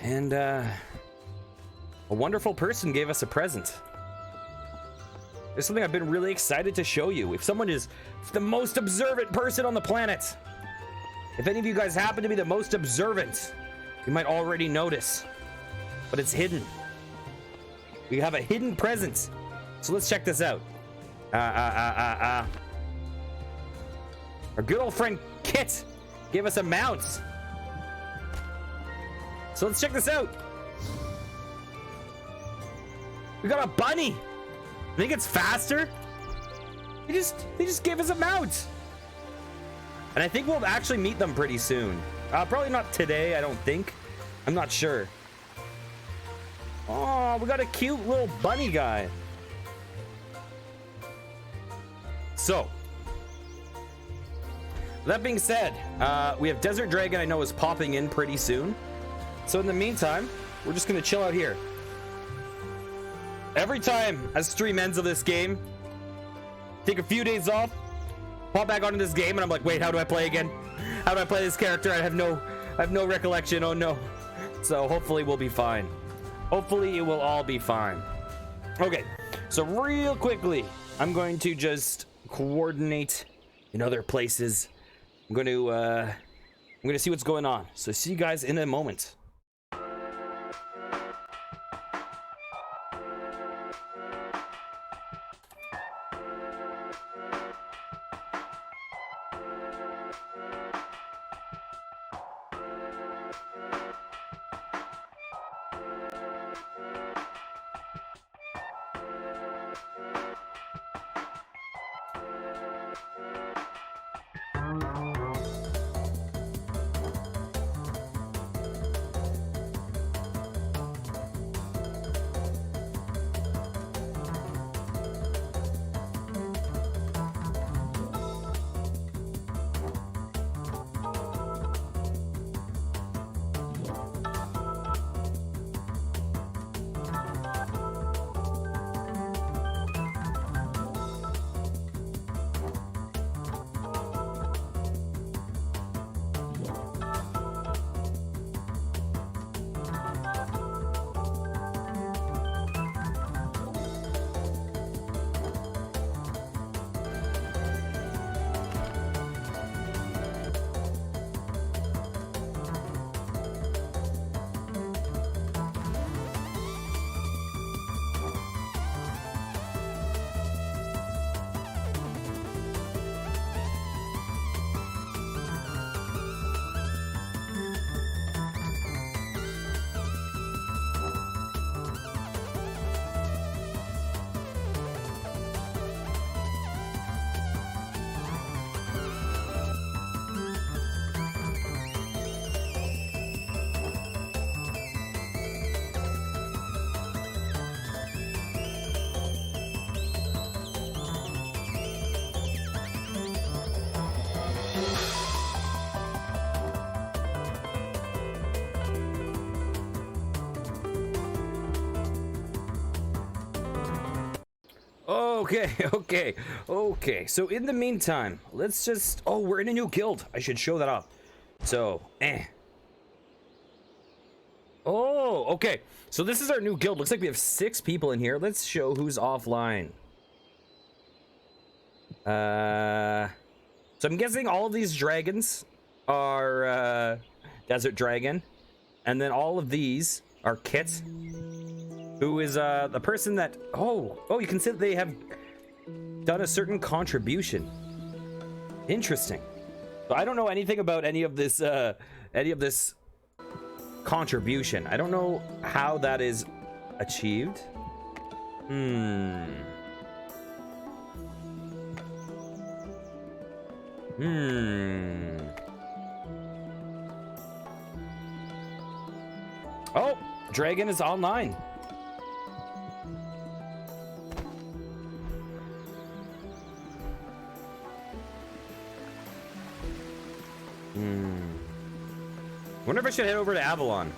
And a wonderful person gave us a present. There's something I've been really excited to show you. If someone is the most observant person on the planet, if any of you guys happen to be the most observant, you might already notice, but it's hidden. We have a hidden present. So let's check this out. Our good old friend Kit gave us a mount. So let's check this out. We got a bunny. I think it's faster. They just gave us a mount. And I think we'll actually meet them pretty soon. Probably not today, I don't think. I'm not sure. Oh, we got a cute little bunny guy. So, that being said, we have Desert Dragon I know is popping in pretty soon. So in the meantime, we're just gonna chill out here. Every time a stream ends of this game, take a few days off, pop back onto this game, and I'm like, wait, how do I play again? How do I play this character? I have no recollection. Oh no. So hopefully we'll be fine. Hopefully it will all be fine. Okay, so real quickly, I'm going to just coordinate in other places. I'm going to see what's going on. So see you guys in a moment. Okay. So in the meantime, let's just... Oh, we're in a new guild. I should show that off. So, Oh, okay. So this is our new guild. Looks like we have 6 people in here. Let's show who's offline. So I'm guessing all of these dragons are Desert Dragon. And then all of these are Kit, who is the person that... Oh, you can see that they have done a certain contribution. Interesting. So I don't know anything about any of this contribution. I don't know how that is achieved. Oh, Dragon is online. Wonder if I should head over to Avalon.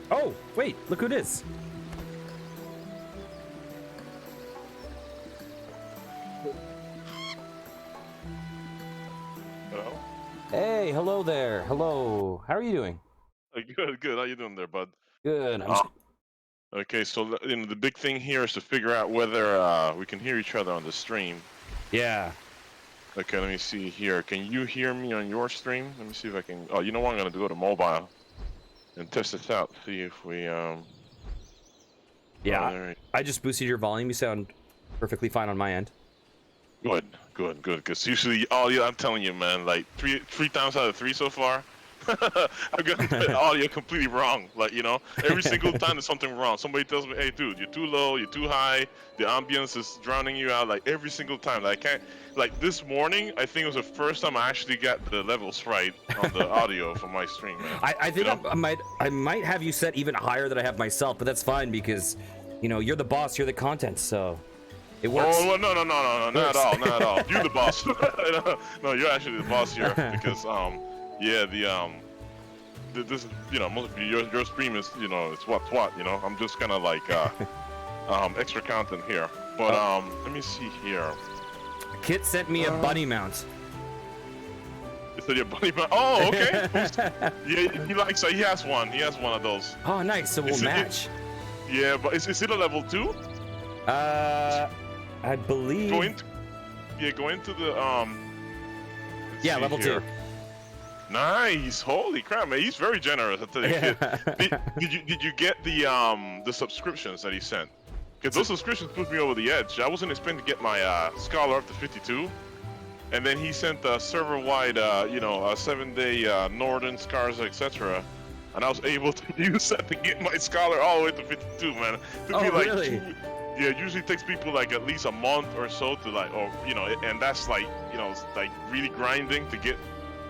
Oh, wait, look who it is. Hello? Hey, hello there. Hello. How are you doing? Good, good. How you doing there, bud? Good. Uh, okay, so the big thing here is to figure out whether we can hear each other on the stream. Yeah. Okay, let me see here. Can you hear me on your stream? Let me see if I can. Oh, you know what? I'm gonna go to mobile and test this out. See if we Oh, Yeah. there. I just boosted your volume. You sound perfectly fine on my end. Good, good, good. Because usually, oh yeah, I'm telling you, man. Like three times out of three so far, I've got the audio completely wrong. Like every single time there's something wrong. Somebody tells me, "Hey, dude, you're too low, you're too high. The ambience is drowning you out." Like every single time. Like I can't. Like this morning, I think it was the first time I actually got the levels right on the audio from my stream, man. I think I might have you set even higher than I have myself, but that's fine because you're the boss, you're the content, so it works. Oh no, not at all, not at all. You're the boss. No, you're actually the boss here because yeah, this is most of your stream is it's what I'm just kind of like extra content here, but let me see here. Kit sent me a bunny mount. Is that your bunny mount? Oh, okay. Yeah, he likes he has one of those. Oh, nice. So we'll match. Yeah, but is it a level 2? I believe. Go into the yeah, level 2. Nice. Holy crap, man. He's very generous. I tell you. Yeah. Did you get the subscriptions that he sent? Because those subscriptions put me over the edge. I wasn't expecting to get my scholar up to 52, and then he sent a server-wide, a 7-day Northern Scars, etc. And I was able to use that to get my scholar all the way to 52, man. Really? Yeah, it usually takes people like at least a month or so to and that's like like really grinding to get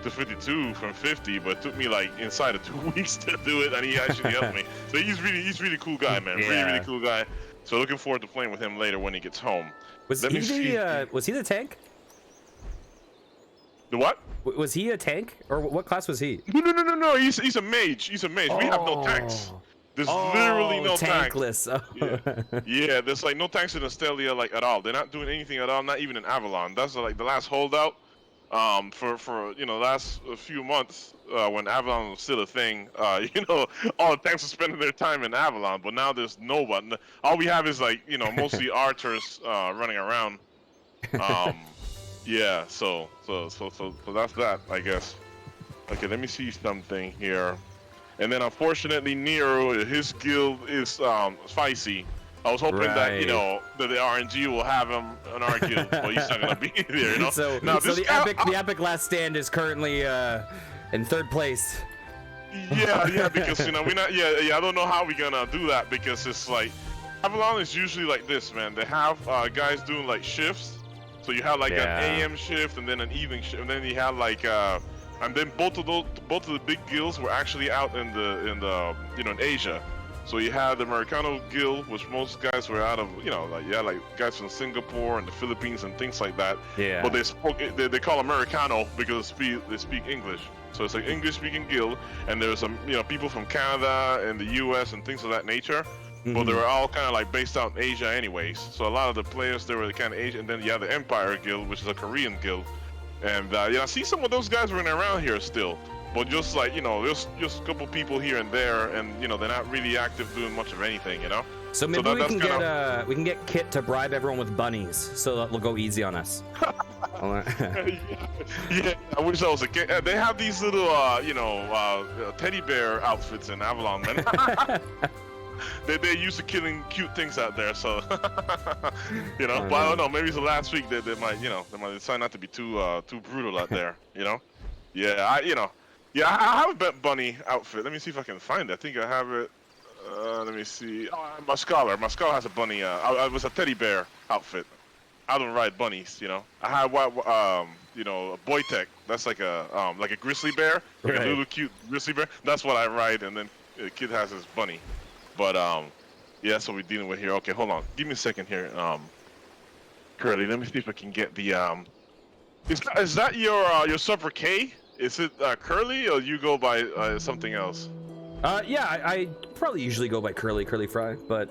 to 52 from 50, but it took me like inside of 2 weeks to do it, and he actually helped me. So he's really cool guy, man. Yeah. Really cool guy. So looking forward to playing with him later when he gets home. Was he the tank? The what? Was he a tank, or what class was he? No. He's a mage. He's a mage. We have no tanks. There's literally no tankless. Yeah, there's like no tanks in Astellia like at all. They're not doing anything at all. Not even in Avalon. That's like the last holdout. For last few months when Avalon was still a thing, all the tanks are spending their time in Avalon, but now there's no one. All we have is like mostly archers running around. Yeah, so that's that, I guess. Okay, let me see something here. And then unfortunately Nero, his guild is spicy. I was hoping that that the RNG will have him on our guild, but he's not gonna be there, So the epic last stand is currently in 3rd place. Yeah, because we're not. I don't know how we're gonna do that because it's like Avalon is usually like this, man. They have guys doing like shifts, so you have like an AM shift and then an evening shift, and then you have like and then both of the big guilds were actually out in in Asia. So you had the Americano Guild, which most guys were out of, like guys from Singapore and the Philippines and things like that. Yeah. But they call Americano because they speak English. So it's like English-speaking guild, and there's some people from Canada and the U.S. and things of that nature. Mm-hmm. But they were all kind of like based out in Asia, anyways. So a lot of the players they were kind of Asian. And then you have the Empire Guild, which is a Korean guild. And I see some of those guys running around here still. But just like just a couple people here and there, and they're not really active doing much of anything, So maybe we can get Kit to bribe everyone with bunnies, so that they'll go easy on us. Yeah, I wish I was a kid. They have these little teddy bear outfits in Avalon, man. They're used to killing cute things out there, so but I don't know. Maybe it's the last week they might decide not to be too brutal out there, Yeah, Yeah, I have a bunny outfit. Let me see if I can find it. I think I have it. Let me see. Oh, my scholar. My scholar has a bunny. It was a teddy bear outfit. I don't ride bunnies, I have a Boytech. That's like a grizzly bear, like a little cute grizzly bear. That's what I ride, and then the kid has his bunny. But yeah, that's what we're dealing with here. Okay, hold on. Give me a second here. Curly, let me see if I can get the Is that your sub for K? Is it Curly, or you go by something else? Yeah, I probably usually go by Curly Fry, but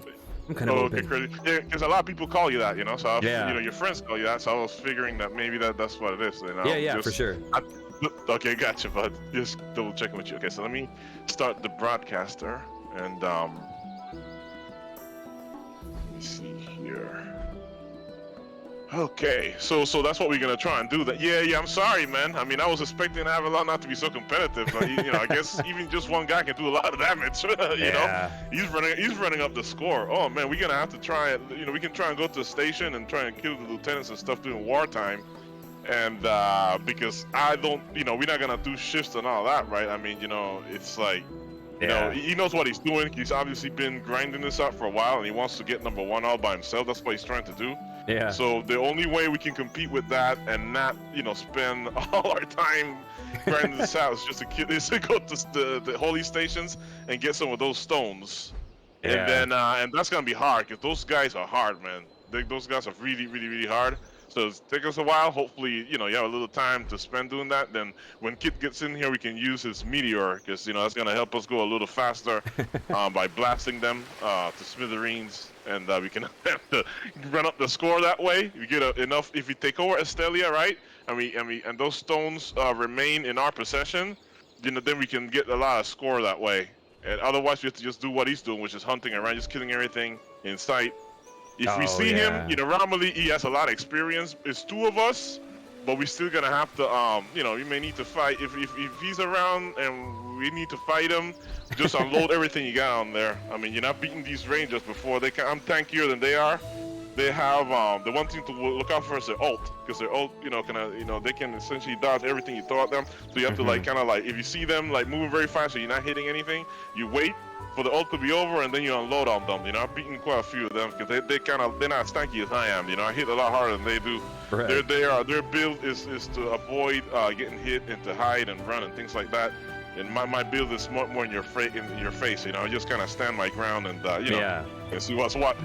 I'm kind of open. Okay, Curly. Yeah, because a lot of people call you that, so your friends call you that. So I was figuring that maybe that's what it is. Yeah, for sure. Okay, gotcha, bud. Just double checking with you. Okay, so let me start the broadcaster, and let me see here. Okay, so that's what we're gonna try and do. That. Yeah. I'm sorry, man. I mean, I was expecting Avalon not to be so competitive, but I guess even just one guy can do a lot of damage. you know, he's running up the score. Oh man, we're gonna have to try it. We can try and go to the station and try and kill the lieutenants and stuff during wartime. And because I don't, we're not gonna do shifts and all that, right? I mean, it's like, he knows what he's doing. He's obviously been grinding this out for a while, and he wants to get number 1 all by himself. That's what he's trying to do. Yeah. So the only way we can compete with that and not, spend all our time grinding this out is to go to the holy stations and get some of those stones. Yeah. And then and that's gonna be hard because those guys are hard, man. Those guys are really, really, really hard. So it's take us a while. Hopefully, you have a little time to spend doing that. Then when Kit gets in here, we can use his meteor because that's gonna help us go a little faster by blasting them to smithereens, and we can run up the score that way. We get enough if we take over Astellia, right? And those stones remain in our possession. Then we can get a lot of score that way. And otherwise, we have to just do what he's doing, which is hunting around, just killing everything in sight. If we see him, normally he has a lot of experience. It's 2 of us, but we're still gonna have to, we may need to fight. If he's around and we need to fight him, just unload everything you got on there. I mean, you're not beating these rangers before. I'm tankier than they are. They have the one thing to look out for is their ult, because their ult, they can essentially dodge everything you throw at them. So you have to if you see them moving very fast, so you're not hitting anything, you wait for the ult to be over, and then you unload on them. I've beaten quite a few of them because they're not as tanky as I am. I hit a lot harder than they do. Right. Their build is to avoid getting hit and to hide and run and things like that. And my build is more in your face. I just kind of stand my ground and and see what's what.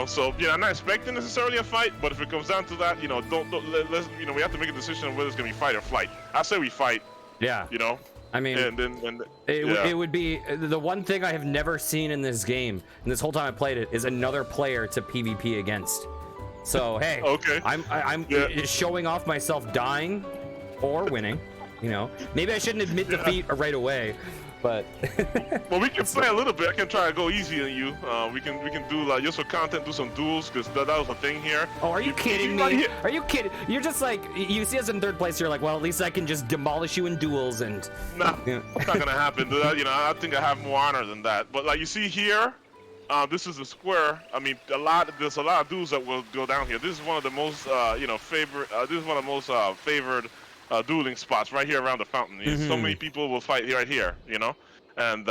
So I'm not expecting necessarily a fight, but if it comes down to that, let's we have to make a decision on whether it's gonna be fight or flight. I say we fight. Yeah. I mean, it would be the one thing I have never seen in this game, and this whole time I played it, is another player to PvP against. So hey, okay, I'm showing off myself dying or winning. Maybe I shouldn't admit defeat right away, but well, we can play a little bit. I can try to go easy on you. We can do just for content, do some duels, because that was a thing here. Oh, are you kidding me? Are you kidding? You're just like, you see us in 3rd place, you're like, well, at least I can just demolish you in duels and. Nah, it's not gonna happen. I think I have more honor than that. But you see here, this is a square. I mean, there's a lot of duels that will go down here. This is one of the most favorite. This is one of the most favored dueling spots right here around the fountain. So many people will fight right here, and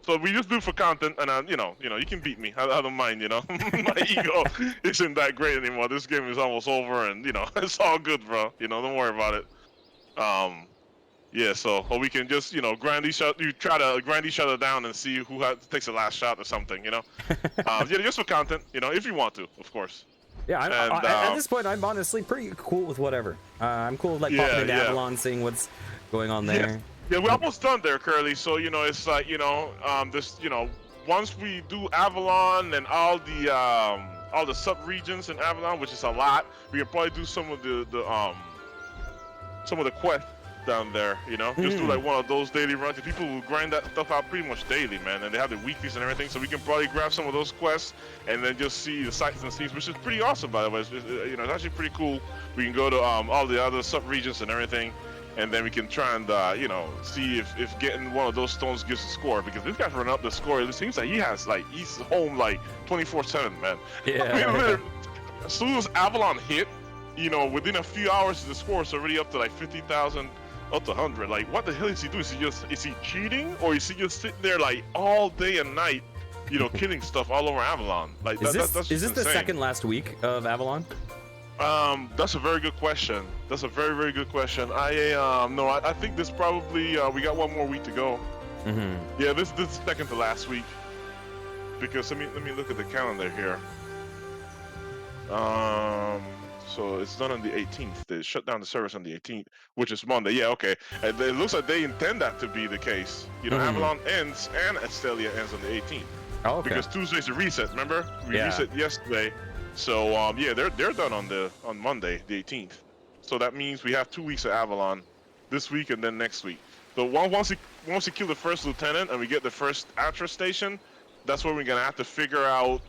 so we just do it for content, and you can beat me. I don't mind, my ego isn't that great anymore. This game is almost over, and it's all good, bro. Don't worry about it. So or we can just grind each other. You try to grind each other down and see who takes the last shot or something, just for content, if you want to, of course. Yeah, at this point, I'm honestly pretty cool with whatever. I'm cool with popping into Avalon, seeing what's going on there. Yeah, we're almost done there, Curly. So it's like this once we do Avalon and all the sub-regions in Avalon, which is a lot, we can probably do some of the quests down there, just do like one of those daily runs. People will grind that stuff out pretty much daily, man, and they have the weeklies and everything, so we can probably grab some of those quests and then just see the sights and scenes, which is pretty awesome, by the way. It's actually pretty cool. We can go to all the other sub-regions and everything, and then we can try and see if getting one of those stones gives a score, because this guy's running up the score. It seems like he's home 24/7, man. Yeah. As soon as Avalon hit, within a few hours the score is already up to 50,000, up to 100. What the hell is he doing? Is he cheating, or is he just sitting there all day and night, killing stuff all over Avalon? Is this the insane. second last week of Avalon? That's a very good question. That's a very, very good question. I think this probably we got one more week to go. Yeah, this is second to last week, because let me look at the calendar here. So it's done on the 18th. They shut down the service on the 18th, which is Monday. Yeah, okay. And it looks like they intend that to be the case. Avalon ends and Astellia ends on the 18th. Oh, okay. Because Tuesday's a reset. Remember, we reset yesterday. So they're done on Monday, the 18th. So that means we have 2 weeks of Avalon, this week and then next week. So once we kill the first lieutenant and we get the first Atra station, that's where we're gonna have to figure out.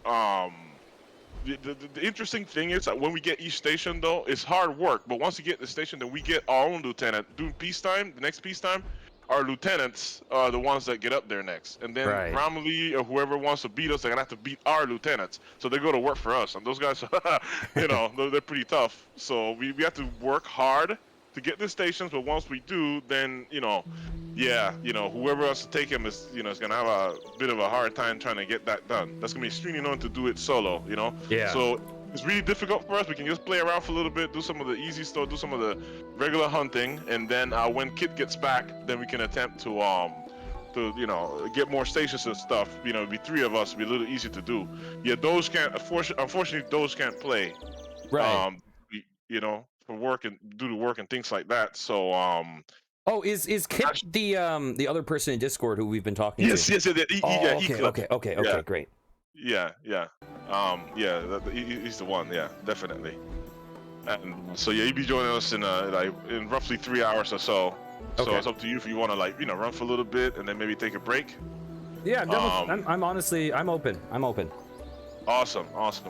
The interesting thing is that when we get each station, though, it's hard work. But once we get the station, then we get our own lieutenant. During peacetime, the next peacetime, our lieutenants are the ones that get up there next. And then Right. Romilly or whoever wants to beat us, they're gonna have to beat our lieutenants. So they go to work for us. And those guys, you know, they're pretty tough. So we have to work hard to get the stations. But once we do, then, you know, yeah, you know, whoever else to take him is, you know, is gonna have a bit of a hard time trying to get that done. That's gonna be extremely annoying to do it solo, you know. Yeah. So it's really difficult for us. We can just play around for a little bit, do some of the easy stuff, do some of the regular hunting, and then when Kit gets back, then we can attempt to you know, get more stations and stuff. You know, it'd be 3 of us, it'd be a little easier to do. Yeah, those can't. Unfortunately, those can't play. Right. You know, for work and do the work and things like that. So Oh, is Kit the other person in Discord who we've been talking yes, to? Yes, Okay, great. Yeah. He's the one. Yeah, definitely. And so yeah, he'll be joining us in in roughly 3 hours or so. So Okay. it's up to you if you want to, like, you know, run for a little bit and then maybe take a break. Yeah, I'm honestly, I'm open. Awesome,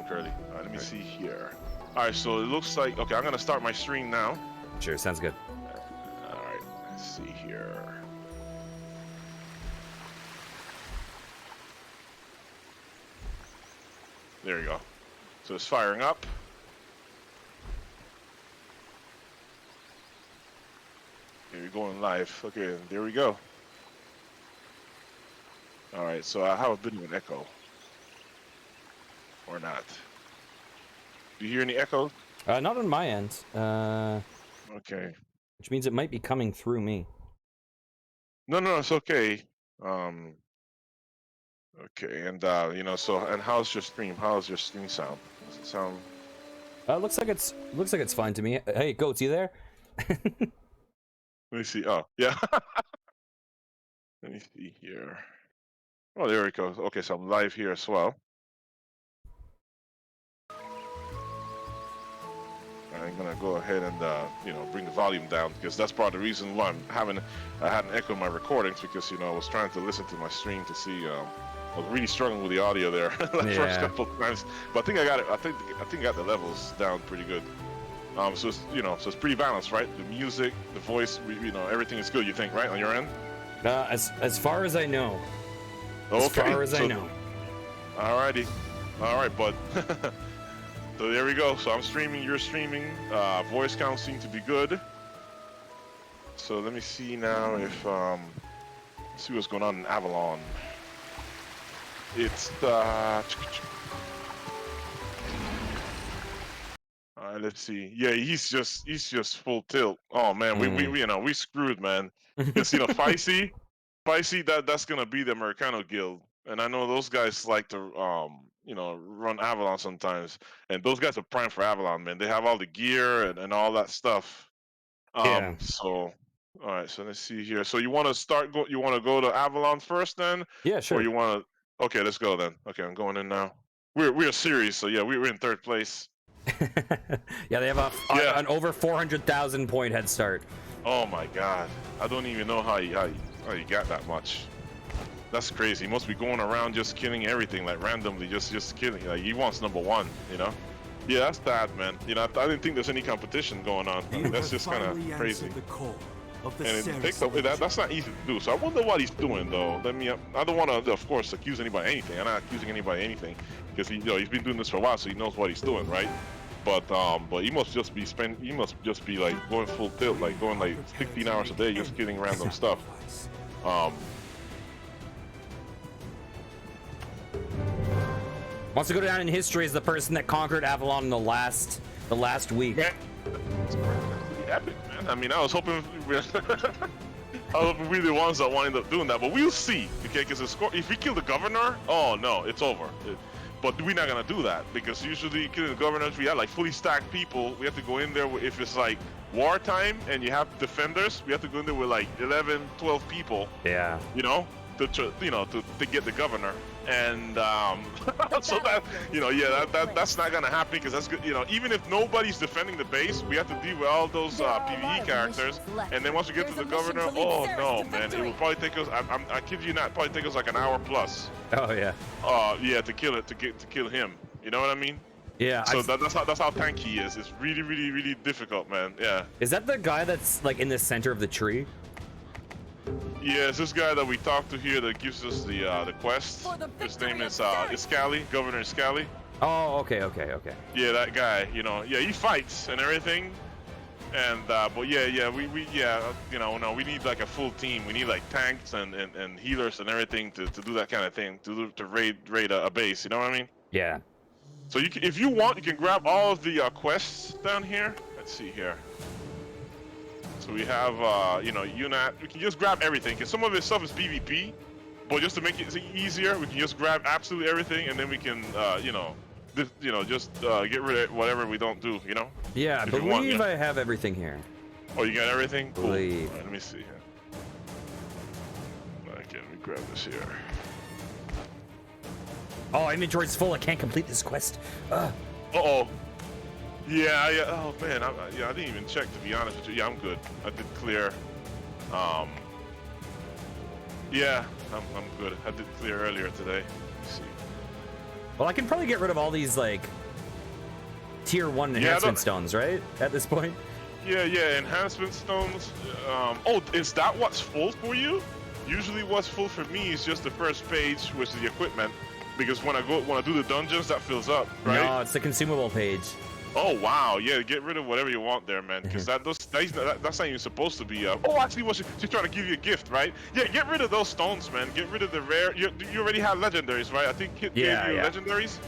Curly. All right, let me see here. All right, so it looks like, okay, I'm gonna start my stream now. Sure, sounds good. All right, let's see here. There you go. So it's firing up. Here we're going live. Okay, there we go. All right, so I have a bit of an echo. Or not. Do you hear any echoes? Not on my end. Okay. Which means it might be coming through me. No, it's okay. Okay, and you know, so, and how's your stream? How's your stream sound? Does it sound? Looks like it's fine to me. Hey, Goats, you there? Let me see. Oh, yeah. Let me see here. Oh, there it goes. Okay, so I'm live here as well. I'm gonna go ahead and you know, bring the volume down, because that's part of the reason why I had an echo in my recordings, because, you know, I was trying to listen to my stream to see. I was really struggling with the audio there the first couple of times, but I think I got it. I think I got the levels down pretty good. So it's, you know, so it's pretty balanced, right? The music, the voice, you know, everything is good. You think, right, on your end? As far as I know. Okay. As far as I know. Alrighty. All right, bud. So there we go. So I'm streaming, you're streaming. Voice count seems to be good. So let me see now if see what's going on in Avalon. It's let's see. Yeah, he's just full tilt. Oh man, we you know, we screwed, man. Because, you know, Feisty, that's gonna be the Americano Guild, and I know those guys like to you know, run Avalon sometimes, and those guys are prime for Avalon, man. They have all the gear and all that stuff. Yeah. So all right, so let's see here. So you want to you want to go to Avalon first then? Yeah, sure. Or you want to? Okay, let's go then. Okay, I'm going in now. We're series, so yeah, we're in 3rd place. Yeah, they have an over 400,000 point head start. Oh my god, I don't even know how you got that much. That's crazy. He must be going around just killing everything, like randomly, just killing. Like, he wants #1, you know? Yeah, that's bad, man. You know, I didn't think there's any competition going on. I mean, that's just kind of crazy. And it takes that's not easy to do. So I wonder what he's doing, though. I don't want to, of course, accuse anybody of anything. I'm not accusing anybody of anything, because he's been doing this for a while, so he knows what he's doing, right? But he must just be like going full tilt, like going like 16 hours a day, just killing random stuff. Wants to go down in history as the person that conquered Avalon in the last week. Man, it's pretty epic, man. I mean, I was hoping we're the ones that wind up doing that, but we'll see. Okay, because if we kill the governor, oh no, it's over. But we're not gonna do that, because usually killing the governors, we have like fully stacked people. We have to go in there if it's like wartime and you have defenders. We have to go in there with like 11, 12 people. Yeah. You know, to get the governor, and so that that's not gonna happen because that's good. Even if nobody's defending the base, we have to deal with all those PvE characters, and then once we get to the governor, oh no, man, it will probably take us. I kid you not, probably take us like an hour plus. Oh yeah. Yeah, to kill him. You know what I mean? Yeah. So that's how tanky he is. It's really, really, really difficult, man. Yeah. Is that the guy that's like in the center of the tree? Yeah, it's this guy that we talked to here that gives us the quest. His name is Iscali, Governor Iscali. Oh, okay. Yeah, that guy. Yeah, he fights and everything. And but we we need like a full team. We need like tanks and healers and everything to do that kind of thing, to raid a base. You know what I mean? Yeah. So if you want, you can grab all of the quests down here. Let's see here. So we have, UNAT. We can just grab everything, because some of this stuff is PvP, but just to make it easier, we can just grab absolutely everything, and then we can, just get rid of whatever we don't do, Yeah, I believe I have everything here. Oh, you got everything? Cool. Believe. All right, let me see here. Okay, let me grab this here. Oh, inventory's full. I can't complete this quest. Uh-oh. Yeah, oh man, I didn't even check, to be honest with you. Yeah, I'm good. I did clear. Yeah, I'm good. I did clear earlier today. Let's see. Well, I can probably get rid of all these like tier 1 enhancement stones, right? At this point. Yeah, enhancement stones. Oh, is that what's full for you? Usually, what's full for me is just the first page, which is the equipment, because when I do the dungeons, that fills up, right? No, it's the consumable page. Oh wow, yeah, get rid of whatever you want there, man, because that's not even supposed to be. Oh, actually, she's trying to give you a gift, right? Yeah, get rid of those stones, man. Get rid of the rare. You already have legendaries, right? I think Kit gave you legendaries.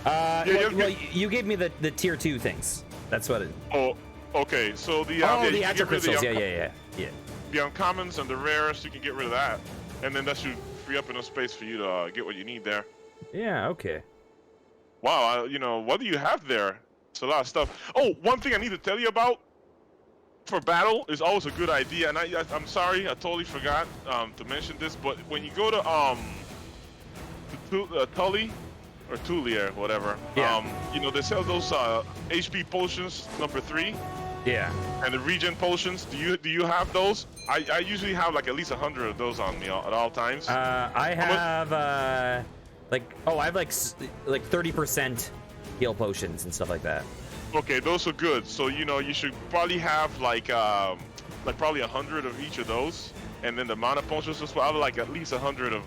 You gave me the tier 2 things. That's what it. Oh, okay. So the the Astro crystals. Yeah. The uncommons and the rares, you can get rid of that, and then that should free up enough space for you to get what you need there. Yeah. Okay. Wow. What do you have there? It's a lot of stuff. Oh, one thing I need to tell you about for battle is always a good idea, and I'm sorry, I totally forgot to mention this, but when you go to Tully or Tulia or whatever, they sell those HP potions #3. Yeah. And the regen potions. Do you have those? I usually have like at least 100 of those on me at all times. I have I have like 30% heal potions and stuff like that. Okay, those are good. So you should probably have like probably 100 of each of those, and then the mana potions as well. I have like at least 100 of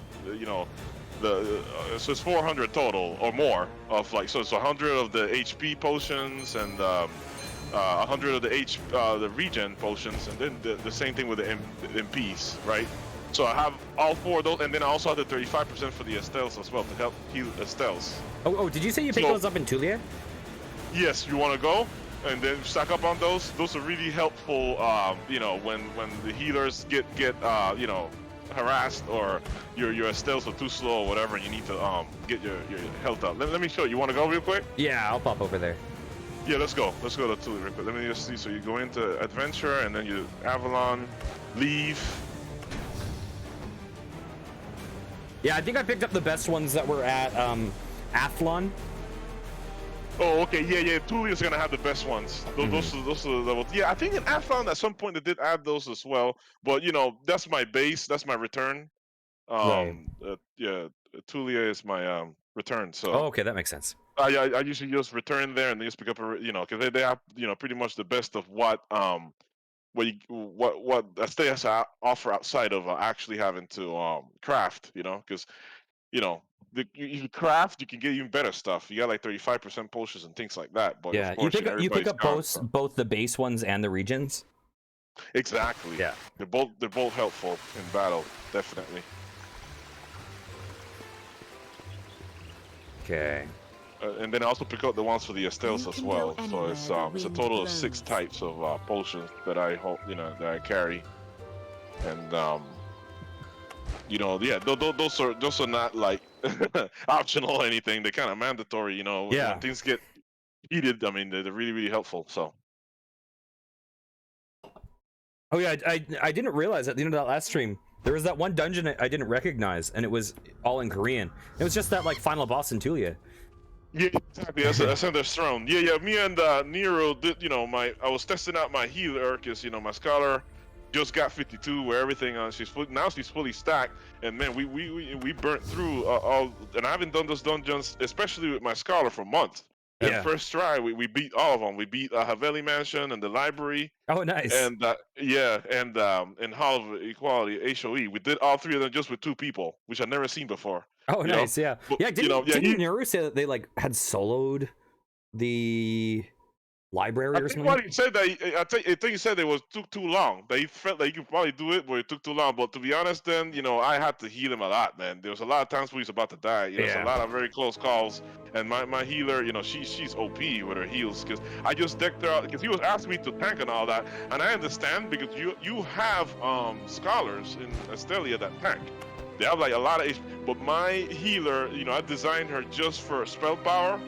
so it's 400 total or more of so it's 100 of the HP potions and 100 of the regen potions, and then the same thing with the MPs, right? So I have all 4 of those, and then I also have the 35% for the Estelles as well to help heal Estelles. Oh, did you say you picked those up in Tulia? Yes, you want to go and then stack up on those. Those are really helpful. When the healers get harassed or your Estelles are too slow or whatever, and you need to get your health up. Let me show you. You want to go real quick? Yeah, I'll pop over there. Yeah, let's go. Let's go to Tulia real quick. Let me just see. So you go into adventure, and then you Avalon, leave. Yeah, I think I picked up the best ones that were at Athlon. Oh, okay, yeah. Tulia's gonna have the best ones. Those are the levels. Yeah, I think in Avalon at some point they did add those as well. But that's my base. That's my return. Right. Tulia is my return. So. Oh, okay, that makes sense. I usually just return there and they just pick up because they have pretty much the best of what Astellia offer outside of actually having to craft, because if you craft, you can get even better stuff. You got like 35% potions and things like that. But yeah, of course, you pick up both the base ones and the regions. Exactly. Yeah, they're both helpful in battle, definitely. Okay. And then I also pick up the ones for the Estelles as well. So it's a total of 6 types of potions that I hope that I carry. And those are not like optional or anything. They're kind of mandatory. When things get heated, I mean, they're really, really helpful. So. Oh yeah, I didn't realize at the end of that last stream There was that one dungeon I didn't recognize, and it was all in Korean. It was just that like final boss in Tulia. Yeah, exactly. Ascender's Throne. Yeah. Me and Nero did. I was testing out my healer because my scholar just got 52, where everything she's fully stacked, and man, we burnt through all. And I haven't done those dungeons, especially with my scholar, for months. And Yeah. first try, we beat all of them. We beat Haveli Mansion and the library. Oh, nice. And and Hall of Equality, HOE. We did all 3 of them just with 2 people, which I've never seen before. Oh, nice. Yeah. But, Yeah. Didn't Nero say that they like had soloed the library or something? What he said that I think he said it took too long. That he felt like he could probably do it, but it took too long. But to be honest, then I had to heal him a lot, man. There was a lot of times where he's about to die. There's a lot of very close calls. And my healer, she's OP with her heals, because I just decked her out because he was asking me to tank and all that, and I understand because you have scholars in Astellia that tank. They have like a lot of HP, but my healer, I designed her just for spell power.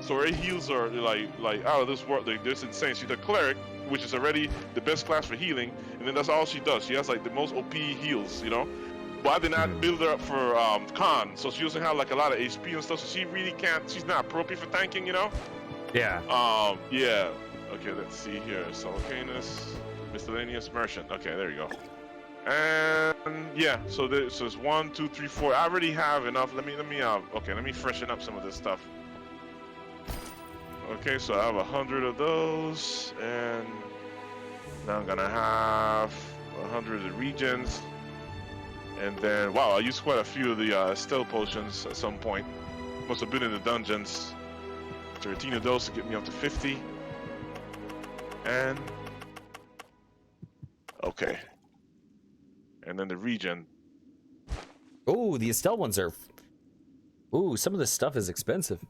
So her heals are like out of this world. They're just insane. She's a cleric, which is already the best class for healing, and then that's all she does. She has like the most OP heals, But I did not build her up for con, so she doesn't have like a lot of HP and stuff. So she really can't. She's not appropriate for tanking, Yeah. Yeah. Okay. Let's see here. Volcanus, miscellaneous merchant. Okay, there you go. And yeah. So there's 1, 2, 3, 4. I already have enough. Let me freshen up some of this stuff. Okay, so I have 100 of those, and now I'm gonna have 100 of the regions, and then wow, I used quite a few of the stealth potions at some point. Must have been in the dungeons. 13 of those to get me up to 50, and okay, and then the region. Oh, the Estelle ones are. Ooh, some of this stuff is expensive.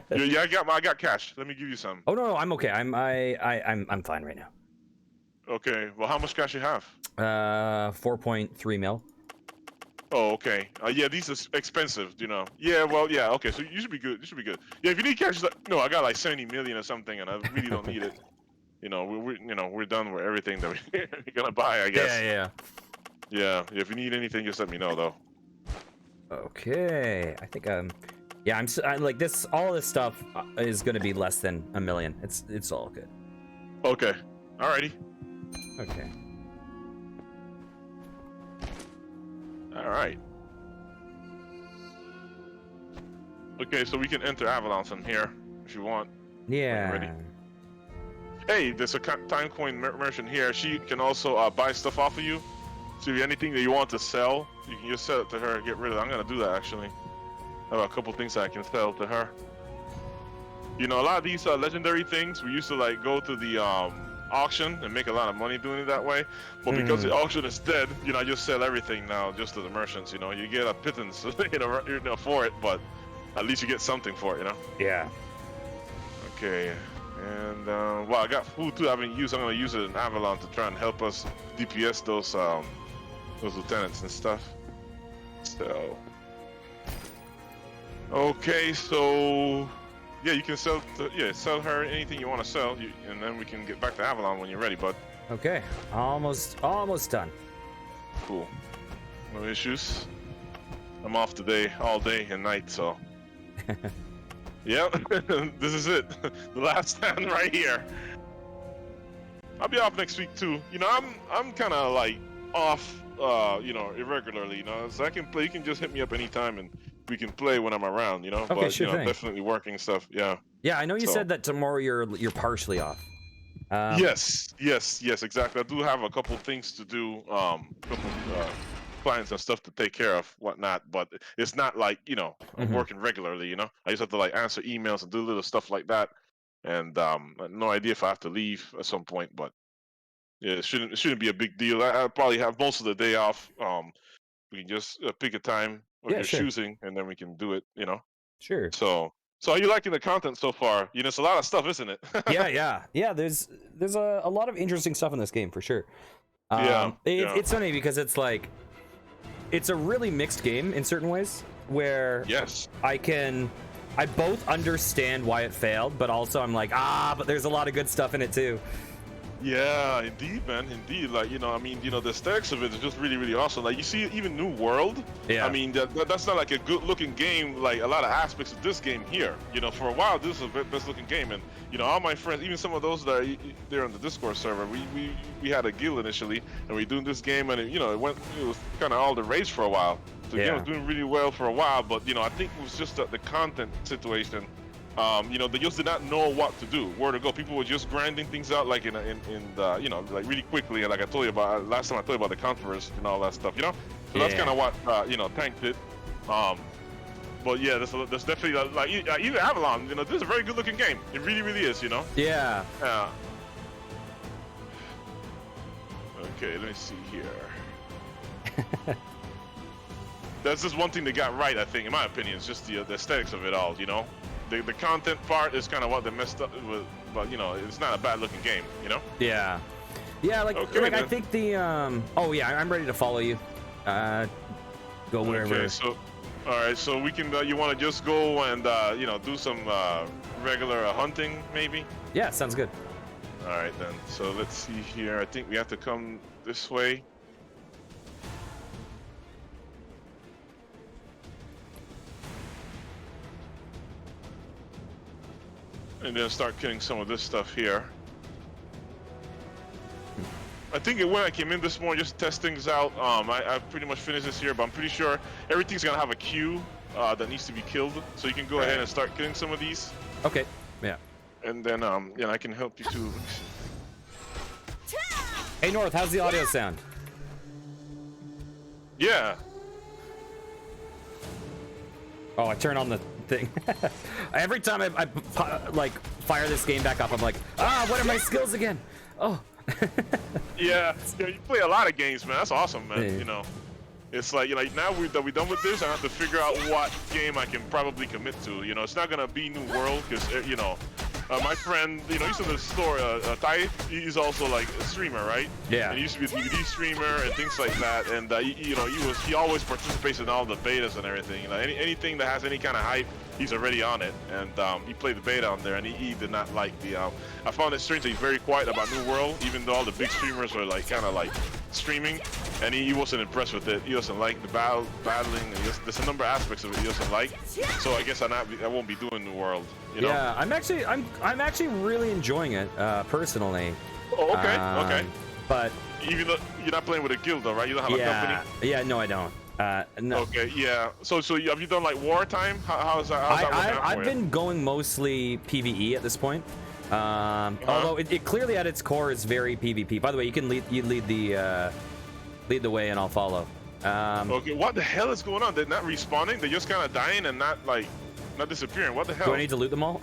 Yeah, I got cash. Let me give you some. Oh no, I'm okay. I'm fine right now. Okay. Well, how much cash you have? 4.3 mil. Oh, okay. Yeah, these are expensive, Yeah, well, yeah. Okay, so you should be good. Yeah, if you need cash, no, I got like 70 million or something, and I really don't need it. We're done with everything that we're gonna buy, I guess. Yeah. If you need anything, just let me know, though. Okay, I think yeah, I like this. All this stuff is going to be less than $1 million. It's all good. Okay, alrighty. Okay. All right. Okay, so we can enter Avalon from here if you want. Yeah. Ready. Hey, there's a time coin merchant here. She can also buy stuff off of you. So if anything that you want to sell, you can just sell it to her and get rid of it. I'm gonna do that actually. I have a couple things I can sell to her. A lot of these legendary things, we used to like go to the auction and make a lot of money doing it that way. But because the auction is dead, I just sell everything now just to the merchants. You get a pittance, for it, but at least you get something for it, Yeah. Okay. And well, I got food too. I haven't used. I'm gonna use it in Avalon to try and help us DPS those lieutenants and stuff. So, okay, so yeah, you can sell her anything you want to sell, and then we can get back to Avalon when you're ready, bud. Okay, almost done. Cool. No issues. I'm off today, all day and night, so. Yep, this is it. The last stand right here. I'll be off next week too. I'm kind of like off, irregularly. So I can play. You can just hit me up anytime, and we can play when I'm around. Okay, but sure thing. Definitely working stuff. Yeah. Yeah, I know you said that tomorrow you're partially off. Yes, exactly. I do have a couple things to do. Clients and stuff to take care of, whatnot, but it's not like I'm working regularly. I just have to like answer emails and do little stuff like that, and no idea if I have to leave at some point, but yeah, it shouldn't be a big deal. I'll probably have most of the day off. We can just pick a time of your choosing, and then we can do it. Sure. So are you liking the content so far? It's a lot of stuff, isn't it? yeah. There's a lot of interesting stuff in this game for sure. It's funny because it's like. It's a really mixed game in certain ways, where I both understand why it failed, but also I'm like, but there's a lot of good stuff in it too. Yeah, indeed, man, indeed. Like, I mean, the aesthetics of it is just really, really awesome. Like, you see, even New World. Yeah. I mean, that's not like a good-looking game. Like a lot of aspects of this game here. For a while, this was the best-looking game, and all my friends, even some of those that are there on the Discord server, we had a guild initially, and we doing this game, and it was kind of all the rage for a while. So the game was doing really well for a while, but I think it was just the content situation. They just did not know what to do, where to go. People were just grinding things out like in the, like really quickly. And like I told you about last time, I told you about the controversy and all that stuff. So that's kind of what tanked it. But yeah, there's definitely like even Avalon. This is a very good looking game. It really, really is. Yeah. Yeah. Okay, let me see here. That's just one thing they got right, I think, in my opinion. It's just the aesthetics of it all. The content part is kind of what they messed up with, but it's not a bad looking game, Yeah, like I think the oh yeah, I'm ready to follow you. Go wherever. Okay, so all right, so we can you want to just go and do some regular hunting maybe? Yeah, sounds good. All right then. So let's see here. I think we have to come this way. And then start killing some of this stuff here. I think when I came in this morning just to test things out, I pretty much finished this here, but I'm pretty sure everything's gonna have a queue that needs to be killed. So you can go ahead and start killing some of these. Okay. Yeah. And then I can help you too. Hey North, how's the audio sound? Yeah. Oh, I turn on the thing. Every time I like fire this game back up, I'm like, what are my skills again? Oh. Yeah, you play a lot of games, man. That's awesome, man. Yeah. It's like now that we're done with this, I have to figure out what game I can probably commit to. It's not gonna be New World because my friend, he's in the store, Tai, he's also like a streamer, right? Yeah. And he used to be a DVD streamer and things like that, and he always participates in all the betas and everything. Anything that has any kind of hype, he's already on it. And he played the beta on there, and he did not like the. I found it strange that he's very quiet about New World, even though all the big streamers are like kind of like streaming, and he wasn't impressed with it. He doesn't like the battling. And there's a number of aspects of it he doesn't like. So I guess I won't be doing New World. Yeah, I'm actually really enjoying it personally. Oh, okay, okay. But even though you're not playing with a guild, though, right? You don't have a company. Yeah, no, I don't. No. Okay, yeah. So have you done like Wartime? How's that working out for I've been going mostly PvE at this point. Although it clearly at its core is very PvP. By the way, you can lead the way and I'll follow. Okay, what the hell is going on? They're not respawning. They're just kind of dying and not disappearing. What the hell? Do I need to loot them all?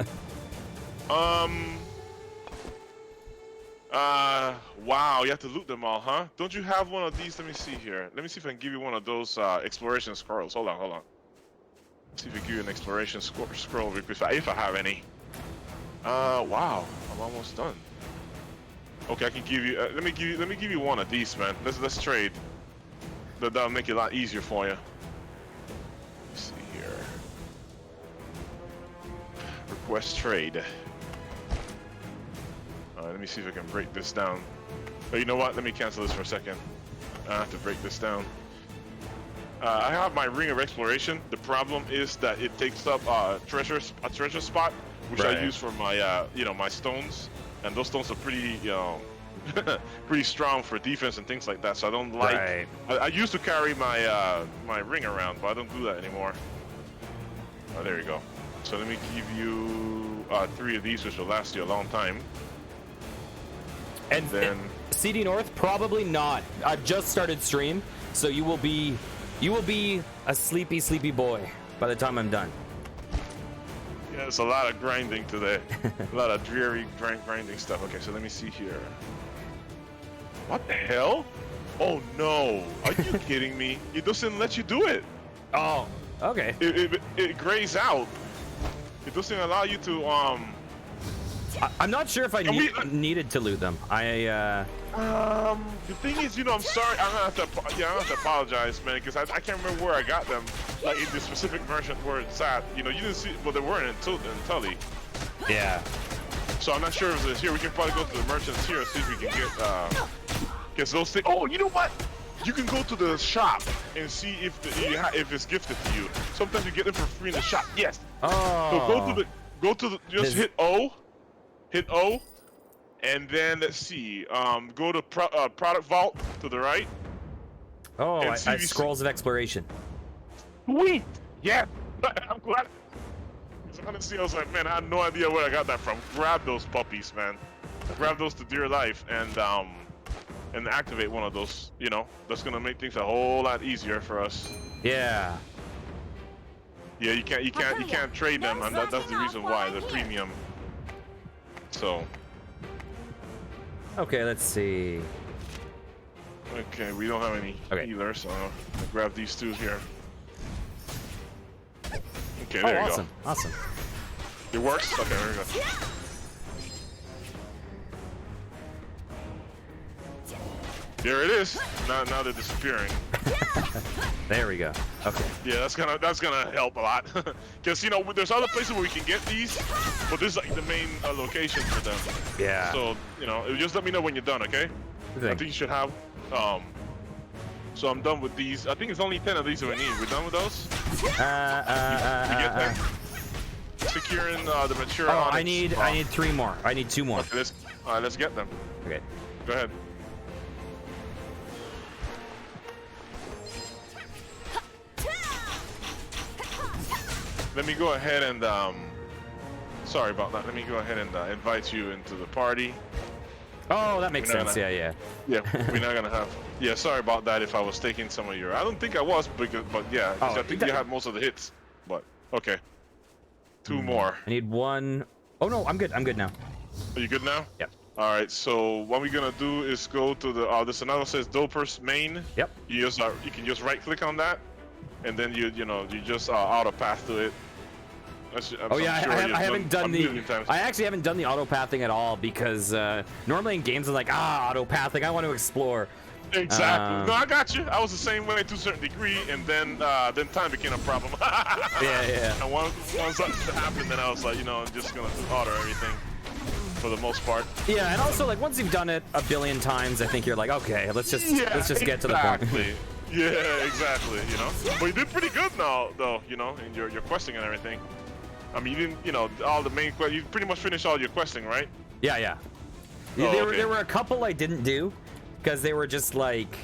Wow, you have to loot them all, huh? Don't you have one of these? Let me see here. Let me see if I can give you one of those exploration scrolls. Hold on. See if I give you an exploration scroll if I have any. Wow, I'm almost done. Okay, I can give you. Let me give you one of these, man. Let's trade. That'll make it a lot easier for you. Let's see here. Request trade. Let me see if I can break this down. Oh, you know what? Let me cancel this for a second. I have to break this down. I have my Ring of Exploration. The problem is that it takes up a treasure spot, which I use for my my stones, and those stones are pretty pretty strong for defense and things like that. So I don't like. Right. I used to carry my my ring around, but I don't do that anymore. Oh, there you go. So let me give you 3 of these, which will last you a long time. And then CD North, probably not. I just started stream, so you will be a sleepy boy by the time I'm done. Yeah, it's a lot of grinding today. A lot of dreary grinding stuff. Okay, so let me see here. What the hell? Oh no! Are you kidding me? It doesn't let you do it. Oh, okay. It grays out. It doesn't allow you to I'm not sure if I needed to loot them. The thing is, I'm sorry. I'm gonna have to apologize, man, because I can't remember where I got them, like in the specific merchant where it's at. You didn't see, well, they weren't in Tully. Yeah. So I'm not sure if it's here. We can probably go to the merchants here and see if we can get those things. Oh, you know what? You can go to the shop and see if if it's gifted to you. Sometimes you get them for free in the shop. Yes. Oh. So go to the just hit O, and then let's see. Go to product vault to the right. Oh, I scrolls of exploration. Sweet. Yeah. I'm glad. Honestly, I was like, man, I had no idea where I got that from. Grab those puppies, man. Grab those to dear life, and activate one of those. You know, that's gonna make things a whole lot easier for us. Yeah. Yeah, you can't trade them, and that's the reason why they're premium. So. Okay, let's see. Okay, we don't have any healers, so I'll grab these two here. Okay, there you go. Awesome. It works? Okay, there we go. There it is. Now they're disappearing. There we go. Okay. Yeah, that's gonna help a lot. Because you know, there's other places where we can get these, but this is like the main location for them. Yeah. So you know, just let me know when you're done, okay? I think you should have. So I'm done with these. I think it's only 10 of these that we need. We're done with those? You get them? Securing the mature. Oh, I need 3 more. I need 2 more. Okay, let's get them. Okay. Go ahead. Let me go ahead and sorry about that. Let me go ahead and invite you into the party. Oh, that makes sense. Yeah. Yeah, we're not gonna have. Yeah, sorry about that. If I was taking some of your, I don't think I was, but yeah, I think you had most of the hits. But okay, 2 more. I need 1. Oh no, I'm good. I'm good now. Are you good now? Yep. All right. So what we're gonna do is go to the. This another says Doper's main. Yep. You just you can just right click on that, and then you just auto path to it. I haven't done I actually haven't done the auto pathing at all because normally in games I'm like auto pathing. I want to explore. Exactly. No, I got you. I was the same way to a certain degree, and then time became a problem. Yeah. And once that happened, then I was like, I'm just gonna auto everything for the most part. Yeah, and also like once you've done it a billion times, I think you're like, okay, let's just get to the point. Yeah, exactly. But you did pretty good now, though. In your questing and everything. I mean, you didn't, all the main quests. You pretty much finished all your questing, right? Yeah. There were a couple I didn't do because they were just like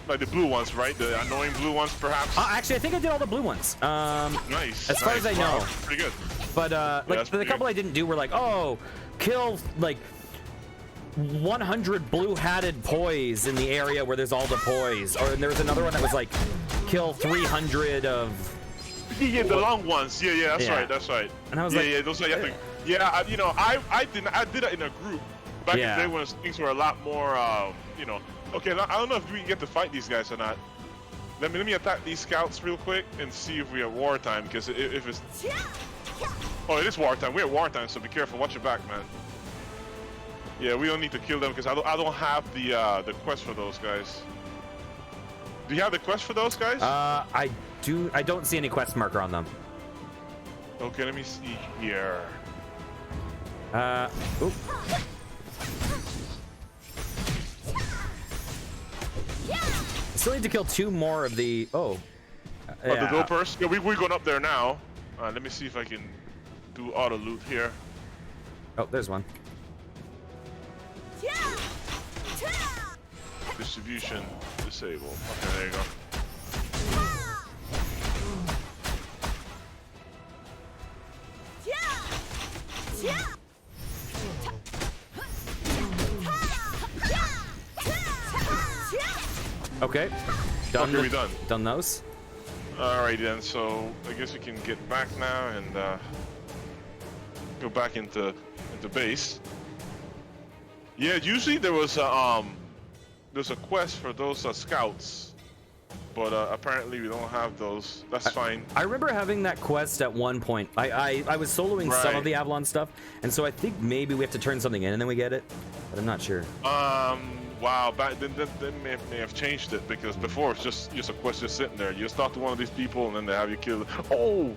the blue ones, right? The annoying blue ones, perhaps. Actually, I think I did all the blue ones. Nice. As far as I know. Pretty good. But the couple I didn't do were like, kill like 100 blue-hatted poys in the area where there's all the poys. And there was another one that was like, kill 300 of. Yeah, the long ones. Yeah, that's right. And I was like, those are. I did it in a group back in the day when things were a lot more. Okay, I don't know if we get to fight these guys or not. Let me attack these scouts real quick and see if we have wartime. Because if it's, it is wartime. We're at wartime, so be careful. Watch your back, man. Yeah, we don't need to kill them because I don't have the quest for those guys. Do you have the quest for those guys? I do. I don't see any quest marker on them. Okay, let me see here. Oop. I still need to kill 2 more of the. The dopers. Yeah, we're going up there now. Let me see if I can do auto loot here. Oh, there's one. Distribution disabled. Okay, there you go. Okay. Done. Okay, we done. Done those. Alright then. So I guess we can get back now and go back into base. Yeah, usually there's a quest for those scouts, but apparently we don't have those. That's fine. I remember having that quest at one point. I was soloing some of the Avalon stuff, and so I think maybe we have to turn something in and then we get it, but I'm not sure. Wow, back then may have changed it because before it's just a quest just sitting there. You just talk to one of these people and then they have you killed. Oh,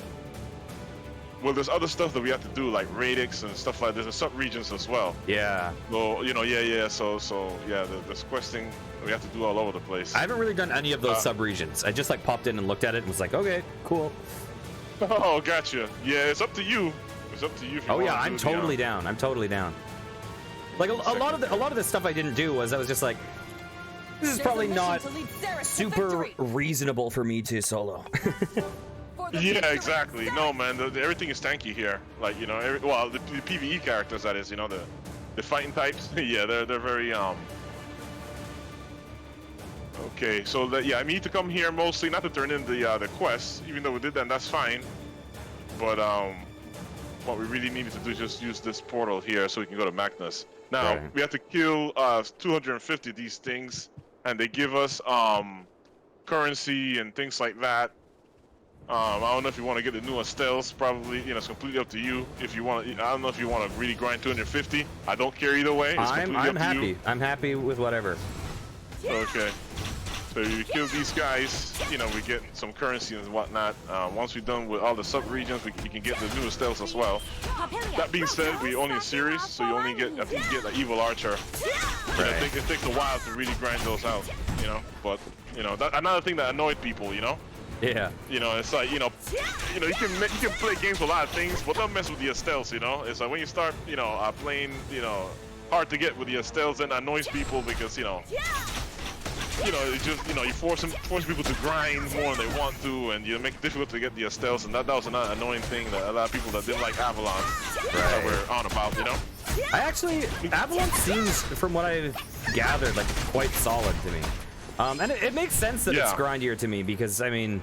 well, there's other stuff that we have to do, like radix and stuff like this, and sub-regions as well. Yeah. So, you know, so yeah, there's questing we have to do all over the place. I haven't really done any of those sub-regions. I just like popped in and looked at it and was like, okay, cool. Oh, gotcha. Yeah, it's up to you. It's up to you. If you oh yeah, I'm totally down. I'm totally down. Like a lot of the stuff I didn't do was I was just like, this is probably not super reasonable for me to solo. Yeah, exactly. No, man, everything is tanky here. Like, you know, well, the PvE characters, that is, you know, the fighting types. Yeah, they're very Okay, so yeah, I need to come here mostly not to turn in the quests, even though we did that, and that's fine. But what we really needed to do is just use this portal here so we can go to Magnus. Now we have to kill 250 of these things, and they give us currency and things like that. I don't know if you want to get the new Astellia. Probably, you know, it's completely up to you. If you want, I don't know if you want to really grind 250. I don't care either way. It's I'm happy. I'm happy with whatever. Okay. So you kill these guys, you know, we get some currency and whatnot. Once we're done with all the sub-regions, we can get the new Astellia as well. That being said, we only in series, so you only get, I think you get an evil archer. Right. I think it takes a while to really grind those out, you know. But, you know, another thing that annoyed people, you know. Yeah. You know, it's like, you know, you can play games with a lot of things, but don't mess with the Astellia, you know. It's like when you start, you know, playing, you know, hard to get with the Astellia, and annoys people because, you know, it just, you know, you force people to grind more than they want to, and you make it difficult to get the Astellia, and that was another annoying thing that a lot of people that didn't like Avalon were on about, you know. Avalon seems, from what I've gathered, like quite solid to me. And it makes sense that it's grindier to me because, I mean,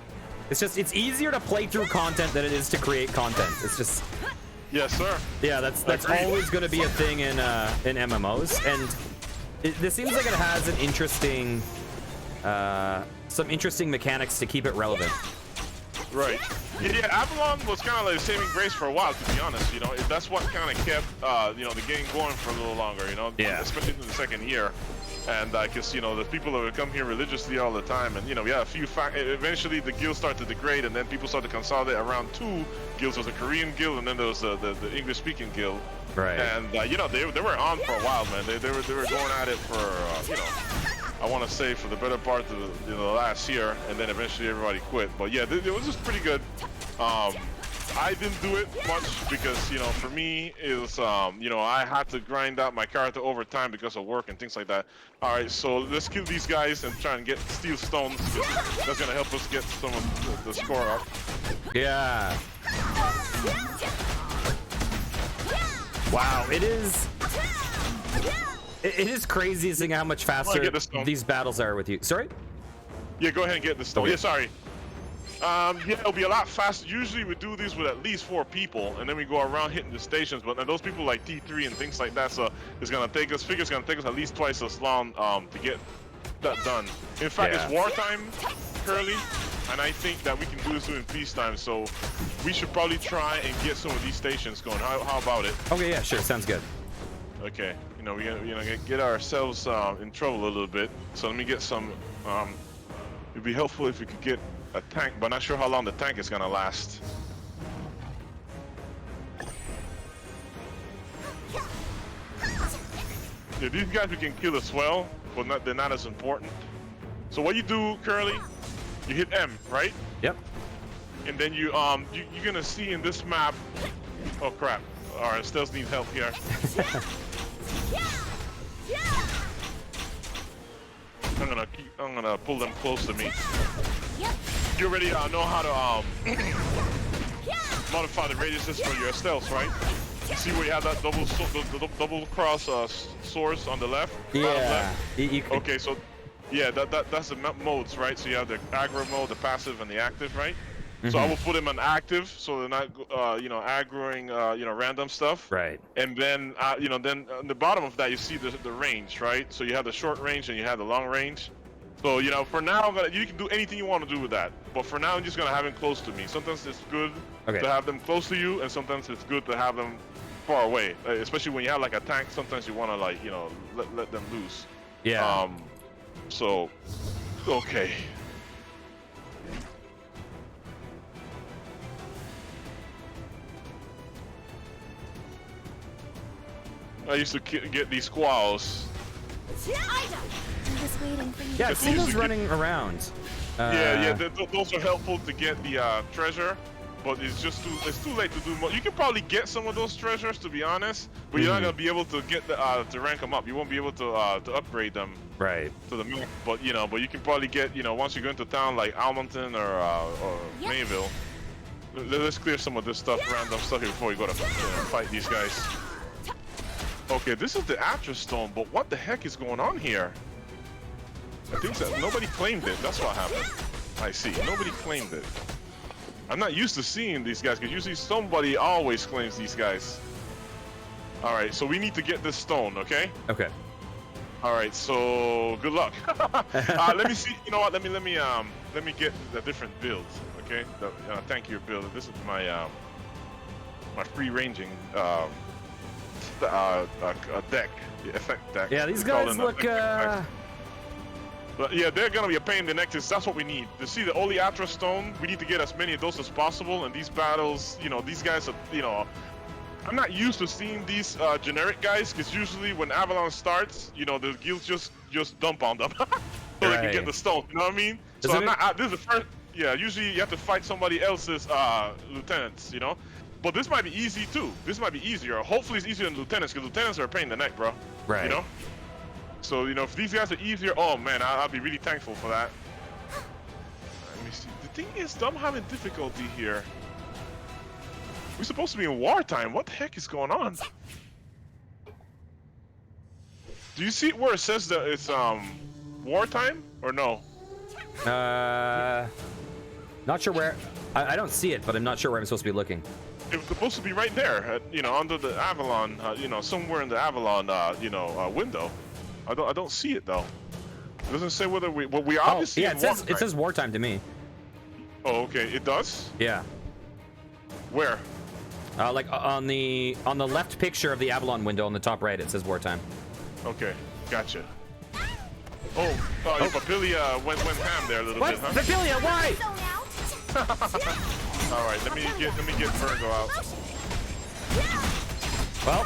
it's easier to play through content than it is to create content. It's just... Yes, sir. Yeah, that's always going to be a thing in MMOs, and this seems like it has an interesting, some interesting mechanics to keep it relevant. Right. Yeah, Avalon was kind of like saving grace for a while, to be honest. You know, that's what kind of kept, you know, the game going for a little longer. You know, especially in the second year. And I guess, you know, the people that would come here religiously all the time, and, you know, we had a few eventually the guilds started to degrade, and then people started to consolidate around two guilds. There was a Korean guild, and then there was the English-speaking guild. Right. And, you know, they were on for a while, man. They were going at it for, you know, I want to say for the better part of the last year, and then eventually everybody quit. But, yeah, it was just pretty good. I didn't do it much because, you know, for me, it was, you know, I had to grind out my character over time because of work and things like that. All right, so let's kill these guys and try and get steel stones because that's going to help us get some of the score up. Yeah. Wow, it is crazy seeing how much faster these battles are with you. Sorry? Yeah, go ahead and get the stone. Yeah, sorry. Yeah, it'll be a lot faster. Usually we do these with at least 4 people, and then we go around hitting the stations. But those people like T3 and things like that, so it's gonna take us. It's gonna take us at least twice as long to get that done. In fact, it's wartime currently, and I think that we can do this during peacetime. So we should probably try and get some of these stations going. How about it? Okay, yeah, sure, sounds good. Okay, you know, we get ourselves in trouble a little bit. So let me get some. It'd be helpful if we could get a tank, but not sure how long the tank is gonna last. Yeah, these guys we can kill as well, but they're not as important. So what you do, Curly, you hit M, right? Yep. And then you're gonna see in this map. Oh crap! All right, Stealth needs help here. I'm gonna pull them close to me. You already know how to modify the radiuses for your stealth, right? See where you have that double cross swords on the left? Yeah. Okay, so yeah, that's the modes, right? So you have the aggro mode, the passive, and the active, right? Mm-hmm. So I will put them on active, so they're not, you know, aggroing, you know, random stuff. Right. And then, you know, then on the bottom of that you see the range, right? So you have the short range and you have the long range. So, you know, for now, you can do anything you want to do with that. But for now, I'm just going to have them close to me. Sometimes it's good to have them close to you, and sometimes it's good to have them far away. Especially when you have, like, a tank, sometimes you want to, like, you know, let them loose. Yeah. So, okay. I used to get these squalls. I'm just waiting for you. Yeah, I've Just seen use those the- running around. Yeah, those are helpful to get the treasure, but it's too late to do more. You can probably get some of those treasures, to be honest, but you're not gonna be able to get the to rank them up. You won't be able to upgrade them Right. to the max. But you can probably get once you go into town like Almonton or Mayville. Let's clear some of this stuff, random stuff here before we go to fight these guys. Okay, this is the Atlas Stone, but what the heck is going on here? I think that nobody claimed it. That's what happened. I see. Nobody claimed it. I'm not used to seeing these guys because usually somebody always claims these guys. All right, so we need to get this stone, okay? Okay. All right, so good luck. Let me see. You know what? Let me get the different builds, okay? Thank you, build. This is my my free ranging deck, the effect deck. Yeah, these It's called guys an look. effect. But yeah, they're gonna be a pain in the neck. That's what we need. To see the Oleatra Stone, we need to get as many of those as possible. And these battles, these guys are, I'm not used to seeing these generic guys because usually when Avalon starts, the guilds just dump on them so they can get the stone. You know what I mean? So I'm not. This is the first. Yeah, usually you have to fight somebody else's lieutenants. But this might be easy too. This might be easier. Hopefully it's easier than lieutenants because lieutenants are a pain in the neck, bro. Right. So, if these guys are easier, oh man, I'll be really thankful for that. Let me see. The thing is, I'm having difficulty here. We're supposed to be in wartime. What the heck is going on? Do you see where it says that it's wartime or no? Not sure where. I don't see it, but I'm not sure where I'm supposed to be looking. It's supposed to be right there, under the Avalon, somewhere in the Avalon, window. I don't see it though. It doesn't say whether we obviously. Yeah, it says wartime to me. Oh, okay, it does. Yeah. Where? Like on the left picture of the Avalon window on the top right, it says wartime. Okay, gotcha. Oh, your Papilia went ham there a little bit, huh? Papilia, why? All right, let me get Virgo out. Well,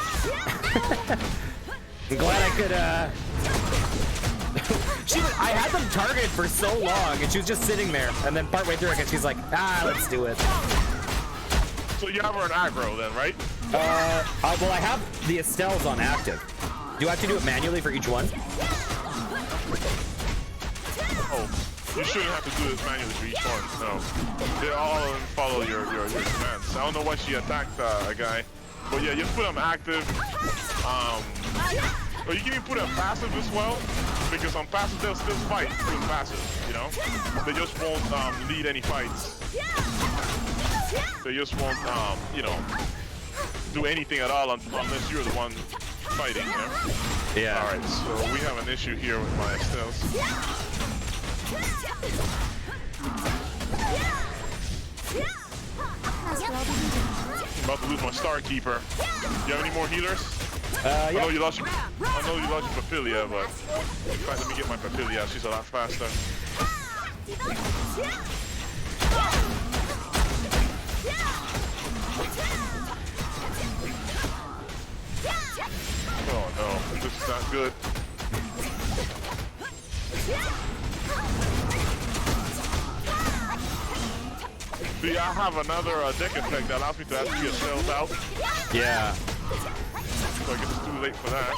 I'm glad I could. I had them targeted for so long, and she was just sitting there, and then partway through it, and she's like, let's do it. So you have her on aggro then, right? Well, I have the Estelles on active. Do I have to do it manually for each one? Oh, you shouldn't have to do this manually for each one. No, they all follow your commands. I don't know why she attacked a guy, but yeah, just put them active. Or you can even put them passive as well, because on passive they'll still fight through passive. They just won't lead any fights. They just won't do anything at all unless you're the one fighting. Yeah. All right, so we have an issue here with my Estelles. I'm about to lose my Star Keeper. Do you have any more healers? Yeah. I know you lost your Papilia, but in fact, let me get my Papilia. She's a lot faster. Oh no, this is not good. See, I have another deck effect that allows me to actually get cells out. Yeah. So I guess it's too late for that.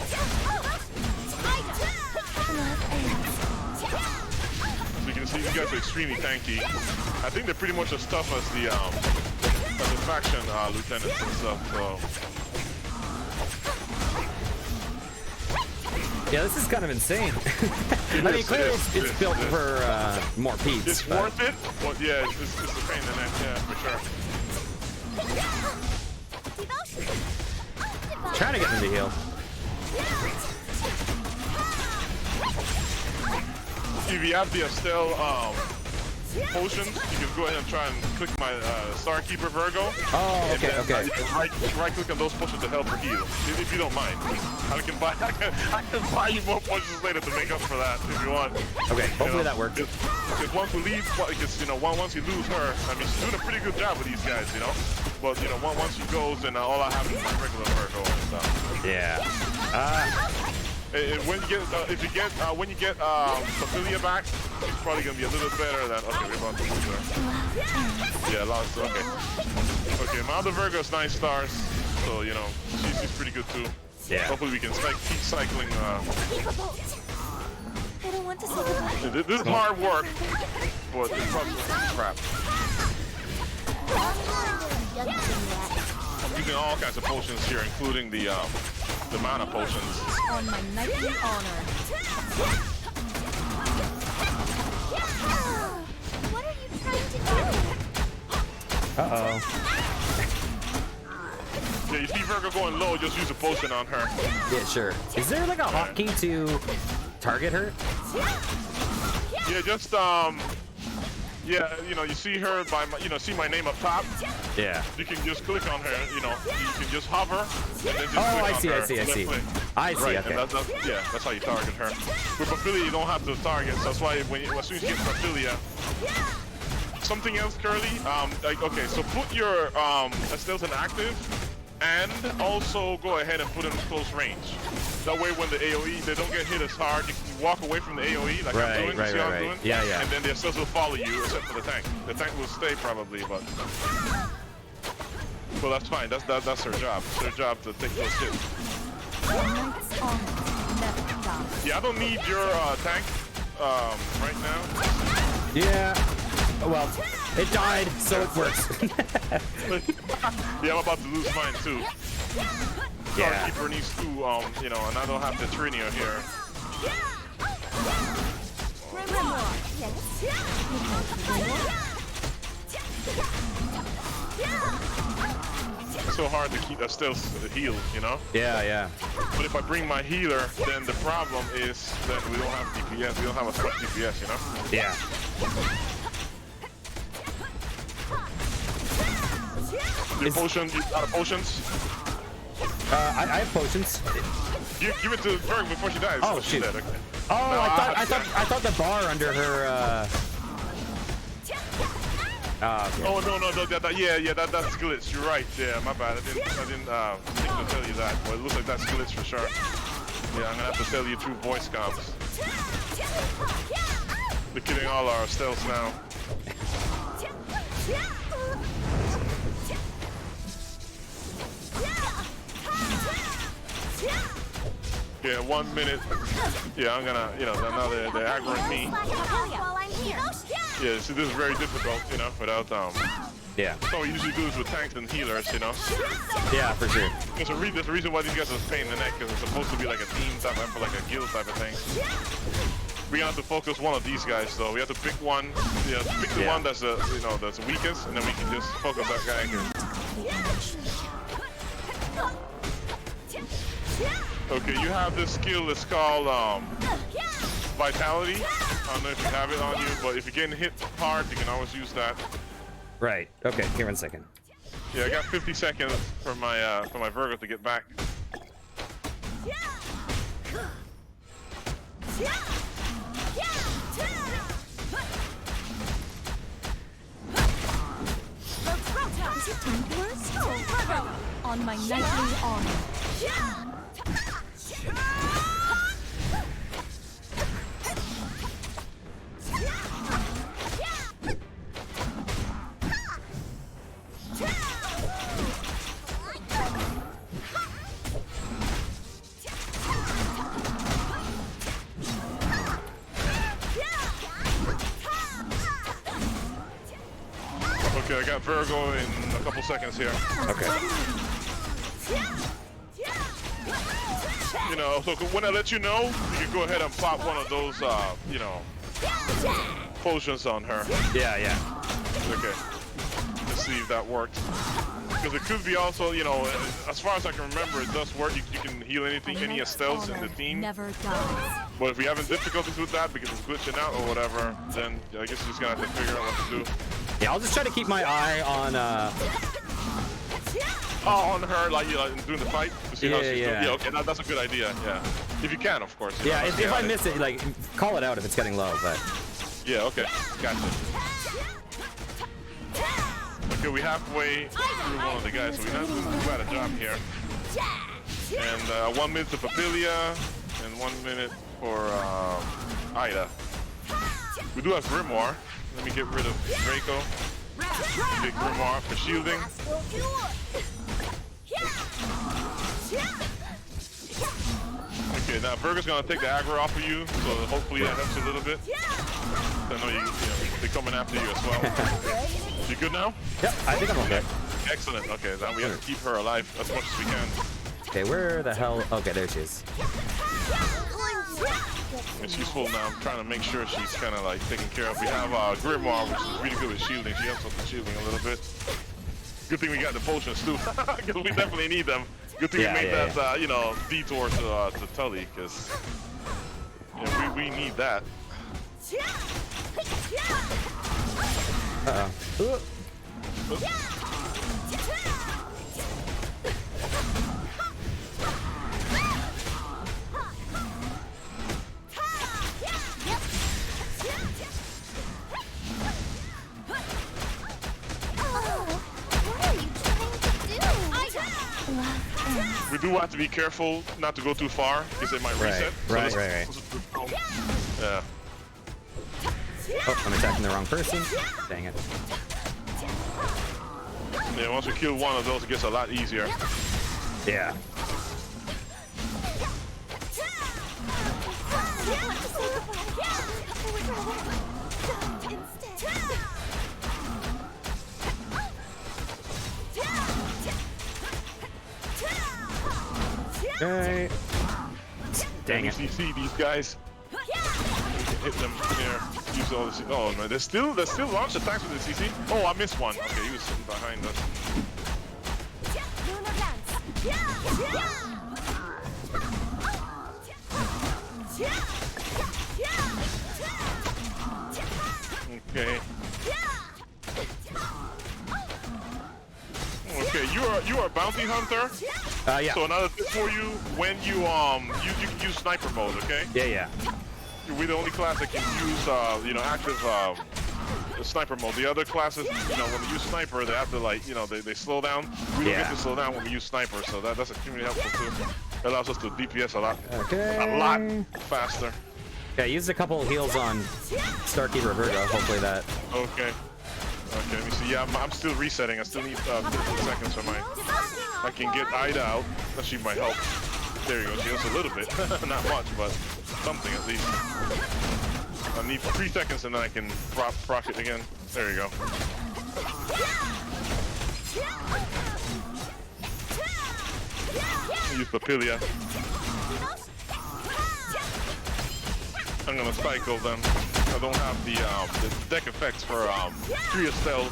So you can see these guys are extremely tanky. I think they're pretty much as tough as the faction lieutenants and stuff. So. Yeah, this is kind of insane. I mean, clearly it's built for more peeps. It's worth it, but yeah, it's a pain in the neck, yeah, for sure. Trying to get them to heal. If you have the Estelle potions, you can go ahead and try and click my Starkeeper Virgo. Oh, And okay, then, okay. You can right click on those potions to help her heal, if you don't mind. I can buy you more potions later to make up for that if you want. Okay, hopefully that works. Because once we leave, because you know, once you lose her, I mean, she's doing a pretty good job with these guys, you know. But you know, once she goes, then all I have is my regular Virgo and stuff. Yeah. And when you get Astellia back, it's probably gonna be a little better than. Okay, we're about to lose her. Yeah, lost. Okay. Okay, my other Virgo is 9 stars, so you know she's pretty good too. Yeah. Hopefully we can keep cycling. I don't want to say goodbye. This is hard work, but it's probably crap. I'm using all kinds of potions here, including the mana potions. On my knightly honor. What are you trying to do? Uh-oh. Yeah, you see Virgo going low, just use a potion on her. Yeah, sure. Is there like a hotkey to target her? Yeah, just yeah, you know, you see her by my, you know, see my name up top. Yeah. You can just click on her. You know, you can just hover and then just Oh, click I on see, her. I see, I see. I see. Right, Okay. and that's how you target her. With Astellia, you don't have to target. So that's why as soon as you get Astellia. Something else, Curly. Like, okay, so put your Astellia in active, and also go ahead and put them in close range. That way, when the AOE, they don't get hit as hard. You can walk away from the AOE, like I'm doing. You see how I'm doing? Yeah, yeah. And then the Astellia will follow you, except for the tank. The tank will stay probably, but. Well, that's fine. That's her job. It's her job to take those hits. Yeah, I don't need your tank right now. Yeah. Well, it died, so it works. Yeah, I'm about to lose mine too. Yeah. Keeper needs to, you know, and I don't have the Trinio here. It's so hard to keep that still healed, you know? Yeah, yeah. But if I bring my healer, then the problem is that we don't have DPS. We don't have a spot DPS, you know? Yeah. Your potion, out of potions? I have potions. Give it to Berg before she dies. Oh, she's shoot. dead, okay. Oh, No, I thought the bar under her. Okay. Oh no, that's glitch. You're right. Yeah, my bad. I didn't think to tell you that. Well, it looks like that's glitch for sure. Yeah, I'm gonna have to tell you through voice comms. They're killing all our stealths now. Yeah, 1 minute. Yeah, I'm gonna, you know, now they're aggroing me. Yeah, see, this is very difficult, you know, without Yeah. So we usually do this with tanks and healers, you know. Yeah, for sure. There's a reason why these guys are a pain in the neck, because it's supposed to be like a team type of, like a guild type of thing. We're gonna have to focus one of these guys, though. We have to pick one. Yeah, pick the one that's you know, that's the weakest, and then we can just focus that guy here. Okay, you have this skill. It's called Vitality. I don't know if you have it on you, but if you're getting hit hard, you can always use that. Right. Okay. Here, 1 second. Yeah, I got 50 seconds for my Virgo to get back. Is it time for us? On my knightly honor. Okay, I got Virgo in a couple seconds here. Okay. You know, so when I let you know, you can go ahead and pop one of those, you know, potions on her. Yeah, yeah. Okay. Let's see if that works. Because it could be also, you know, as far as I can remember, it does work. You can heal anything, any Estelles in the team. Never dies. But if you're having difficulties with that because it's glitching out or whatever, then I guess you're just gonna have to figure out what to do. Yeah, I'll just try to keep my eye on Oh, on her, like you doing the fight to see how she's doing. yeah. Yeah, okay, that's a good idea. Yeah, if you can, of course. Yeah, if I miss it, like call it out if it's getting low. But yeah, okay, gotcha. Okay, we halfway through one of the guys, so we're not doing too bad a job here. And 1 minute to Papilia, and 1 minute for Ida. We do have Grimoire. Let me get rid of Draco. Get Grimoire for shielding. Okay, now Virgo's gonna take the aggro off of you, so hopefully that helps a little bit. I know they're coming after you as well. You good now? yep, I think I'm okay. Excellent. Okay, now we have to keep her alive as much as we can. Okay, where the hell? Okay, there she is. And she's full now. I'm trying to make sure she's kind of like taken care of. We have Grimoire, which is really good with shielding. She helps us with shielding a little bit. Good thing we got the potions too, because we definitely need them. Good thing we made that detour to Tully, because we need that. Uh-oh. We do have to be careful not to go too far, because it might reset. Right. Yeah. Oh, I'm attacking the wrong person. Dang it. Yeah, once we kill one of those, it gets a lot easier. Yeah. Okay. Dang it. You see these guys? Hit them here. Use all this. Oh no, there's still launch attacks with the CC. Oh, I missed one. Okay, he was sitting behind us. Okay. Okay, you are a bounty hunter. Yeah. So another tip for you: when you can use sniper mode. Okay. Yeah. We're the only class that can use active sniper mode. The other classes, when they use sniper, they have to they slow down. We don't get to slow down when we use sniper, so that's extremely helpful too. It allows us to DPS a lot faster. Yeah, I used a couple of heals on Starkeeper Virgo. Hopefully that. Okay, let me see. Yeah, I'm still resetting. I still need 15 seconds for mine. I can get Ida out. That she might help. There you go. She heals a little bit. Not much, but something at least. I need 3 seconds and then I can proc it again. There you go. Use Papilia. I'm gonna cycle them. I don't have the deck effects for free Estelle.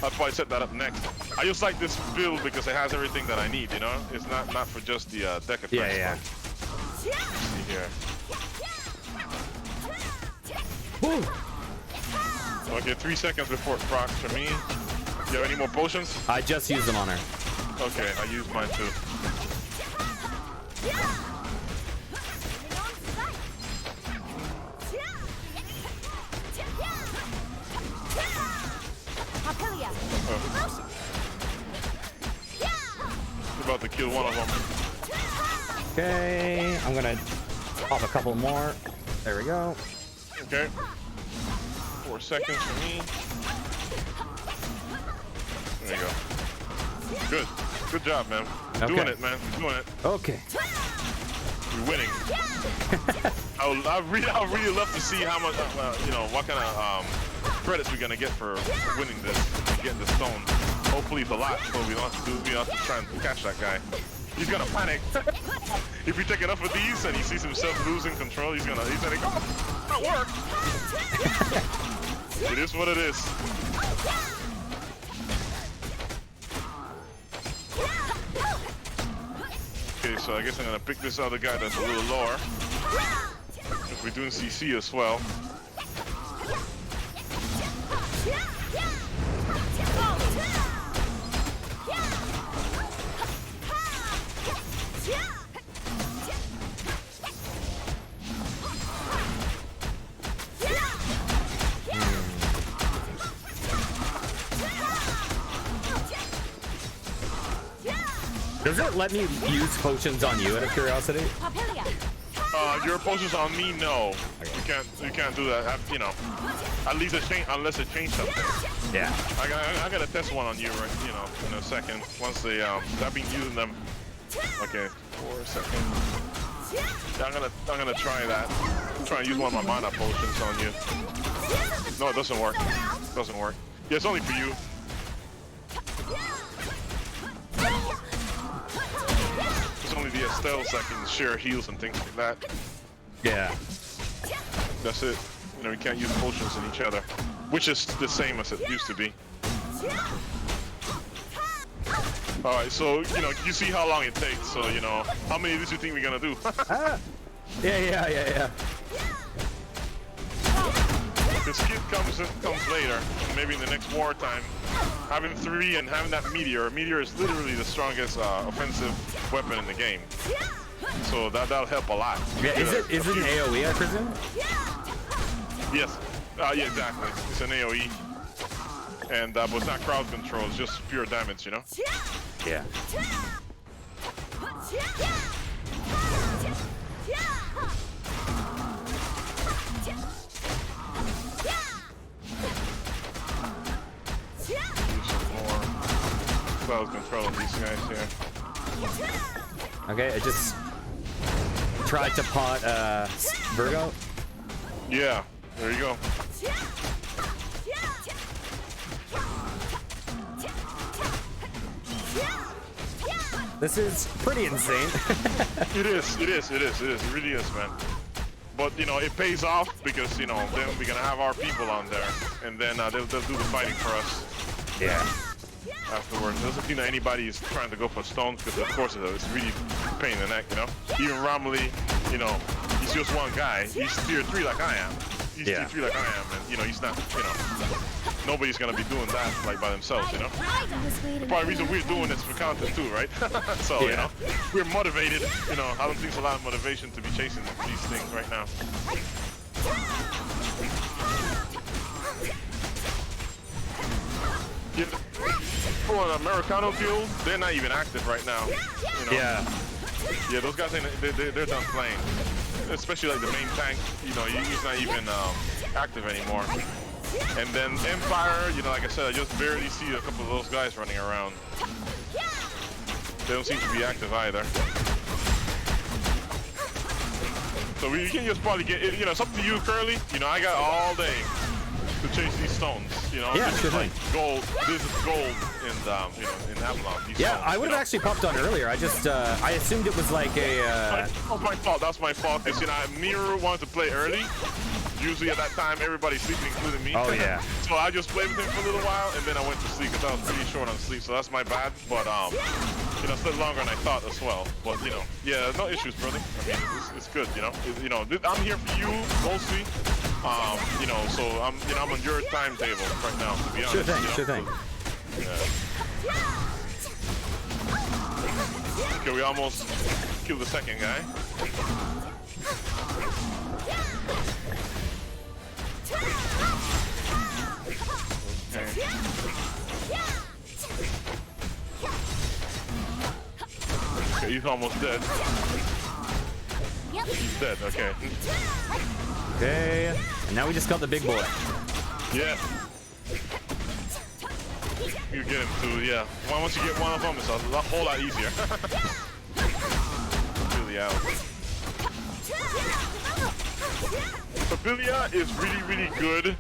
I'll probably set that up next. I just like this build because it has everything that I need, It's not for just the deck effects. Yeah. Let's see here. Woo. Okay, 3 seconds before it procs for me. Do you have any more potions? I just used them on her. Okay, I used mine too. About to kill one of them. Okay, I'm gonna pop a couple more. There we go. Okay. 4 seconds for me. There you go. Good. Good job, man. You're doing it, man. You're doing it. Okay. You're winning. I really love to see how much, what kind of credits we're gonna get for winning this, getting the stone. Hopefully it's a lot, so we don't have to try and catch that guy. He's gonna panic. If we take enough of these and he sees himself losing control, he's gonna go, oh, that worked. It is what it is. Okay, so I guess I'm gonna pick this other guy that's a little lower. We're doing CC as well. Does it let me use potions on you out of curiosity? Your potions on me, no. You can't do that. You know, at least unless it changed something. Yeah. I gotta test one on you, right? You know, in a second. Once they I've been using them. Okay, 4 seconds. Yeah, I'm gonna try that. Try and use one of my mana potions on you. No, it doesn't work. It doesn't work. Yeah, it's only for you. It's only the Astellia that can share heals and things like that. Yeah. That's it. You know, we can't use potions in each other, which is the same as it used to be. All right, so you know, you see how long it takes. So you know, how many of these you think we're gonna do? Yeah. The skid comes later, maybe in the next wartime. Having 3 and having that meteor. Meteor is literally the strongest offensive weapon in the game. So that'll help a lot. Yeah, is it an AoE, I presume? Yes. Yeah, exactly. It's an AoE. And but it's not crowd control, it's just pure damage, you know? Yeah. Crowd control of these guys here. Okay, I just tried to pot Virgo. Yeah, there you go. This is pretty insane. It is. It really is, man. But you know, it pays off because you know, then we're gonna have our people on there, and then they'll do the fighting for us. Yeah. Afterwards, doesn't seem that anybody is trying to go for stones because of course it's really a pain in the neck, you know. Even Romilly, you know, he's just one guy. He's tier 3 like I am. He's tier 3 like I am, and you know, he's not, you know, nobody's gonna be doing that like by themselves, you know. The probably reason we're doing this for content too, right? So you know, we're motivated. You know, I don't think it's a lot of motivation to be chasing these things right now. Yeah. For an Americano guild, they're not even active right now. You know? Yeah. Those guys, they're done playing. Especially like the main tank, you know, he's not even active anymore. And then Empire, you know, like I said, I just barely see a couple of those guys running around. They don't seem to be active either. So we can just probably get, you know, it's up to you, Curly. You know, I got all day to chase these stones, you know. Yeah, this sure is like thing. gold. This is gold in you know, in Avalon. These Yeah, stones, I would have actually popped on earlier. I just I assumed it was like a Oh, my fault. That's my fault. Because, you know, Mirror wanted to play early. Usually at that time, everybody's sleeping, including me. Oh, yeah. So I just played with him for a little while, and then I went to sleep because I was pretty short on sleep. So that's my bad. But you know, slept longer than I thought as well. But you know, yeah, no issues, brother. I mean, it's good. You know, you know, I'm here for you mostly. You know, so I'm on your timetable right now. To be honest. Sure thing. You know? Sure thing. Yeah. Okay, we almost killed the second guy. Okay, he's almost dead. He's dead, okay. Okay. And now we just got the big boy. Yeah. You get him too, yeah. Once you get one of them, it's a whole lot easier. Really out. Astellia is really good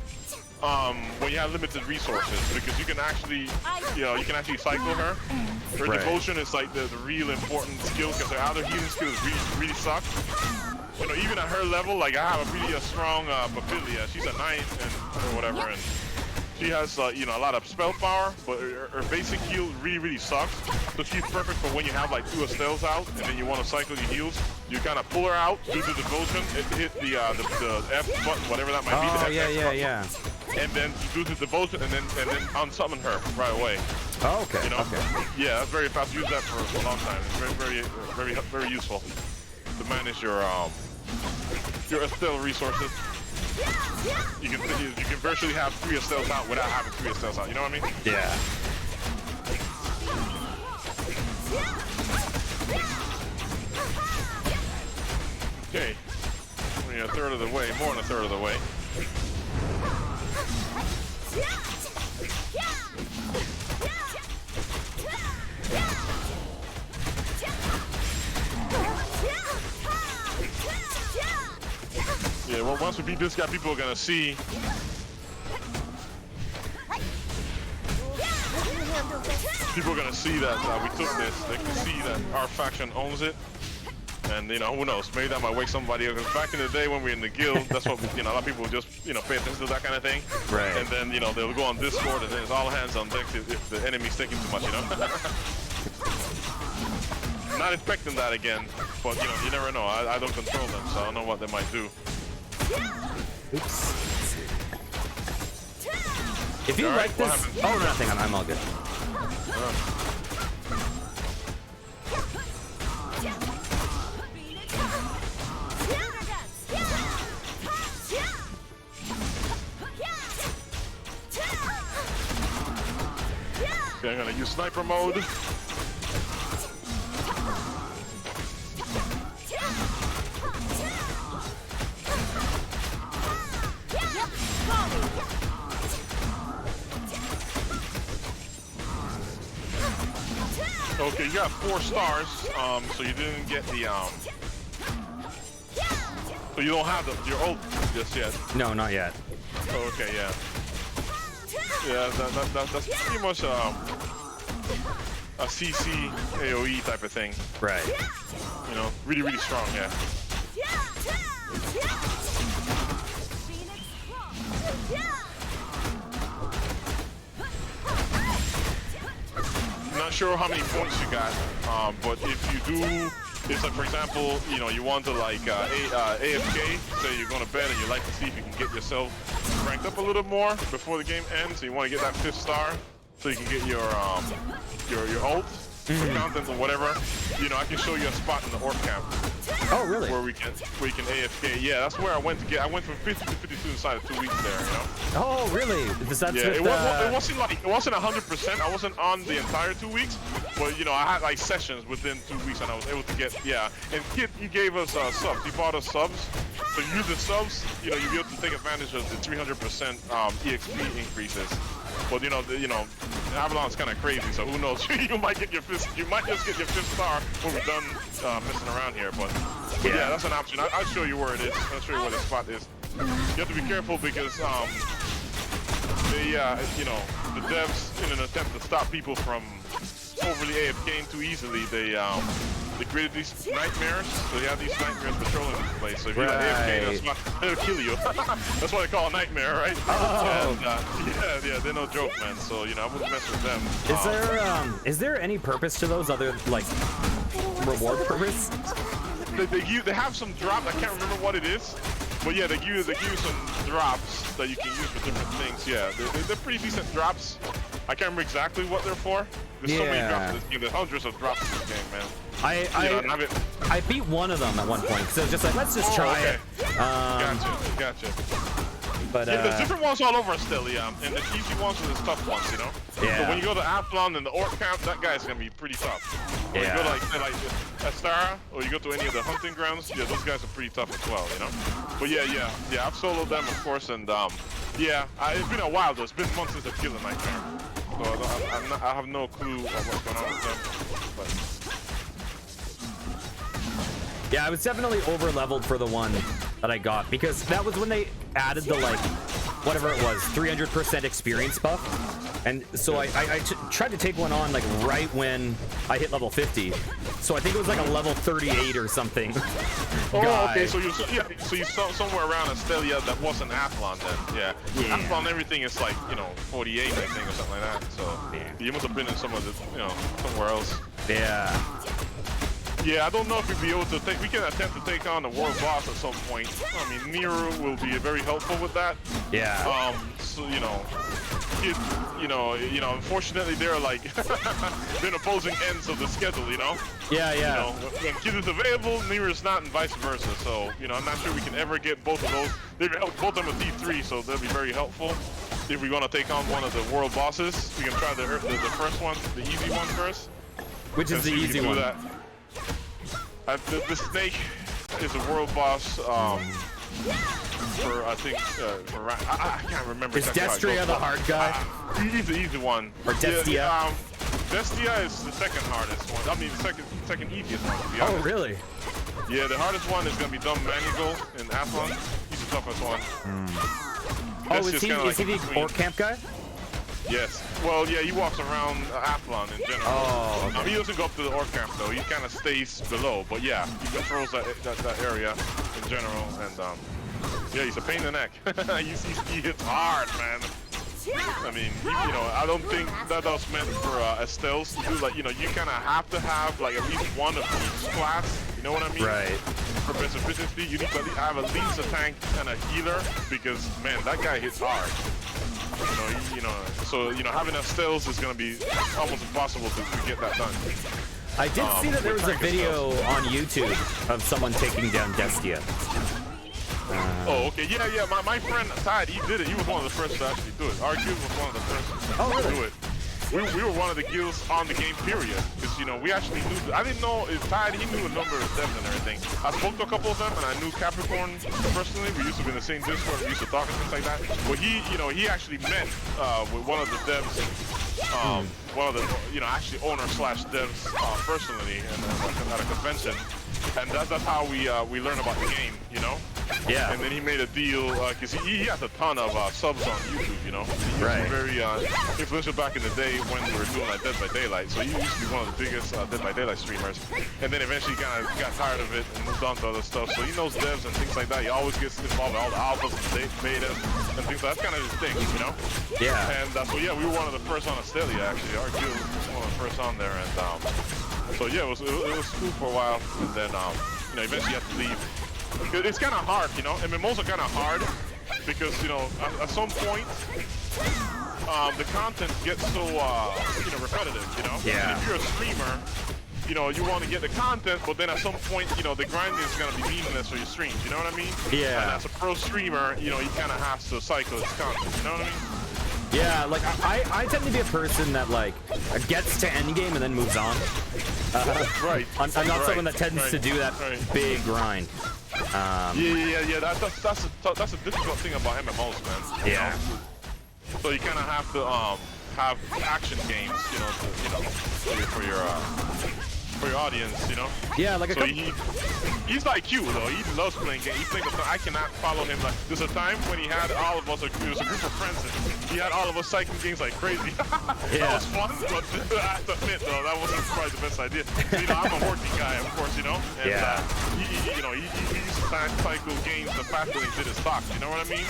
when you have limited resources because you can actually, you know, you can actually cycle her. Her devotion is like the real important skill because her other healing skills really suck. You know, even at her level, like I have a really strong Astellia. She's a 9 or whatever, and She has, you know, a lot of spell power, but her basic heal really sucks. So she's perfect for when you have like 2 Astellias out, and then you want to cycle your heals. You kind of pull her out, do the devotion, hit the F button, whatever that might be. Oh, the yeah. And then do the devotion, and then unsummon her right away. Oh, okay. You know? Okay. Yeah, that's very fast. Use that for a long time. It's very useful to manage your Astellia resources. You can virtually have 3 Astellias out without having 3 Astellias out. You know what I mean? Yeah. Okay. Only a third of the way, more than a third of the way. Yeah, well, once we beat this guy, people are gonna see. People are gonna see that we took this. They can see that our faction owns it. And, you know, who knows? Maybe that might wake somebody up. Because back in the day when we were in the guild, that's what, you know, a lot of people would just, you know, pay attention to that kind of thing. Right. And then, you know, they'll go on Discord and then it's all hands on deck if the enemy's thinking too much, you know? Not expecting that again, but, you know, you never know. I don't control them, so I don't know what they might do. Oops. If you like this... Oh, nothing. I'm all good. Okay, I'm gonna use sniper mode. Okay, you got 4 stars, so you didn't get the, so you don't have your ult just yet. No, not yet. Oh, okay, yeah. Yeah, that's pretty much a CC AoE type of thing. Right. You know, really strong, yeah. Not sure how many points you got, but if you do, it's like, for example, you know, you want to like AFK, say you're going to bed and you like to see if you can get yourself ranked up a little more before the game ends, so you want to get that 5th star so you can get your ult, content or whatever. You know, I can show you a spot in the Orc camp. Oh, really? Where we can AFK. Yeah, that's where I went to get. I went from 50 to 52 inside of 2 weeks there. You know. Oh, really? That's yeah, with, it wasn't like 100%. I wasn't on the entire 2 weeks, but you know, I had like sessions within 2 weeks, and I was able to get And Kit, he gave us subs. He bought us subs. So you use the subs, you know, you'll be able to take advantage of the 300% EXP increases. But you know, Avalon's kind of crazy, so who knows? You might get your 5th. You might just get your 5th star when we're done messing around here. But yeah, that's an option. I'll show you where it is. I'll show you where the spot is. You have to be careful because they, you know, the devs, in an attempt to stop people from overly AFKing too easily, they created these nightmares. So you have these nightmares patrolling this place. So if you're AFK, they'll kill you. That's what they call a nightmare, right? Oh. And, yeah, they're no joke, man. So you know, I wouldn't mess with them. Is there any purpose to those other like reward purpose? They have some drop. I can't remember what it is. But yeah, they give you some drops that you can use for different things. Yeah, they're pretty decent drops. I can't remember exactly what they're for. There's so many drops in this game. There's hundreds of drops in this game, man. I beat one of them at one point, so just like, let's just try it. Gotcha. But yeah, there's different ones all over Astellia, and the easy ones are the tough ones, you know? Yeah. So when you go to Avalon and the Orc camp, that guy's gonna be pretty tough. When you go to like Astellia, or you go to any of the hunting grounds, yeah, those guys are pretty tough as well, you know? But yeah, I've soloed them, of course, and yeah, it's been a while though. It's been months since I've killed a nightmare. So I have no clue what's going on with them. But yeah, I was definitely over leveled for the one that I got because that was when they added the like whatever it was 300% experience buff. And so I tried to take one on like right when I hit level 50. So I think it was like a level 38 or something. Oh, okay. So you saw somewhere around Astellia that wasn't Avalon then. Yeah. Avalon everything is like 48 I think or something like that. So you must have been in some of the somewhere else. Yeah. Yeah, I don't know if we'll be able to take. We can attempt to take on the world boss at some point. I mean, Nero will be very helpful with that. Yeah. So unfortunately, they're like they're opposing ends of the schedule. Yeah. When Kid is available, Nero is not, and vice versa. So I'm not sure we can ever get both of those. They've helped both of them with D3, so they'll be very helpful. If we're gonna take on one of the world bosses, we can try the first one, the easy one first. Which is the easy one? The snake is a world boss. For I think I can't remember. Is Destria the hard guy? He's the easy one. Or Destia? Destia is the second hardest one. I mean, the second easiest one. To be honest. Oh, really? Yeah, the hardest one is gonna be Dumb Manigal in Avalon. He's the toughest one. Oh, is he the orc camp guy? Yes. Well, yeah, he walks around Avalon in general. Oh, okay. He doesn't go up to the orc camp though. He kind of stays below. But yeah, he controls that area in general. And yeah, he's a pain in the neck. he hits hard, man. I mean, I don't think that was meant for Estelles to do. Like, you kind of have to have like at least one of each class. You know what I mean? Right. For best efficiency, you need to have at least a tank and a healer because man, that guy hits hard. So having Estelles is gonna be almost impossible to get that done. I did see that there was a video on YouTube of someone taking down Destia. Oh, okay. Yeah. My friend Tide, he did it. He was one of the first to actually do it. Our guild was one of the first to do it. We were one of the guilds on the game, period. Because, we actually knew. I didn't know if Tide, he knew a number of devs and everything. I spoke to a couple of them, and I knew Capricorn personally. We used to be in the same Discord. We used to talk and things like that. But he actually met with one of the devs, one of the, actually owner/devs personally, and at a convention. And that's how we learn about the game, Yeah. And then he made a deal because he has a ton of subs on YouTube, He was very influential back in the day when we were doing like Dead by Daylight. So he used to be one of the biggest Dead by Daylight streamers. And then eventually kind of got tired of it and moved on to other stuff. So he knows devs and things like that. He always gets involved in all the alphas and betas and things like that. That's kind of his thing, Yeah. And so yeah, we were one of the first on Astellia actually. Our guild was one of the first on there, and so yeah, it was cool for a while, and then eventually you have to leave. It's kind of hard, MMOs are kind of hard because at some point the content gets so repetitive, Yeah. And if you're a streamer, you want to get the content, but then at some point, the grinding is gonna be meaningless for your streams. You know what I mean? Yeah. And as a pro streamer, he kind of has to cycle his content. You know what I mean? Yeah, like I tend to be a person that like gets to endgame and then moves on. Right. I'm not someone that tends to do that big grind. Yeah. That's a difficult thing about MMOs, man. Yeah. So you kind of have to have action games, for your audience, Yeah, like So he's like you though. He loves playing games. He plays. I cannot follow him. Like there's a time when he had all of us. It was a group of friends, and he had all of us cycling games like crazy. Yeah. That was fun, but I have to admit though, that wasn't probably the best idea. I'm a working guy, of course, And Yeah. he used to cycle games the faster than he did his stocks. You know what I mean?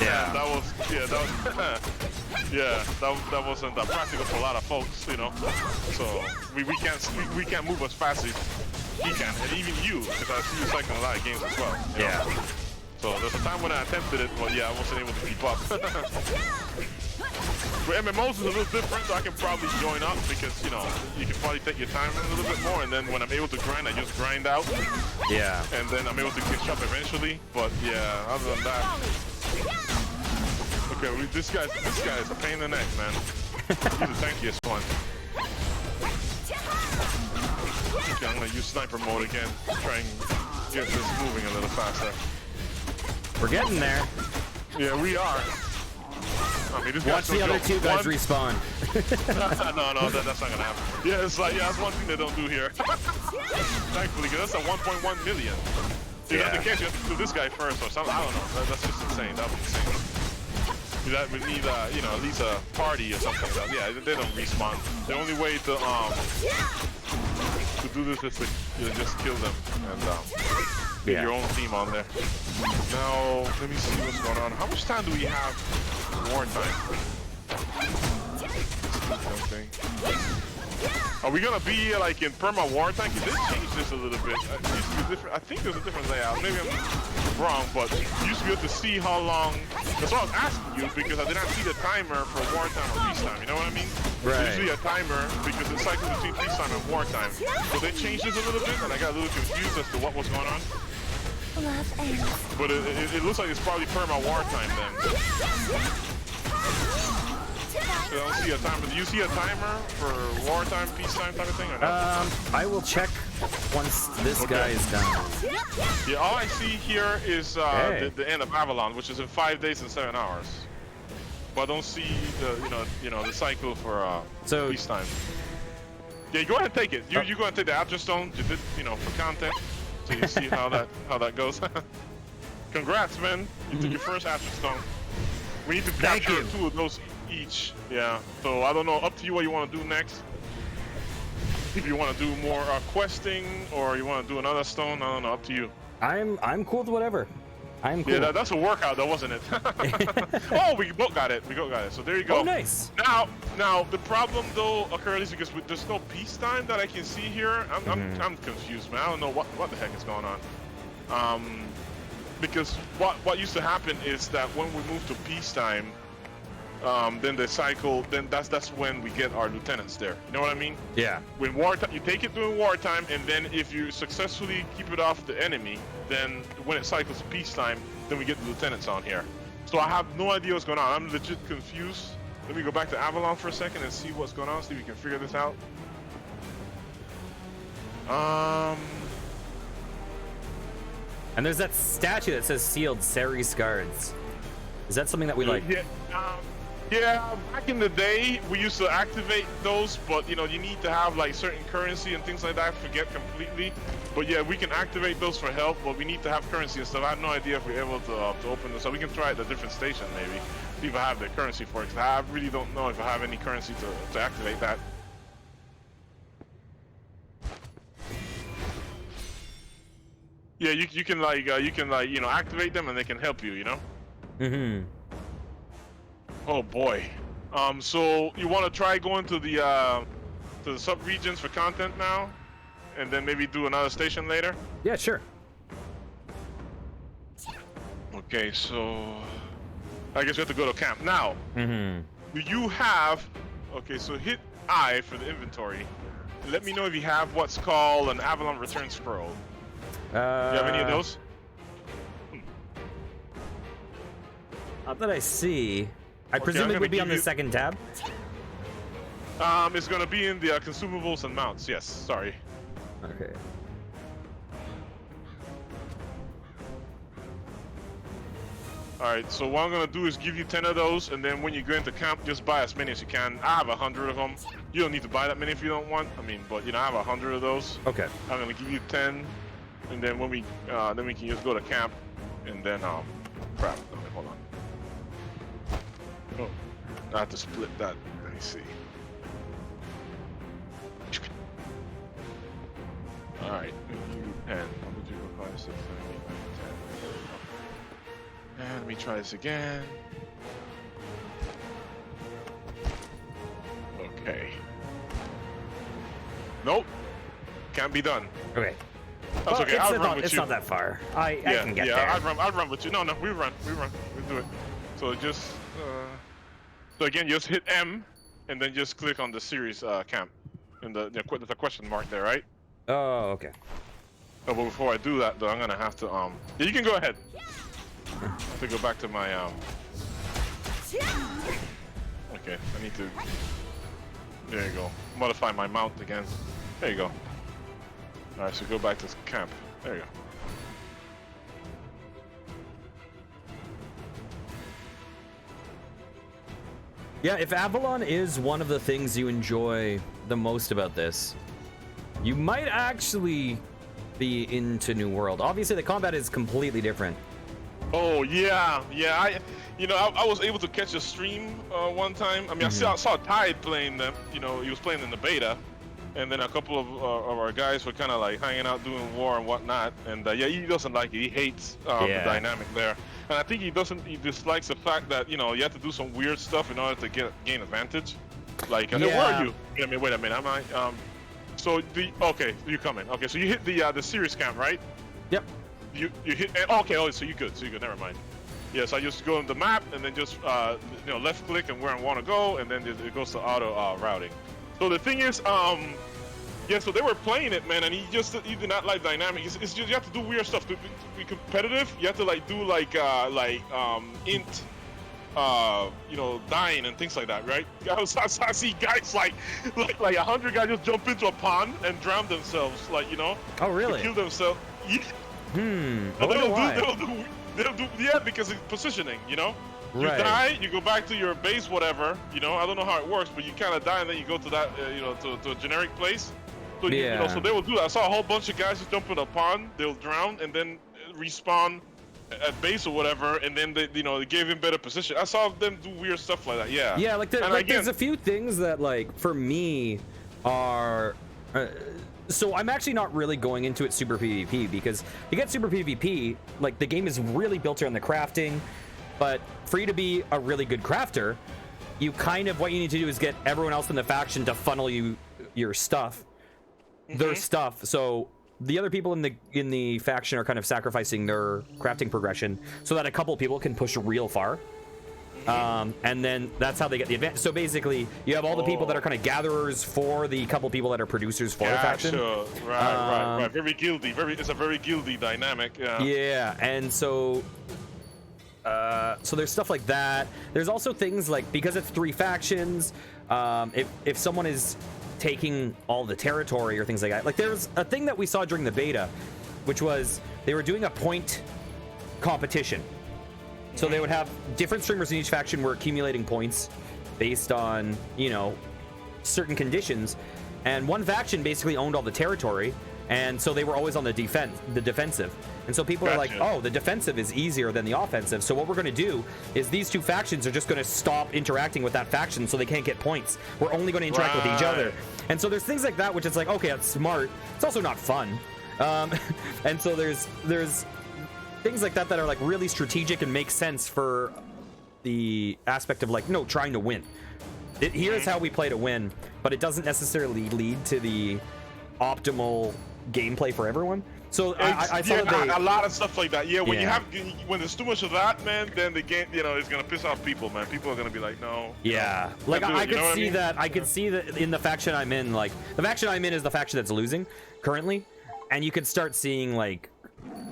Yeah. And that wasn't practical for a lot of folks, So we can't move as fast as he can, and even you, because I see you cycling a lot of games as well. Yeah. So there's a time when I attempted it, but yeah, I wasn't able to keep up. For MMOs is a little different, so I can probably join up because you can probably take your time a little bit more, and then when I'm able to grind, I just grind out. Yeah. And then I'm able to catch up eventually. But yeah, other than that. Okay, this guy is a pain in the neck, man. He's the tankiest one. Okay, I'm gonna use sniper mode again. Try and get this moving a little faster. We're getting there. Yeah, we are. I mean, this Watch the other two guys respawn. no, that's not gonna happen. Yeah, that's one thing they don't do here. Thankfully, because that's a 1.1 million. So you have to catch, you have to do this guy first or something. I don't know. That's just insane. That would be insane. That we need, you know, at least a party or something like that. Yeah, they don't respawn. The only way to do this is to just kill them and get your own team on there. Now, let me see what's going on. How much time do we have for Wartime? Are we gonna be like in perma Wartime? Cause they changed this a little bit. It used to be different. I think there's a different layout. Maybe I'm wrong, but you used to be able to see how long. That's why I was asking you, because I did not see the timer for Wartime or peacetime. You know what I mean? Right. There's usually a timer because it cycles between peacetime and wartime. So they changed this a little bit, and I got a little confused as to what was going on. But it looks like it's probably perma wartime then. I don't see a timer. Do you see a timer for wartime, peacetime type of thing? Or not? I will check once this guy is done. Yeah, all I see here is the end of Avalon, which is in 5 days and 7 hours. But I don't see the the cycle for peacetime. Yeah, go ahead and take it. You go ahead and take the After Stone. You did for content, so you see how that goes. Congrats, man! You took your first After Stone. We need to capture 2 of those each. Yeah. So I don't know. Up to you what you want to do next. If you want to do more questing or you want to do another stone, I don't know. Up to you. I'm cool with whatever. I'm cool. Yeah, that's a workout, though, wasn't it? Oh, we both got it. We both got it. So there you go. Oh, nice. Now the problem though occurs is because there's no peacetime that I can see here. I'm confused, man. I don't know what the heck is going on. Because what used to happen is that when we move to peacetime, then the cycle, then that's when we get our lieutenants there. You know what I mean? Yeah. When wartime, you take it during wartime, and then if you successfully keep it off the enemy, then when it cycles to peacetime, then we get the lieutenants on here. So I have no idea what's going on. I'm legit confused. Let me go back to Avalon for a second and see what's going on. See if we can figure this out. And there's that statue that says sealed Ceres guards. Is that something that we like? Yeah, back in the day, we used to activate those, but you need to have like certain currency and things like that. I forget completely. But yeah, we can activate those for help, but we need to have currency and stuff. I have no idea if we're able to open this. So we can try at a different station maybe. See if I have the currency for it. 'Cause I really don't know if I have any currency to activate that. Yeah, you can activate them and they can help you. Mm-hmm. Oh boy. So you want to try going to the sub-regions for content now, and then maybe do another station later? Yeah, sure. Okay, so I guess we have to go to camp now. Mm-hmm. Do you have? Okay, so hit I for the inventory. Let me know if you have what's called an Avalon Return Scroll. Do you have any of those? Not that I see. I presume it would be on the second tab. It's gonna be in the consumables and mounts. Yes, sorry. Okay. All right. So what I'm gonna do is give you 10 of those, and then when you go into camp, just buy as many as you can. I have 100 of them. You don't need to buy that many if you don't want. I mean, but I have 100 of those. Okay. I'm gonna give you 10, and then when we can just go to camp, and then crap. Okay, hold on. Oh, I have to split that. Let me see. All right, 10. 1, 2, 3, 4, 5, 6, 7, 8, 9, 10. And let me try this again. Okay. Nope. Can't be done. Okay. That's okay. I'll run with you. It's not that far. I can get there. Yeah, I'd run with you. No, we run. We'll do it. So just so again, just hit M, and then just click on the series camp, and the question mark there, right? Oh, okay. Oh, but before I do that, though, I'm gonna have to yeah, you can go ahead. I have to go back to my Okay, I need to. There you go. Modify my mount again. There you go. All right, so go back to camp. There you go. Yeah, if Avalon is one of the things you enjoy the most about this, you might actually be into New World. Obviously, the combat is completely different. Oh yeah, yeah. I was able to catch a stream one time. I mean, I saw Tide playing them. You know, he was playing in the beta, and then a couple of our guys were kind of like hanging out doing war and whatnot. And yeah, he doesn't like it. He hates the dynamic there. And I think he dislikes the fact that, you know, you have to do some weird stuff in order to gain advantage. Like, where are you? I mean, wait a minute. So okay, you come in. Okay, so you hit the Sirius camp, right? Yep. You hit. Okay. Oh, so you're good. Never mind. Yes, I just go on the map and then just you know, left click and where I want to go, and then it goes to auto routing. So the thing is, yeah, so they were playing it, man, and he did not like dynamic. It's just, you have to do weird stuff to be competitive. You have to like do like int, you know, dying and things like that, right? I see guys like 100 guys just jump into a pond and drown themselves, like, you know. Oh really? Kill themselves. Yeah. They'll do, yeah, because it's positioning, you know. You die, you go back to your base, whatever, you know. I don't know how it works, but you kind of die and then you go to that, you know, to a generic place. So you know, so they will do that. I saw a whole bunch of guys just jump in a pond, they'll drown and then respawn at base or whatever, and then they, you know, they gave him better position. I saw them do weird stuff like that. Yeah. Yeah, like, there's a few things that, like, for me are. So I'm actually not really going into it super PvP, because you get super PvP, like, the game is really built around the crafting, but for you to be a really good crafter, you kind of, what you need to do is get everyone else in the faction to funnel you your stuff, their stuff. So the other people in the faction are kind of sacrificing their crafting progression so that a couple of people can push real far. And then that's how they get the advantage. So basically, you have all the people that are kind of gatherers for the couple people that are producers for the faction. Sure. Right. Very guilty. It's a very guilty dynamic. Yeah. Yeah, and so there's stuff like that. There's also things like, because it's 3 factions, if someone is taking all the territory or things like that. Like, there's a thing that we saw during the beta, which was they were doing a point competition. So they would have different streamers in each faction were accumulating points based on, you know, certain conditions, and one faction basically owned all the territory, and so they were always on the defensive. And so people are like, oh, the defensive is easier than the offensive. So what we're going to do is these 2 factions are just going to stop interacting with that faction so they can't get points. We're only going to interact with each other. And so there's things like that, which is like, okay, that's smart. It's also not fun. And so there's things like that are like really strategic and make sense for the aspect of, like, no, trying to win. Here's how we play to win, but it doesn't necessarily lead to the optimal gameplay for everyone. So I saw that a lot of stuff like that. Yeah, when there's too much of that, man, then the game, you know, is gonna piss off people, man. People are gonna be like, no. Yeah, like I could see that. I could see that in the faction I'm in. Like, the faction I'm in is the faction that's losing currently, and you could start seeing, like,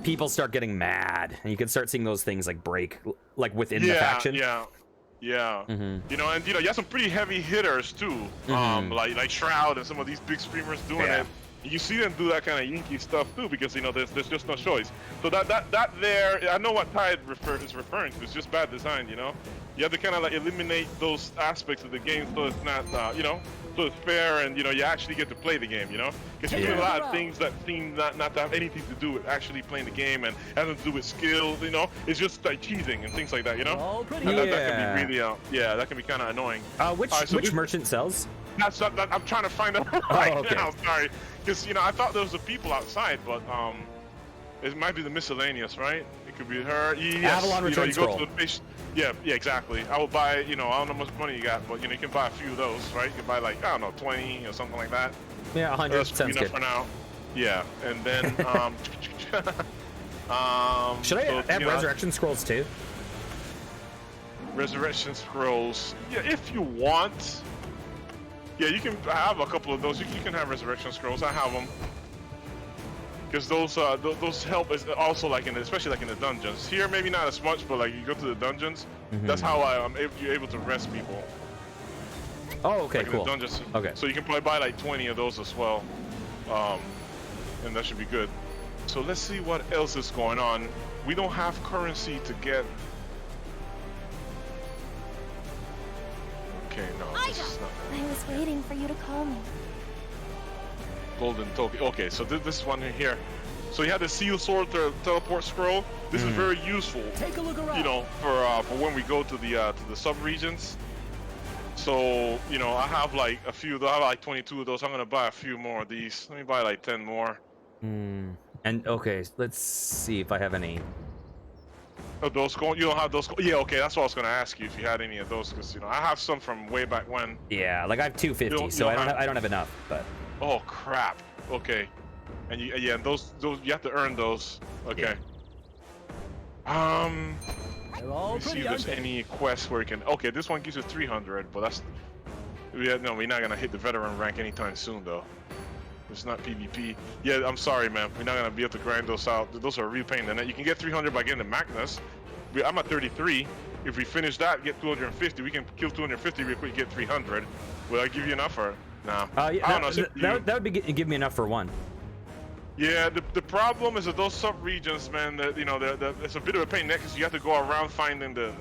people start getting mad, and you can start seeing those things like break, like, within the faction. Yeah. You know, and you know, you have some pretty heavy hitters too, like Shroud and some of these big streamers doing it. You see them do that kind of yinky stuff too, because, you know, there's just no choice. So that there, I know what Tide is referring to. It's just bad design, you know. You have to kind of like eliminate those aspects of the game so it's not, you know, so it's fair, and, you know, you actually get to play the game, you know. Because you do a lot of things that seem not to have anything to do with actually playing the game, and having to do with skills, you know. It's just like cheating and things like that, you know. That can be really, that can be kind of annoying. Which merchant sells? I'm trying to find out now. Sorry, because, you know, I thought there was the people outside, but it might be the miscellaneous, right? It could be her. Yes. Avalon return scroll. Go to the fish. Yeah, exactly. I will buy. You know, I don't know how much money you got, but, you know, you can buy a few of those, right? You can buy, like, I don't know, 20 or something like that. Yeah, 100 sounds good for now. Yeah, and then should I add resurrection scrolls too? Resurrection scrolls. Yeah, if you want. Yeah, you can have a couple of those. You can have resurrection scrolls. I have them because those help is also, like, especially like in the dungeons. Here, maybe not as much, but like you go to the dungeons. That's how you're able to rest people. Oh, okay, like cool. In the dungeons. Okay. So you can probably buy like 20 of those as well, and that should be good. So let's see what else is going on. We don't have currency to get. Okay, no, this is not. I was waiting for you to call me. Golden token. Okay, so this one here. So you had the seal sword teleport scroll. This is very useful. Take a look around. You know, for when we go to the sub regions. So you know, I have like a few. I have like 22 of those. I'm gonna buy a few more of these. Let me buy like 10 more. And okay, let's see if I have any. Oh, those going? You don't have those? Yeah, okay. That's what I was gonna ask you if you had any of those, because you know I have some from way back when. Yeah, like I have 250, so I don't have enough. But oh crap. Okay. And you, yeah, those you have to earn those. Okay. They're all Let me see pretty, if there's aren't they? any quests where you can. Okay, this one gives you 300, but that's. Yeah, no, we're not gonna hit the veteran rank anytime soon, though. It's not PvP. Yeah, I'm sorry, man. We're not gonna be able to grind those out. Those are a real pain in the neck. You can get 300 by getting the Magnus. I'm at 33. If we finish that, get 250. We can kill 250 real quick, get 300. Will I give you enough or nah? yeah, I don't know. That would give me enough for one. Yeah, the problem is that those sub regions, man. That you know, it's a bit of a pain in the neck because you have to go around finding the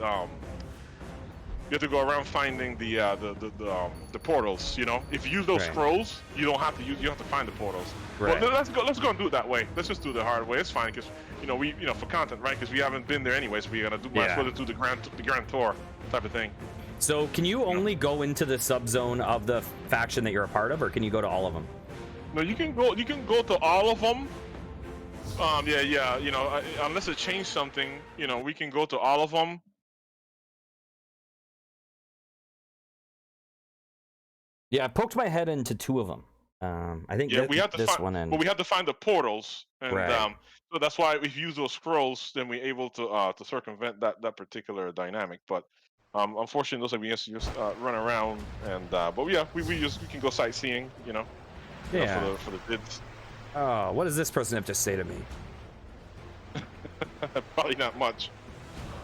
the portals. You know, if you use those scrolls, you don't have to use. You have to find the portals. Right. Well, let's go and do it that way. Let's just do it the hard way. It's fine because you know for content, right? Because we haven't been there anyways. We're gonna do might as well do the grand tour type of thing. So can you only go into the sub zone of the faction that you're a part of, or can you go to all of them? No, you can go. You can go to all of them. Yeah. You know, unless it changed something, you know, we can go to all of them. Yeah, I poked my head into 2 of them. I think we have to this find, one and but we have to find the portals, and Right. so that's why if you use those scrolls, then we're able to circumvent that particular dynamic. But unfortunately, those are we just run around, and but yeah, we can go sightseeing, you know, for the bids. Oh, what does this person have to say to me? Probably not much.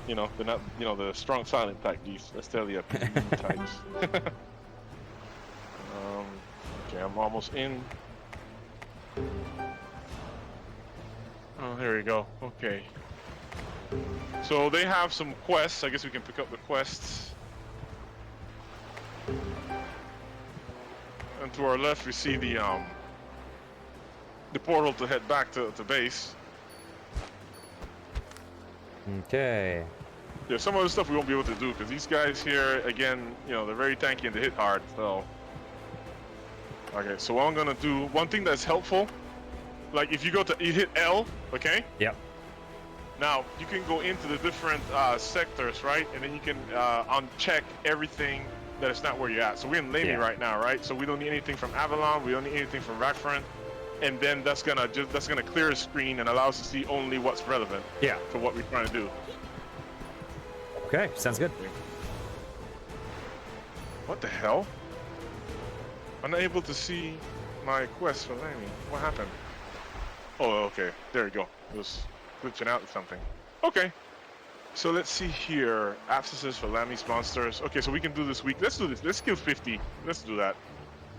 You know, they're not. You know, the strong silent type. These Astellia PvP types. Okay, I'm almost in. Oh, here we go. Okay. So they have some quests. I guess we can pick up the quests. And to our left, we see the portal to head back to base. Okay. Yeah, some of the stuff we won't be able to do because these guys here, again, you know, they're very tanky and they hit hard. So. Okay, so what I'm gonna do, one thing that's helpful, like if you you hit L, okay? Yep. Now, you can go into the different sectors, right? And then you can uncheck everything that is not where you're at. So we're in Lamey right now, right? So we don't need anything from Avalon, we don't need anything from Rockfront. And then that's gonna clear the screen and allow us to see only what's relevant for what we're trying to do. Okay, sounds good. What the hell? Unable to see my quest for Lamey. What happened? Oh, okay. There you go. It was glitching out or something. Okay. So let's see here. Abscesses for Lamey's monsters. Okay, so we can do this week. Let's do this. Let's kill 50. Let's do that.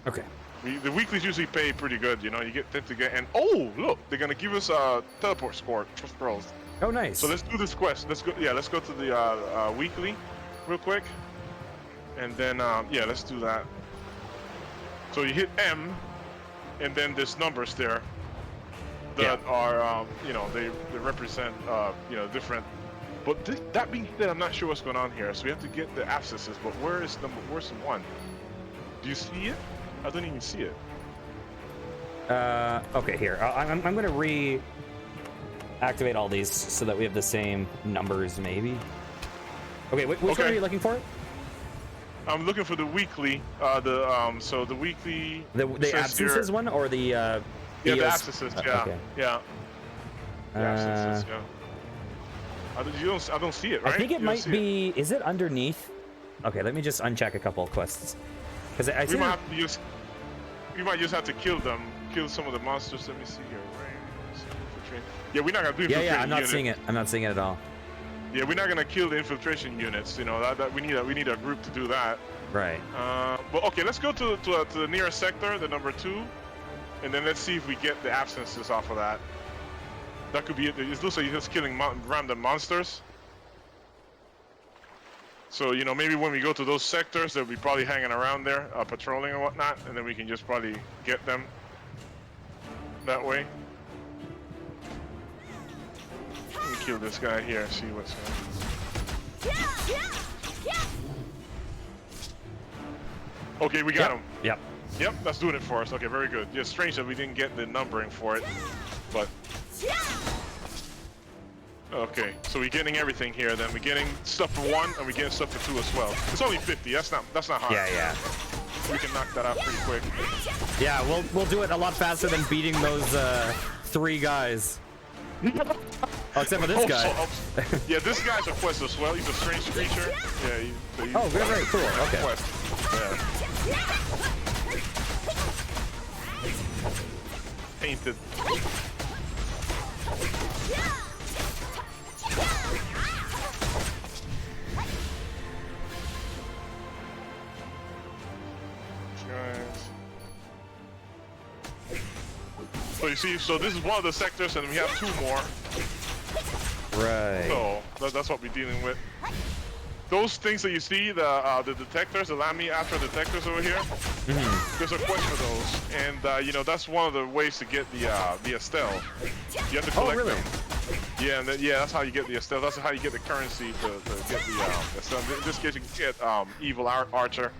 Okay. The weeklies usually pay pretty good. You know, you get 50 to get. And oh, look, they're gonna give us a teleport score for scrolls. Oh, nice. So let's do this quest. Let's go. Yeah, let's go to the weekly, real quick. And then yeah, let's do that. So you hit M, and then there's numbers there that are, you know, they represent, you know, different. But that being said, I'm not sure what's going on here. So we have to get the abscesses. But where's the 1? Do you see it? I don't even see it. Okay, here. I'm going to reactivate all these so that we have the same numbers, maybe. Okay, which one are you looking for? I'm looking for the weekly. So the weekly. The absences one or the? Yeah, the absences. Yeah, okay. yeah. The absences. Yeah. I don't see it. Right? I think it might be. Is it underneath? Okay, let me just uncheck a couple of quests. Because I see. We might just have to kill them. Kill some of the monsters. Let me see here. Yeah, we're not gonna do. Yeah, I'm not seeing it. I'm not seeing it at all. Yeah, we're not gonna kill the infiltration units. You know that we need a group to do that. Right. Well, okay, let's go to the nearest sector, the number 2, and then let's see if we get the absences off of that. That could be it. It looks like you're just killing random monsters. So you know, maybe when we go to those sectors, they'll be probably hanging around there, patrolling and whatnot, and then we can just probably get them that way. kill this guy here. See what's Okay, we got him. Yep. Yep, that's doing it for us. Okay, very good. Yeah, strange that we didn't get the numbering for it, but okay. So we're getting everything here. Then we're getting stuff for 1, and we're getting stuff for 2 as well. It's only 50. That's not hard. Yeah. We can knock that out pretty quick. Yeah, we'll do it a lot faster than beating those 3 guys. Oh, except for this guy. Yeah, this guy's a quest as well. He's a strange creature. Yeah. He's Oh, very cool. Okay. Quest. Yeah. Painted. So you see, so this is one of the sectors, and we have 2 more. Right. So that's what we're dealing with. Those things that you see, the detectors, the Lamy Astra detectors over here. There's a quest for those, and you know, that's one of the ways to get the Astellia. You have to collect them. Yeah, and that's how you get the Astellia. That's how you get the currency to get the Astellia. In this case, you can get Evil Archer.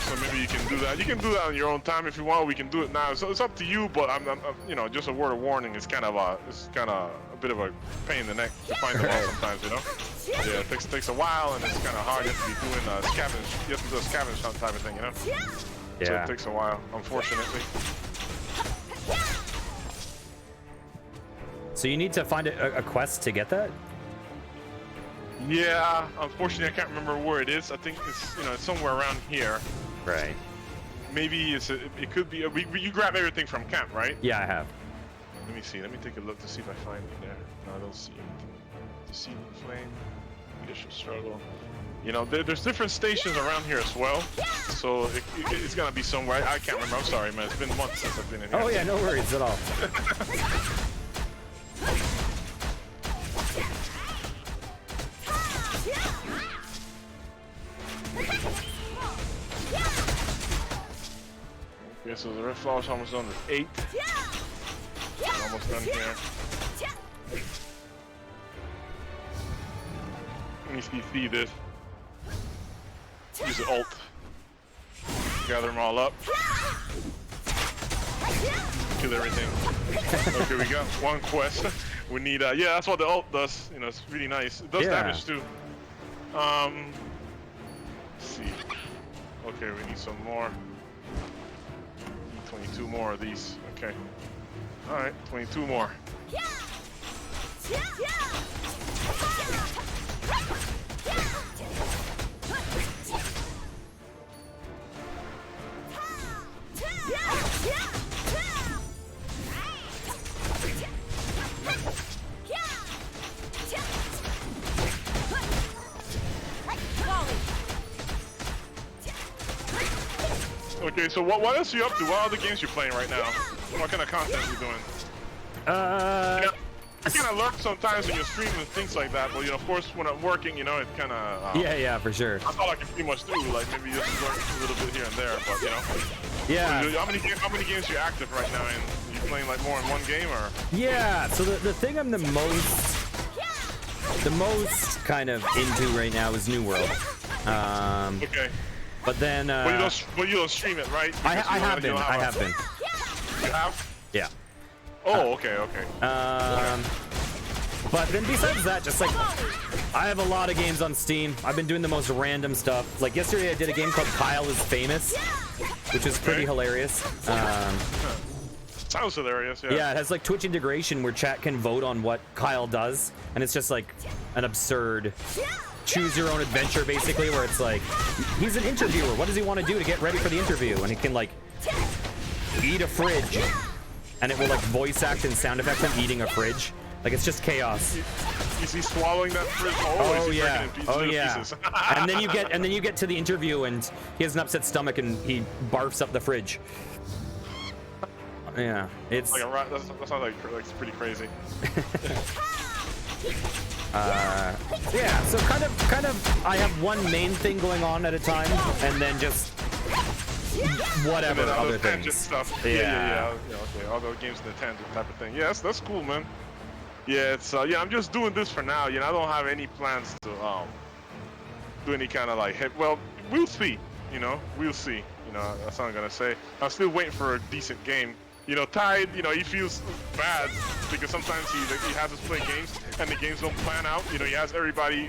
So maybe you can do that. You can do that on your own time if you want. We can do it now. So it's up to you. But I'm you know, just a word of warning. It's kind of a bit of a pain in the neck to find them all sometimes. You know. Yeah, it takes a while, and it's kind of hard. You have to be doing scavenge. You have to do a scavenge hunt type of thing. You know. Yeah. So it takes a while, unfortunately. So you need to find a quest to get that? Yeah, unfortunately, I can't remember where it is. I think it's, you know, it's somewhere around here. Right. Maybe it could be. You grab everything from camp, right? Yeah, I have. Let me see. Let me take a look to see if I find it there. No, I don't see anything. Deceiving Flame, Leadership Struggle. You know, there's different stations around here as well. So it's gonna be somewhere. I can't remember. I'm sorry, man. It's been months since I've been in here. Oh yeah, no worries at all. Okay, so the red flower's almost done with 8. We're almost done here. Let me see this. Use the ult. Gather them all up. Kill everything. Okay, we got 1 quest. We need, yeah, that's what the ult does. You know, it's really nice. It does damage too. Let's see. Okay, we need some more. 22 more of these. Okay. Alright, 22 more. Okay, so what else are you up to? What other games you playing right now? What kind of content are you doing? I kind of lurk sometimes when you're streaming and things like that. Well, you know, of course, when I'm working, you know, it kind of... yeah, for sure. That's all I can pretty much do. Like, maybe just lurk a little bit here and there, but, you know. Yeah. How many games are you active right now in? Are you playing, like, more in one game, or...? Yeah, so the thing I'm the most kind of into right now is New World. Okay. But then... But you don't stream it, right? I have been. You have? Yeah. Oh, okay. But then besides that, just like, I have a lot of games on Steam. I've been doing the most random stuff. Like yesterday I did a game called Kyle is Famous, which is pretty hilarious. Sounds hilarious, yeah. Yeah, it has like Twitch integration where chat can vote on what Kyle does. And it's just like an absurd choose your own adventure, basically, where it's like, he's an interviewer. What does he want to do to get ready for the interview? And he can like eat a fridge. And it will like voice act and sound effects him eating a fridge. Like it's just chaos. Is he swallowing that fridge? Oh yeah. Pieces? and then you get to the interview and he has an upset stomach and he barfs up the fridge. Yeah, it's like that sounds like it's pretty crazy. Yeah, so kind of I have one main thing going on at a time, and then just whatever and then other tangent things. stuff. Yeah. Yeah. You know, okay, all those games in the tangent type of thing. Yeah, that's cool, man. Yeah, it's yeah, I'm just doing this for now. You know, I don't have any plans to do any kind of like well, we'll see. You know, we'll see. You know, that's all I'm gonna say. I'm still waiting for a decent game. You know, Tide, you know, he feels bad because sometimes he has us play games and the games don't plan out. You know, he has everybody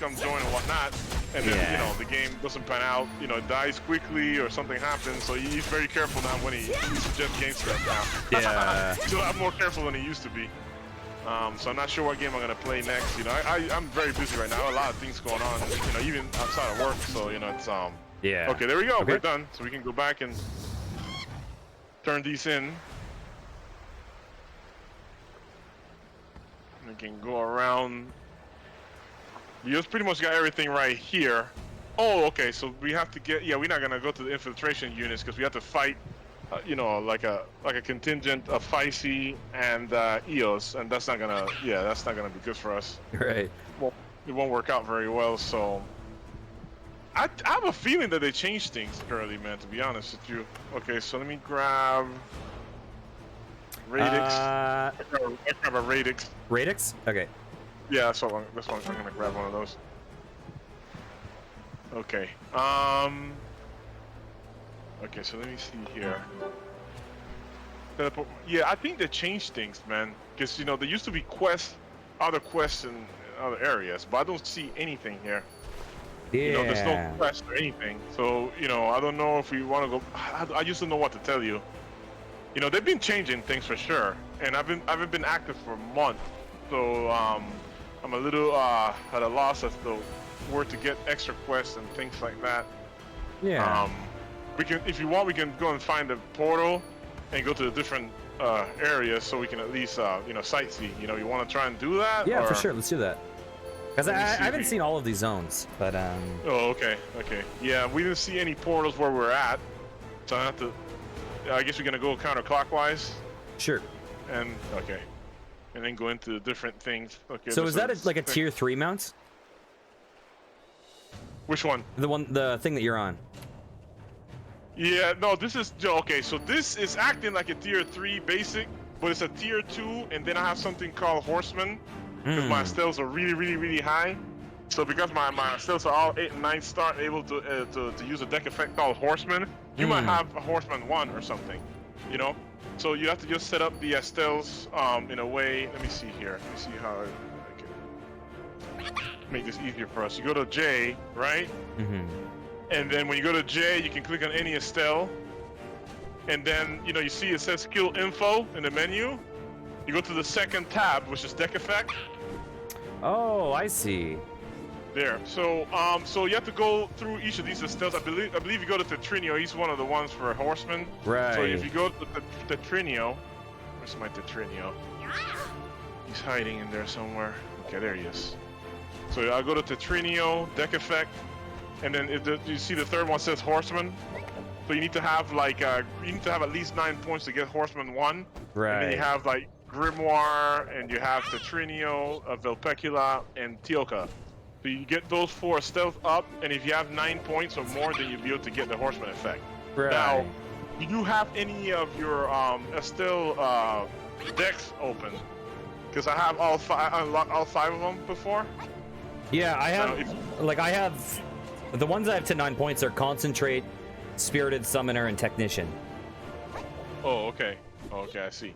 come join and whatnot, and then, you know, the game doesn't pan out, you know, it dies quickly or something happens. So he's very careful now when he suggests game stuff now. Yeah. He's a lot more careful than he used to be. So I'm not sure what game I'm gonna play next. You know, I'm very busy right now. A lot of things going on, you know, even outside of work. So, you know, it's yeah. Okay, there we go. Okay. We're done. So we can go back and turn these in. We can go around. We just pretty much got everything right here. Oh, okay. So we have to get. Yeah, we're not gonna go to the infiltration units because we have to fight. You know, like a contingent of Faisy and Eos, and that's not gonna. Yeah, that's not gonna be good for us. Right. Well, it won't work out very well. So I have a feeling that they changed things early, man. To be honest with you. Okay, so let me grab Radix. I grab a Radix. Radix? Okay. Yeah, that's one. I'm gonna grab one of those. Okay. Okay, so let me see here. Yeah, I think they changed things, man. Because, you know, there used to be other quests in other areas, but I don't see anything here. Yeah. You know, there's no quest or anything. So, you know, I don't know if we want to go. I used to know what to tell you. You know, they've been changing things for sure, and I haven't been active for a month, so I'm a little at a loss as to where to get extra quests and things like that. Yeah. We can, if you want, we can go and find a portal and go to the different areas so we can at least you know, sightsee. You know, you want to try and do that? Yeah, or? for sure. Let's do that. Because I haven't seen all of these zones, but Oh, okay. Yeah, we didn't see any portals where we're at, so I have to. I guess we're gonna go counterclockwise. Sure. And okay, and then go into the different things. Okay. So is that like a tier 3 mount? Which one? The thing that you're on. Yeah, no, this is okay. So this is acting like a tier 3 basic, but it's a tier 2, and then I have something called Horseman because my stills are really high. So because my stills are all 8 and 9 star, able to use a deck effect called Horseman, you might have a Horseman 1 or something, you know. So you have to just set up the stills in a way. Let me see here. Let me see how I can make this easier for us. You go to J, right? And then when you go to J, you can click on any Estelle. And then, you know, you see it says skill info in the menu. You go to the second tab, which is deck effect. Oh, I see. There. So so you have to go through each of these Estelles. I believe you go to Tetrinio. He's one of the ones for Horseman. Right. So if you go to Tetrinio, where's my Tetrinio? He's hiding in there somewhere. Okay, there he is. So I'll go to Tetrinio, deck effect. And then you see the third one says Horseman, so you need to have like you need to have at least 9 points to get Horseman 1. Right. And then you have like Grimoire, and you have Tetrinio, Velpecula, and Tioka. So you get those 4 stealth up, and if you have 9 points or more, then you'll be able to get the Horseman effect. Right. Now, do you have any of your Estelle decks open? Because I have unlocked all 5 of them before. Yeah, I have the ones I have to 9 points are Concentrate, Spirited Summoner, and Technician. Oh, okay. Okay, I see.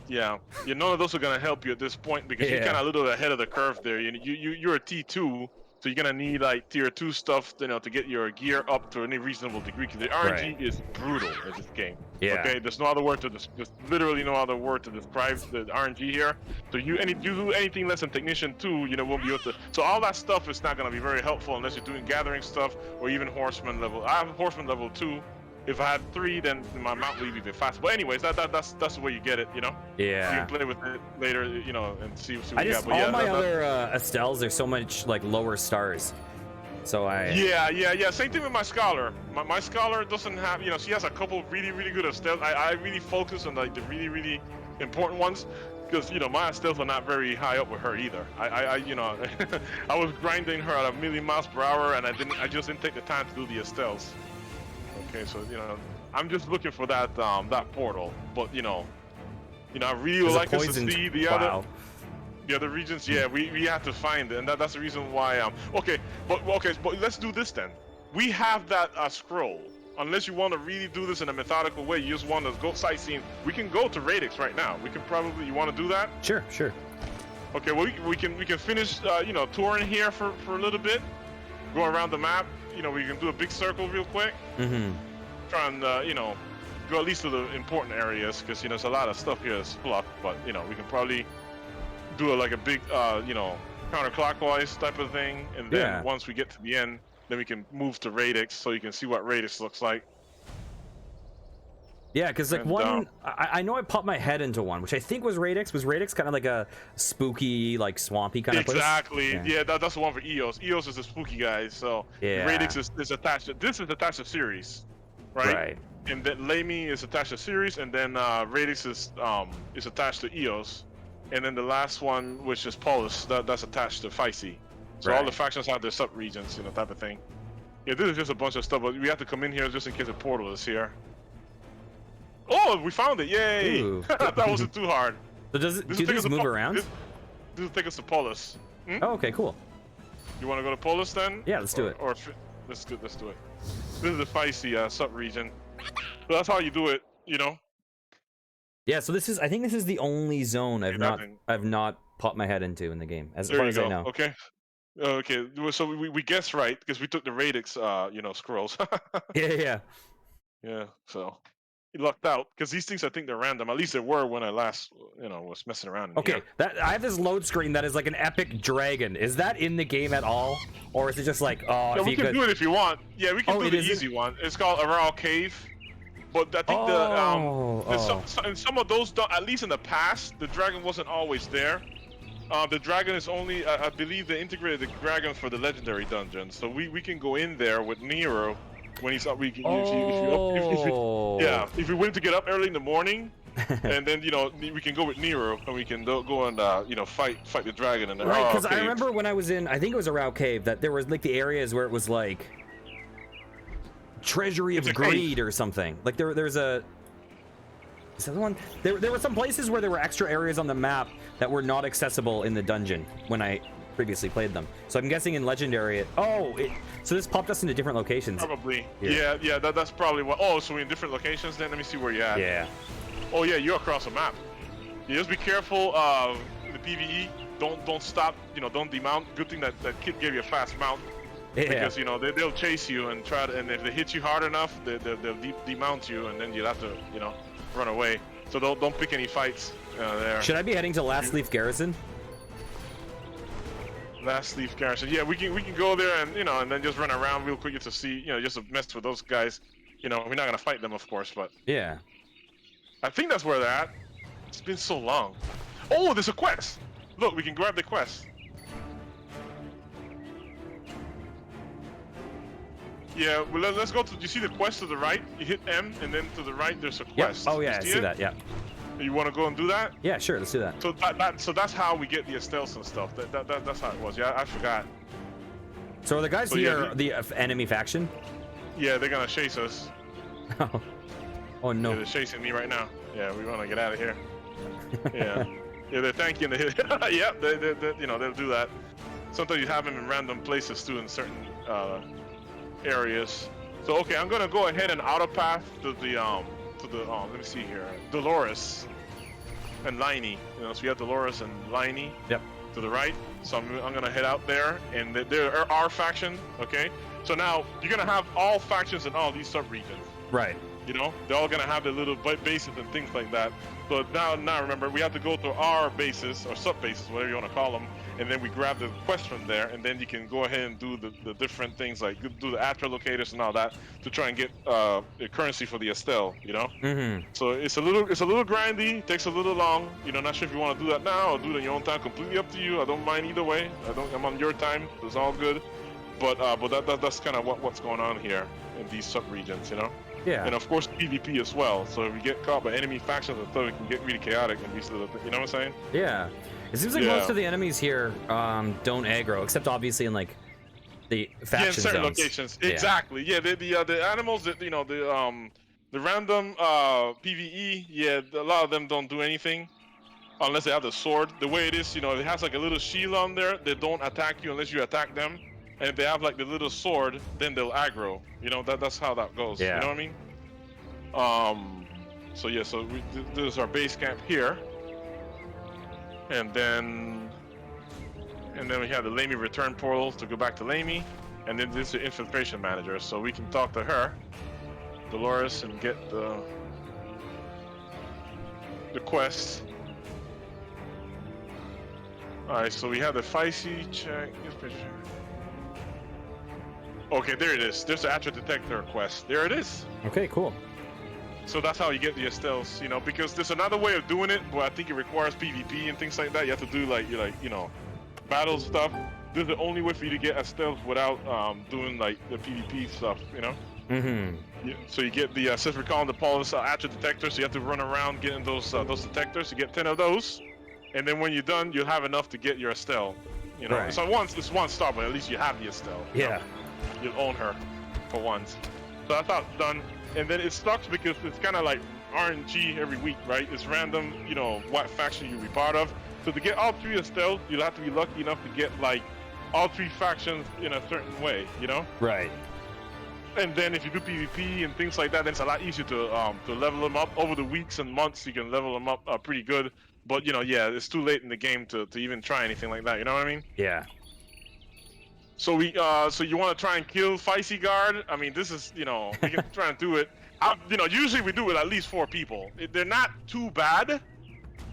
Yeah, none of those are gonna help you at this point because you're kind of a little ahead of the curve there. You're a T2, so you're gonna need like tier 2 stuff, you know, to get your gear up to any reasonable degree. Because the RNG is brutal in this game. Yeah. Okay, there's no other word to there's literally no other word to describe the RNG here. So you do anything less than Technician 2, you know, won't be able to. So all that stuff is not gonna be very helpful unless you're doing gathering stuff or even Horseman level. I have Horseman level 2. If I had 3, then my mount would be a bit faster. But anyways, that's the way you get it, you know. Yeah. You can play with it later, you know, and see what I you just got. But all my other Estelles, they're so much like lower stars. So Yeah. Same thing with my Scholar. My Scholar doesn't have, you know, she has a couple really good Estelles. I really focus on like the really important ones. Because, you know, my Estelles are not very high up with her either. I you know, I was grinding her at 1,000,000 miles per hour, and I just didn't take the time to do the Estelles. Okay, so I'm just looking for that that portal, but I really would like us to see the other regions. Yeah, we have to find it, and that's the reason why. Okay, but let's do this then. We have that scroll. Unless you want to really do this in a methodical way, you just want to go sightseeing. We can go to Radix right now. We can probably. You want to do that? Sure. Okay, well we can finish touring here for a little bit, go around the map. We can do a big circle real quick. Mm-hmm. Try and go at least to the important areas, because there's a lot of stuff here that's fluff. But we can probably do like a big counterclockwise type of thing, and then once we get to the end, then we can move to Radix, so you can see what Radix looks like. Yeah, because like I know I popped my head into one, which I think was Radix. Was Radix kind of like a spooky, like swampy kind of place? Exactly. Yeah, that's the one for Eos. Eos is a spooky guy, so Radix is attached. This is attached to Ceres, right? Right. And then Lamy is attached to Ceres, and then Radix is attached to Eos, and then the last one, which is Polus, that's attached to Physi. So all the factions have their sub-regions, type of thing. Yeah, this is just a bunch of stuff, but we have to come in here just in case a portal is here. Oh, we found it! Yay! That wasn't too hard. So do these move around? This will take us to Polus. Oh, okay, cool. You want to go to Polus then? Yeah, let's do it. Let's do it. This is the Physi sub-region. So that's how you do it, Yeah, so I think this is the only zone I've not popped my head into in the game, as far as I know. Okay. Okay, so we guessed right because we took the Radix, scrolls. Yeah. Yeah, so you lucked out because these things I think they're random. At least they were when I last, was messing around. Okay, I have this load screen that is like an epic dragon. Is that in the game at all, or is it just like Yeah, we can do it if you want. Yeah, we can do the easy one. It's called Aral Cave. But I think in some of those, at least in the past, the dragon wasn't always there. The dragon is only, I believe they integrated the dragon for the legendary dungeon. So we can go in there with Nero when he's up. If we went to get up early in the morning, and then we can go with Nero and we can go and fight the dragon in the right. Because I remember when I was in, I think it was Aral Cave, that there was like the areas where it was like Treasury of Greed or something. Like there's a. Is that the one? There were some places where there were extra areas on the map that were not accessible in the dungeon when I previously played them. So I'm guessing in Legendary, so this popped us into different locations. Probably. Yeah, that's probably what. Oh, so we're in different locations then? Let me see where you're at. Yeah. Oh yeah, you're across the map. You just be careful of the PvE. Don't stop. Don't demount. Good thing that kid gave you a fast mount. Yeah. Because they'll chase you and and if they hit you hard enough, they'll demount you, and then you'll have to run away. So don't pick any fights there. Should I be heading to Last Leaf Garrison? Last Leaf Garrison. Yeah, we can go there and and then just run around real quick to see just to mess with those guys. We're not gonna fight them, of course, but yeah. I think that's where they're at. It's been so long. Oh, there's a quest. Look, we can grab the quest. Yeah, well, let's go to. You see the quest to the right? You hit M, and then to the right there's a quest. Yep. Oh yeah, I see that. Yeah. You want to go and do that? Yeah, sure. Let's do that. So that's how we get the Astellia and stuff. That's how it was. Yeah, I forgot. So are the guys here the enemy faction? Yeah, they're gonna chase us. Oh no. Yeah, they're chasing me right now. Yeah, we want to get out of here. Yeah. Yeah, they're tanking the hit. Yeah, they'll do that. Sometimes you have them in random places too, in certain areas. So okay, I'm gonna go ahead and auto path to the let me see here, Dolores and Liney. So we have Dolores and Liney. Yep. To the right. So I'm gonna head out there, and they're our faction. Okay. So now you're gonna have all factions in all these sub-regions. Right. They're all gonna have their little bases and things like that. So now remember, we have to go to our bases or sub bases, whatever you want to call them, and then we grab the quest from there, and then you can go ahead and do the different things like do the Atra locators and all that to try and get currency for the Astellia. Mm-hmm. So it's a little grindy, takes a little long. Not sure if you want to do that now or do it in your own time. Completely up to you. I don't mind either way. I'm on your time. It's all good. But that's kind of what's going on here in these sub regions. Yeah. And of course PvP as well. So if we get caught by enemy factions, I thought it can get really chaotic and these little things. You know what I'm saying? Yeah. It seems like most of the enemies here don't aggro, except obviously in like the Yeah, in faction certain zones. locations. Yeah. Exactly. Yeah, the animals that the random PvE. Yeah, a lot of them don't do anything unless they have the sword. The way it is, it has like a little shield on there. They don't attack you unless you attack them. And if they have like the little sword, then they'll aggro. That's how that goes. Yeah. You know what I mean? So yeah, so this is our base camp here, and then we have the Lamie return portal to go back to Lamie, and then this is the infiltration manager, so we can talk to her, Dolores, and get the quest. All right, so we have the Feisty check. Okay, there it is. There's the Attra Detector quest. There it is. Okay, cool. So that's how you get the Estelles, because there's another way of doing it, but I think it requires PvP and things like that. You have to do battle stuff. This is the only way for you to get Estelles without doing like the PvP stuff, Mm-hmm. Yeah, so you get the since we're calling the Paulus Attra Detector, so you have to run around getting those detectors. You get 10 of those, and then when you're done, you'll have enough to get your Estelle. Right. So it's one star, but at least you have the Estelle. Yeah. You'll own her for once. So that's how it's done. And then it sucks because it's kind of like RNG every week, right? It's random, what faction you'll be part of. So to get all 3 Estelles, you'll have to be lucky enough to get like all 3 factions in a certain way, Right. And then if you do PvP and things like that, then it's a lot easier to level them up. Over the weeks and months, you can level them up pretty good. But yeah, it's too late in the game to even try anything like that. You know what I mean? Yeah. So so you want to try and kill Feisty Guard? I mean, this is, we can try and do it. Usually we do it with at least 4 people. They're not too bad,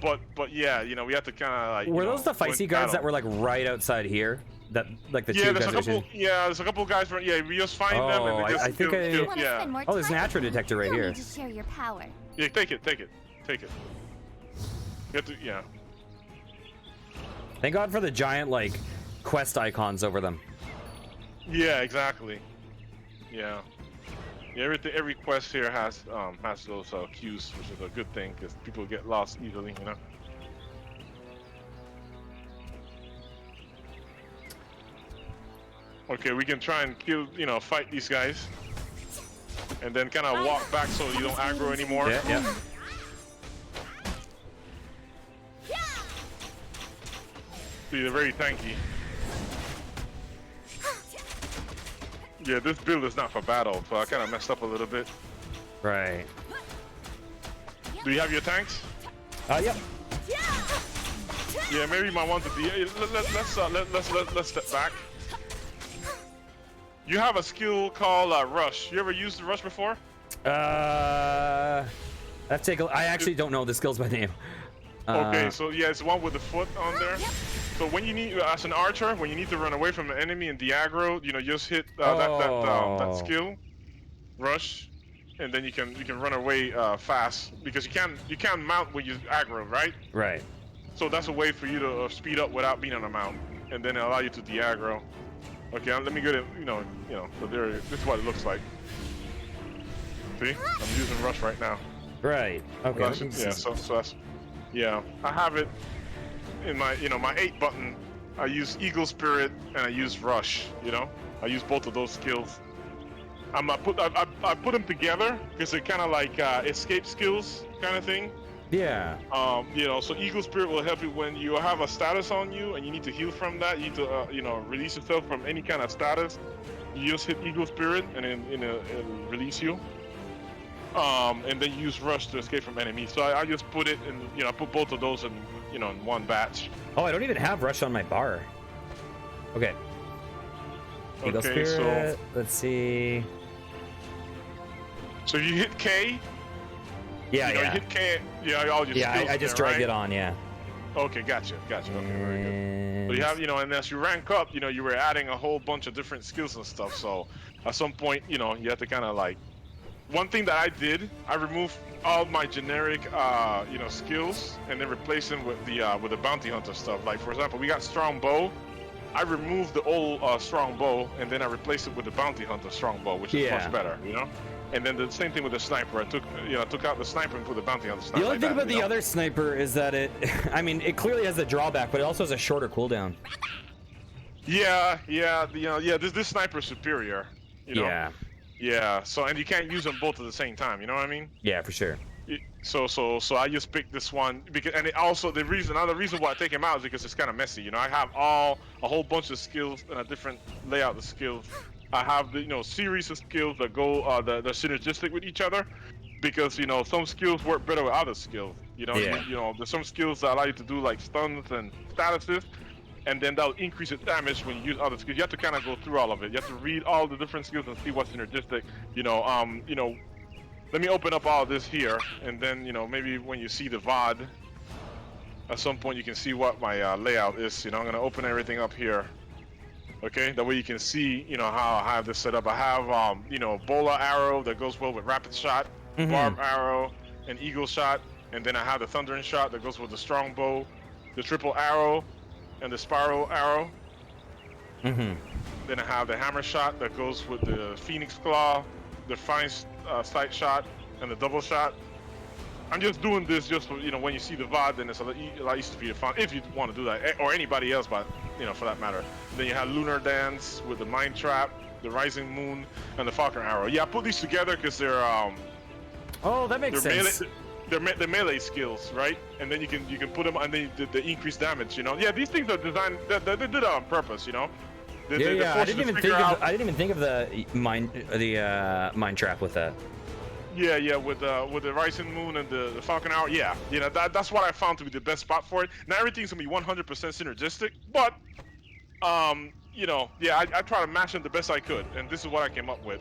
but yeah, we have to kind of like. Were those the Feisty guards that were like right outside here? That like the two guys. There's a couple guys. We just find them and they just I think kill. Oh, there's an Attra detector right here. To share your power. Yeah, take it. You have to, yeah. Thank God for the giant like quest icons over them. Yeah, exactly. Yeah. Every quest here has those queues, which is a good thing because people get lost easily, Okay, we can try and kill, fight these guys, and then kind of walk back so you don't aggro anymore. Yeah. See, they're very tanky. Yeah, this build is not for battle, so I kind of messed up a little bit. Right. Do you have your tanks? Yep. Yeah, maybe you might want to be. Let's step back. You have a skill called Rush. You ever used the Rush before? I actually don't know the skills by name. Okay, so yeah, it's one with the foot on there. So when you need, as an archer, when you need to run away from an enemy and de-aggro, just hit that skill, Rush, and then you can run away fast because you can't mount when you aggro, right? Right. So that's a way for you to speed up without being on a mount, and then it'll allow you to de-aggro. Okay, let me get it. So this is what it looks like. See, I'm using Rush right now. Right. Okay. Rush, yeah. So that's. Yeah, I have it in my my 8 button. I use Eagle Spirit and I use Rush. I use both of those skills. I put them together because they're kind of like escape skills kind of thing. Yeah. So Eagle Spirit will help you when you have a status on you and you need to heal from that. You need to release yourself from any kind of status. You just hit Eagle Spirit and then it'll release you. And then you use Rush to escape from enemies. So I just put it in, I put both of those in, in one batch. Oh, I don't even have Rush on my bar. Okay. Eagle Spirit. So let's see. So you hit K. Yeah, You hit K. Yeah, all your skills I just there, dragged right? it on. Yeah. Okay, gotcha. Okay, very good. So you have, and as you rank up, you were adding a whole bunch of different skills and stuff. So at some point, you have to kind of like. One thing that I did, I removed all my generic, skills and then replaced them with the bounty hunter stuff. Like for example, we got strong bow. I removed the old strong bow and then I replaced it with the bounty hunter strong bow, which is much better, And then the same thing with the sniper. I took out the sniper and put the bounty hunter sniper. The only thing about the other sniper is that it clearly has a drawback, but it also has a shorter cooldown. Yeah, yeah, yeah. This sniper is superior. You know. Yeah. Yeah. So and you can't use them both at the same time. You know what I mean? Yeah, for sure. So I just picked this one because, and it also another reason why I take him out is because it's kind of messy. You know, I have a whole bunch of skills and a different layout of skills. I have the series of skills that go they're synergistic with each other, because some skills work better with other skills. Yeah. There's some skills that allow you to do like stuns and statuses, and then that'll increase its damage when you use other skills. You have to kind of go through all of it. You have to read all the different skills and see what's synergistic. Let me open up all this here, and then maybe when you see the VOD, at some point you can see what my layout is. I'm gonna open everything up here. Okay, that way you can see how I have this set up. I have bola arrow that goes well with rapid shot, barb arrow, and eagle shot, and then I have the thundering shot that goes with the strong bow, the triple arrow, and the spiral arrow. Then I have the hammer shot that goes with the phoenix claw, the fine sight shot, and the double shot. I'm just doing this just for, when you see the VOD, then it's a lot easier for you to find, if you want to do that, or anybody else, but for that matter. Then you have lunar dance with the mind trap, the rising moon, and the falcon arrow. Yeah, I put these together because they're Oh, that makes sense. They're melee skills, right? And then you can put them, and then the increased damage. Yeah, these things are designed. They did that on purpose. Yeah. I didn't even think of the mind trap with that. Yeah, with the rising moon and the falcon arrow. Yeah, that's what I found to be the best spot for it. Now everything's gonna be 100% synergistic, but yeah, I try to match them the best I could, and this is what I came up with.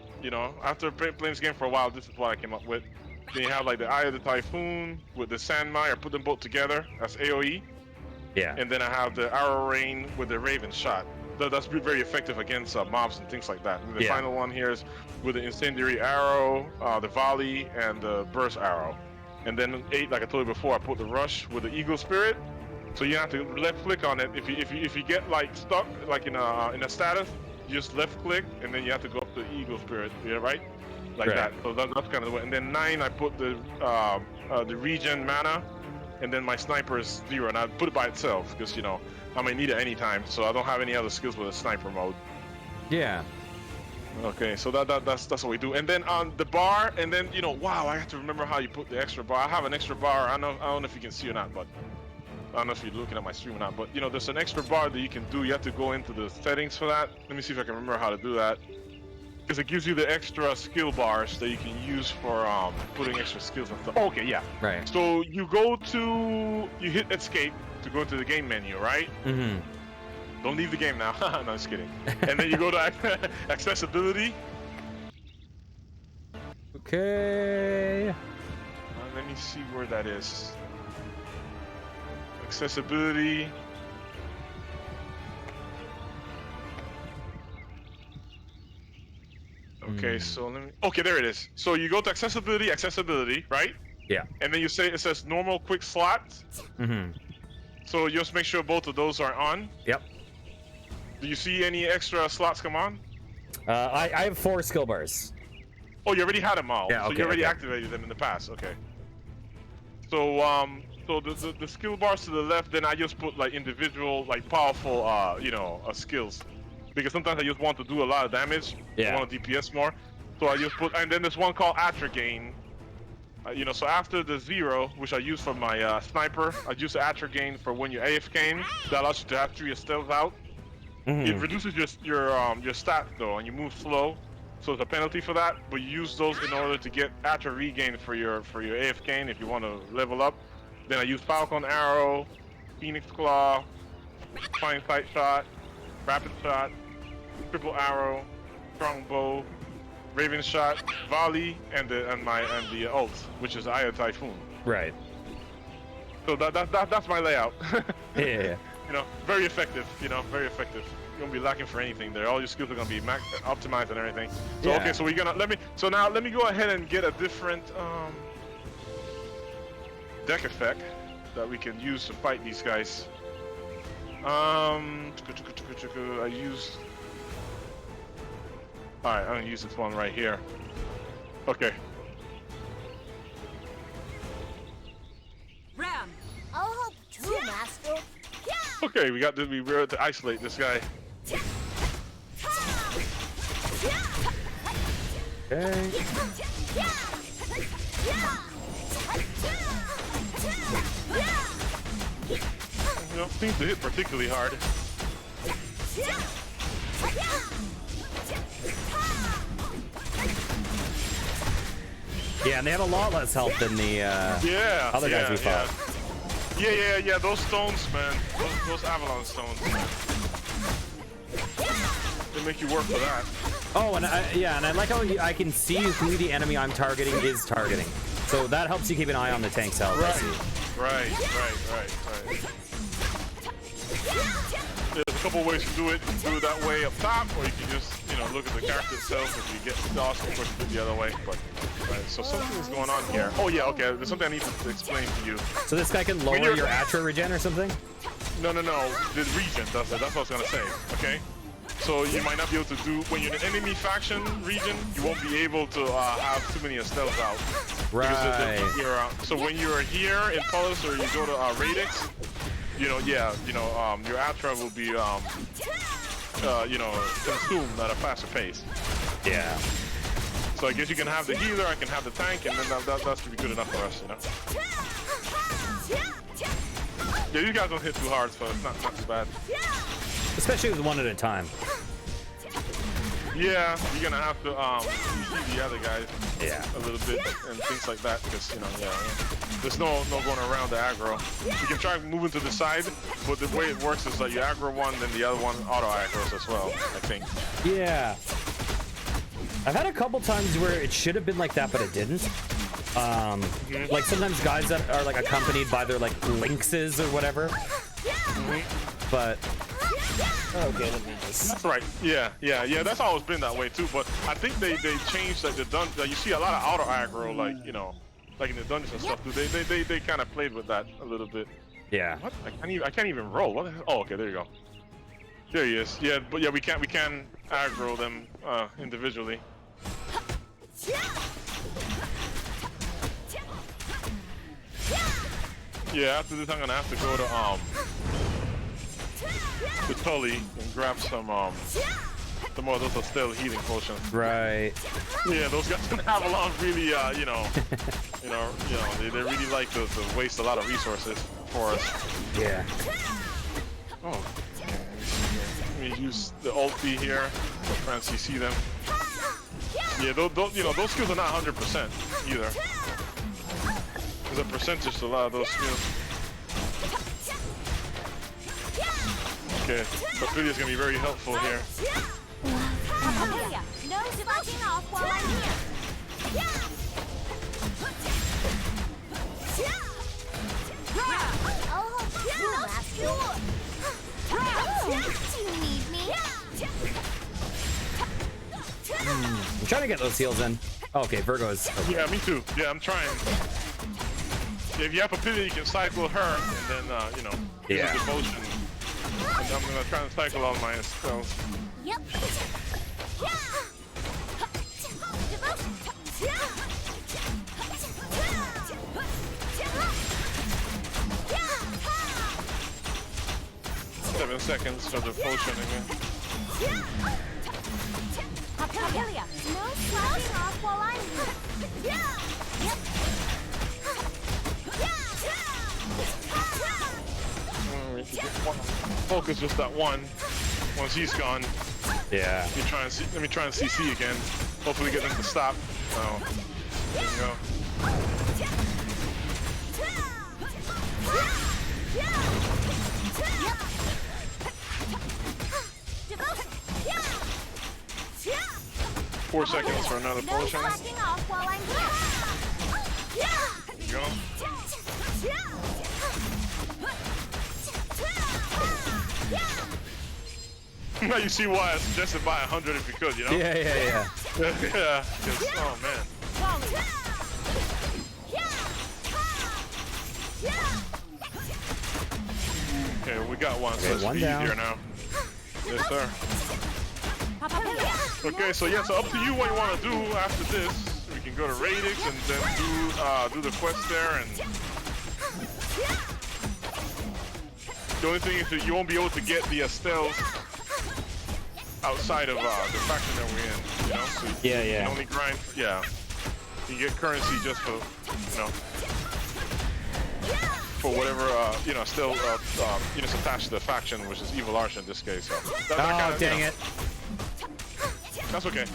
After playing this game for a while, this is what I came up with. Then you have like the Eye of the Typhoon with the Sandmire. Put them both together. That's AOE. Yeah. And then I have the Arrow Rain with the Raven Shot. That's very effective against mobs and things like that. And the final one here is with the Incendiary Arrow, the Volley, and the Burst Arrow. And then 8, like I told you before, I put the Rush with the Eagle Spirit. So you have to left click on it. If you get like stuck like in a status, you just left click, and then you have to go up to Eagle Spirit. Yeah, right? Like that. So that's kind of the way. And then 9, I put the regen mana, and then my sniper is 0, and I put it by itself because I might need it anytime, so I don't have any other skills with a sniper mode. Yeah. Okay, so that's what we do. And then on the bar, and then wow, I have to remember how you put the extra bar. I have an extra bar. I don't know if you can see or not, but I don't know if you're looking at my stream or not. But there's an extra bar that you can do. You have to go into the settings for that. Let me see if I can remember how to do that. Because it gives you the extra skill bars that you can use for putting extra skills and stuff. Okay, yeah. Right. So you hit escape to go into the game menu, right? Don't leave the game now. No, just kidding. And then you go to accessibility. Okay. Let me see where that is. Accessibility. Okay, so let me. Okay, there it is. So you go to accessibility, right? Yeah. And then it says normal quick slots. So just make sure both of those are on. Yep. Do you see any extra slots come on? I have 4 skill bars. Oh, you already had them all. Yeah, so okay, you already activated them in the past. Okay. So so the skill bars to the left, then I just put like individual, like powerful, skills, because sometimes I just want to do a lot of damage. Yeah. I want to DPS more, so I just put, and then there's one called Atra Gain. So after the 0, which I use for my sniper, I use the Atra Gain for when you're AFK. That allows you to have 3 stealth out. It reduces your stats though, and you move slow, so it's a penalty for that. But you use those in order to get Atra Regain for your AFK if you want to level up. Then I use Falcon Arrow, Phoenix Claw, Fine Sight Shot, Rapid Shot, Triple Arrow, Strong Bow, Raven Shot, Volley, and the ult, which is Eye of Typhoon. Right. So that's my layout. Yeah. Very effective. Very effective. You won't be lacking for anything there. All your skills are gonna be optimized and everything. So Yeah. okay, so we're gonna let me go ahead and get a different deck effect that we can use to fight these guys. I use. All right, I'm gonna use this one right here. Okay. Ram. I'll help too, Master. Okay, we got to isolate this guy. Okay. You know, seems to hit particularly hard. Yeah, and they have a lot less health than the other guys we fought. Yeah. Those stones, man. Those Avalon stones. They make you work for that. Oh, and I like how I can see who the enemy I'm targeting is targeting. So that helps you keep an eye on the tank's health. Right. There's a couple ways to do it. You can do it that way up top, or you can just, you know, look at the character itself. If you get lost, of course, you do it the other way. But so something's going on here. Oh yeah, okay. There's something I need to explain to you. So this guy can lower your Atra regen or something? No. The region does it. That's what I was gonna say. Okay. So you might not be able to do when you're in an enemy faction region. You won't be able to have too many Astellas out. Right. So when you're here in Pulse or you go to Radix, your Atra will be consumed at a faster pace. Yeah. So I guess you can have the healer, I can have the tank, and then that's to be good enough for us, you know. Yeah, these guys don't hit too hard, so it's not too bad. Especially with one at a time. Yeah, you're gonna have to see the other guys a little bit and things like that, because there's no going around the aggro. You can try moving to the side, but the way it works is that you aggro one, then the other one auto aggros as well, I think. Yeah. I've had a couple times where it should have been like that, but it didn't. Like sometimes guys that are like accompanied by their like lynxes or whatever. But okay, let me just. That's right. Yeah. That's always been that way too. But I think they changed like the dungeon. Like, you see a lot of auto aggro, like like in the dungeons and stuff. They kind of played with that a little bit. Yeah. What? I can't even roll. What the hell? Oh, okay. There you go. There he is. Yeah, but yeah, we can aggro them individually. Yeah, after this I'm gonna have to go to Tully and grab some more of those Astellia healing potions. Right. Yeah, those guys in Avalon really they really like to waste a lot of resources for us. Yeah. Oh. Let me use the ulti here to try and CC them. Yeah, those skills are not 100% either. There's a percentage to a lot of those skills. Okay, but Lydia's gonna be very helpful here. Astellia, no slouching off while I'm here. Do you need me? I'm trying to get those heals in. Oh, okay, Virgo's. Okay. Yeah, me too. Yeah, I'm trying. If you have Papilla, you can cycle her, and then, use a devotion. And I'm gonna try and cycle all my spells. Yep. Devotion. 7 seconds for devotion again. Astellia, no slouching off while I'm here. Focus just that one. Once he's gone, Yeah. let me try and CC again. Hopefully get them to stop. Oh, there you go. 4 seconds for another potion. There you go. Now you see why I suggested buy 100 if you could, you know? Yeah. Yeah. Oh man. Okay, we got one, so Okay, it's one easier down. now. Yes, sir. Okay, so yeah, so up to you what you want to do after this. We can go to Radix and then do the quest there, and the only thing is that you won't be able to get the Astellas outside of the faction that we're in, you know? So Yeah, you yeah. can only grind, yeah. You get currency just for, you know, for whatever, you know, still, you know, attached to the faction, which is Evil Arch in this case. So that kinda, dang you know, it. That's okay.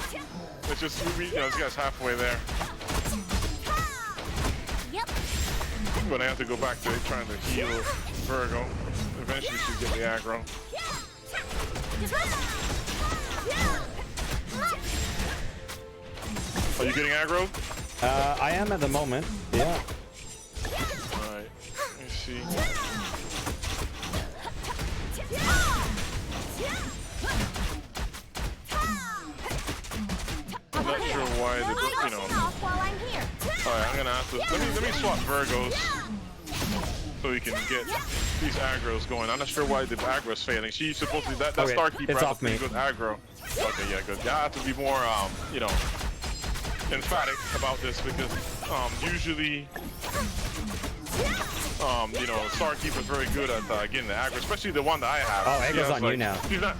It's just, you know, this guy's halfway there. Yep. I'm gonna have to go back to trying to heal Virgo. Eventually she'll get the aggro. Are you getting aggro? I am at the moment. Yeah. Alright, let me see. I'm not sure why the, you know. While I'm here. Alright, I'm gonna have to, let me swap Virgos so we can get these aggros going. I'm not sure why the aggro is failing. She's supposed to, that Okay, Starkeeper it's has off a pretty me. good aggro. Okay, yeah, good. I have to be more, you know, emphatic about this because usually, you know, Starkeeper is very good at getting the aggro, especially the one that I have. Oh, She aggro's has, on you now. She's not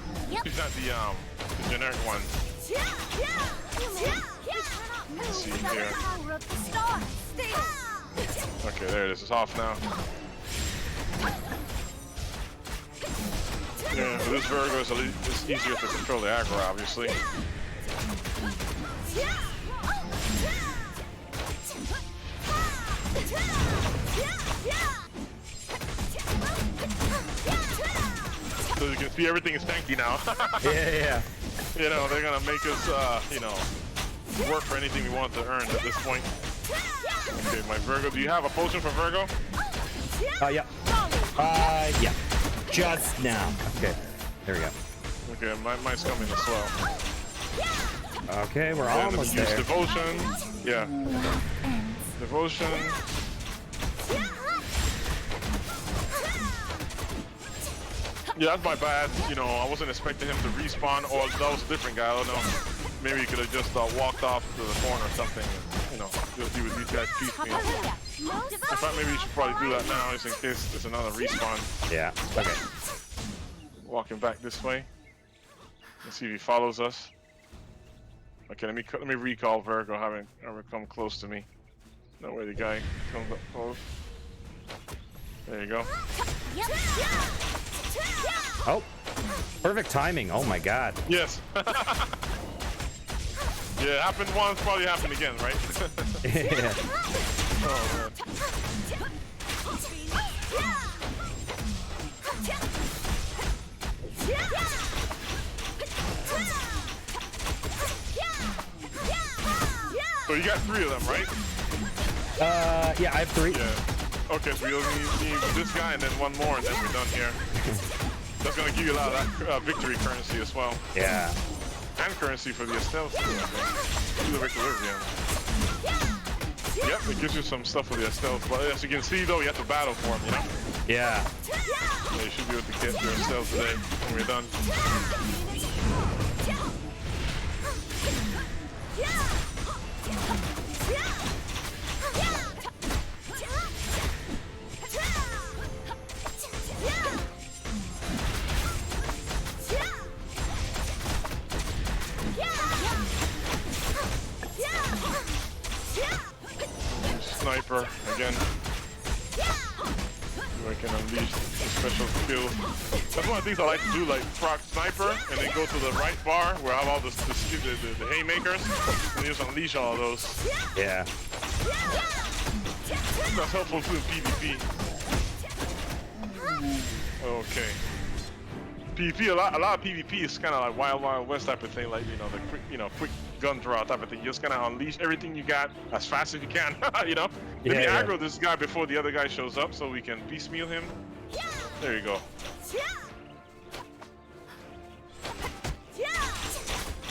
the generic one. Let's see here. Okay, there it is. It's off now. Yeah, but this Virgo is it's easier to control the aggro, obviously. So you can see everything is tanky now. Yeah. You know, they're gonna make us, you know, work for anything we want to earn at this point. Okay, my Virgo. Do you have a potion for Virgo? Yeah. Yeah. Just now. Okay. There we go. Okay, mine's coming as well. Okay, we're And almost use there. devotion. Yeah. Devotion. Yeah, that's my bad. You know, I wasn't expecting him to respawn, or that was a different guy. I don't know. Maybe he could have just walked off to the corner or something. You know, just do with these guys piecemeal. In fact, maybe you should probably do that now, just in case there's another respawn. Yeah. Okay. Walking back this way. Let's see if he follows us. Okay, let me recall Virgo having ever come close to me. No way the guy comes up close. There you go. Oh, perfect timing. Oh my God. Yes. Yeah, it happened once, probably happen again, right? Yeah. Oh man. So you got 3 of them, right? Yeah, I have 3. Yeah. Okay, so you'll need this guy and then one more, and then we're done here. That's gonna give you a lot of that victory currency as well. Yeah. And currency for the Astellia too, I think. To the equilibrium. Yep, it gives you some stuff for the Astellia. But as you can see though, you have to battle for them, you know? Yeah. So you should be able to get your Astellia today when we're done. Sniper again. See if I can unleash the special skill. That's one of the things I like to do, like proc sniper, and then go to the right bar where I have all the haymakers, and just unleash all of those. Yeah. That's helpful too in PvP. Okay. PvP, a lot of PvP is kind of like Wild Wild West type of thing, like the quick gun draw type of thing. You're just gonna unleash everything you got as fast as you can, you know. Let me aggro this guy before the other guy shows up, so we can piecemeal him. There you go.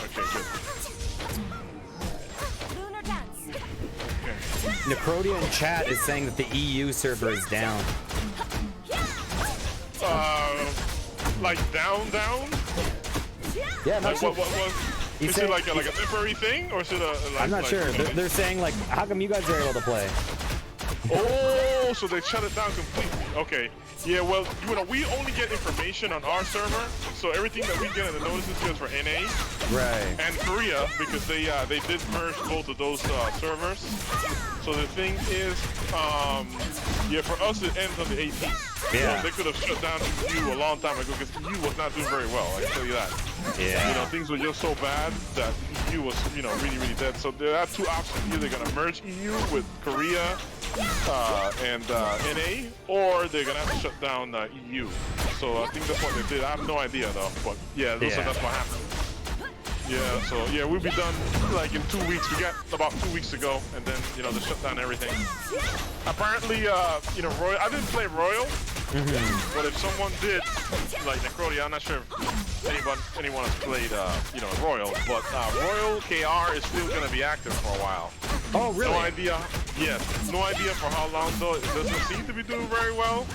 Okay, good. Okay. Necrodia in chat is saying that the EU server is down. Like down? Yeah, Like what? Is it like a temporary thing, or is it a? Like, I'm not sure. They're saying like, how come you guys are able to play? Oh, Oh, so they shut it down completely. Okay. Yeah, well, we only get information on our server, so everything that we get in the notices goes for NA and Korea, because they did merge both of those servers. So the thing is, yeah, for us it ends on the 18th. Yeah. So they could have shut down EU a long time ago because EU was not doing very well. I can tell you that. Yeah. Things were just so bad that EU was, really, really dead. So there are two options: either gonna merge EU with Korea and NA, or they're gonna have to shut down EU. So I think that's what they did. I have no idea though, but yeah, that's what happened. Yeah, so yeah, we'll be done like in 2 weeks. We got about 2 weeks to go, and then they shut down everything. Apparently, Royal. I didn't play Royal, but if someone did, like Necrodia, I'm not sure if anyone has played, Royal, but Royal KR is still gonna be active for a while. Oh, really? No idea. Yes, no idea for how long though. It doesn't seem to be doing very well.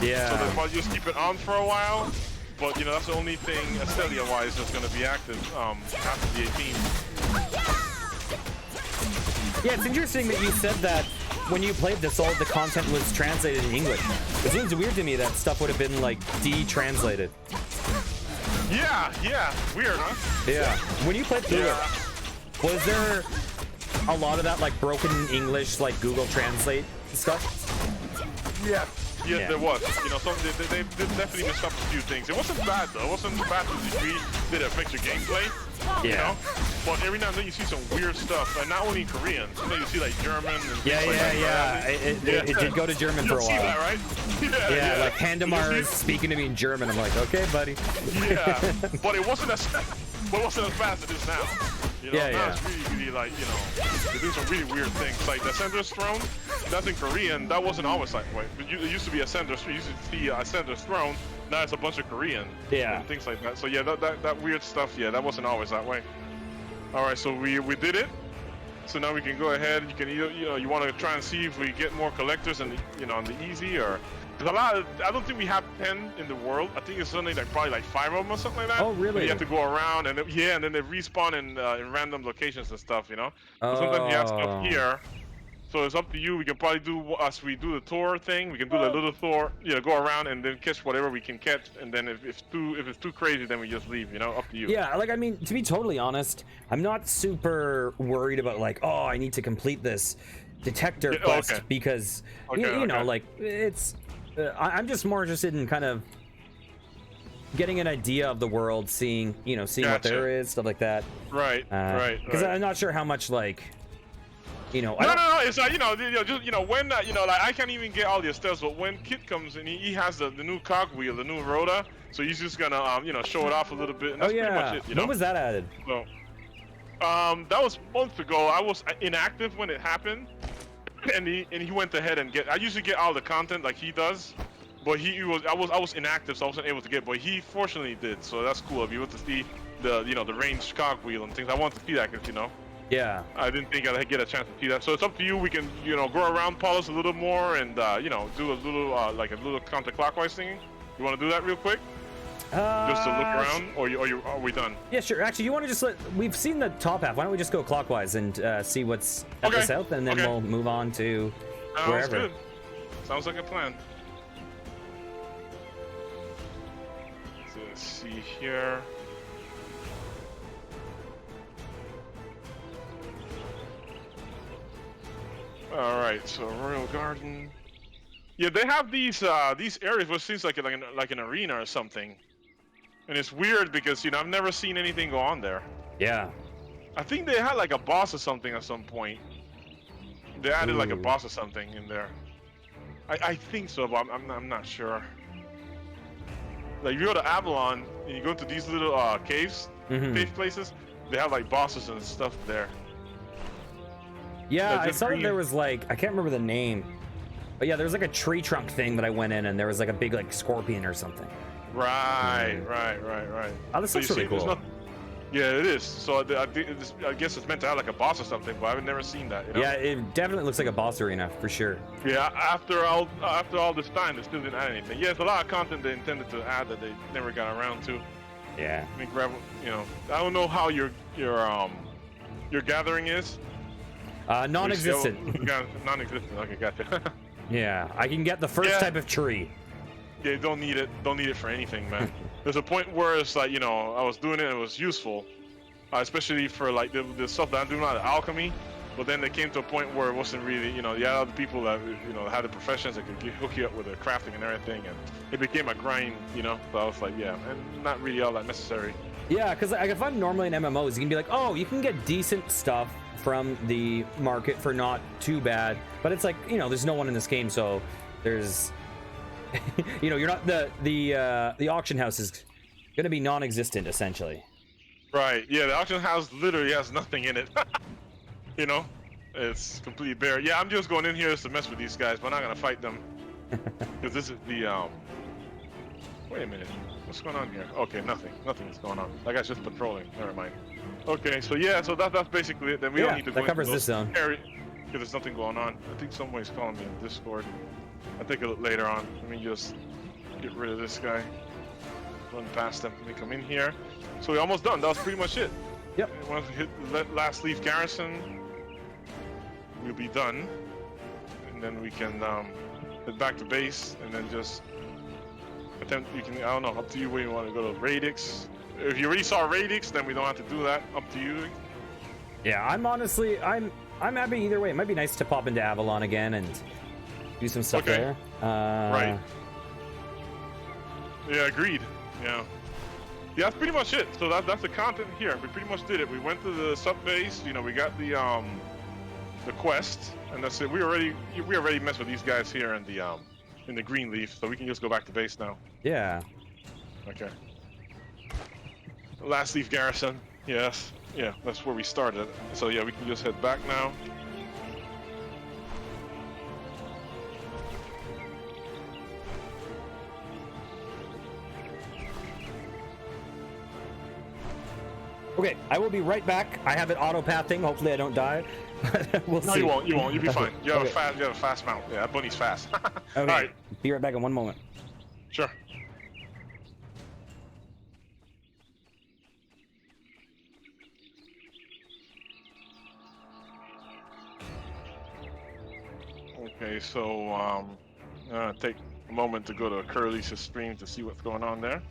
Yeah. So they might just keep it on for a while. But that's the only thing Astellia-wise that's going to be active after the 18th. Yeah, it's interesting that you said that when you played this, all the content was translated in English. It seems weird to me that stuff would have been like de-translated. Yeah, weird, huh? Yeah. When you played through it, was there a lot of that like broken English, like Google Translate stuff? Yeah. Yes, there was. They definitely messed up a few things. It wasn't bad though. It wasn't bad to the degree that it affects your gameplay. Yeah. But every now and then you see some weird stuff, and not only in Korean. Sometimes you see like German. And It did go to German for a while. You see that, right? Yeah, like Handamar is speaking to me in German. I'm like, okay, buddy. Yeah, but it wasn't as bad as it is now. Now it's really like, they do some really weird things. Like the Ascender's Throne, that's in Korean. That wasn't always like, it used to be Ascender's. You used to see Ascender's Throne. Now it's a bunch of Korean. Yeah. And things like that. So yeah, that weird stuff. Yeah, that wasn't always that way. All right, so we did it. So now we can go ahead. You can you want to try and see if we get more collectors and on the easy, or. There's a lot I don't think we have 10 in the world. I think it's only probably like 5 of them or something like that. Oh, really? But you have to go around and then they respawn in random locations and stuff, So sometimes you have stuff here. So it's up to you. We can probably do, as we do the tour thing, we can do the little tour, go around and then catch whatever we can catch. And then if it's too crazy, then we just leave, up to you. Yeah, like, I mean, to be totally honest, I'm not super worried about like, oh, I need to complete this detector quest because, like, it's... I'm just more interested in kind of getting an idea of the world, seeing what there is, stuff like that. Right. Because I'm not sure how much like, No. It's like when like I can't even get all the steps, but when Kit comes in, he has the new cogwheel, the new rotor, so he's just gonna show it off a little bit. And that's pretty much it. When was that added? So, that was months ago. I was inactive when it happened. And he went ahead and I usually get all the content like he does, but I was inactive, so I wasn't able to get. But he fortunately did, so that's cool. If you want to see the the ranged cogwheel and things, I want to see that because yeah, I didn't think I'd get a chance to see that. So it's up to you. We can go around Paulus a little more and do a little like a little counterclockwise thing. You want to do that real quick? Just to look around, or are we done? Yeah, sure. Actually, you want to just we've seen the top half. Why don't we just go clockwise and see what's at the south, and then we'll move on to wherever. Good. Sounds like a plan. So let's see here. All right, so Royal Garden. Yeah, they have these areas which seems like an arena or something. And it's weird because, I've never seen anything go on there. Yeah. I think they had like a boss or something at some point. They added like a boss or something in there. I think so, but I'm not sure. Like, you go to Avalon, and you go to these little cave places, they have like bosses and stuff there. Yeah, I saw that there was like, I can't remember the name. But yeah, there was like a tree trunk thing that I went in, and there was like a big like scorpion or something. Right. Oh, this looks really cool. Yeah, it is. So I guess it's meant to have like a boss or something, but I've never seen that. Yeah, it definitely looks like a boss arena for sure. Yeah, after all this time, they still didn't add anything. Yeah, it's a lot of content they intended to add that they never got around to. Yeah. I mean, I don't know how your gathering is. Non-existent. Non-existent. Okay, gotcha. Yeah, I can get the first type of tree. Yeah, don't need it. Don't need it for anything, man. There's a point where it's like, you know, I was doing it, it was useful, especially for like the stuff that I'm doing out of alchemy. But then it came to a point where it wasn't really, you know, you had other people that, you know, had the professions that could hook you up with the crafting and everything, and it became a grind, you know. So I was like, yeah, and not really all that necessary. Yeah, because I find normally in MMOs you can be like, oh, you can get decent stuff from the market for not too bad, but it's like, you know, there's no one in this game, so there's, you know, you're not the auction house is gonna be non-existent essentially. Right. Yeah, the auction house literally has nothing in it. You know, it's completely bare. Yeah, I'm just going in here just to mess with these guys, but I'm not gonna fight them because this is the Wait a minute, what's going on here? Okay, nothing is going on. That guy's just patrolling. Never mind. Okay, so yeah, so that's basically it. Then we don't need to go that covers into this zone. because there's nothing going on. I think somebody's calling me in Discord. I'll take a look later on. Let me just get rid of this guy. Run past them. Let me come in here. So we're almost done. That was pretty much it. Yep. Once we hit the last leaf garrison, we'll be done, and then we can head back to base, and then just attempt. You can, I don't know, up to you where you want to go to Radix. If you already saw Radix, then we don't have to do that. Up to you. Yeah, I'm honestly, I'm happy either way. It might be nice to pop into Avalon again and do some stuff there. Right. Yeah, agreed. Yeah. Yeah, that's pretty much it. So that's the content here. We pretty much did it. We went to the sub base. You know, we got the quest, and that's it. We already messed with these guys here in the green leaf, so we can just go back to base now. Yeah. Okay. Last leaf garrison. Yes. Yeah, that's where we started. So yeah, we can just head back now. Okay, I will be right back. I have it auto-pathing. Hopefully I don't die. We'll see. No, you won't. You won't. You'll be fine. You have Okay. you have a fast mount. Yeah, that bunny's fast. Okay. All right. Be right back in one moment. Sure. Okay, so take a moment to go to Curly's stream to see what's going on there.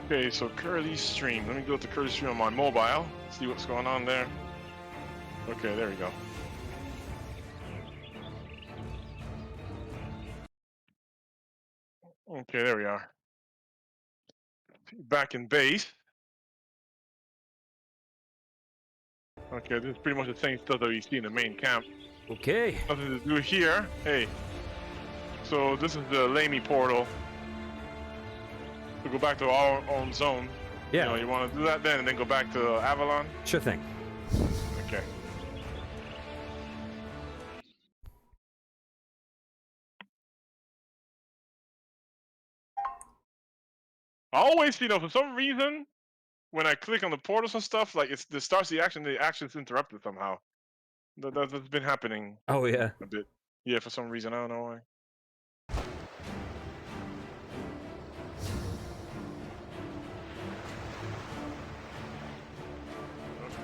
Okay, so Curly's stream. Let me go to Curly's stream on my mobile, see what's going on there. Okay, there we go. Okay, there we are. Back in base. Okay, this is pretty much the same stuff that we see in the main camp. Okay. Nothing to do here. Hey. So this is the Lamy portal. To go back to our own zone. Yeah. You know, you want to do that then and then go back to Avalon? Sure thing. Okay. I always, you know, for some reason, when I click on the portals and stuff, like it starts the action's interrupted somehow. That's been happening Oh yeah. a bit. Yeah, for some reason, I don't know why.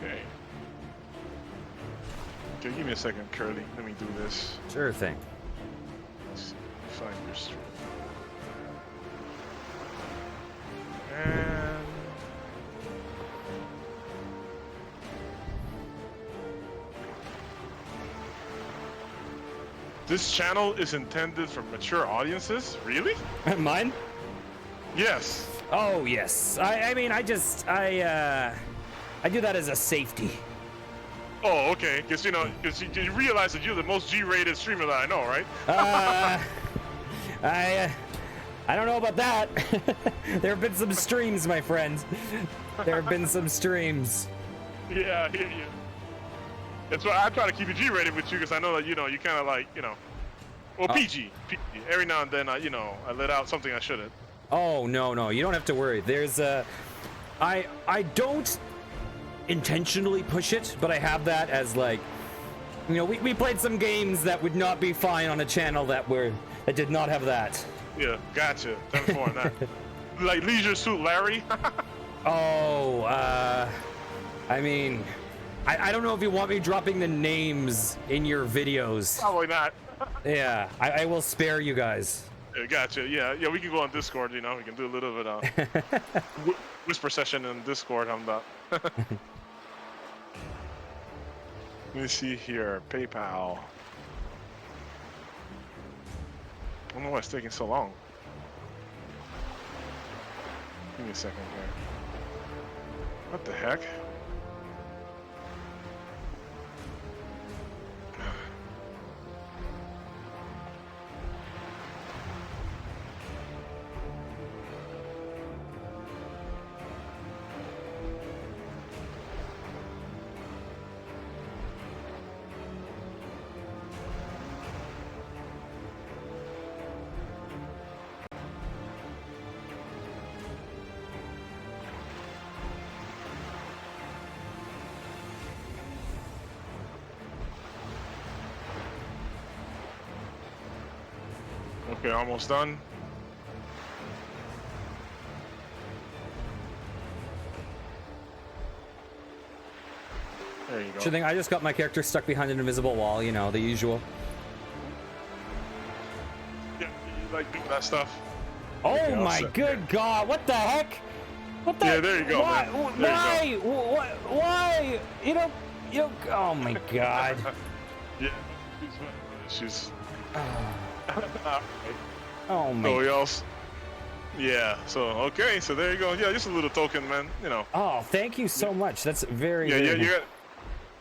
Okay. Okay, give me a second, Curly. Let me do this. Sure thing. Let's find your stream. And this channel is intended for mature audiences? Really? Mine? Yes. Oh yes. I mean I do that as a safety. Oh, okay. Because you realize that you're the most G-rated streamer that I know, right? I don't know about that. There have been some streams, my friend. There have been some streams. Yeah, I hear you. That's why I try to keep it G-rated with you, because I know that you kind of like Well, PG. Every now and then, you know, I let out something I shouldn't. Oh no, you don't have to worry. There's I don't intentionally push it, but I have that as like, you know, we played some games that would not be fine on a channel that did not have that. Yeah, gotcha. 10-4 on that. Like Leisure Suit Larry. Oh, I mean, I don't know if you want me dropping the names in your videos. Probably not. Yeah, I will spare you guys. Yeah, gotcha. Yeah, we can go on Discord. You know, we can do a little bit of whisper session in Discord. I'm not. Let me see here. PayPal. I don't know why it's taking so long. Give me a second here. What the heck? Okay, almost done. There you go. Sure thing, I just got my character stuck behind an invisible wall, you know, the usual. Yeah, you like doing that stuff. Oh Okay, my good God, what the heck? What the Yeah, there you go, Why? man. There you Why? Why? You don't, oh my God. Yeah, she's. Oh my. Nobody else. Yeah. So okay. So there you go. Yeah, just a little token, man. You know. Oh, thank you so much. That's very. Yeah. very... You got.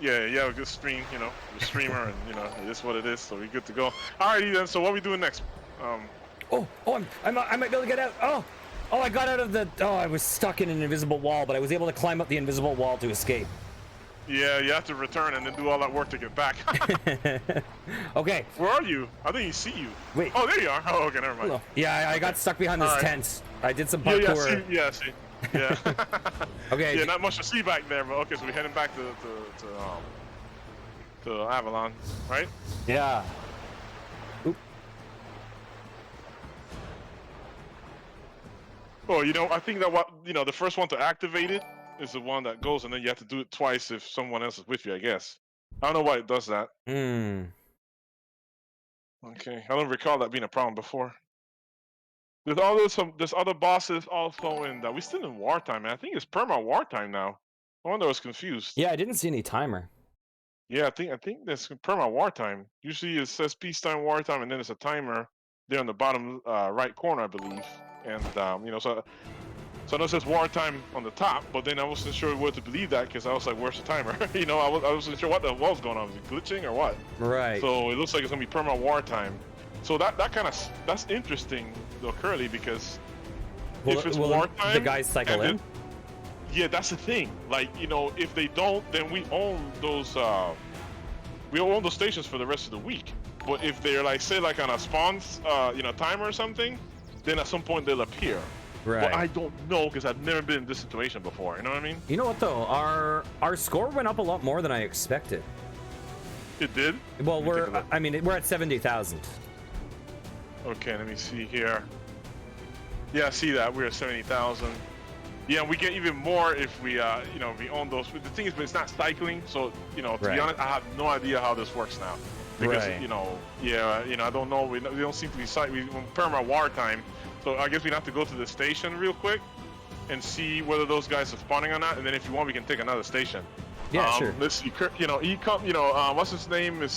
Yeah. A good stream. You know, the streamer, and you know, it is what it is. So we're good to go. Alrighty then. So what are we doing next? Oh, I might be able to get out. Oh, I got out of the. Oh, I was stuck in an invisible wall, but I was able to climb up the invisible wall to escape. Yeah, you have to return and then do all that work to get back. Okay. Where are you? I didn't even see you. Wait. Oh, there you are. Oh, okay, never mind. Hello. Yeah, I got stuck behind this tent. I did some Yeah, parkour. see. Yeah. Okay. Yeah, not much to see back there, but okay, so we're heading back to Avalon, right? Yeah. Oop. Oh, you know, I think that the first one to activate it is the one that goes, and then you have to do it twice if someone else is with you, I guess. I don't know why it does that. Hmm. Okay, I don't recall that being a problem before. There's other bosses also in that. We still in Wartime, man. I think it's perma Wartime now. I wonder I was confused. Yeah, I didn't see any timer. Yeah, I think that's perma Wartime. Usually it says peacetime Wartime, and then there's a timer there on the bottom right corner, I believe. And you know, so I know it says Wartime on the top, but then I wasn't sure whether to believe that because I was like, "Where's the timer?" You know, I wasn't sure what was going on. Was it glitching or what? Right. So it looks like it's gonna be perma Wartime. So that's interesting though, Curly, because if it's wartime, the guys cycle in. Yeah, that's the thing. Like, you know, if they don't, then we own those stations for the rest of the week. But if they're like, say, like on a spawns, timer or something, then at some point they'll appear. Right. But I don't know because I've never been in this situation before. You know what I mean? You know what though? Our score went up a lot more than I expected. It did. Well, we're at 70,000. Okay, let me see here. Yeah, I see that we're at 70,000. Yeah, we get even more if we, we own those. The thing is, but it's not cycling, so to be honest, I have no idea how this works now. Because I don't know. We don't seem to be cycling. We perma Wartime, so I guess we have to go to the station real quick and see whether those guys are spawning or not. And then if you want, we can take another station. Yeah, sure. Let's see. What's his name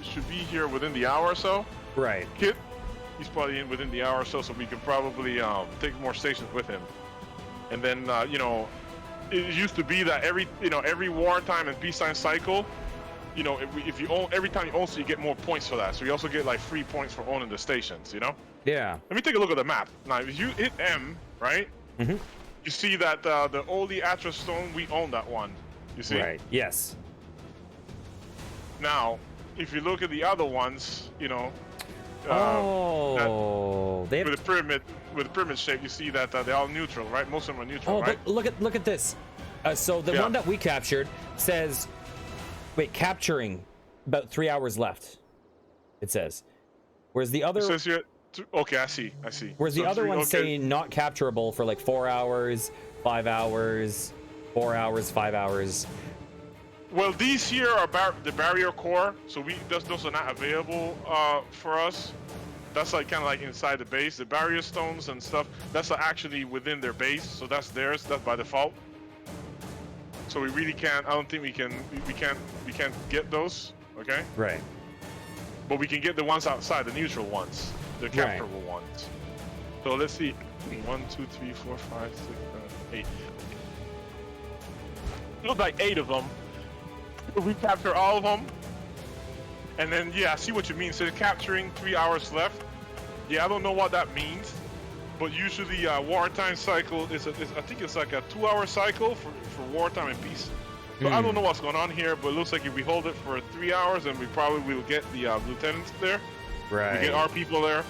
should be here within the hour or so. Right. Kit, he's probably in within the hour or so we can probably take more stations with him. And then it used to be that every wartime and peacetime cycle, if you own every time you own, so you get more points for that. So you also get like free points for owning the stations. Yeah. Let me take a look at the map now. If you hit M, right? Mm-hmm. You see that the Oli Atra Stone, we own that one. You see? Right. Yes. Now, if you look at the other ones, they have with the pyramid shape. You see that they're all neutral, right? Most of them are neutral, right? But look at this. So the one that we captured says, wait, capturing about 3 hours left. It says, whereas the other. It says here. Okay, I see. Whereas the other one's saying not capturable for like 4 hours, 5 hours, 4 hours, 5 hours. Well, these here are the barrier core, so those are not available for us. That's like kind of like inside the base. The barrier stones and stuff, that's actually within their base, so that's theirs. That's by default. So we really can't. I don't think we can't get those. Okay. Right. But we can get the ones outside, the neutral ones, the capturable ones. So let's see. 1, 2, 3, 4, 5, 6, 7, 8. Look like 8 of them. We capture all of them, and then I see what you mean. So capturing 3 hours left. Yeah, I don't know what that means, but usually wartime cycle is I think it's like a 2-hour cycle for wartime and peace. So I don't know what's going on here, but it looks like if we hold it for 3 hours, then we probably will get the lieutenants there. Right. We get our people there.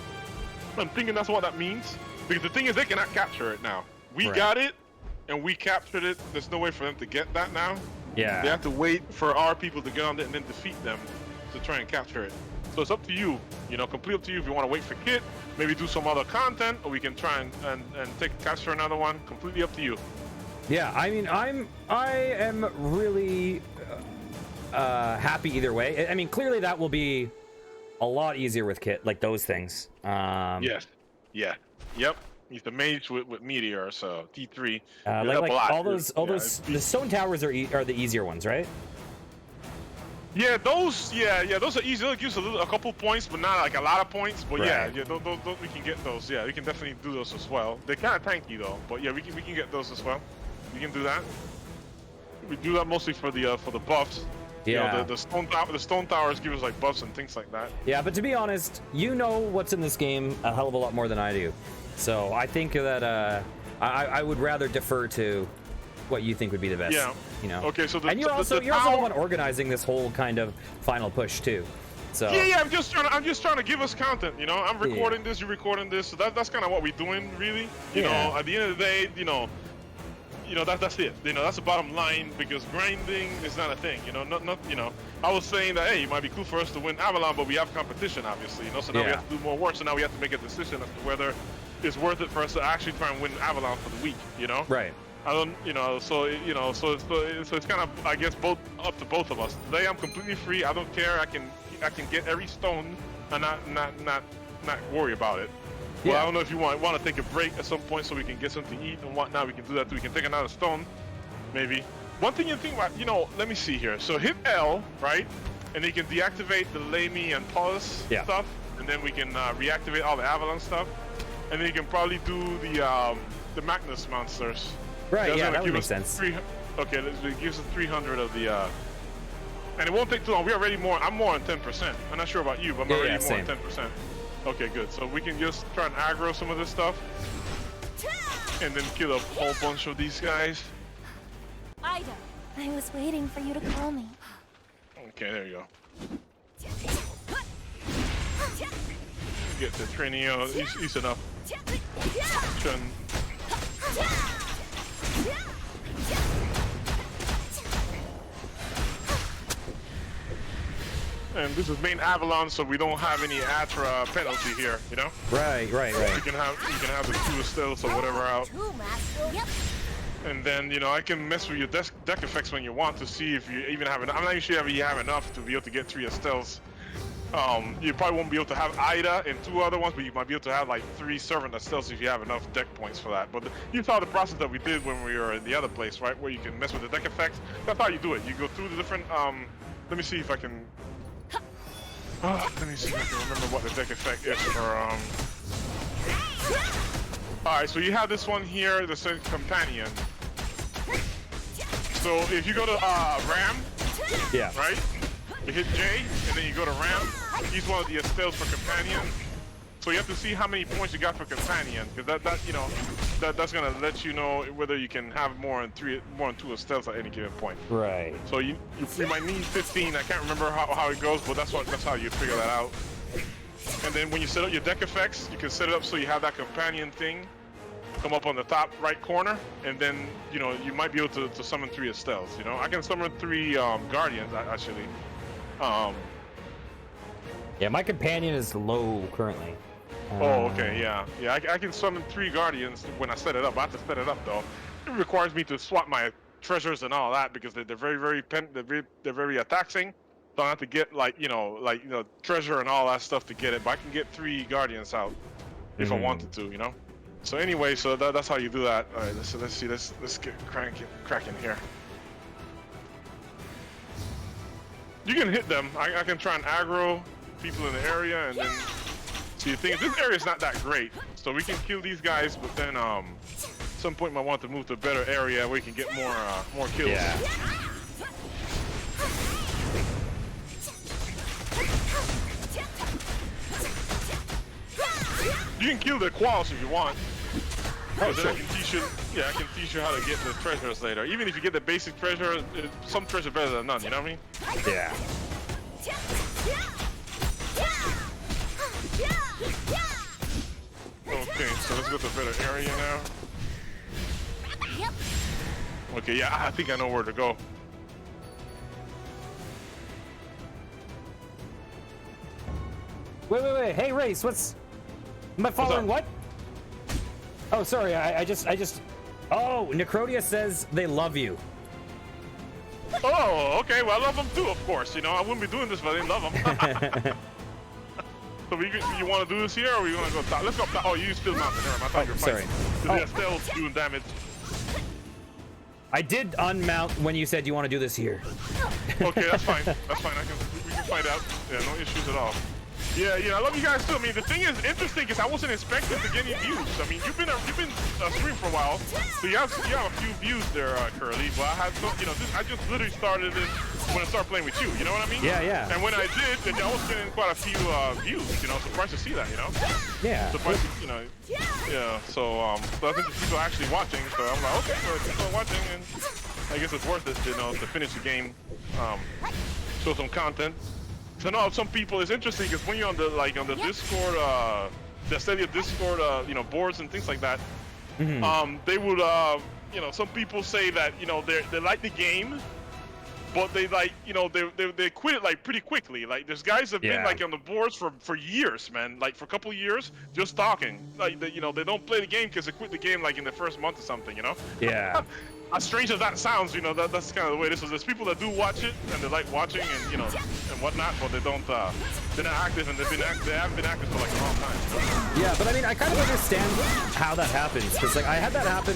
I'm thinking that's what that means, because the thing is they cannot capture it now. We got it, and we captured it. There's no way for them to get that now. Yeah. They have to wait for our people to get on it and then defeat them to try and capture it. So it's up to you, completely up to you if you want to wait for Kit, maybe do some other content, or we can try and capture another one. Completely up to you. Yeah, I mean, I am really happy either way. I mean, clearly that will be a lot easier with Kit, like those things. Yes. Yeah. Yep. He's the mage with meteor, so T3. Like all those the stone towers are the easier ones, right? Yeah, those are easy. They'll give us a couple points, but not like a lot of points. But those we can get those. Yeah, we can definitely do those as well. They're kind of tanky though, but yeah, we can get those as well. We can do that. We do that mostly for the buffs. Yeah. The stone towers give us like buffs and things like that. Yeah, but to be honest, you know what's in this game a hell of a lot more than I do. So I think that I would rather defer to what you think would be the best. Yeah. Okay. So you're also the one organizing this whole kind of final push too. So yeah. I'm just trying to give us content. I'm recording this. You're recording this. So that's kind of what we're doing, really. You know, at the end of the day, that's it. That's the bottom line, because grinding is not a thing. I was saying that it might be cool for us to win Avalon, but we have competition, obviously. So now we have to do more work. So now we have to make a decision as to whether it's worth it for us to actually try and win Avalon for the week. Right. I don't. So it's kind of, I guess, both up to both of us. Today I'm completely free. I don't care. I can get every stone and not worry about it. Well, I don't know if you want to take a break at some point so we can get something to eat and whatnot. We can do that too. We can take another stone, maybe. One thing you think about, let me see here. So hit L, right? And you can deactivate the Lamy and Pulse stuff, and then we can reactivate all the Avalon stuff, and then you can probably do the Magnus monsters. Right. Yeah, that would make sense. Okay, it gives us 300 of the. And it won't take too long. We're already more. I'm more than 10%. I'm not sure about you, but I'm already more than 10%. Okay, good. So we can just try and aggro some of this stuff, and then kill a whole bunch of these guys. Ida, I was waiting for you to call me. Okay, there you go. Get the Trinio. He's enough. Chun. And this is main Avalon, so we don't have any Atra penalty here, Right. You can have the 2 Astellia or whatever out. And then, I can mess with your deck effects when you want to see if you even have enough. I'm not even sure if you have enough to be able to get 3 Astellias. You probably won't be able to have Ida and 2 other ones, but you might be able to have like 3 Servant Astellias if you have enough deck points for that. But you saw the process that we did when we were in the other place, right? Where you can mess with the deck effects. That's how you do it. You go through the different, let me see if I can... let me see if I can remember what the deck effect is for, Alright, so you have this one here that says Companion. So if you go to Ram, right? You hit J, and then you go to Ram. He's one of the Astellias for Companion. So you have to see how many points you got for Companion, because that's gonna let you know whether you can have more than 2 Astellias at any given point. Right. So you might need 15. I can't remember how it goes, but that's how you figure that out. And then when you set up your deck effects, you can set it up so you have that companion thing come up on the top right corner, and then you know you might be able to summon 3 Estelles. You know, I can summon 3 Guardians actually. Yeah, my companion is low currently. Oh, okay, yeah. I can summon 3 Guardians when I set it up. I have to set it up though. It requires me to swap my treasures and all that because they're very taxing. So I have to get like treasure and all that stuff to get it. But I can get 3 Guardians out if I wanted to, you know. So anyway, so that's how you do that. All right, let's see. Let's get cracking here. You can hit them. I can try and aggro people in the area, and then see the thing is this area is not that great, so we can kill these guys. But then at some point, might want to move to a better area where we can get more kills. Yeah. You can kill the quals if you want. Oh, then sure. I can teach you how to get the treasures later. Even if you get the basic treasure, some treasure better than none. You know what I mean? Yeah. Okay, so let's go to a better area now. Okay, yeah, I think I know where to go. Wait. Hey, Race, am I following what? Oh, sorry, I just... Oh, Necrodia says they love you. Oh, okay, well, I love them too, of course. You know, I wouldn't be doing this if I didn't love them. So you want to do this here, or you want to go top? Let's go top. Oh, you still mountain. Never mind. I thought you were fighting. sorry. They're still doing damage. I did unmount when you said you want to do this here. Okay, that's fine. That's fine. We can fight out. Yeah, no issues at all. Yeah, I love you guys too. I mean, the thing is interesting is I wasn't expecting to get any views. I mean, you've been streaming for a while, so you have a few views there, Curly. But I had I just literally started it when I started playing with you. You know what I mean? Yeah. And when I did, then I was getting quite a few views. You know, surprised to see that. You know? Yeah. Surprised, Yeah. So I think the people are actually watching. So I'm like, okay, so people are watching, and I guess it's worth it, you know, to finish the game, show some content. So no, some people, it's interesting because when you're on the Discord, the Astellia Discord, boards and things like that, they would, some people say that they like the game, but they they quit it like pretty quickly. Like there's guys that have been like on the boards for years, man, like for a couple of years, just talking. Like they don't play the game because they quit the game like in the first month or something, you know? Yeah. As strange as that sounds, that's kind of the way this is. There's people that do watch it and they like watching and and whatnot, but they don't. They're not active, and they haven't been active for like a long time. Yeah, but I mean, I kind of understand how that happens because like I had that happen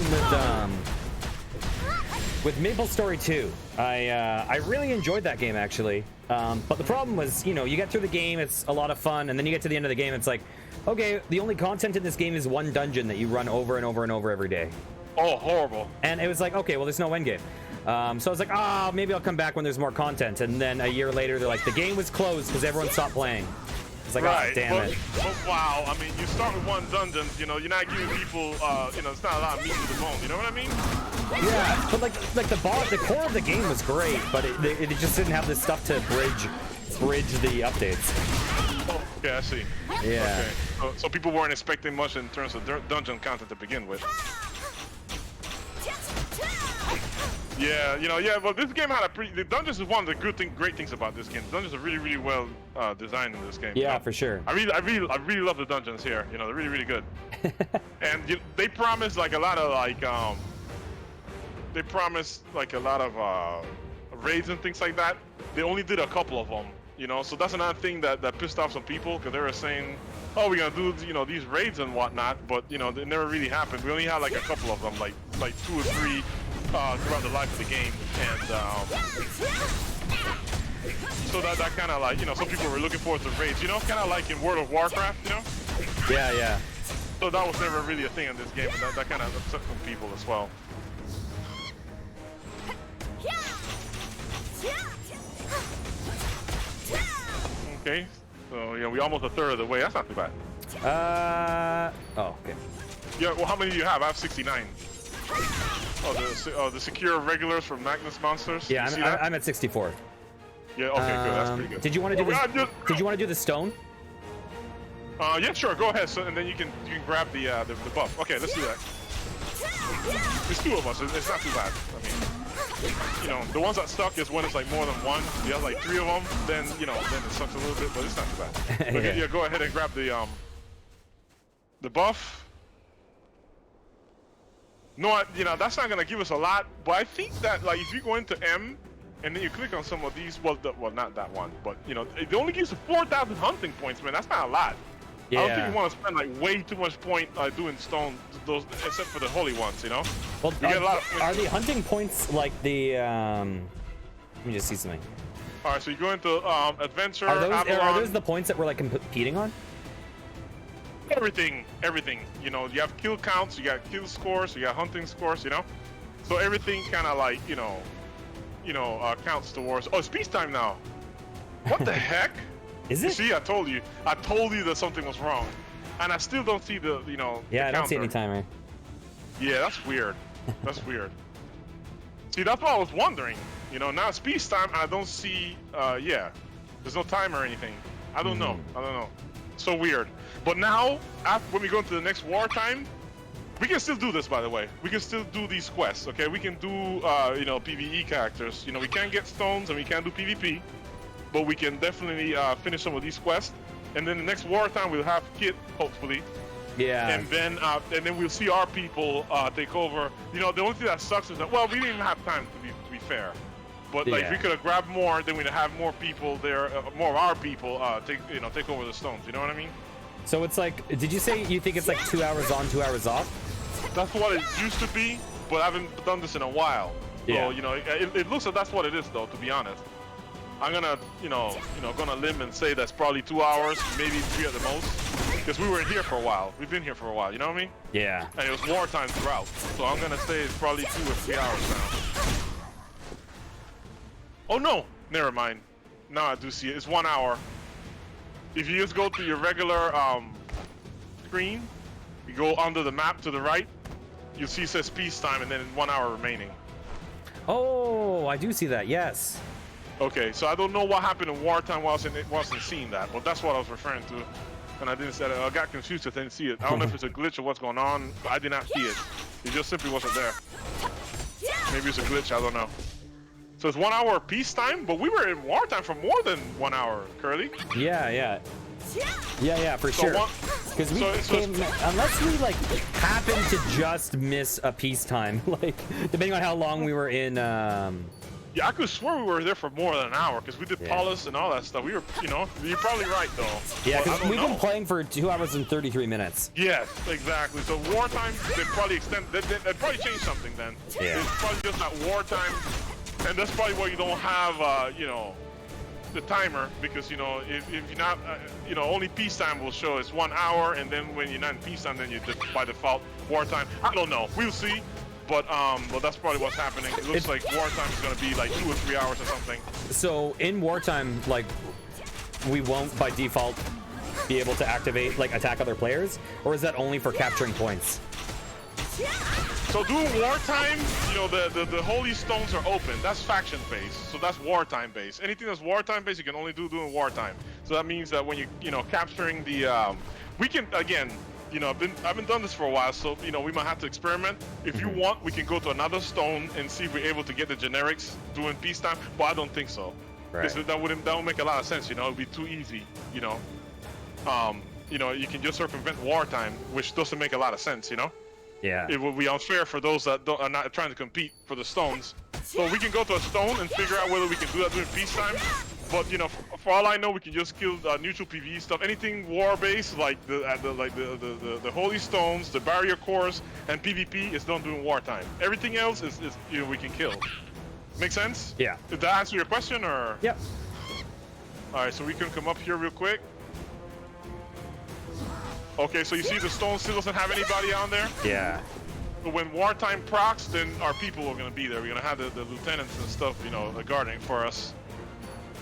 with Maple Story 2. I really enjoyed that game actually, but the problem was you get through the game, it's a lot of fun, and then you get to the end of the game, it's like, okay, the only content in this game is one dungeon that you run over and over and over every day. Oh, horrible. And it was like, okay, well, there's no end game. So I was like, maybe I'll come back when there's more content. And then a year later, they're like, the game was closed because everyone stopped playing. It's like, right. Damn it. But wow, I mean, you start with one dungeon, you're not giving people, it's not a lot of meat to the bone, you know what I mean? Yeah, but like the core of the game was great, but it just didn't have this stuff to bridge the updates. Oh, yeah, I see. Yeah. Okay. So people weren't expecting much in terms of dungeon content to begin with. Yeah, but this game had the dungeons is one of the great things about this game. The dungeons are really, really well designed in this game. Yeah, for sure. I really love the dungeons here. They're really, really good. And they promise like a lot of raids and things like that. They only did a couple of them. So that's another thing that pissed off some people because they were saying, oh, we're gonna do these raids and whatnot, but they never really happened. We only had like a couple of them, like 2 or 3 throughout the life of the game, and so that kind of like some people were looking forward to raids, kind of like in World of Warcraft, Yeah. So that was never really a thing in this game, and that kind of upset some people as well. Okay, so we almost a third of the way. That's not too bad. Oh, okay. Yeah, well, how many do you have? I have 69. Oh, the secure regulars from Magnus Monsters. Yeah, I'm at 64. Yeah, okay, good. That's pretty good. Did you want to do this? Did you want to do the stone? Yeah, sure. Go ahead. So, and then you can grab the buff. Okay, let's do that. There's 2 of us. It's not too bad. I mean, you know, the ones that suck is when it's like more than 1. You have like 3 of them, then you know, then it sucks a little bit, but it's not too bad. Okay, yeah, go ahead and grab the buff. No, you know, that's not gonna give us a lot, but I think that like if you go into M and then you click on some of these, well, not that one, but you know, it only gives you 4,000 hunting points, man. That's not a lot. Yeah. I don't think you want to spend like way too much point doing stone, those except for the holy ones, you know. Well, you get a lot of are the hunting points like the? Let me just see something. All right, so you go into adventure. Are those the points that we're like competing on? Everything. You know, you have kill counts, you got kill scores, you got hunting scores, you know. So everything kind of like counts towards. Oh, it's peacetime now. What the heck? Is it? See, I told you that something was wrong, and I still don't see the Yeah, I don't see counter. any timer. Yeah, that's weird. That's weird. See, that's what I was wondering. You know, now it's peacetime, and I don't see. Yeah, there's no timer or anything. I don't know. So weird. But now, when we go into the next wartime, we can still do this. By the way, we can still do these quests. Okay, we can do PvE characters. You know, we can't get stones and we can't do PvP. But we can definitely finish some of these quests, and then the next wartime we'll have Kit, hopefully. Yeah. And then we'll see our people take over. You know, the only thing that sucks is that we didn't even have time to be fair. But like if we could have grabbed more, then we'd have more people there, more of our people take over the stones. You know what I mean? So it's like, did you say you think it's like 2 hours on, 2 hours off? That's what it used to be, but I haven't done this in a while. Yeah. So you know, it looks like that's what it is, though. To be honest. I'm gonna, gonna limb and say that's probably 2 hours, maybe 3 at the most, because we were here for a while. We've been here for a while, you know what I mean? Yeah. And it was wartime throughout, so I'm gonna say it's probably 2 or 3 hours now. Oh no, never mind. Now I do see it. It's 1 hour. If you just go to your regular screen, you go under the map to the right, you'll see it says peacetime, and then 1 hour remaining. Oh, I do see that. Yes. Okay, so I don't know what happened in wartime wasn't seeing that, but that's what I was referring to. And I didn't say it. I got confused. I didn't see it. I don't know if it's a glitch or what's going on, but I did not see it. It just simply wasn't there. Maybe it's a glitch. I don't know. So it's 1 hour peacetime, but we were in wartime for more than 1 hour, Curly. Yeah, for sure. Because we came, unless we like happen to just miss a peacetime, like depending on how long we were in. Yeah, I could swear we were there for more than an hour because we did Paulus and all that stuff. We were, you're probably right though. Yeah, because we've been playing for 2 hours and 33 minutes. Yes, exactly. So wartime, they probably they'd probably change something then. Yeah. It's probably just not wartime, and that's probably why you don't have, the timer because if you're not, only peacetime will show it's 1 hour, and then when you're not in peacetime, then you by default wartime. I don't know. We'll see. But that's probably what's happening. It looks like wartime is gonna be like 2 or 3 hours or something. So in wartime, like, we won't by default be able to activate, like, attack other players, or is that only for capturing points? So doing wartime, the holy stones are open. That's faction based, so that's wartime based. Anything that's wartime based, you can only do during wartime. So that means that when capturing the, we can again. I've been done this for a while, so we might have to experiment. If you want, we can go to another stone and see if we're able to get the generics doing peacetime. But I don't think so. Right. Because that wouldn't make a lot of sense. It'd be too easy. You can just circumvent wartime, which doesn't make a lot of sense. Yeah. It would be unfair for those that are not trying to compete for the stones. So we can go to a stone and figure out whether we can do that during peacetime. But for all I know, we can just kill neutral PvE stuff. Anything war-based, like the holy stones, the barrier cores, and PvP is done during wartime. Everything else is we can kill. Make sense? Yeah. Did that answer your question, or? Yep. All right, so we can come up here real quick. Okay, so you see the stone still doesn't have anybody on there. Yeah. But when wartime procs, then our people are gonna be there. We're gonna have the lieutenants and stuff, guarding for us.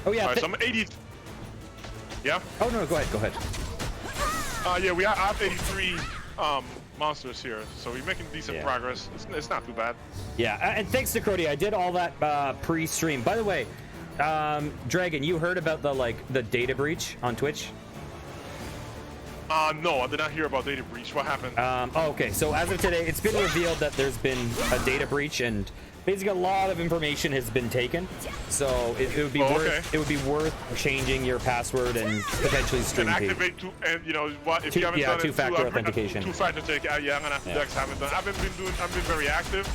Oh yeah. All right, so I'm 80. Yeah. Oh no, go ahead. Yeah, I have 83 monsters here, so we're making decent progress. It's not too bad. Yeah, and thanks to Crody, I did all that pre-stream. By the way, Dragon, you heard about the data breach on Twitch? No, I did not hear about data breach. What happened? Okay, so as of today, it's been revealed that there's been a data breach, and basically a lot of information has been taken. So it would be worth changing your password and potentially stream and feed. activate if you know what, if you haven't done two-factor authentication. Two-factor authentication. Yeah, I'm gonna have to. I haven't done. I've been very active.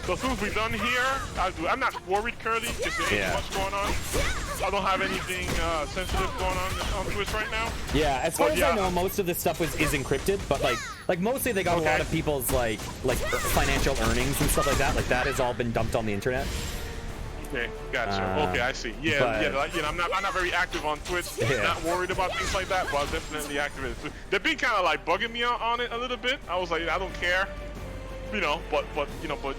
So as soon as we're done here, I'll do. I'm not worried currently because there ain't much going on. I don't have anything sensitive going on Twitch right now. Yeah, as far as I know, most of this stuff is encrypted, but like mostly they got a lot of people's like financial earnings and stuff like that. Like that has all been dumped on the internet. Okay, gotcha. Okay, I see. Yeah, like, you know, I'm not very active on Twitch. Yeah. Not worried about things like that, but I'll definitely activate it. They've been kind of like bugging me on it a little bit. I was like, I don't care, you know. But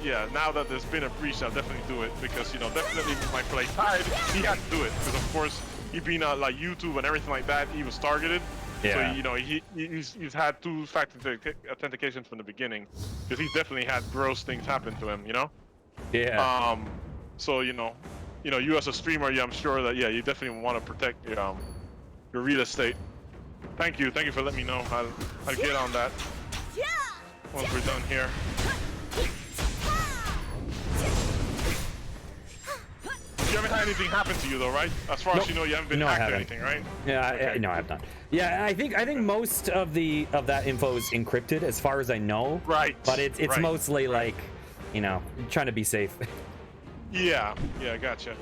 yeah, now that there's been a breach, I'll definitely do it because you know, definitely my play tied. He had to do it because of course he being like YouTube and everything like that, he was targeted. Yeah. So you know, he's had two-factor authentication from the beginning because he's definitely had gross things happen to him. You know. Yeah. So you know, you as a streamer, I'm sure that you definitely want to protect your real estate. Thank you for letting me know. I'll get on that once we're done here. You haven't had anything happen to you though, right? As far as you know, you haven't been hacked or anything, right? Yeah, no, I've not. Yeah, I think most of that info is encrypted, as far as I know. Right. But it's mostly like, you know, trying to be safe. Yeah, gotcha.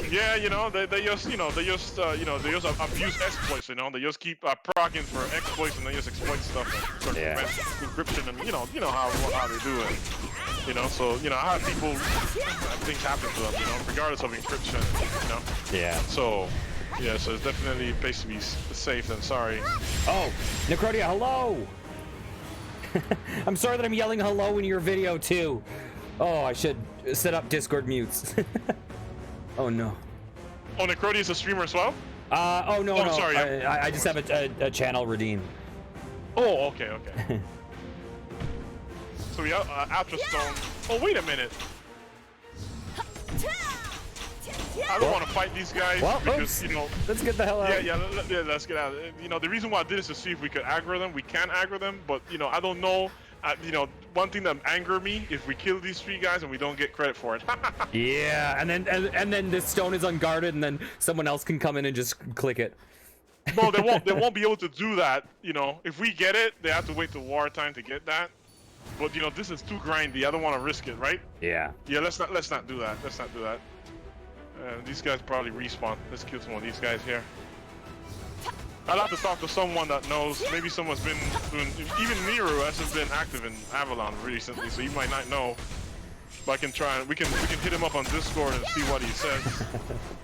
Yeah, you know, they just abuse exploits, you know, they just keep procking for exploits and they just exploit stuff for encryption and you know how they do it. You know, so you know, I have people things happen to them, you know, regardless of encryption, you know. Yeah. So yeah, so it's definitely pays to be safe than sorry. Oh, Necrodia, hello! I'm sorry that I'm yelling hello in your video too. Oh, I should set up Discord mutes. Oh no. Oh, Necrodia is a streamer as well? Oh no, no. Sorry. I just have a channel redeem. Oh, okay. So we have Ultra Stone. Oh, wait a minute. I don't want to fight these guys because, you know... Let's get the hell out. Yeah, let's get out. You know, the reason why I did is to see if we could aggro them. We can aggro them, but, you know, I don't know. You know, one thing that anger me if we kill these three guys and we don't get credit for it. Yeah, and then this stone is unguarded, and then someone else can come in and just click it. No, they won't. They won't be able to do that. You know, if we get it, they have to wait till Wartime to get that. But you know, this is too grindy. I don't want to risk it, right? Yeah. Yeah, let's not do that. Let's not do that. These guys probably respawn. Let's kill some of these guys here. I'd have to talk to someone that knows. Maybe someone's been doing. Even Miru hasn't been active in Avalon recently, so he might not know. But I can try and we can hit him up on Discord and see what he says.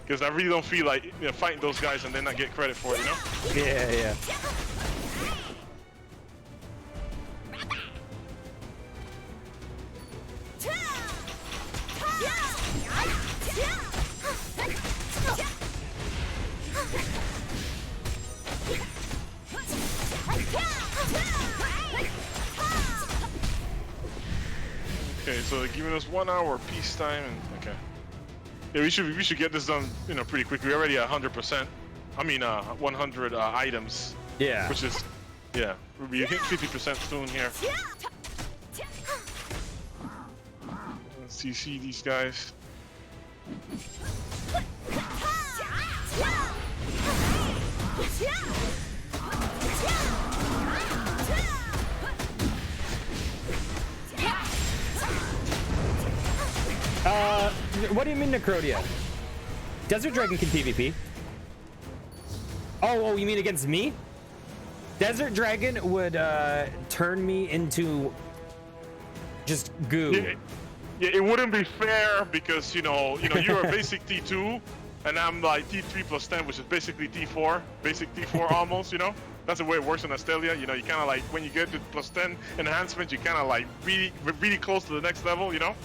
Because I really don't feel like fighting those guys and then not get credit for it, you know? Yeah. Okay, so they're giving us 1 hour peacetime and okay. Yeah, we should get this done, you know, pretty quick. We're already at 100%. I mean, 100 items. Yeah. Which is, yeah, we'll be hitting 50% soon here. Let's see these guys. What do you mean Necrodia? Desert Dragon can PvP. Oh, you mean against me? Desert Dragon would turn me into just goo. Yeah, it wouldn't be fair because you know you're a basic T2 and I'm like T3 plus 10, which is basically T4, basic T4 almost, you know? That's the way it works in Astellia. You know, you kind of like when you get to plus 10 enhancement, you kind of like really close to the next level, you know?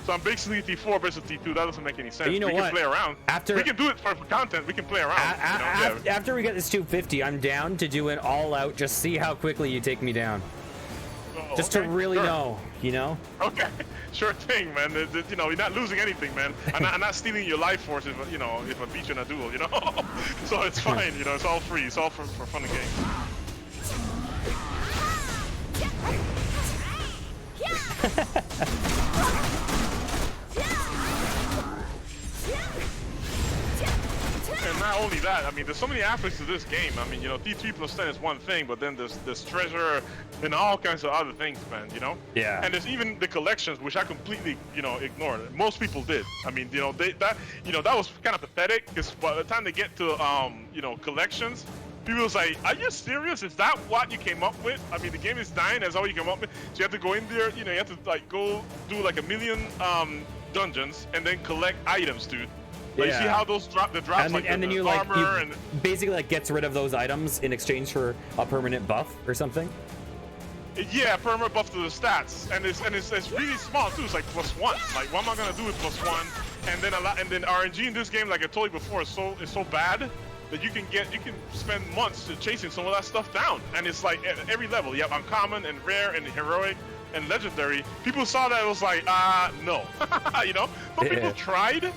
So I'm basically T4 versus T2. That doesn't make any sense. You know we can play around. We can do it for content. We can play around. After we get this 250, I'm down to do an all-out. Just see how quickly you take me down. Just to okay, really sure. know, you know? Okay, sure thing, man. You know, you're not losing anything, man. I'm not stealing your life force if you know if I beat you in a duel, you know. So it's fine, you know. It's all free. It's all for fun and games. And not only that, I mean, there's so many aspects to this game. I mean, you know, D3 plus 10 is one thing, but then there's treasure and all kinds of other things, man, you know? Yeah. And there's even the collections, which I completely, you know, ignored. Most people did. I mean, you know, that was kind of pathetic, because by the time they get to, you know, collections, people was like, are you serious? Is that what you came up with? I mean, the game is dying, that's all you came up with. So you have to go in there, you know, you have to, like, go do, like, 1,000,000 dungeons and then collect items, dude. Like, Yeah. you see how those drops And like then the you like armor you basically like gets rid of those items in exchange for a permanent buff or something. yeah, perma buff to the stats, and it's really small too. It's like +1. Like, what am I gonna do with +1? And then RNG in this game, like I told you before, is so bad that you can spend months chasing some of that stuff down. And it's like at every level, you have uncommon and rare and heroic and legendary. People saw that, it was like, no, you know. Some people tried.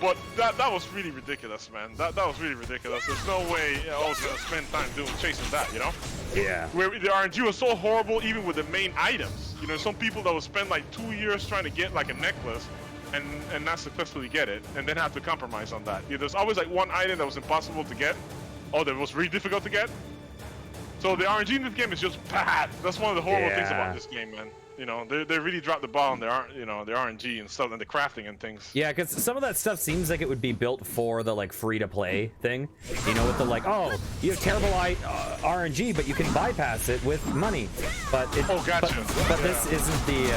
But that was really ridiculous, man. That was really ridiculous. There's no way I was gonna spend time chasing that, you know? Yeah. Where the RNG was so horrible, even with the main items. You know, some people that would spend like 2 years trying to get like a necklace, and not successfully get it, and then have to compromise on that. Yeah, there's always like one item that was impossible to get, or that was really difficult to get. So the RNG in this game is just bad. That's one of the horrible things about this game, man. You know, they really dropped the ball on their RNG and stuff, and the crafting and things. Yeah, because some of that stuff seems like it would be built for the like free-to-play thing. You know, with the like, oh, you have terrible RNG, but you can bypass it with money. But it, gotcha. But this isn't the.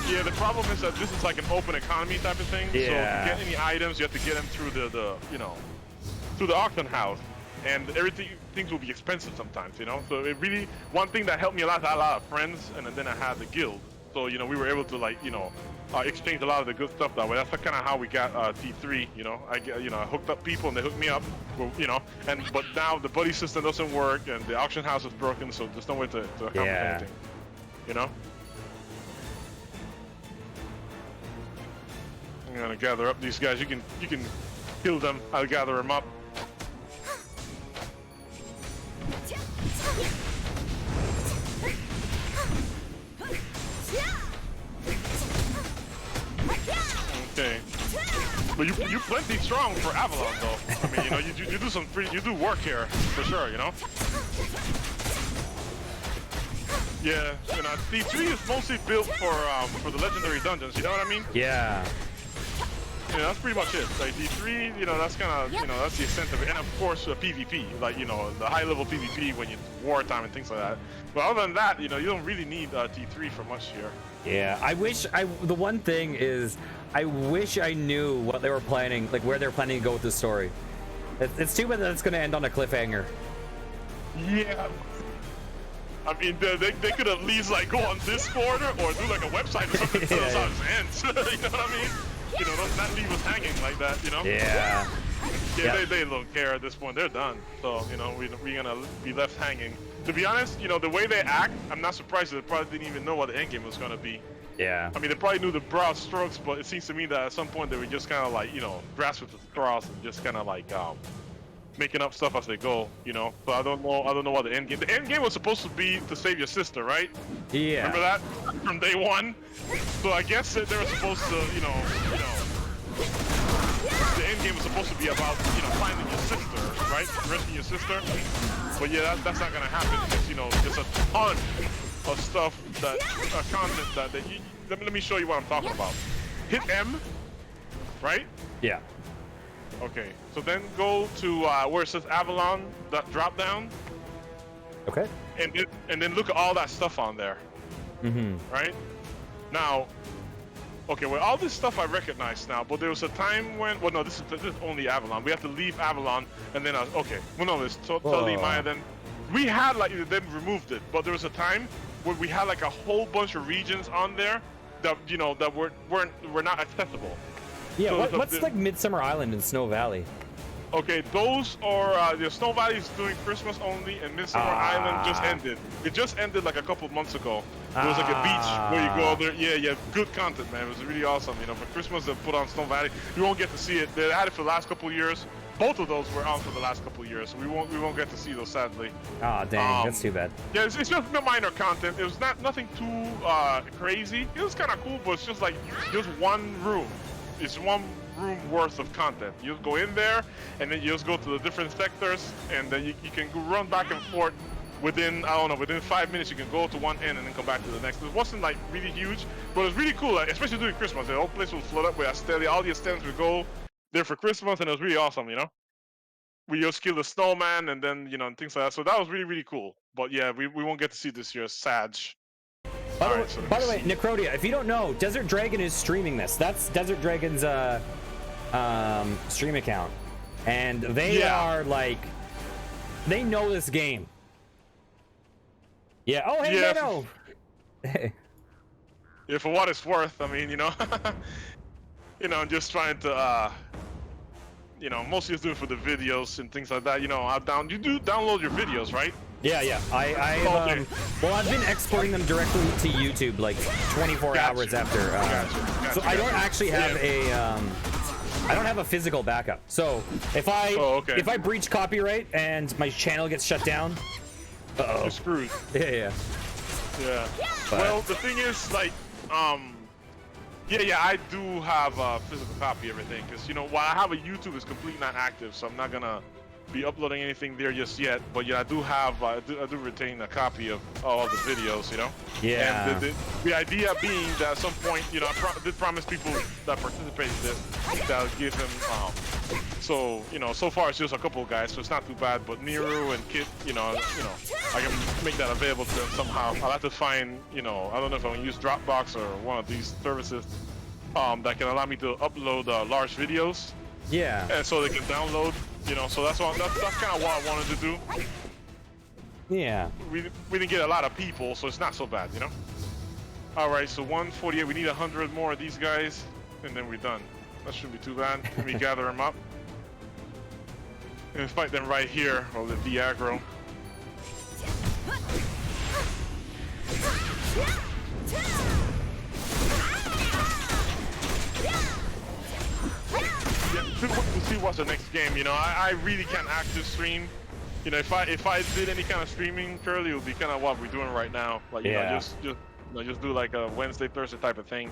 Yeah, the problem is that this is like an open economy type of thing. Yeah. So to get any items, you have to get them through the through the auction house. And things will be expensive sometimes, you know. So it really, one thing that helped me a lot, I had a lot of friends, and then I had the guild. So you know, we were able to like, you know, exchange a lot of the good stuff that way. That's kind of how we got T3. You know, I hooked up people and they hooked me up. Well, you know, but now the buddy system doesn't work and the auction house is broken, so there's no way to accomplish anything. You know. I'm gonna gather up these guys. You can kill them. I'll gather them up. Okay, but you plenty strong for Avalon though. I mean, you know, you do work here for sure, you know. Yeah, you know, D3 is mostly built for the legendary dungeons. You know what I mean? Yeah. You know, that's pretty much it. Like D3, you know, that's kind of, you know, that's the extent of it. And of course, PvP, like, you know, the high-level PvP when you wartime and things like that. But other than that, you know, you don't really need T3 for much here. Yeah, the one thing is, I wish I knew what they were planning, like where they were planning to go with this story. It's too bad that it's going to end on a cliffhanger. Yeah. I mean, they could at least like go on Discord or do like a website or something to tell us how it ends. You know what I mean? You know, not leave us hanging like that, you know? Yeah. Yeah, they don't care at this point. They're done. So, you know, we're gonna be left hanging. To be honest, you know, the way they act, I'm not surprised that they probably didn't even know what the end game was gonna be. Yeah. I mean, they probably knew the broad strokes, but it seems to me that at some point they were just kind of like, you know, grasping at the straws and just kind of like making up stuff as they go, you know. So I don't know what the end game. The end game was supposed to be to save your sister, right? Yeah. Remember that from day one? So I guess that they were supposed to, you know, the end game was supposed to be about, you know, finding your sister, right? Rescuing your sister. But yeah, that's not gonna happen because, you know, there's a ton of stuff that content that you. Let me show you what I'm talking about. Hit M, right? Yeah. Okay. So then go to where it says Avalon, that drop down. Okay. And then look at all that stuff on there. Mm-hmm. Right? Now, okay, well, all this stuff I recognize now, but there was a time when, well, no, this is only Avalon. We have to leave Avalon, and then, okay, well, no, it's totally Maya then. We had, like, then removed it, but there was a time where we had, like, a whole bunch of regions on there that, you know, that were not accessible. Yeah, So what's like Midsummer Island in Snow Valley? Okay, those are the Snow Valley is doing Christmas only, and Midsummer Island just ended. It just ended like a couple months ago. It was like a beach where you go there. Yeah, good content, man. It was really awesome. You know, for Christmas they put on Snow Valley. You won't get to see it. They had it for the last couple of years. Both of those were on for the last couple of years, so we won't get to see those, sadly. Oh dang, that's too bad. Yeah, it's just minor content. It was nothing too crazy. It was kind of cool, but it's just like just one room. It's one room worth of content. You just go in there, and then you just go to the different sectors, and then you can go run back and forth within, I don't know, within 5 minutes you can go to one end and then come back to the next. It wasn't like really huge, but it was really cool, like, especially during Christmas. The whole place would flood up with Astellia. All the Astellians would go there for Christmas, and it was really awesome, you know? We just kill the snowman, and then, you know, and things like that. So that was really, really cool. But yeah, we won't get to see this year. Sad. By the way, Necrodia, if you don't know, Desert Dragon is streaming this. That's Desert Dragon's stream account, and they are like, they know this game. Yeah. Oh, hey, Nano. Yeah, for what it's worth, I mean, you know, you know, just trying to, you know, mostly just do it for the videos and things like that. You know, you do download your videos, right? Yeah. Well, I've been exporting them directly to YouTube like 24 hours after. So I don't actually have I don't have a physical backup. So if I breach copyright and my channel gets shut down, you're screwed. Yeah. But, well, the thing is, like, yeah, I do have a physical copy of everything, because, you know, while I have a YouTube, it's completely not active, so I'm not gonna be uploading anything there just yet. But yeah, I do I do retain a copy of all the videos, you know. Yeah. And the idea being that at some point, you know, I did promise people that participated in this that I'll give them. So you know, so far it's just a couple of guys, so it's not too bad. But Niru and Kit, you know, I can make that available to them somehow. I'll have to find, you know, I don't know if I can use Dropbox or one of these services that can allow me to upload large videos. Yeah. And so they can download, you know. So that's kind of what I wanted to do. Yeah. We didn't get a lot of people, so it's not so bad, you know. All right, so 148. We need 100 more of these guys, and then we're done. That shouldn't be too bad. Let me gather them up and fight them right here, or the aggro. To see what's the next game, you know. I really can't active stream. You know, if I did any kind of streaming currently, it would be kind of what we're doing right now. Like, you know, just do like a Wednesday, Thursday type of thing.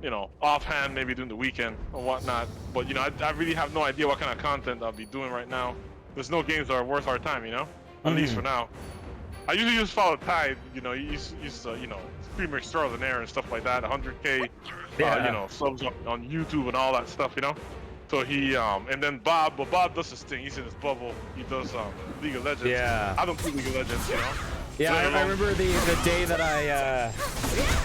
You know, offhand, maybe during the weekend or whatnot. But you know, I really have no idea what kind of content I'll be doing right now. There's no games that are worth our time, you know. At least for now. I usually just follow Tide. You know, he's you know, streamer extraordinaire and stuff like that. 100K, you know, subs on YouTube and all that stuff, you know. So he and then Bob, but Bob does his thing. He's in his bubble. He does League of Legends. Yeah. I don't do League of Legends, you know. Yeah, I remember the day that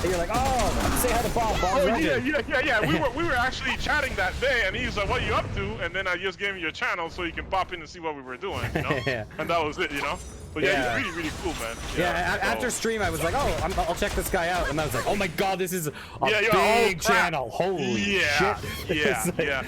you're like, oh, say hi to Bob. Bob's yeah. We were actually chatting that day, and he was like, "What are you up to?" And then I just gave him your channel so you can pop in and see what we were doing, you know. Yeah. And that was it, you know. But yeah, he's really cool, man. After stream, I was like, oh, I'll check this guy out, and I was like, oh my god, this is a big channel. Holy shit. Yeah.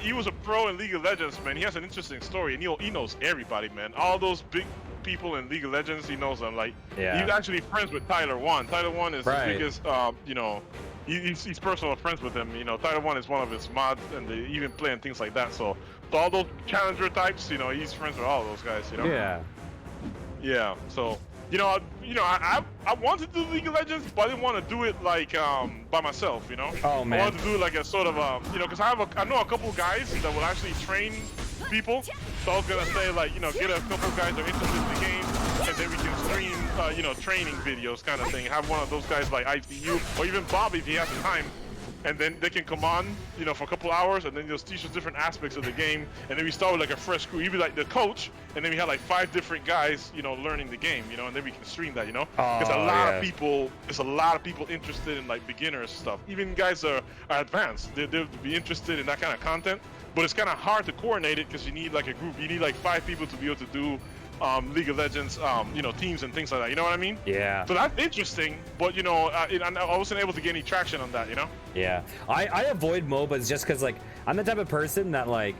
He was a pro in League of Legends, man. He has an interesting story, and he knows everybody, man. All those big people in League of Legends, he knows them. Like, he's actually friends with Tyler1. Tyler1 is the biggest, you know, he's personal friends with him. You know, Tyler1 is one of his mods, and they even play and things like that. So all those challenger types, you know, he's friends with all those guys, you know. Yeah. So, you know, I wanted to do League of Legends, but I didn't want to do it like by myself, you know. Oh man. I wanted to do it like a sort of you know, because I know a couple guys that will actually train people. So I was gonna say, like, you know, get a couple guys that are interested in the game, and then we can stream, you know, training videos kind of thing. Have one of those guys like ICU or even Bobby if he has the time. And then they can come on, you know, for a couple hours, and then just teach us different aspects of the game. And then we start with like a fresh crew. You'd be like the coach, and then we had like 5 different guys, you know, learning the game, you know, and then we can stream that, you know. There's a lot of people. There's a lot of people interested in like beginner stuff. Even guys are advanced. They'll be interested in that kind of content. But it's kind of hard to coordinate it because you need like a group. You need like 5 people to be able to do League of Legends, you know, teams and things like that. You know what I mean? Yeah. So that's interesting, but you know, I wasn't able to get any traction on that. You know? Yeah. I avoid MOBAs just because like I'm the type of person that like,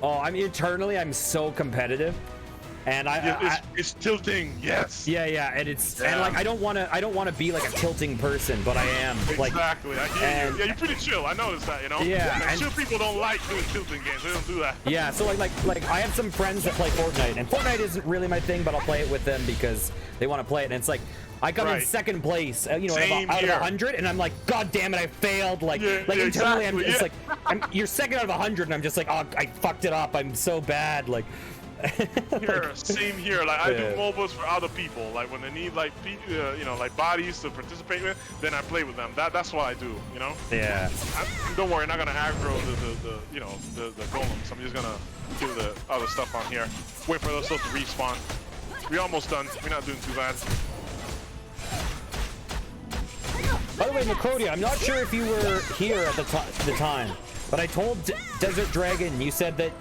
I'm internally I'm so competitive. And it's tilting, yes. Yeah, and and like I don't want to be like a tilting person, but I am. Like, exactly. I hear you. Yeah, you're pretty chill. I noticed that, you know. Yeah. And chill people don't like doing tilting games. They don't do that. Yeah. So like I have some friends that play Fortnite, and Fortnite isn't really my thing, but I'll play it with them because they want to play it. And it's like I come in second place, you know, out of 100, and I'm like, God damn it, I failed. Like internally, exactly, I'm just like, you're second out of 100, and I'm just like, oh, I fucked it up. I'm so bad. Like. Here, same here. Like I do MOBAs for other people. Like when they need like you know, like bodies to participate with, then I play with them. That's what I do. You know. Yeah. Don't worry, I'm not gonna aggro the you know the golems. I'm just gonna do the other stuff on here. Wait for those stuff to respawn. We're almost done. We're not doing too bad. By the way, Necrodia, I'm not sure if you were here at the time, but I told Desert Dragon you said that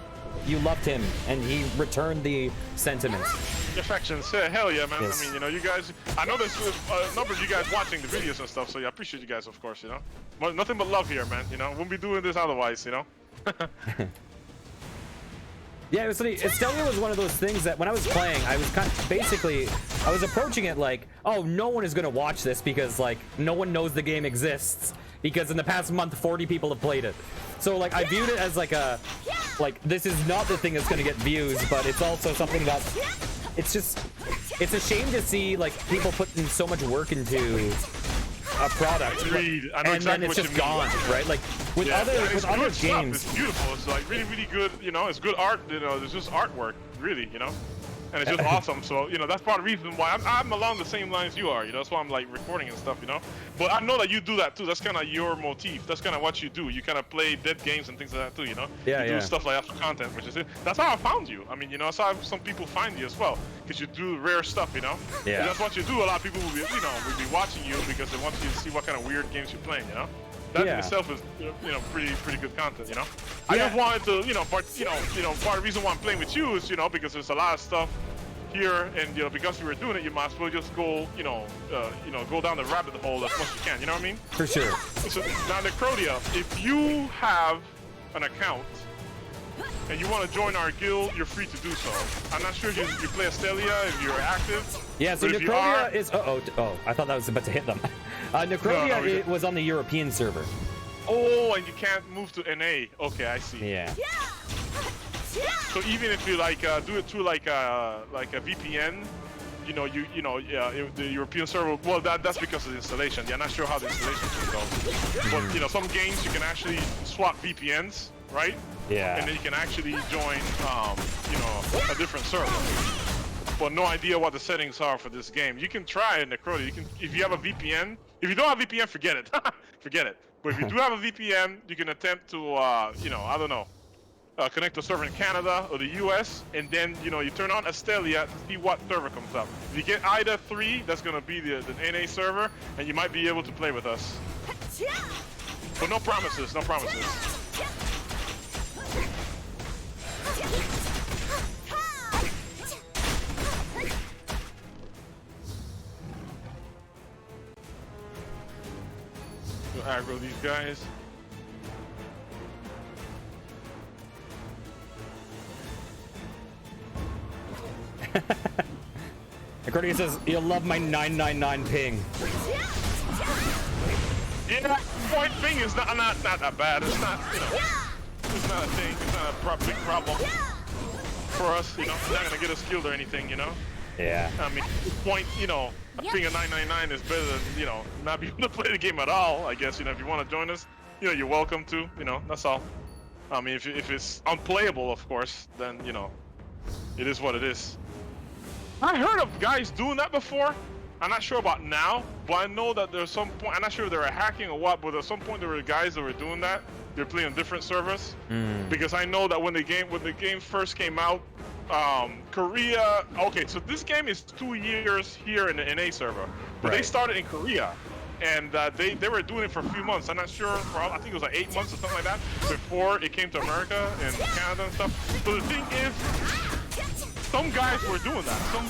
you loved him, and he returned the sentiments. Affections, yeah, hell yeah, man. Yes. I mean, you know, you guys, I know there's a number of you guys watching the videos and stuff, so yeah, I appreciate you guys, of course, you know. But nothing but love here, man, you know. Wouldn't be doing this otherwise, you know. Yeah, it was funny. Astellia was one of those things that when I was playing, I was basically, I was approaching it like, oh, no one is going to watch this because, like, no one knows the game exists. Because in the past month, 40 people have played it. So, like, I viewed it as, like, this is not the thing that's going to get views, but it's also something that, it's a shame to see, like, people putting so much work into a product, and then it's just gone, right? Like, with other games. It's beautiful. It's, like, really, really good, you know, it's good art, you know, it's just artwork, really, you know? And it's just awesome. So, you know, that's part of the reason why I'm along the same lines you are, you know, that's why I'm like recording and stuff, you know. But I know that you do that too. That's kind of your motif. That's kind of what you do. You kind of play dead games and things like that too, you know. Yeah, you do stuff like that for content, which is it. That's how I found you. I mean, you know, that's how some people find you as well, because you do rare stuff, you know. Yeah. And that's what you do. A lot of people will be, you know, will be watching you because they want you to see what kind of weird games you're playing, you know. That in itself is, you know, pretty good content, you know. I just wanted to, you know, part of the reason why I'm playing with you is, you know, because there's a lot of stuff here, and you know, because you were doing it, you might as well just go, go down the rabbit hole as much as you can. You know what I mean? For sure. So now, Necrodia, if you have an account and you want to join our guild, you're free to do so. I'm not sure if you play Astellia, if you're active. Yeah. So Necrodia is. Oh, I thought that was about to hit them. Necrodia it was on the European server. Oh, and you can't move to NA. Okay, I see. Yeah. So even if you like do it through like a VPN, you know, the European server. Well, that's because of the installation. You're not sure how the installation can go. But you know, some games you can actually swap VPNs, right? Yeah. And then you can actually join, you know, a different server. But no idea what the settings are for this game. You can try it, Necrodia. You can, if you have a VPN. If you don't have a VPN, forget it. Forget it. But if you do have a VPN, you can attempt to, you know, I don't know. Connect to a server in Canada or the US, and then, you know, you turn on Astellia to see what server comes up. If you get either 3, that's going to be the NA server, and you might be able to play with us. But no promises, no promises. We'll aggro these guys. Accordion says, you'll love my 999 ping. Yeah, point ping is not that bad. It's not, you know, it's not a thing. It's not a big problem for us, you know. It's not gonna get us killed or anything, you know. Yeah. I mean, point, you know, a ping of 999 is better than, you know, not be able to play the game at all. I guess, you know, if you want to join us, you know, you're welcome to. You know, that's all. I mean, if it's unplayable, of course, then, you know, it is what it is. I heard of guys doing that before. I'm not sure about now, but I know that there's some point. I'm not sure if they were hacking or what, but at some point there were guys that were doing that. They're playing on different servers. Because I know that when the game first came out, Korea. Okay, so this game is 2 years here in the NA server, but they started in Korea, and they were doing it for a few months. I'm not sure. I think it was like 8 months or something like that before it came to America and Canada and stuff. So the thing is. some guys were doing that. Some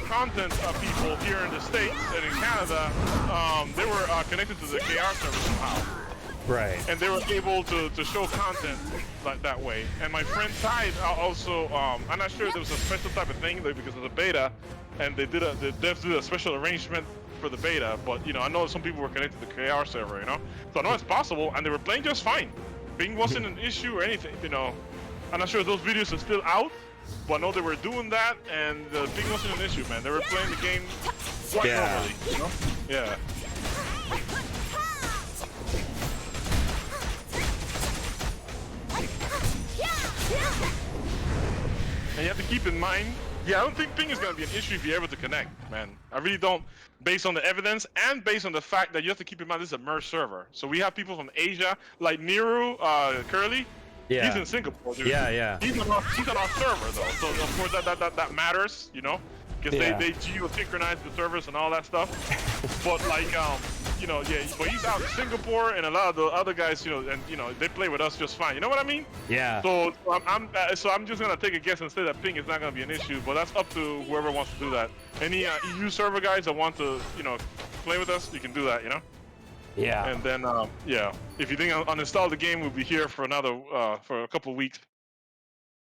content people here in the States and in Canada, they were connected to the KR server somehow. Right. And they were able to show content like that way. And my friend Tide also, I'm not sure there was a special type of thing because of the beta, and the devs did a special arrangement for the beta. But you know, I know some people were connected to the KR server, you know, so I know it's possible, and they were playing just fine. Ping wasn't an issue or anything, you know. I'm not sure if those videos are still out, but I know they were doing that, and the ping wasn't an issue, man. They were playing the game quite normally, you know. Yeah. And you have to keep in mind, yeah, I don't think ping is going to be an issue if you're able to connect, man. I really don't, based on the evidence and based on the fact that you have to keep in mind this is a merge server. So we have people from Asia, like Niru, Curly. Yeah. He's in Singapore, dude. Yeah. He's on our server, though. So of course that matters, you know, because they geosynchronize the servers and all that stuff. But like, you know, yeah, but he's out in Singapore, and a lot of the other guys, you know, and you know, they play with us just fine. You know what I mean? Yeah. So I'm just gonna take a guess and say that ping is not gonna be an issue, but that's up to whoever wants to do that. Any EU server guys that want to, you know, play with us, you can do that, you know. Yeah. And then, yeah, if you think uninstall the game, we'll be here for another, for a couple of weeks.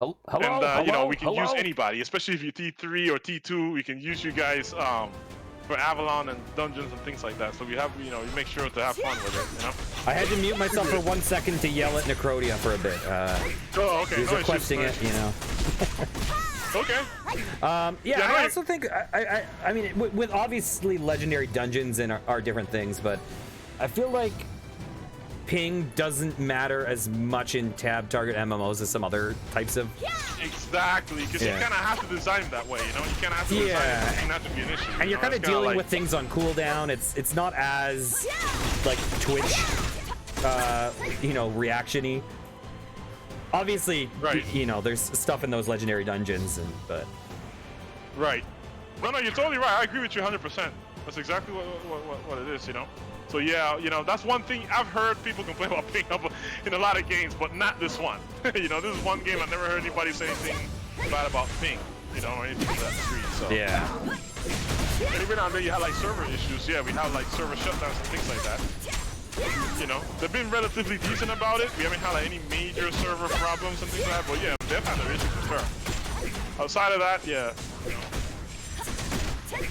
Hello, and you know, we can use anybody, especially if you're T3 or T2. We can use you guys for Avalon and dungeons and things like that. So we have, you know, we make sure to have fun with it. You know. I had to mute myself for 1 second to yell at Necrodia for a bit. Oh, okay. He's requesting it, you know. Okay. Yeah, I also think I mean, with obviously legendary dungeons and are different things, but I feel like ping doesn't matter as much in tab target MMOs as some other types of. Exactly, because you kind of have to design it that way, you know. You kind of have to design it not to be an issue. And you're kind of dealing with things on cooldown. It's not as like Twitch, you know, reaction-y. Obviously, you know, there's stuff in those legendary dungeons, but. Right. No, you're totally right. I agree with you 100%. That's exactly what it is, you know. So yeah, you know, that's one thing I've heard people complain about ping up in a lot of games, but not this one. You know, this is one game I've never heard anybody say anything bad about ping, you know, or anything to that degree. So yeah. And even out there, you have like server issues. Yeah, we have like server shutdowns and things like that. You know, they've been relatively decent about it. We haven't had like any major server problems and things like that. But yeah, they've had their issues for sure. Outside of that, yeah, you know,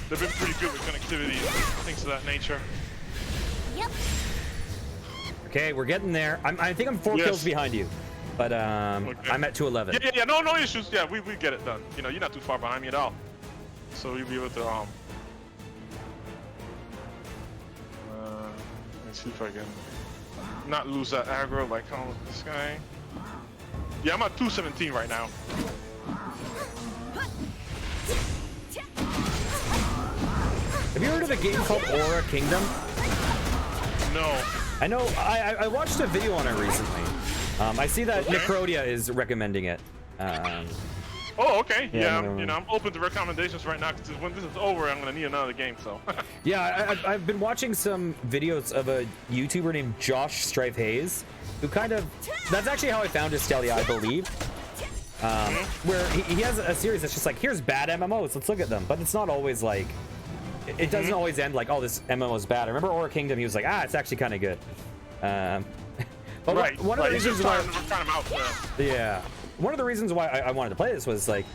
they've been pretty good with connectivity and things of that nature. Okay, we're getting there. I think I'm 4 kills behind you, but I'm at 211. Yeah, no issues. Yeah, we get it done. You know, you're not too far behind me at all, so you'll be able to let me see if I can not lose that aggro like this guy. Yeah, I'm at 217 right now. Have you heard of a game called Aura Kingdom? No. I know. I watched a video on it recently. I see that Necrodia is recommending it. Oh, okay. Yeah, you know, I'm open to recommendations right now because when this is over, I'm gonna need another game. So. Yeah, I've been watching some videos of a YouTuber named Josh Strife Hayes, who kind of. That's actually how I found Astellia, I believe. Where he has a series that's just like, here's bad MMOs, let's look at them, but it's not always like. It doesn't always end like, oh, this MMO is bad. I remember Aura Kingdom, he was like, it's actually kind of good. But one of the reasons why, one of the reasons why I wanted to play this was like,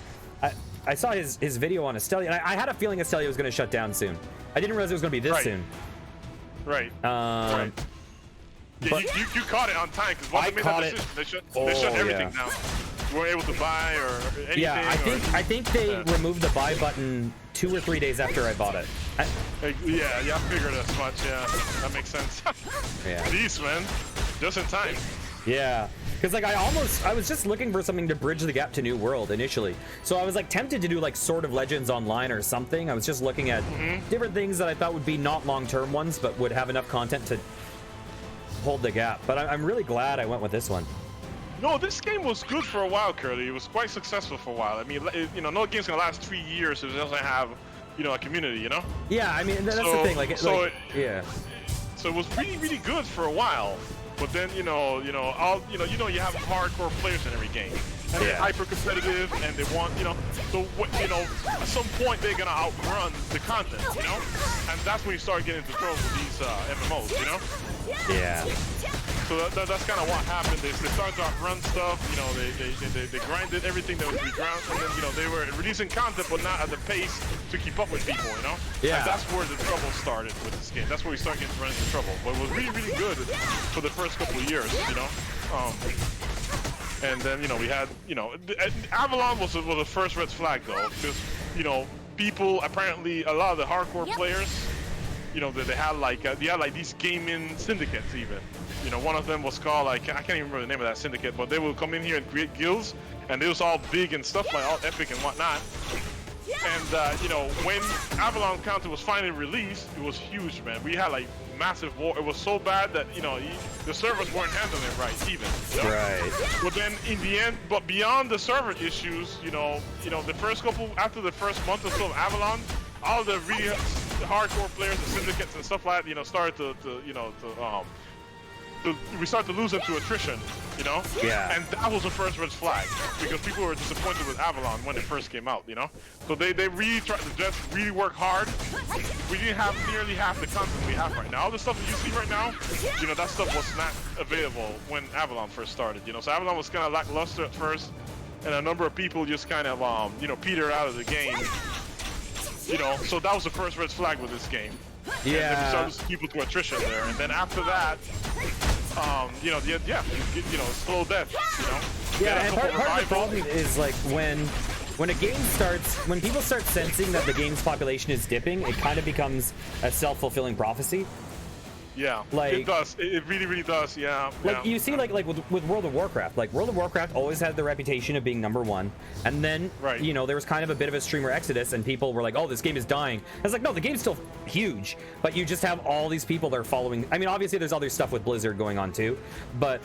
I saw his video on Astellia, and I had a feeling Astellia was going to shut down soon. I didn't realize it was going to be this soon. Right. Yeah, you caught it on time because once they made that decision, they shut everything down. You weren't able to buy or anything. Yeah, I think they removed the buy button 2 or 3 days after I bought it. Yeah, I figured as much. Yeah, that makes sense. Yeah. Jeez, man, just in time. Yeah, because like I was just looking for something to bridge the gap to New World initially. So I was like tempted to do like Sword of Legends Online or something. I was just looking at different things that I thought would be not long-term ones, but would have enough content to hold the gap. But I'm really glad I went with this one. No, this game was good for a while, Curly. It was quite successful for a while. I mean, you know, no game's gonna last 3 years if it doesn't have, you know, a community, you know? Yeah, I mean, that's the thing. Like, so yeah. So it was really, really good for a while. But then you have hardcore players in every game, and they're hyper competitive, and they want so at some point they're gonna outrun the content, and that's when you start getting into trouble with these MMOs, Yeah. So that's kind of what happened. They started to outrun stuff. They grinded everything that was to be ground, and then they were releasing content, but not at the pace to keep up with people. Yeah. And that's where the trouble started with this game. That's where we started getting run into trouble. But it was really, really good for the first couple of years. And then we had Avalon was the first red flag though, because people apparently a lot of the hardcore players. They had like these gaming syndicates even. One of them was called I can't even remember the name of that syndicate, but they would come in here and create guilds, and it was all big and stuff like all epic and whatnot. And when Avalon Counter was finally released, it was huge, man. We had like massive war. It was so bad that the servers weren't handling it right even. Right. But then in the end, but beyond the server issues, the first couple after the first month or so of Avalon, all the really hardcore players, the syndicates and stuff like that, started we started to lose them to attrition, Yeah. And that was the first red flag, because people were disappointed with Avalon when it first came out, So they really tried to just really work hard. We didn't have nearly half the content we have right now. All the stuff that you see right now, that stuff was not available when Avalon first started, So Avalon was kind of lackluster at first, and a number of people just kind of, petered out of the game. So that was the first red flag with this game. Yeah. And then we started to see people to attrition there, and then after that, slow death. Yeah, and part of the problem is like when a game starts, when people start sensing that the game's population is dipping, it kind of becomes a self-fulfilling prophecy. Yeah, like, it does. It really, really does. Yeah. Like you see, like with World of Warcraft. Like World of Warcraft always had the reputation of being #1, and then there was kind of a bit of a streamer exodus, and people were like, "Oh, this game is dying." I was like, "No, the game's still huge, but you just have all these people that are following." I mean, obviously, there's other stuff with Blizzard going on too, but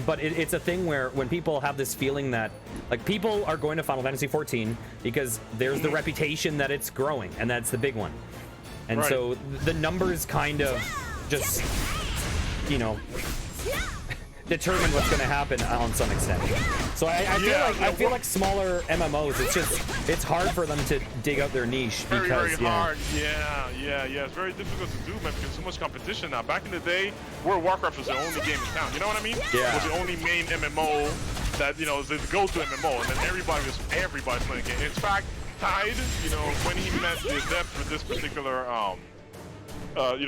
it's a thing where when people have this feeling that like people are going to Final Fantasy 14 because there's the reputation that it's growing, and that's the big one. And so the numbers kind of just, determine what's going to happen on some extent. So I feel like smaller MMOs, it's hard for them to dig out their niche because very hard. Yeah. It's very difficult to do, man, because there's so much competition now. Back in the day, World of Warcraft was the only game in town. You know what I mean? Yeah. It was the only main MMO that was the go-to MMO, and then everybody's playing the game. In fact, Tide, when he met the dev for this particular,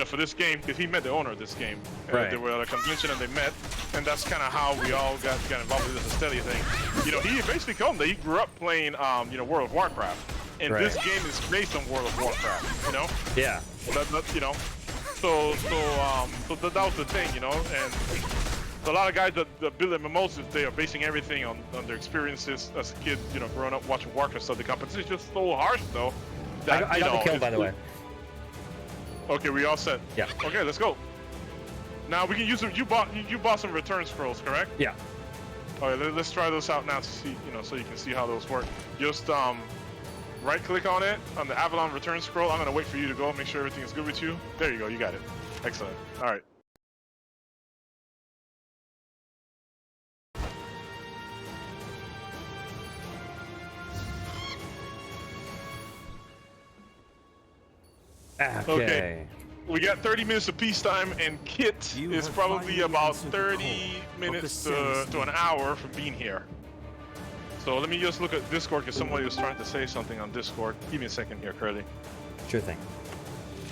for this game, because he met the owner of this game. And they were at a convention and they met, and that's kind of how we all got involved with this Astellia thing. He basically told him that he grew up playing, World of Warcraft, and this game is based on World of Warcraft. Yeah. So that was the thing, and a lot of guys that build MMOs, they are basing everything on their experiences as a kid, growing up watching Warcraft. So the competition is just so harsh, though. That, I got the kill, by the way. Okay, we all set. Yeah. Okay, let's go. Now we can use them. You bought some return scrolls, correct? Yeah. All right, let's try those out now to see, so you can see how those work. Just right-click on it on the Avalon return scroll. I'm gonna wait for you to go, make sure everything is good with you. There you go. You got it. Excellent. All right. Okay. We got 30 minutes of peacetime, and Kit is probably about 30 minutes to an hour from being here. So let me just look at Discord, because somebody was trying to say something on Discord. Give me a second here, Curly. Sure thing.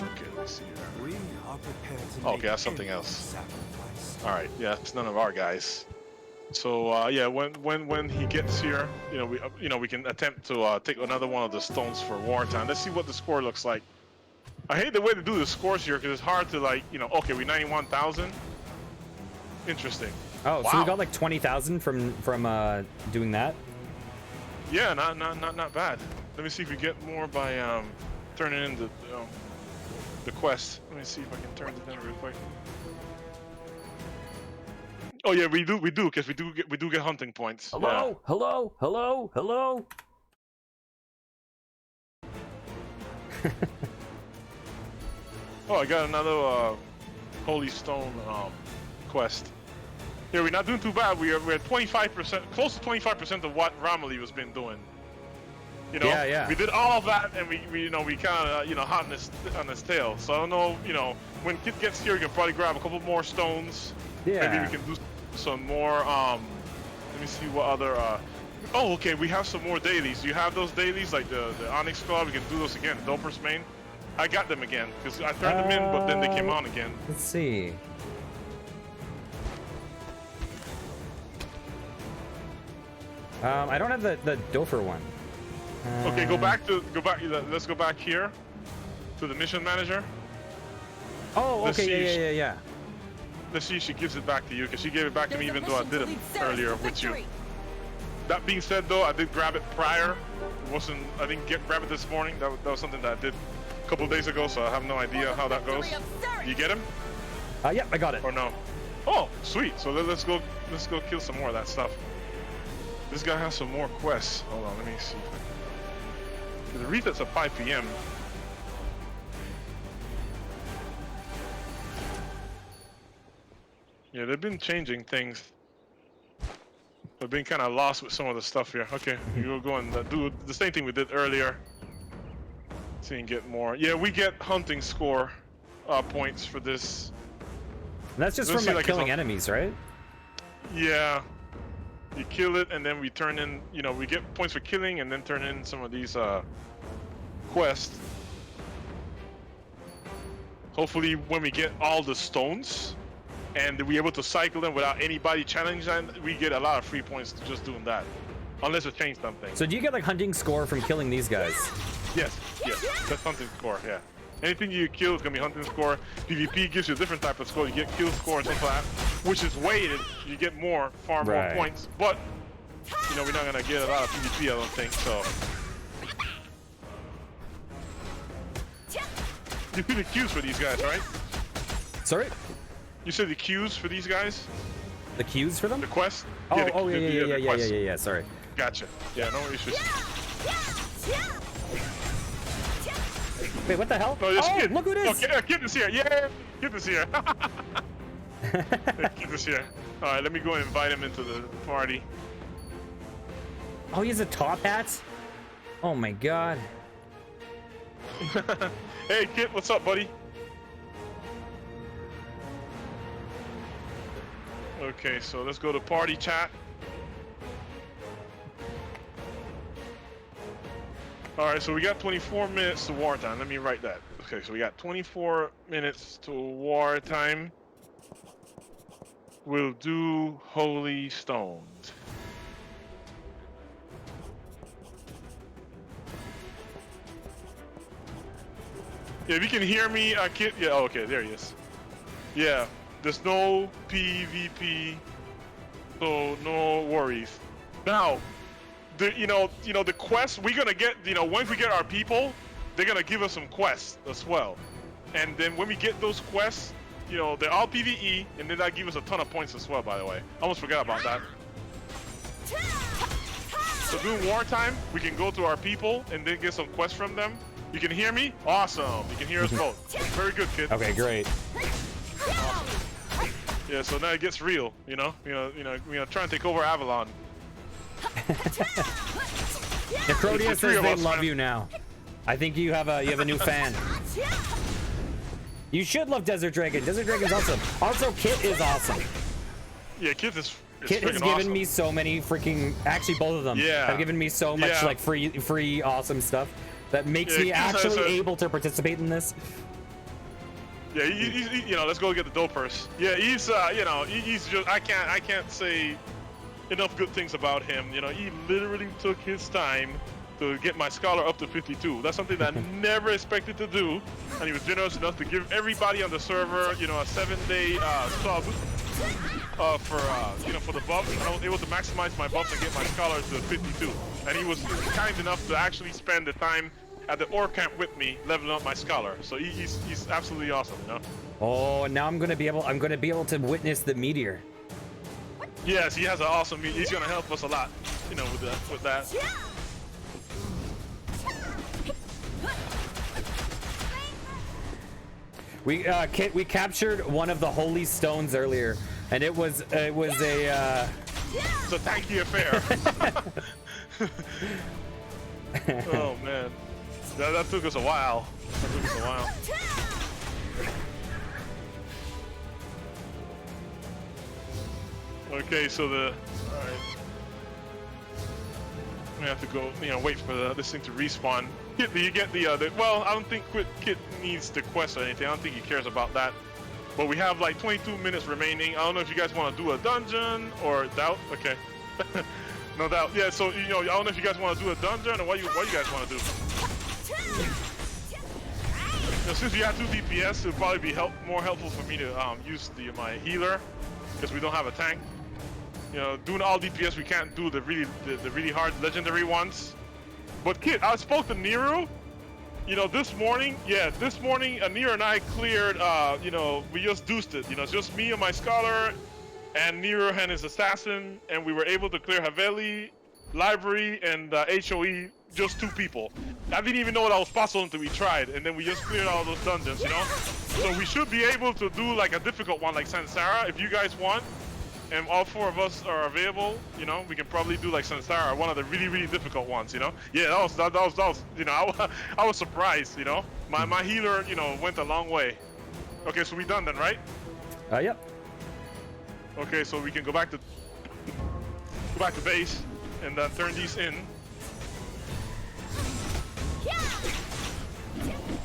Okay, let's see here. Okay, that's something else. All right, yeah, it's none of our guys. So yeah, when he gets here, we can attempt to take another one of the stones for Wartime. Let's see what the score looks like. I hate the way to do the scores here, because it's hard to okay, we 91,000. Interesting. Oh, wow. So we got like 20,000 from doing that. Yeah, not bad. Let me see if we get more by turning in the quest. Let me see if I can turn it in real quick. Oh yeah, we do, because we do get hunting points. Hello, yeah. hello. Oh, I got another holy stone quest. Yeah, we're not doing too bad. We're at 25%, close to 25% of what Romilly was been doing. You know, Yeah. we did all of that, and we kind of hot on his tail. So I don't know, when Kit gets here, we can probably grab a couple more stones. Yeah. Maybe we can do some more. Let me see what other. Oh, okay, we have some more dailies. Do you have those dailies, like the Onyx Claw? We can do those again. Doper's main. I got them again because I turned them in, but then they came on again. Let's see. I don't have the Dofer one. Okay, let's go back here to the mission manager. Oh, Let's okay, see yeah. Let's see if she gives it back to you, because she gave it back to me even though I did it earlier with you. That being said, though, I did grab it prior. I didn't grab it this morning. That was something that I did a couple days ago, so I have no idea how that goes. You get him? Yep, I got it. Or no? Oh, sweet. So let's go kill some more of that stuff. This guy has some more quests. Hold on, let me see. The reset's at 5 p.m. Yeah, they've been changing things. I've been kind of lost with some of the stuff here. Okay, we'll go and do the same thing we did earlier. See and get more. Yeah, we get hunting score points for this. And that's just from like killing enemies, right? Yeah. You kill it, and then we turn in, we get points for killing, and then turn in some of these quests. Hopefully, when we get all the stones, and we're able to cycle them without anybody challenging them, we get a lot of free points just doing that. Unless it changed something. So do you get like hunting score from killing these guys? Yes. That's hunting score, yeah. Anything you kill is gonna be hunting score. PvP gives you a different type of score. You get kill score and stuff like that, which is weighted. You get far more points. But we're not gonna get a lot of PvP, I don't think. So you put the queues for these guys, right? Sorry? You said the queues for these guys? The queues for them? The quest? Yeah. Sorry. Gotcha. Yeah, no issues. Wait, what the hell? Oh, Kid. Look who it is! Okay, Kid is here. Yeah, Kid is here. Kid is here. All right, let me go and invite him into the party. Oh, he has a top hat? Oh my god. Hey, Kid, what's up, buddy? Okay, so let's go to party chat. All right, so we got 24 minutes to wartime. Let me write that. Okay, so we got 24 minutes to wartime. We'll do Holy Stones. Yeah, if you can hear me, Kid. Yeah, okay, there he is. Yeah, there's no PvP, so no worries. Now, the quests we're gonna get, once we get our people, they're gonna give us some quests as well. And then when we get those quests, they're all PvE, and then that gives us a ton of points as well, by the way. I almost forgot about that. So during wartime, we can go to our people and then get some quests from them. You can hear me? Awesome. You can hear us both. Very good, Kid. Okay, great. Awesome. Yeah, so now it gets real, trying to take over Avalon. Necrodia says they love you now. I think you have a new fan. You should love Desert Dragon. Desert Dragon's awesome. Also, Kit is awesome. Yeah, Kit has given awesome. me so many freaking. Actually, both of them have given me so much like free awesome stuff that makes me actually able to participate in this. Yeah, he's let's go get the dopers. Yeah, he's he's just I can't say enough good things about him. He literally took his time to get my scholar up to 52. That's something that I never expected to do, and he was generous enough to give everybody on the server, a 7-day sub for the buffs. And I was able to maximize my buffs and get my scholar to 52. And he was kind enough to actually spend the time at the ore camp with me, leveling up my scholar. So he's absolutely awesome, Oh, and now I'm gonna be able to witness the meteor. Yes, he has an awesome meteor. He's gonna help us a lot, with that. We captured one of the holy stones earlier, and it was a It's a tanky affair. Oh man, that took us a while. Okay, so all right. We have to go, wait for this thing to respawn. Kit, do you get the well, I don't think Kit needs the quest or anything. I don't think he cares about that. But we have like 22 minutes remaining. I don't know if you guys want to do a dungeon or doubt. Okay. No doubt. Yeah, so, I don't know if you guys want to do a dungeon or what you guys want to do. Since we have 2 DPS, it would probably be more helpful for me to use my healer because we don't have a tank. Doing all DPS, we can't do the really hard legendary ones. But Kit, I spoke to Nero. This morning, Nero and I cleared. We just deuced it. It's just me and my scholar, and Nero and his assassin, and we were able to clear Haveli, library, and HOE. Just 2 people. I didn't even know that was possible until we tried, and then we just cleared all those dungeons. So we should be able to do like a difficult one, like Sansara, if you guys want. And all 4 of us are available, we can probably do like Sansara, one of the really difficult ones, Yeah, that was I was surprised, My healer, went a long way. Okay, so we done then, right? Yep. Okay, so we can go back to base and turn these in.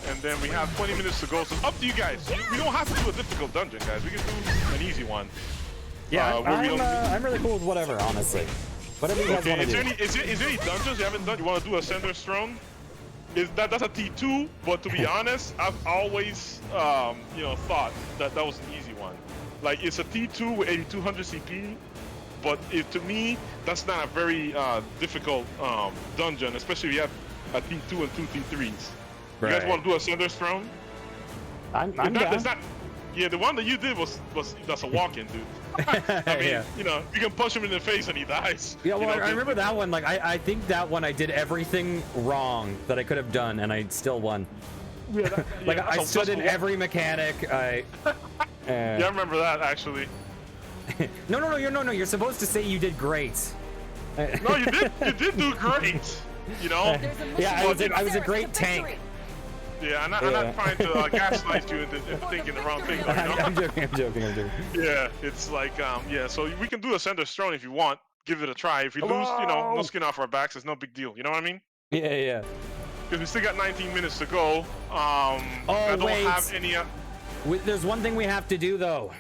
And then we have 20 minutes to go, so up to you guys. We don't have to do a difficult dungeon, guys. We can do an easy one. Yeah, I'm really cool with whatever, honestly. Whatever you guys want to do. Is there any dungeons you haven't done? You want to do Ascender's Throne? That's a T2, but to be honest, I've always, thought that was an easy one. Like, it's a T2 with 8200 CP, but to me, that's not a very difficult dungeon, especially if you have a T2 and 2 T3s. Right. You guys want to do Ascender's Throne? I'm down. Yeah, the one that you did that's a walk-in, dude. I mean, yeah. You can punch him in the face and he dies. Yeah, well, I remember that one. Like, I think that one I did everything wrong that I could have done, and I still won. Yeah, like, I stood in every mechanic. Yeah, I remember that actually. No. You're supposed to say you did great. No, you did do great. Yeah, I was a great tank. Yeah, I'm not trying to gaslight you into thinking the wrong thing. I'm joking. Yeah, it's like, so we can do Ascender's Throne if you want. Give it a try. If we lose, no skin off our backs. It's no big deal. You know what I mean? Yeah. Because we still got 19 minutes to go. I don't have any... There's one thing we have to do, though.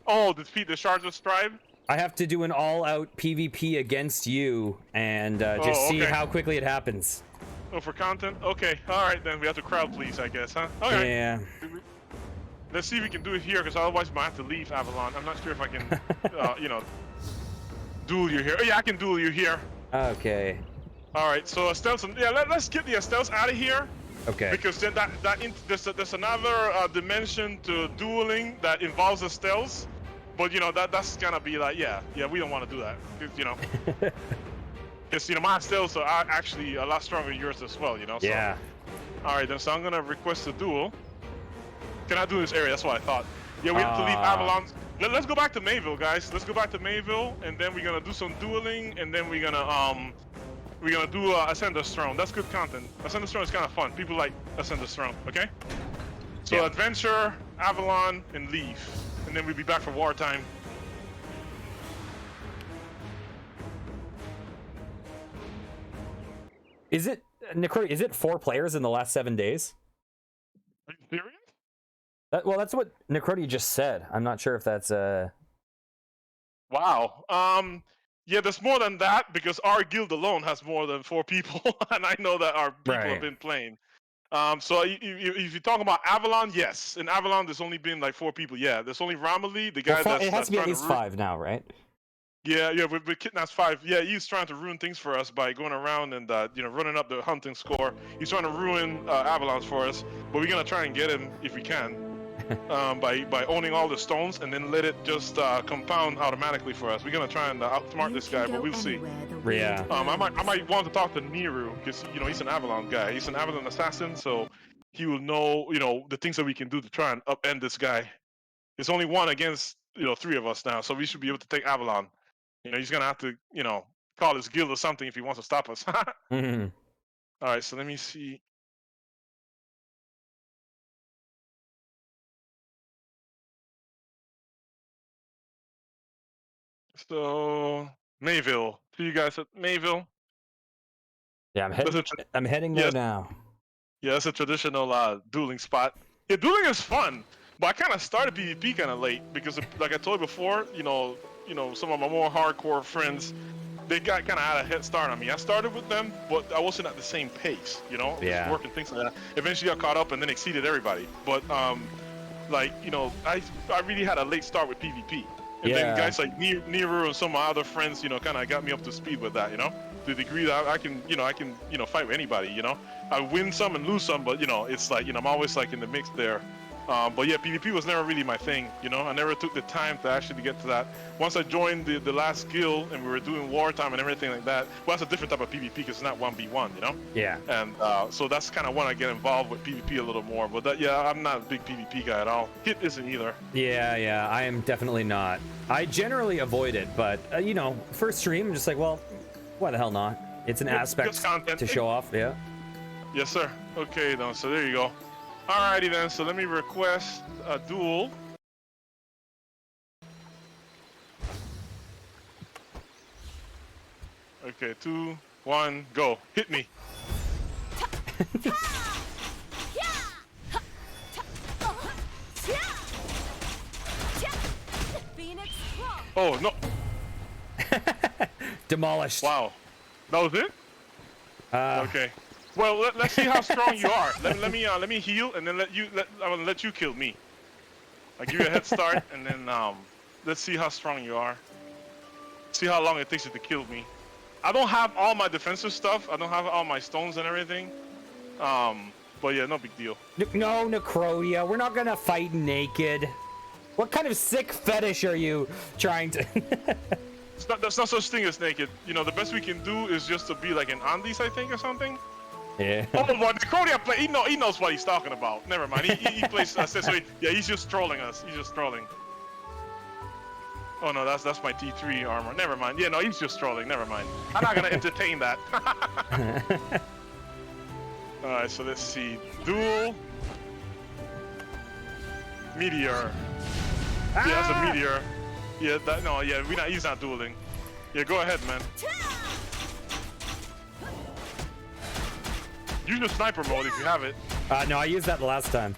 Oh, defeat the Shards of Strive? I have to do an all-out PvP against you and just see how quickly it happens. Oh, for content? Okay, alright then. We have to crowd please, I guess, huh? Okay. Yeah. Let's see if we can do it here, because otherwise we might have to leave Avalon. I'm not sure if I can, duel you here. Oh, yeah, I can duel you here. Okay. Alright, so Astellia, let's get the Astellia out of here. Okay. Because then there's another dimension to dueling that involves Astellia. But, that's gonna be like, yeah, we don't want to do that. Because, my Astellia are actually a lot stronger than yours as well, So. Yeah. Alright, then, so I'm gonna request a duel. Can I do this area? That's what I thought. Yeah, we have to leave Avalon. Let's go back to Mayville, guys. Let's go back to Mayville, and then we're gonna do some dueling, and then we're gonna do Ascender's Throne. That's good content. Ascender's Throne is kind of fun. People like Ascender's Throne, okay? So Adventure, Avalon, and leave. And then we'll be back for Wartime. Is it, Necroty, is it 4 players in the last 7 days? Are you serious? Well, that's what Necroty just said. I'm not sure if that's Wow. Yeah, there's more than that because our guild alone has more than 4 people, and I know that our people have been playing. So if you're talking about Avalon, yes. In Avalon, there's only been like 4 people. Yeah, there's only Romilly, the guy it has to be at least 5 now, right? Yeah, with Kidnap's 5. Yeah, he's trying to ruin things for us by going around and running up the hunting score. He's trying to ruin Avalons for us, but we're gonna try and get him if we can. By owning all the stones and then let it just compound automatically for us. We're gonna try and outsmart this guy, but we'll see. Yeah. I might want to talk to Nero because he's an Avalon guy. He's an Avalon assassin, so he will know the things that we can do to try and upend this guy. It's only 1 against three of us now, so we should be able to take Avalon. He's gonna have to, call his guild or something if he wants to stop us. Mhm. All right, so let me see. So Mayville, see you guys at Mayville. Yeah, That's a I'm heading there yes, now. yeah, that's a traditional dueling spot. Yeah, dueling is fun, but I kind of started PvP kind of late because, like I told you before, some of my more hardcore friends, they got kind of had a head start on me. I started with them, but I wasn't at the same pace, Yeah. just working things like that. Eventually, I caught up and then exceeded everybody. But I really had a late start with PvP. And then guys like Niru and some of my other friends, kind of got me up to speed with that, to the degree that I can fight with anybody, I win some and lose some, but it's like, I'm always like in the mix there. But yeah, PvP was never really my thing, I never took the time to actually get to that. Once I joined the last guild and we were doing Wartime and everything like that, well, that's a different type of PvP because it's not 1v1, Yeah. And so that's kind of when I get involved with PvP a little more. But I'm not a big PvP guy at all. Hit isn't either. Yeah, I am definitely not. I generally avoid it, but first stream, I'm just like, well, why the hell not? It's an aspect to show off, yeah. Yes, sir. Okay, then, so there you go. Alrighty then, so let me request a duel. Okay, 2, 1, go. Hit me. Oh, no. Demolished. Wow. That was it? Okay. Well, let's see how strong you are. Let me heal, and then I'm gonna let you kill me. I'll give you a head start, and then let's see how strong you are. See how long it takes you to kill me. I don't have all my defensive stuff. I don't have all my stones and everything. But yeah, no big deal. No, Necrodia, we're not gonna fight naked. What kind of sick fetish are you trying to? There's no such thing as naked. The best we can do is just to be like an Andes, I think, or something. Yeah. Oh, but Necrodia play. He knows what he's talking about. Never mind. He plays. Yeah, he's just trolling us. He's just trolling. Oh no, that's my T3 armor. Never mind. Yeah, no, he's just trolling. Never mind. I'm not gonna entertain that. All right, so let's see. Duel. Meteor. Yeah, that's a meteor. Yeah, he's not dueling. Yeah, go ahead, man. Use the sniper mode if you have it. No, I used that the last time.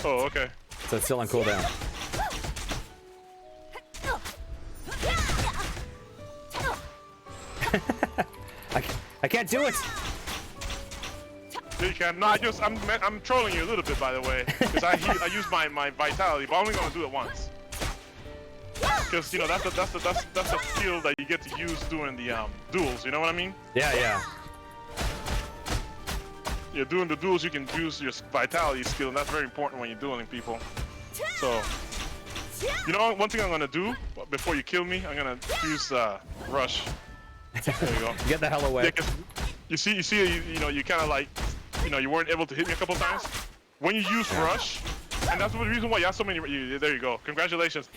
Oh, okay. So it's still on cooldown. I can't do it. You can. No, I'm trolling you a little bit, by the way, because I use my vitality, but I'm only gonna do it once. Because that's a skill that you get to use during the duels. You know what I mean? Yeah. Yeah, doing the duels, you can use your vitality skill, and that's very important when you're dueling people. So, one thing I'm gonna do before you kill me, I'm gonna use rush. There you go. Get the hell away. Yeah, 'cause you see, you kind of like, you weren't able to hit me a couple times. When you use rush, and that's the reason why you have so many. There you go. Congratulations.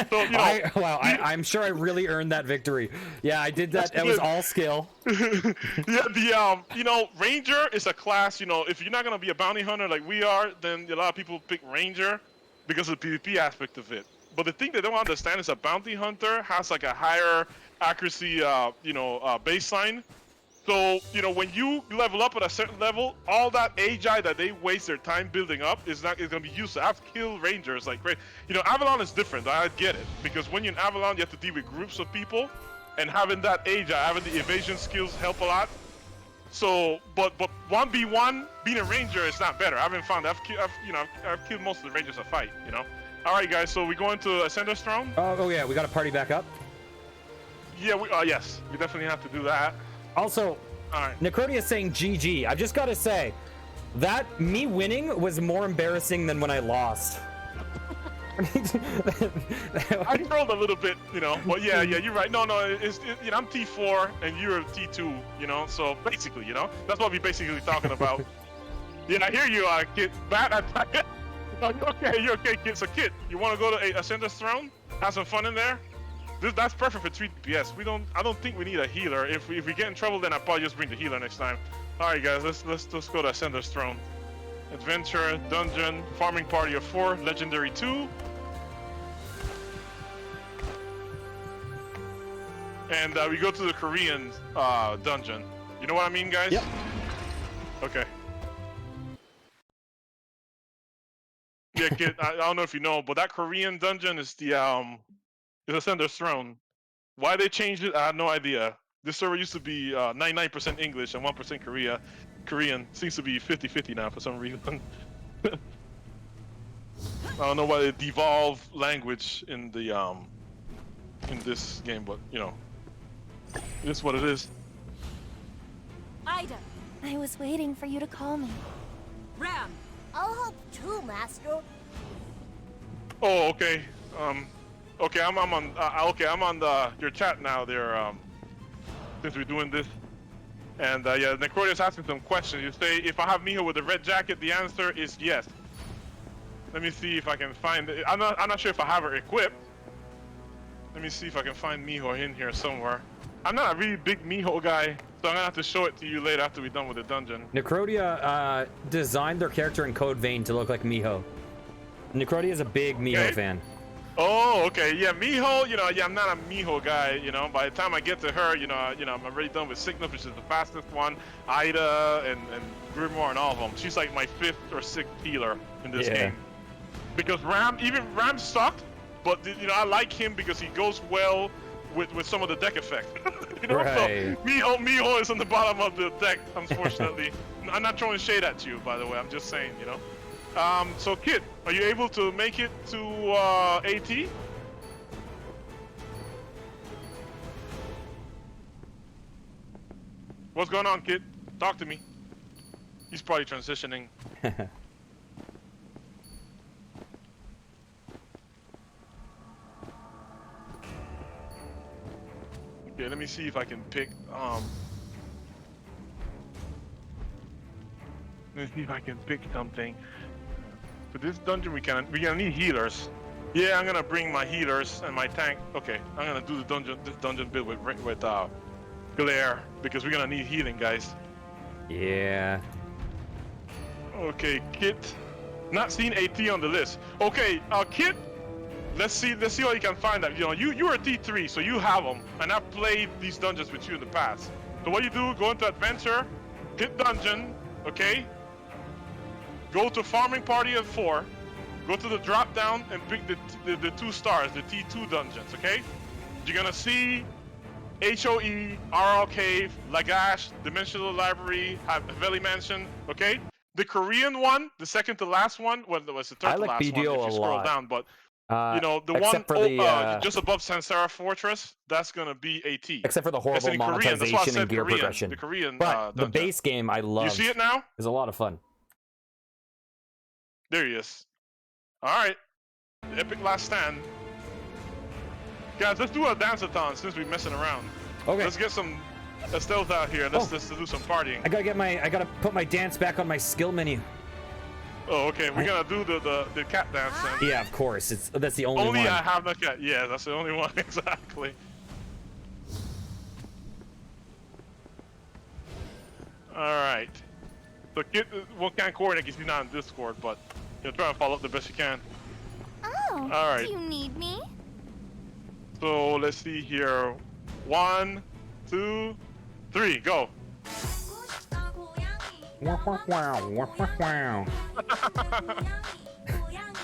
So, I'm sure I really earned that victory. Yeah, I did that. It was all skill. Yeah, Ranger is a class. If you're not gonna be a bounty hunter like we are, then a lot of people pick Ranger because of the PvP aspect of it. But the thing they don't understand is a bounty hunter has like a higher accuracy, baseline. So, when you level up at a certain level, all that AGI that they waste their time building up is gonna be used. I've killed Rangers like great. Avalon is different. I get it, because when you're in Avalon, you have to deal with groups of people, and having that AGI, having the evasion skills help a lot. So, but 1v1 being a Ranger is not better. I haven't found. I've killed most of the Rangers I fight. All right, guys. So we going to Ascender Throne? Oh yeah, we got to party back up. Yeah, yes, we definitely have to do that. Also, all right. Necrodia is saying GG. I've just got to say, that me winning was more embarrassing than when I lost. I trolled a little bit, but yeah, you're right. No, I'm T4 and you're T2, so basically, that's what we're basically talking about. Yeah, I hear you, kid. Okay, you're okay, Kit. So, Kit, you want to go to Ascender's Throne? Have some fun in there? That's perfect for 3 DPS. I don't think we need a healer. If we get in trouble, then I'll probably just bring the healer next time. All right, guys, let's go to Ascender's Throne. Adventure, dungeon, farming party of 4, legendary 2. And we go to the Korean dungeon. You know what I mean, guys? Yep. Okay. Yeah, Kid, I don't know if you know, but that Korean dungeon is the is Ascender's Throne. Why they changed it, I have no idea. This server used to be 99% English and 1% Korean. Seems to be 50-50 now for some reason. I don't know why they devolve language in the in this game, but you know, it is what it is. Ida. I was waiting for you to call me. Ram. I'll help too, Master. Oh, okay. Okay, I'm on. Okay, I'm on your chat now. There. Since we're doing this, and yeah, Necrodia's asking some questions. You say, if I have Miho with the red jacket, the answer is yes. Let me see if I can find it. I'm not sure if I have her equipped. Let me see if I can find Miho in here somewhere. I'm not a really big Miho guy, so I'm gonna have to show it to you later after we're done with the dungeon. Necrodia designed their character in Code Vein to look like Miho. Necrodia is a big Miho fan. Oh, okay. Yeah, Miho, you know, yeah, I'm not a Miho guy, you know. By the time I get to her, you know, I'm already done with Signal, which is the fastest one, Ida, and Grimoire, and all of them. She's like my 5th or 6th healer in this game. Because Ram sucked, but, you know, I like him because he goes well with some of the deck effects. You know, right. So Miho is on the bottom of the deck, unfortunately. I'm not throwing shade at you, by the way. I'm just saying, you know. So Kit, are you able to make it to AT? What's going on, Kit? Talk to me. He's probably transitioning. Okay, let me see if I can pick let me see if I can pick something. For this dungeon, we're gonna need healers. Yeah, I'm gonna bring my healers and my tank. Okay, I'm gonna do this dungeon build with Glare because we're gonna need healing, guys. Yeah. Okay, Kit. Not seeing AT on the list. Okay, Kit. Let's see what you can find out. You know, you're a T3, so you have them, and I've played these dungeons with you in the past. So what you do? Go into adventure, hit dungeon. Okay. Go to farming party of 4, go to the drop down and pick the 2 stars, the T2 dungeons, okay? You're gonna see HOE, RL Cave, Lagash, Dimensional Library, Haveli Mansion, okay? The Korean one, the second to last one, well, it was the third to last one if you scroll down, but you know, the one just above Sansara Fortress, that's gonna be AT. Except for the horrible monetization and gear progression. The Korean but the dungeon. base game I love. You see it now? It's a lot of fun. There he is. Alright. Epic last stand. Guys, let's do a dance-a-thon since we're messing around. Okay. Let's get some Estelles out here. Let's do some partying. I gotta put my dance back on my skill menu. Oh, okay. We're gonna do the cat dance then. Yeah, of course. That's the only one. Only I have the cat. Yeah, that's the only one. Exactly. Alright. So can't coordinate because he's not in Discord, but you know, try and follow up the best you can. Oh, all right. Do you need me? So let's see here. 1, 2, 3, go.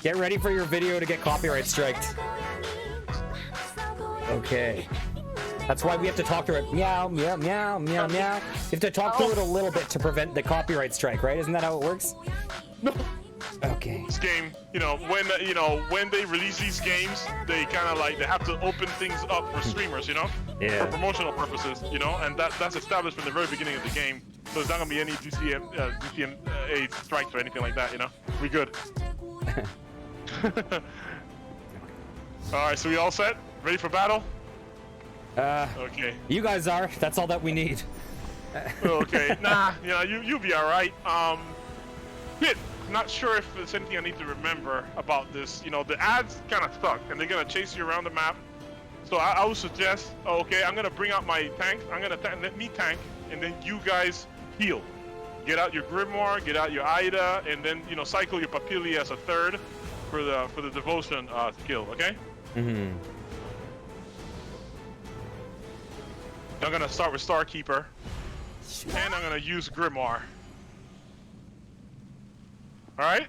Get ready for your video to get copyright striked. Okay. That's why we have to talk to it. Meow, meow, meow, meow, meow. You have to talk to it a little bit to prevent the copyright strike, right? Isn't that how it works? No. Okay. This game, you know, when they release these games, they kind of like they have to open things up for streamers, you know, for promotional purposes, you know, and that's established from the very beginning of the game. So there's not gonna be any DCMA strikes or anything like that, you know. We good. All right, so we all set? Ready for battle? Okay. You guys are. That's all that we need. Okay. Nah, you know, you'll be all right. Kit, not sure if there's anything I need to remember about this. You know, the ads kind of suck, and they're gonna chase you around the map. So I would suggest, okay, I'm gonna bring out my tank. I'm gonna let me tank, and then you guys heal. Get out your Grimoire, get out your Ida, and then cycle your Papilli as a third for the devotion skill. Okay. Mm-hmm. I'm gonna start with Starkeeper, and I'm gonna use Grimoire. All right.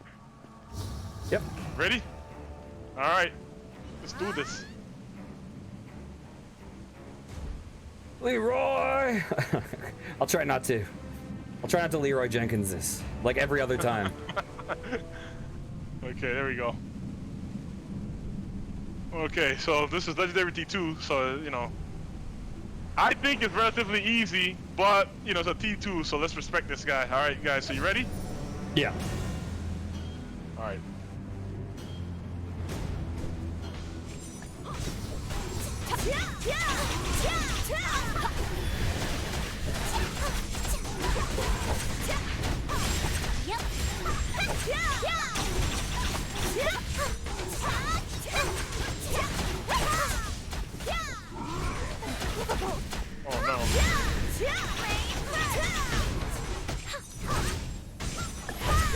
Yep. Ready? All right. Let's do this. Leroy! I'll try not to. I'll try not to Leroy Jenkins this, like every other time. Okay, there we go. Okay, so this is Legendary T2, so, I think it's relatively easy, but, it's a T2, so let's respect this guy. All right, guys, so you ready? Yeah. All right. Oh no.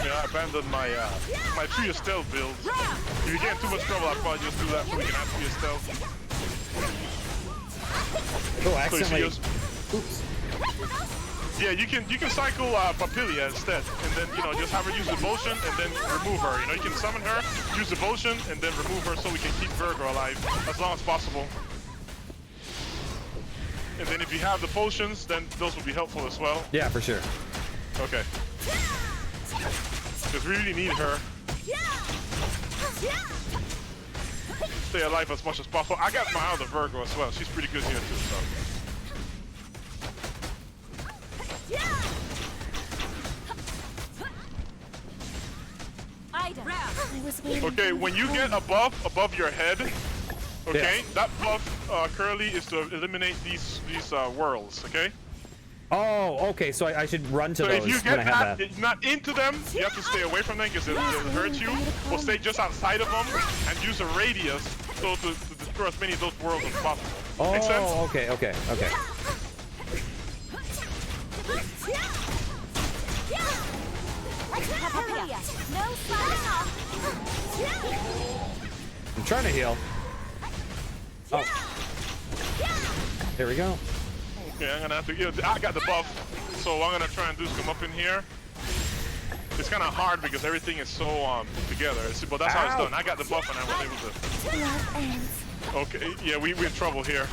Yeah, I abandoned my my Tree of Stealth build. If you get in too much trouble, I'll probably just do that so we can have Tree of Stealth. Oh, accidentally. Oops. Yeah, you can cycle Papilia instead, and then just have her use devotion and then remove her. You can summon her, use devotion, and then remove her so we can keep Virgo alive as long as possible. And then if you have the potions, then those will be helpful as well. Yeah, for sure. Okay. Because we really need her. Stay alive as much as possible. I got my other Virgo as well. She's pretty good here too, so. Okay, when you get a buff above your head, okay, that buff curly is to eliminate these worlds, okay? Oh, okay, so I should run to so those if you when get I have that. not into them, you have to stay away from them because it'll hurt you. Or stay just outside of them and use a radius so to destroy as many of those worlds as possible. Oh, Make sense? okay. I'm trying to heal. Oh. There we go. Okay, I'm gonna have to. I got the buff, so what I'm gonna try and do is come up in here. It's kind of hard because everything is so put together. But that's how it's done. I got the buff and I was able to. Okay, yeah, we're in trouble here.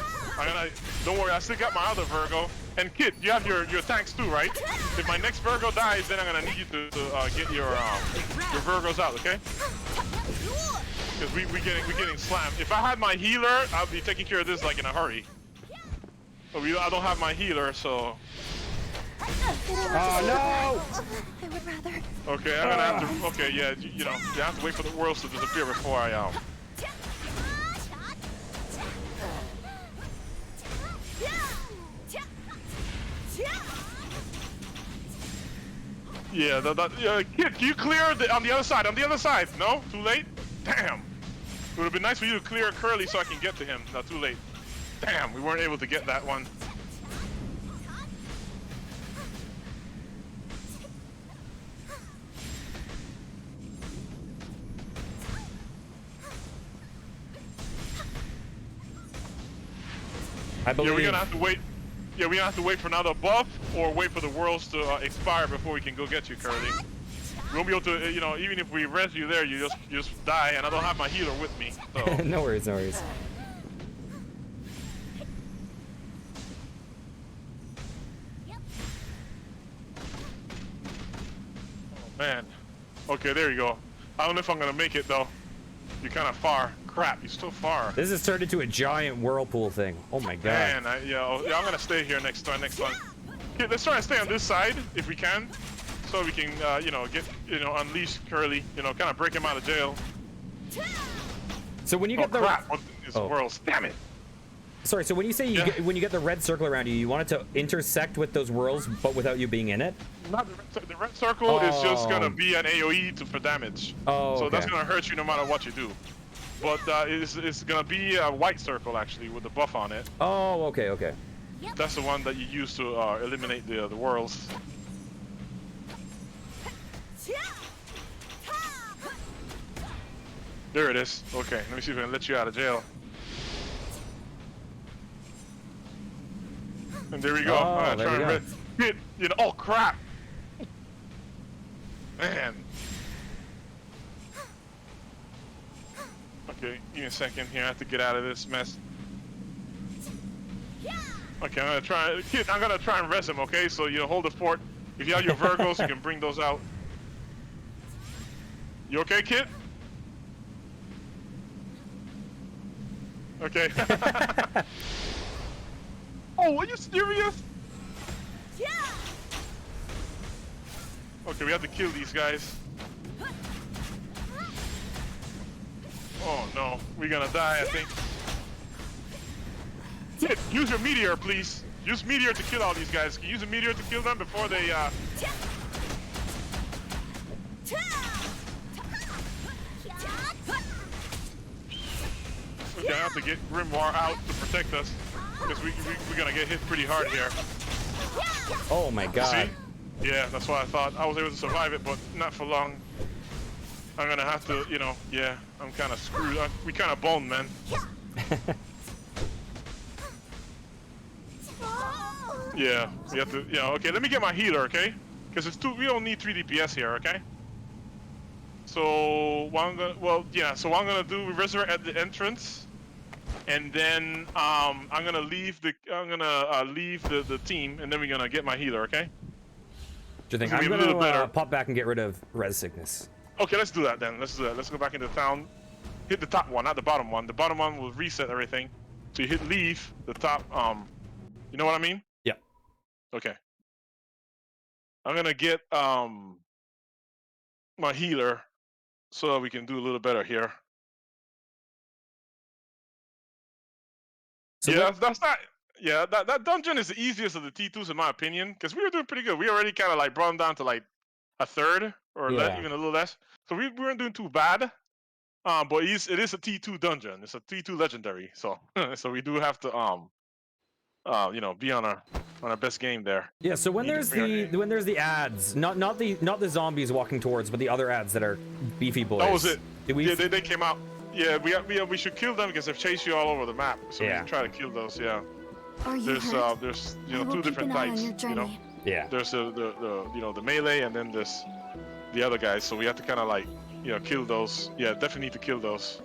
Don't worry, I still got my other Virgo. And Kit, you have your tanks too, right? If my next Virgo dies, then I'm gonna need you to get your Virgos out, okay? Because we're getting slammed. If I had my healer, I'd be taking care of this like in a hurry. But I don't have my healer, so. Oh no! I would rather. Okay, I'm gonna have to. Okay, yeah, you have to wait for the worlds to disappear before I Yeah, Kid, can you clear on the other side? On the other side? No? Too late? Damn. It would have been nice for you to clear Curly so I can get to him. No, too late. Damn, we weren't able to get that one. I believe. Yeah, we're gonna have to wait. Yeah, we're gonna have to wait for another buff or wait for the worlds to expire before we can go get you, Curly. We won't be able to, even if we res you there, you just die, and I don't have my healer with me. So. No worries. Oh, man. Okay, there you go. I don't know if I'm gonna make it though. You're kind of far. Crap, you're still far. This has turned into a giant whirlpool thing. Oh my god. Man, I'm gonna stay here next time. Okay, let's try and stay on this side if we can, so we can, get, unleash Curly, kind of break him out of jail. So when you get the crap! What is worlds? Damn it! Sorry, so when you say when you get the red circle around you, you want it to intersect with those worlds, but without you being in it? Not the red circle is just gonna be an AOE for damage. Oh, so that's gonna hurt you no matter what you do. But it's gonna be a white circle actually with the buff on it. Oh, okay, okay. That's the one that you use to eliminate the worlds. There it is. Okay, let me see if I can let you out of jail. And there we go. Oh, there we go. Hit, you know, oh crap! Man. Okay, give me a second here. I have to get out of this mess. Okay, I'm gonna try and res him. Okay, so you hold the fort. If you have your Virgos, you can bring those out. You okay, Kit? Okay. Oh, are you serious? Yeah. Okay, we have to kill these guys. Oh no, we're gonna die, I think. Kit, use your meteor, please. Use meteor to kill all these guys. Can you use a meteor to kill them before they Okay, I have to get Grimoire out to protect us. Because we're gonna get hit pretty hard here. Oh my god. See? Yeah, that's what I thought. I was able to survive it, but not for long. I'm gonna have to, you know, yeah, I'm kind of screwed. We kind of boned, man. Yeah, we have to, you know, okay, let me get my healer, okay? Because we don't need 3 DPS here, okay? So, what I'm gonna do, we resurrect at the entrance. And then I'm gonna leave the team, and then we're gonna get my healer. Okay. Do you think I'm gonna pop back and get rid of res sickness? Okay, let's do that then. Let's do that. Let's go back into town. Hit the top one, not the bottom one. The bottom one will reset everything. So you hit leave. The top. You know what I mean? Yeah. Okay. I'm gonna get my healer, so that we can do a little better here. So yeah, that's not. Yeah, that dungeon is the easiest of the T2s in my opinion, because we were doing pretty good. We already kind of like brought them down to like a third or even a little less. So we weren't doing too bad. But it is a T2 dungeon. It's a T2 legendary. So so we do have to you know, be on our best game there. Yeah. So when there's the ads, not the zombies walking towards, but the other ads that are beefy boys. That was it. Yeah, they came out. Yeah, we should kill them because they've chased you all over the map. So we can try to kill those. Yeah. There's you know 2 different types. You know. Yeah. There's the you know the melee, and then there's the other guys. So we have to kind of like, you know, kill those. Yeah, definitely need to kill those.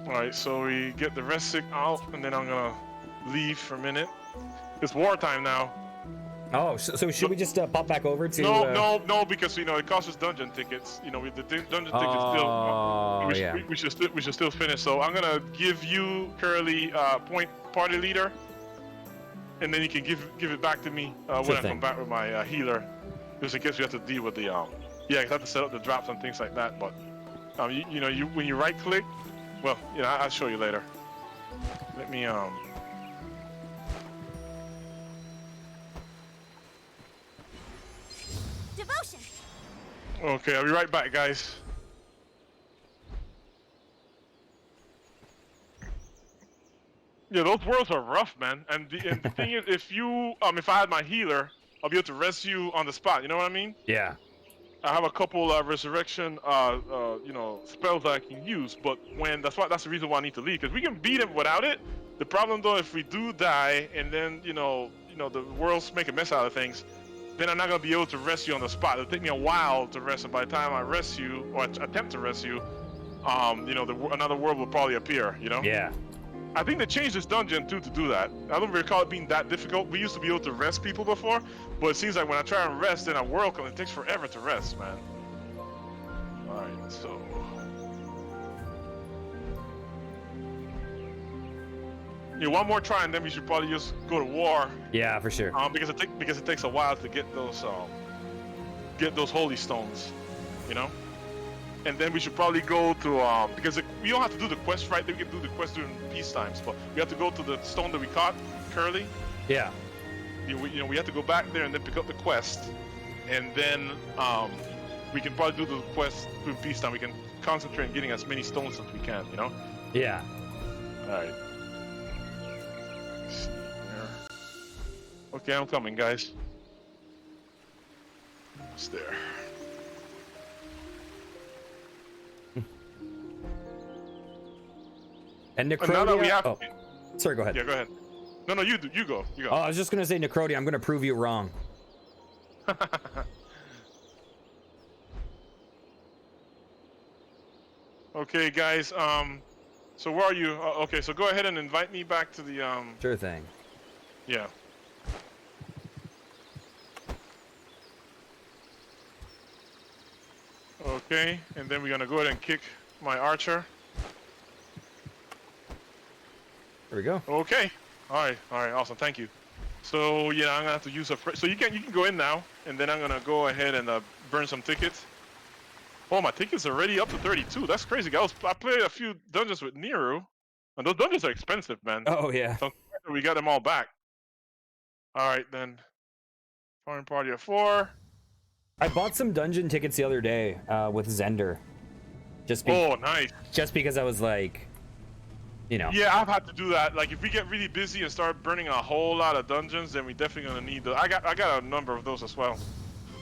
All right, so we get the rest sick out, and then I'm gonna leave for a minute. It's wartime now. Oh, so should we just pop back over to? No, because you know it costs us dungeon tickets. You know, with the dungeon tickets still. We should still finish. So I'm gonna give you Curly point party leader, and then you can give it back to me when I come back with my healer, just in case we have to deal with the I have to set up the drops and things like that. But you know, when you right click, well, you know, I'll show you later. Let me Devotion. Okay, I'll be right back, guys. Yeah, those worlds are rough, man. And the thing is, if I had my healer, I'll be able to rescue on the spot. You know what I mean? Yeah. I have a couple resurrection, you know, spells that I can use. But that's the reason why I need to leave, because we can beat him without it. The problem though, if we do die and then you know the worlds make a mess out of things, then I'm not gonna be able to rescue on the spot. It'll take me a while to rest, and by the time I rescue or attempt to rescue, you know, another world will probably appear. You know? Yeah. I think they changed this dungeon too to do that. I don't recall it being that difficult. We used to be able to rest people before, but it seems like when I try and rest in a world, it takes forever to rest, man. All right, so. Yeah, one more try, and then we should probably just go to war. Yeah, for sure. Because it takes a while to get those holy stones, you know. and then we should probably go to because we don't have to do the quest right. We can do the quest during peace times, but we have to go to the stone that we caught, Curly. Yeah. We have to go back there and then pick up the quest, and then we can probably do the quest during peace time. We can concentrate on getting as many stones as we can, you know? Yeah. All right. Let's see here. Okay, I'm coming, guys. It's there. And And now that we Necrodia. have, Oh, sorry. Go ahead. yeah, go ahead. No, you do. You go. You go. Oh, I was just gonna say, Necrodia, I'm gonna prove you wrong. Okay, guys. So where are you? Okay, so go ahead and invite me back to the Sure thing. Yeah. Okay, and then we're gonna go ahead and kick my archer. There we go. Okay. All right, awesome. Thank you. So yeah, I'm gonna have to use a. So you can go in now, and then I'm gonna go ahead and burn some tickets. Oh, my tickets are already up to 32. That's crazy. I played a few dungeons with Nero, and those dungeons are expensive, man. Oh yeah. So we got them all back. All right then. Farm party of 4. I bought some dungeon tickets the other day with Zender. Oh, nice. Just because I was like, you know. Yeah, I've had to do that. Like, if we get really busy and start burning a whole lot of dungeons, then we definitely gonna need those. I got a number of those as well.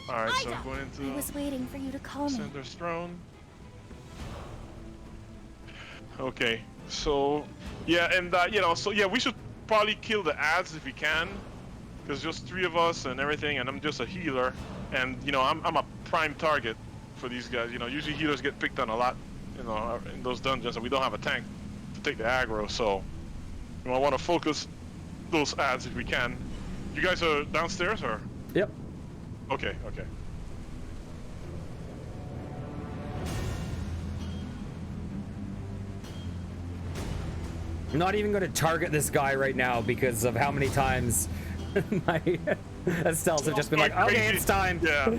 All right, so I'm going into I was waiting for you to call me. Sender's throne. Okay, so yeah, and so yeah, we should probably kill the ads if we can, because just 3 of us and everything, and I'm just a healer, and I'm a prime target for these guys. Usually healers get picked on a lot, in those dungeons, and we don't have a tank to take the aggro, so I want to focus those ads if we can. You guys are downstairs, or? Yep. Okay. I'm not even going to target this guy right now because of how many times my Estelles have just been like, okay, it's time. Yeah.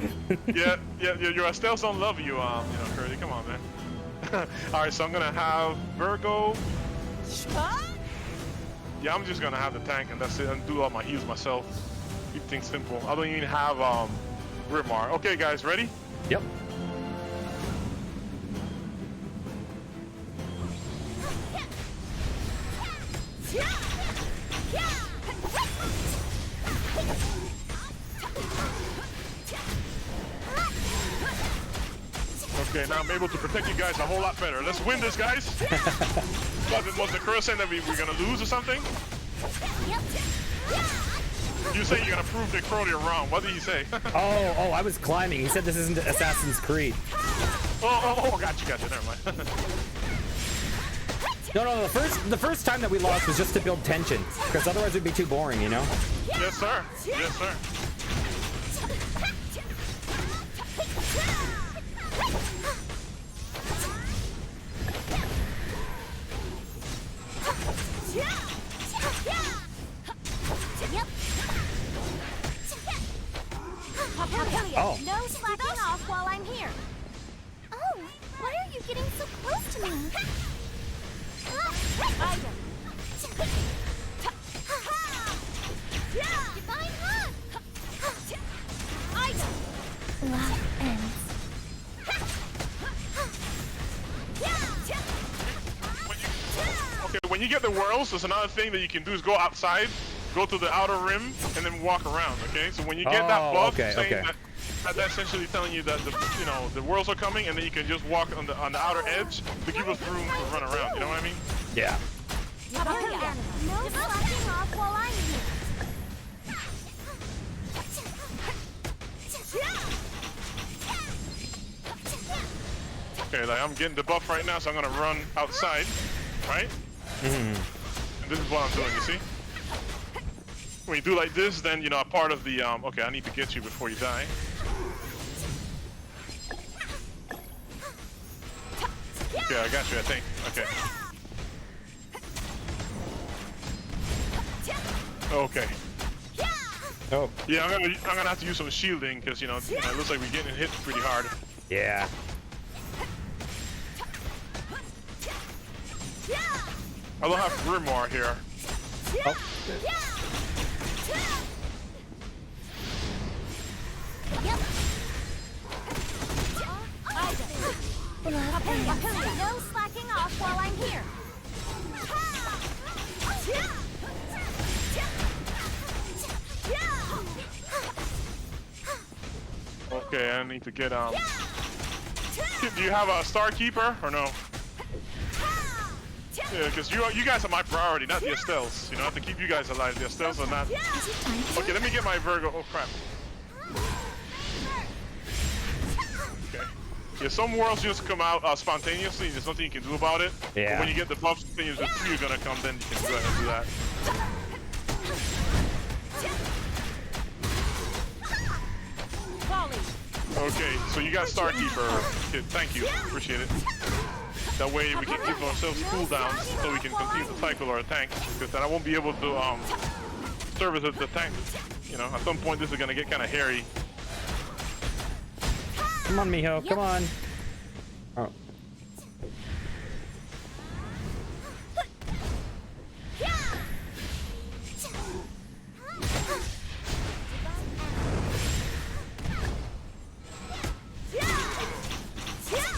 Your Estelles don't love you, Curly. Come on, man. All right, so I'm gonna have Virgo. Yeah, I'm just gonna have the tank, and that's it, and do all my heals myself. Keep things simple. I don't even have Grimar. Okay, guys, ready? Yep. Okay, now I'm able to protect you guys a whole lot better. Let's win this, guys. Was the Crow saying that we're gonna lose or something? You say you're gonna prove the Crow wrong. What did he say? Oh, I was climbing. He said this isn't Assassin's Creed. Gotcha. Never mind. No. The first time that we lost was just to build tension, because otherwise it'd be too boring, you know? Yes, sir. Oh. No slacking off while I'm here. Oh, why are you getting so close to me? Divine hug! Life ends. Okay, when you get the whirls, there's another thing that you can do is go outside, go to the outer rim, and then walk around. Okay, so when you get that buff, saying that's essentially telling you that the whirls are coming, and then you can just walk on the outer edge to give us room to run around. You know what I mean? Yeah. No slacking off while I'm here. Okay, like I'm getting the buff right now, so I'm gonna run outside, right? And this is what I'm doing. You see? When you do like this, then a part of the okay, I need to get you before you die. Okay, I got you, I think. Okay. Oh. Yeah, I'm gonna have to use some shielding because it looks like we're getting hit pretty hard. Yeah. I don't have Grimoire here. Oh. No slacking off while I'm here. Okay, I need to get Do you have a Star Keeper or no? Yeah, because you guys are my priority, not the Estelles. You know, I have to keep you guys alive. The Estelles are not. Okay, let me get my Virgo. Oh crap. Okay. Yeah, some worlds just come out spontaneously. There's nothing you can do about it. Yeah. But when you get the buffs, things the three are gonna come, then you can go ahead and do that. Okay, so you got Star Keeper. Okay, thank you, appreciate it. That way we can keep ourselves cooldowns so we can continue to cycle our tank. Because then I won't be able to service the tank. You know, at some point this is gonna get kind of hairy. Come on, Miho, come on. Oh.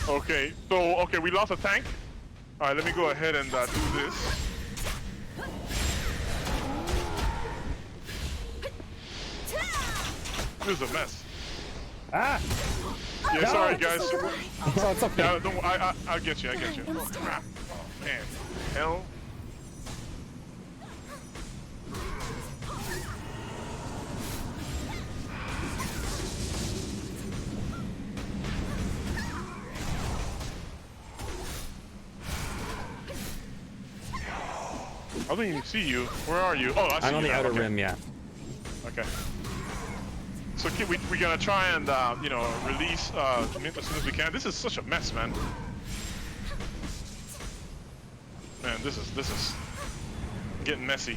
Okay, so we lost a tank. All right, let me go ahead and do this. This is a mess. Ah! Yeah, No. sorry guys. Oh, it's okay. Yeah, don't, I'll get you. Oh crap! Oh man, hell. I don't even see you. Where are you? Oh, I see I'm on you the now. outer Okay. rim, yeah. Okay. So we're gonna try and you know, release Mint as soon as we can. This is such a mess, man. Man, this is getting messy.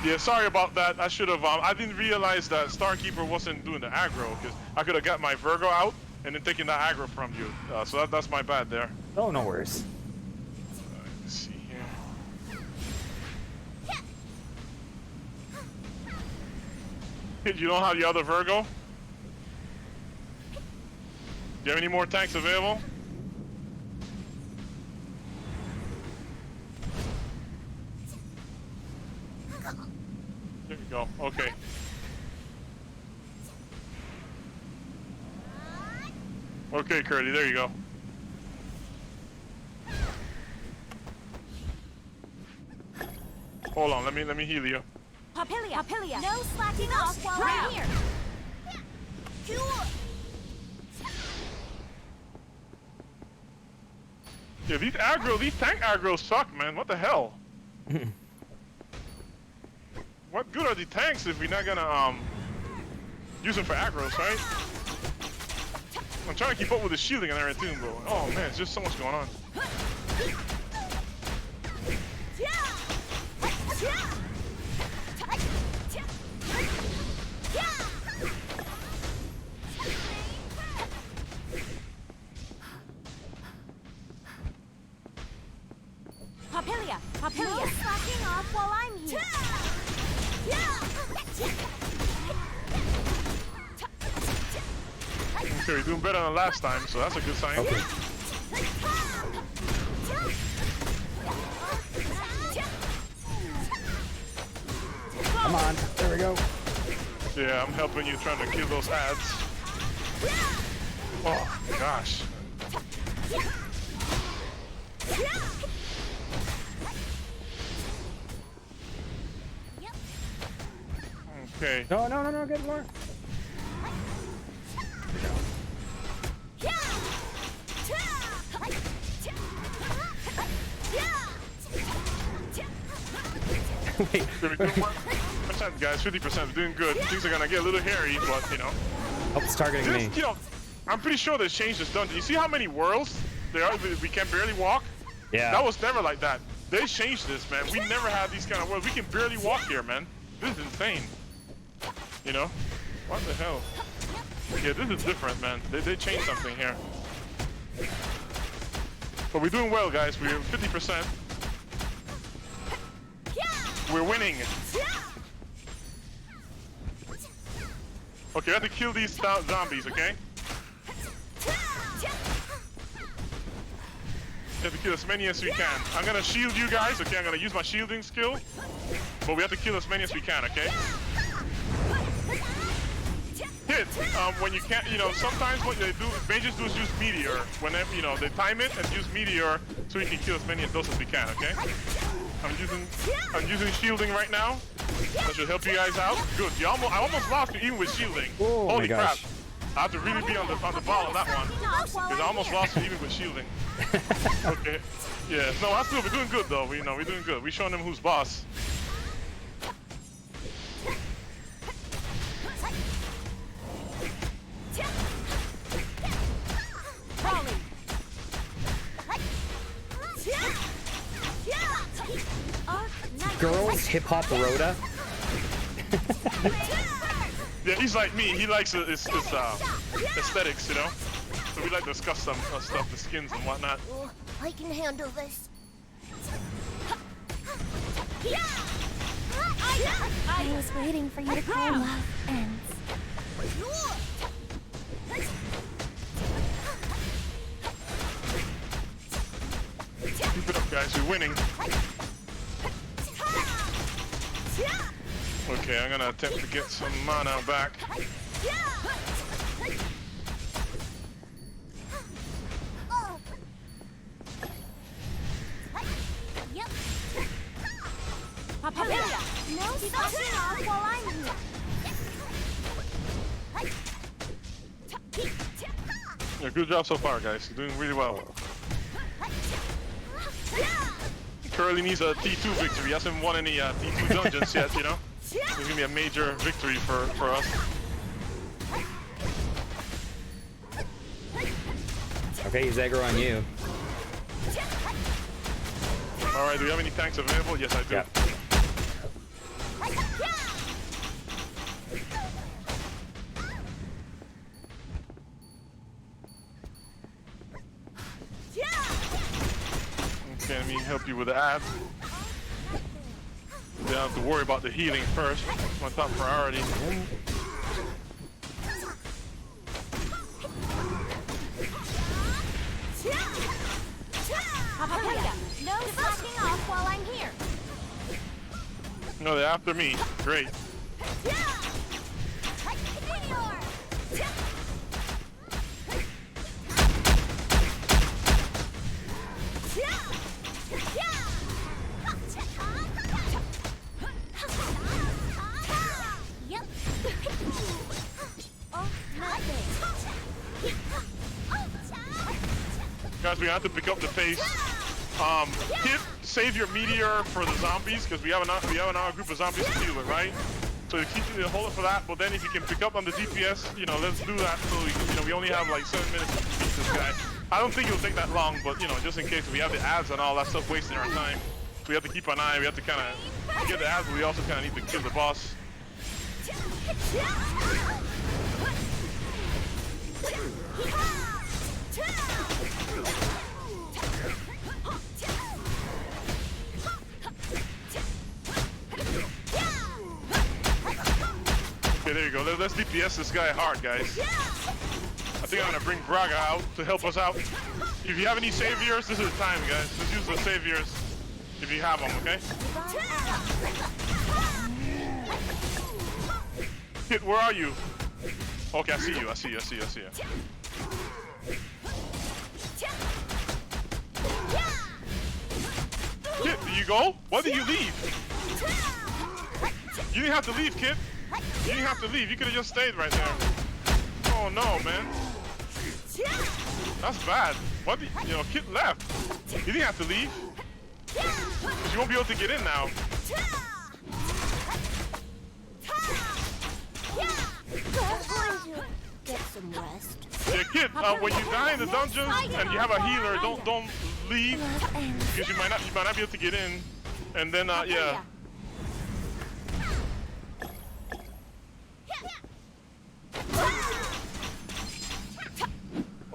Yeah, sorry about that. I should have. I didn't realize that Starkeeper wasn't doing the aggro because I could have got my Virgo out and then taken the aggro from you. So that's my bad there. Oh, no worries. Let's see here. You don't have the other Virgo? Do you have any more tanks available? There you go. Okay. Okay, Curdy, there you go. Hold on, let me heal you. Papilia. No slacking off while I'm here. Yeah, these tank aggros suck, man. What the hell? What good are the tanks if we're not gonna use them for aggros, right? I'm trying to keep up with the shielding and everything, but oh man, it's just so much going on. Papilia. No slacking off while I'm here. Okay, we're doing better than last time, so that's a good sign. Okay. Come on, there we go. Yeah, I'm helping you trying to kill those ads. Oh gosh. Okay. No, good lord. Wait. We're doing 1%, guys. 50%. We're doing good. Things are gonna get a little hairy, but you know. Oh, it's targeting me. You know, I'm pretty sure they changed this dungeon. You see how many worlds there are? We can barely walk. Yeah. That was never like that. They changed this, man. We never had these kind of worlds. We can barely walk here, man. This is insane. You know? What the hell? Yeah, this is different, man. They changed something here. But we're doing well, guys. We're 50%. We're winning. Okay, we have to kill these zombies, okay? We have to kill as many as we can. I'm gonna shield you guys, okay? I'm gonna use my shielding skill. But we have to kill as many as we can, okay? Hit, when you can't, you know, sometimes what they do, mages do is use meteor. Whenever, you know, they time it and use meteor so we can kill as many of those as we can, okay? I'm using shielding right now. That should help you guys out. Good. I almost lost you even with shielding. Oh, holy my crap. gosh. I have to really be on the ball on that one. Because I almost lost you even with shielding. Okay. Yeah. No, that's good. We're doing good though. We're doing good. We're showing them who's boss. Girls hip hop Rhoda. Yeah, he's like me. He likes his aesthetics, you know. So we like those custom stuff, the skins and whatnot. Oh, I can handle this. I was waiting for you to call love ends. Keep it up, guys. We're winning. Okay, I'm gonna attempt to get some mana back. Yep. No stopping off while I'm here. Yeah, good job so far, guys. You're doing really well. Curly needs a T2 victory. He hasn't won any T2 dungeons yet, you know? This is gonna be a major victory for us. Okay, he's aggro on you. Alright, do we have any tanks available? Yes, I do. Yeah. Okay, let me help you with the ad. You don't have to worry about the healing first. It's my top priority. No slacking off while I'm here. No, they're after me. Great. Yep. Oh, nothing. Guys, we have to pick up the pace. Kid, save your meteor for the zombies because we have another group of zombies to deal with, right? So keep hold it for that. But then if you can pick up on the DPS, you know, let's do that. So we only have like 7 minutes to beat this guy. I don't think it'll take that long, but you know, just in case we have the ads and all that stuff wasting our time, we have to keep an eye. We have to kind of get the ads, but we also kind of need to kill the boss. Okay, there you go. Let's DPS this guy hard, guys. I think I'm gonna bring Braga out to help us out. If you have any saviors, this is the time, guys. Let's use the saviors if you have them, okay? Kid, where are you? Okay, I see you. Kid, did you go? Why did you leave? You didn't have to leave, kid. You didn't have to leave. You could have just stayed right there. Oh no, man. That's bad. What? You know, kid left. You didn't have to leave. Because you won't be able to get in now. Get some rest. Yeah, kid. When you die in the dungeon and you have a healer, don't leave because you might not be able to get in. And then yeah.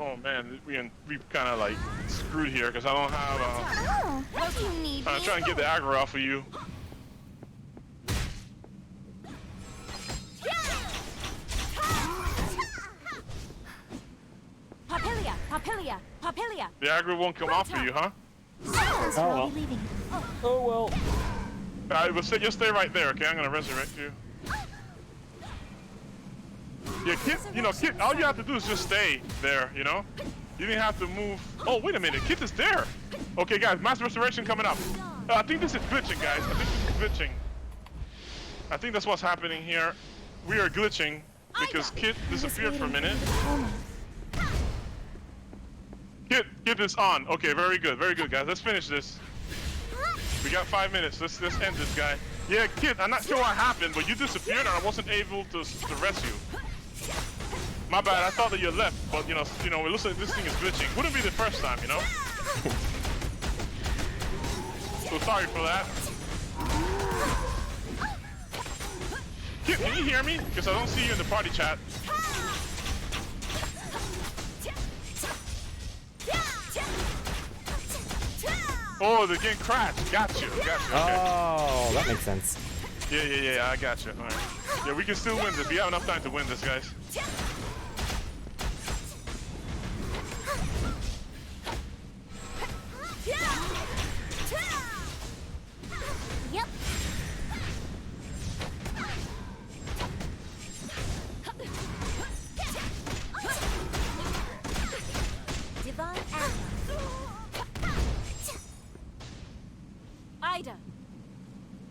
Oh man, we kind of like screwed here because I don't have. Oh, you need I'm me. trying to get the aggro off of you. Papilia, Papilia, Papilia. The aggro won't come off for you, huh? Oh, well. I'll be leaving. Oh well. Alright, well, just stay right there, okay? I'm gonna resurrect you. Yeah, Kit, Kit, all you have to do is just stay there, you know? You didn't have to move. Oh, wait a minute, Kit is there. Okay, guys, mass restoration coming up. I think this is glitching, guys. I think this is glitching. I think that's what's happening here. We are glitching because Kit disappeared for a minute. Kit is on. Okay, very good, guys. Let's finish this. We got 5 minutes. Let's end this guy. Yeah, Kit, I'm not sure what happened, but you disappeared and I wasn't able to rescue. My bad. I thought that you left, but it looks like this thing is glitching. Wouldn't be the first time, you know. So sorry for that. Kit, can you hear me? Because I don't see you in the party chat. Oh, the game crashed. Got you. Okay. Oh, that makes sense. Yeah, I got you. All right. Yeah, we can still win this. We have enough time to win this, guys. Yep. Divine Avalon. Ida.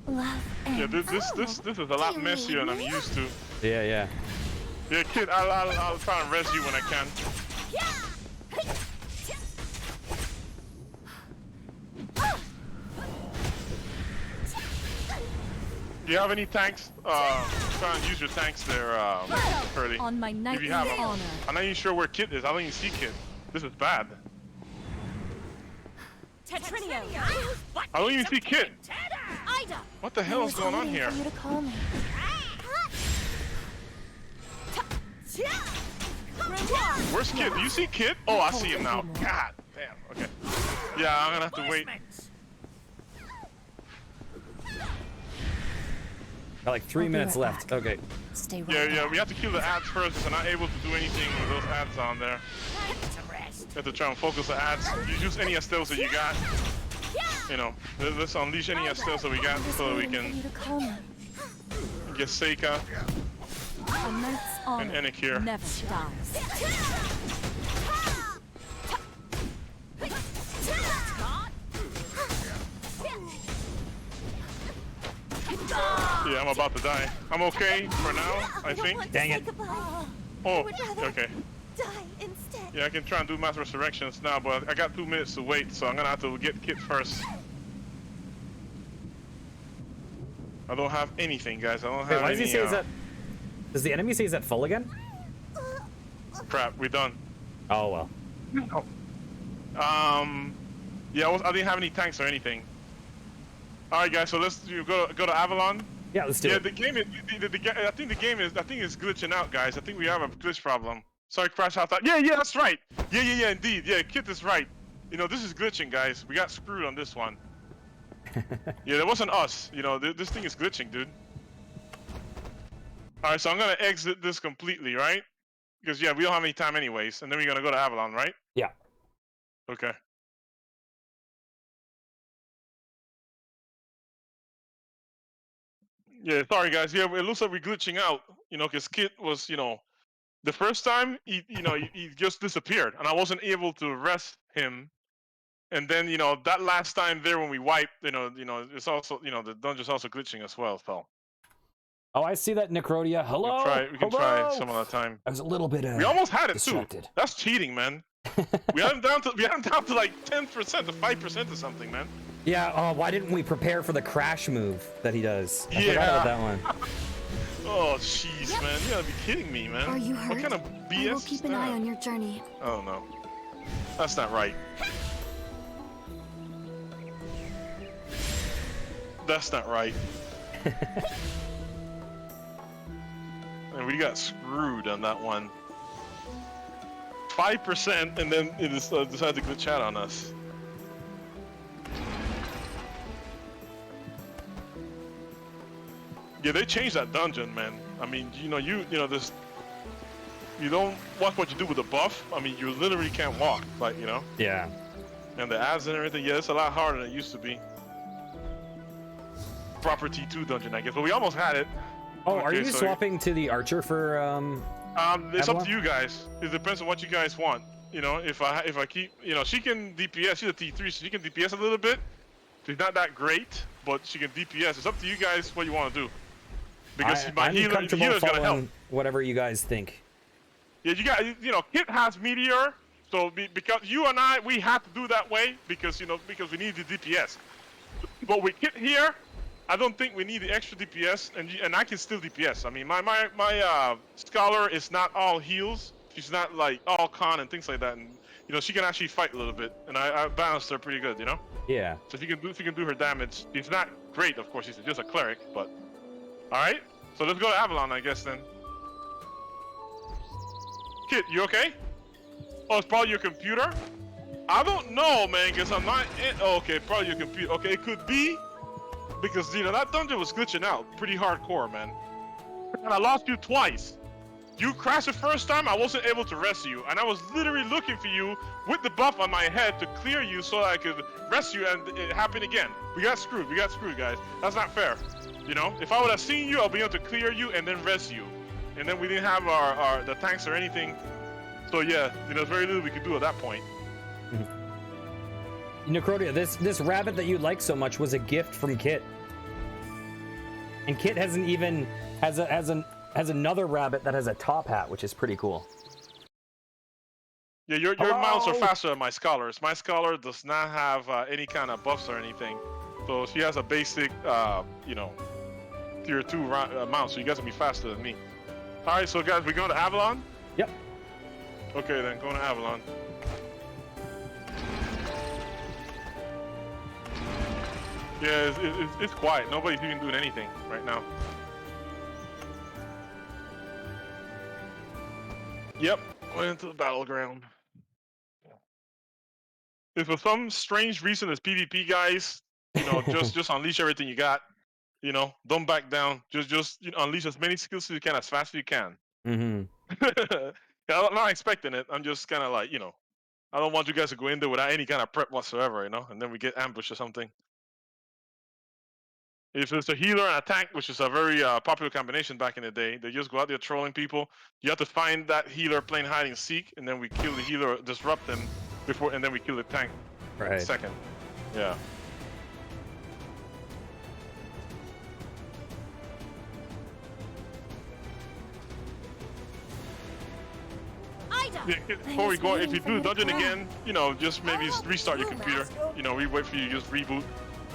Love and Yeah, this is a lot messier than I'm used to. Yeah. Yeah, Kid, I'll try and res you when I can. Do you have any tanks? Try and use your tanks there, Curly. On my If knightly you have them. honor. I'm not even sure where Kid is. I don't even see Kid. This is bad. Tetrinio. I don't even see Kid. Ida. What the hell is going on here? For you to call me. Where's Kid? Do you see Kid? Oh, I see him now. God damn. Okay. Yeah, I'm gonna have to wait. Got like 3 minutes left. Okay. Stay right Yeah, we have to kill the ads first because I'm not able to do anything with those ads on there. You have to try and focus the ads. You use any Astellia that you got. Let's unleash any Astellia that we got so that we can get Seika A knight's honor and Enik here. never dies. Yeah, I'm about to die. I'm okay for now, I think. Dang it. Oh, okay. Die instead. Yeah, I can try and do mass resurrections now, but I got 2 minutes to wait, so I'm gonna have to get Kit first. I don't have anything, guys. I don't have Wait, why does he any, say is that? Does the enemy say is that full again? crap, we're done. Oh well. Yeah, I didn't have any tanks or anything. All right, guys. So let's go to Avalon. Yeah, let's do Yeah, it. the game is. I think it's glitching out, guys. I think we have a glitch problem. Sorry, Crash out. Yeah, that's right. Yeah, indeed. Yeah, Kit is right. This is glitching, guys. We got screwed on this one. Yeah, that wasn't us. This thing is glitching, dude. All right, so I'm gonna exit this completely, right? Because yeah, we don't have any time anyways, and then we're gonna go to Avalon, right? Yeah. Okay. Yeah, sorry guys. Yeah, it looks like we're glitching out. Because Kit was, the first time he just disappeared, and I wasn't able to arrest him. And then, that last time there when we wiped, it's also, the dungeon's also glitching as well, pal. Oh, I see that, Necrodia. Hello. We can try some other time. I was a little bit. We almost had it distracted. too. That's cheating, man. we had him down to like 10% or 5% or something, man. Yeah. Oh, why didn't we prepare for the crash move that he does? I forgot Yeah. about that one. Oh, jeez, man. You gotta be kidding me, man. Are you hurt? What kind of BS I will is keep an that? eye on your journey. Oh no, that's not right. That's not right. And we got screwed on that one. 5%, and then it decided to glitch out on us. Yeah, they changed that dungeon, man. I mean, you know this. You don't watch what you do with the buff. I mean, you literally can't walk, like, you know. Yeah. And the ads and everything. Yeah, it's a lot harder than it used to be. Proper T2 dungeon, I guess. But we almost had it. Oh, Okay, are you so swapping to the archer for it's Avalon? up to you guys. It depends on what you guys want. You know, if I keep, you know, she can DPS. She's a T3, so she can DPS a little bit. She's not that great, but she can DPS. It's up to you guys what you want to do. Because I'm the comfortable healer's gonna help. following whatever you guys think. Yeah, you know, Kit has Meteor, so because you and I, we have to do that way because because we need the DPS. But with Kit here, I don't think we need the extra DPS, and I can still DPS. I mean, my scholar is not all heals. She's not like all con and things like that, and you know she can actually fight a little bit, and I balanced her pretty good, you know. Yeah. So she can do her damage. She's not great, of course. She's just a cleric, but all right. So let's go to Avalon, I guess then. Kit, you okay? Oh, it's probably your computer. I don't know, man, because I'm not in. Oh, okay, probably your computer. Okay, it could be because you know that dungeon was glitching out pretty hardcore, man. And I lost you twice. You crashed the first time, I wasn't able to rescue you, and I was literally looking for you with the buff on my head to clear you so I could rescue, and it happened again. We got screwed, guys. That's not fair. You know, if I would have seen you, I'll be able to clear you and then rescue. And then we didn't have the tanks or anything. So yeah, you know, there's very little we could do at that point. Necrodia, this rabbit that you like so much was a gift from Kit. And Kit hasn't even has another rabbit that has a top hat, which is pretty cool. Yeah, your mounts are faster than my scholars. My scholar does not have any kind of buffs or anything. So she has a basic, you know, tier 2 mount, so you guys will be faster than me. Alright, so guys, we're going to Avalon? Yep. Okay then, going to Avalon. Yeah, it's quiet. Nobody's even doing anything right now. Yep, went into the battleground. If for some strange reason it's PvP, guys, you know, just unleash everything you got. You know, don't back down. Just you know, unleash as many skills as you can, as fast as you can. Mm-hmm. I'm not expecting it. I'm just kind of like, you know, I don't want you guys to go in there without any kind of prep whatsoever, you know, and then we get ambushed or something. If it's a healer and a tank, which is a very popular combination back in the day, they just go out there trolling people. You have to find that healer playing hide and seek, and then we kill the healer, disrupt them before, and then we kill the tank. Right. Second. Yeah. Yeah, before we go, if you do the dungeon again, you know, just maybe restart your computer. You know, we wait for you to just reboot.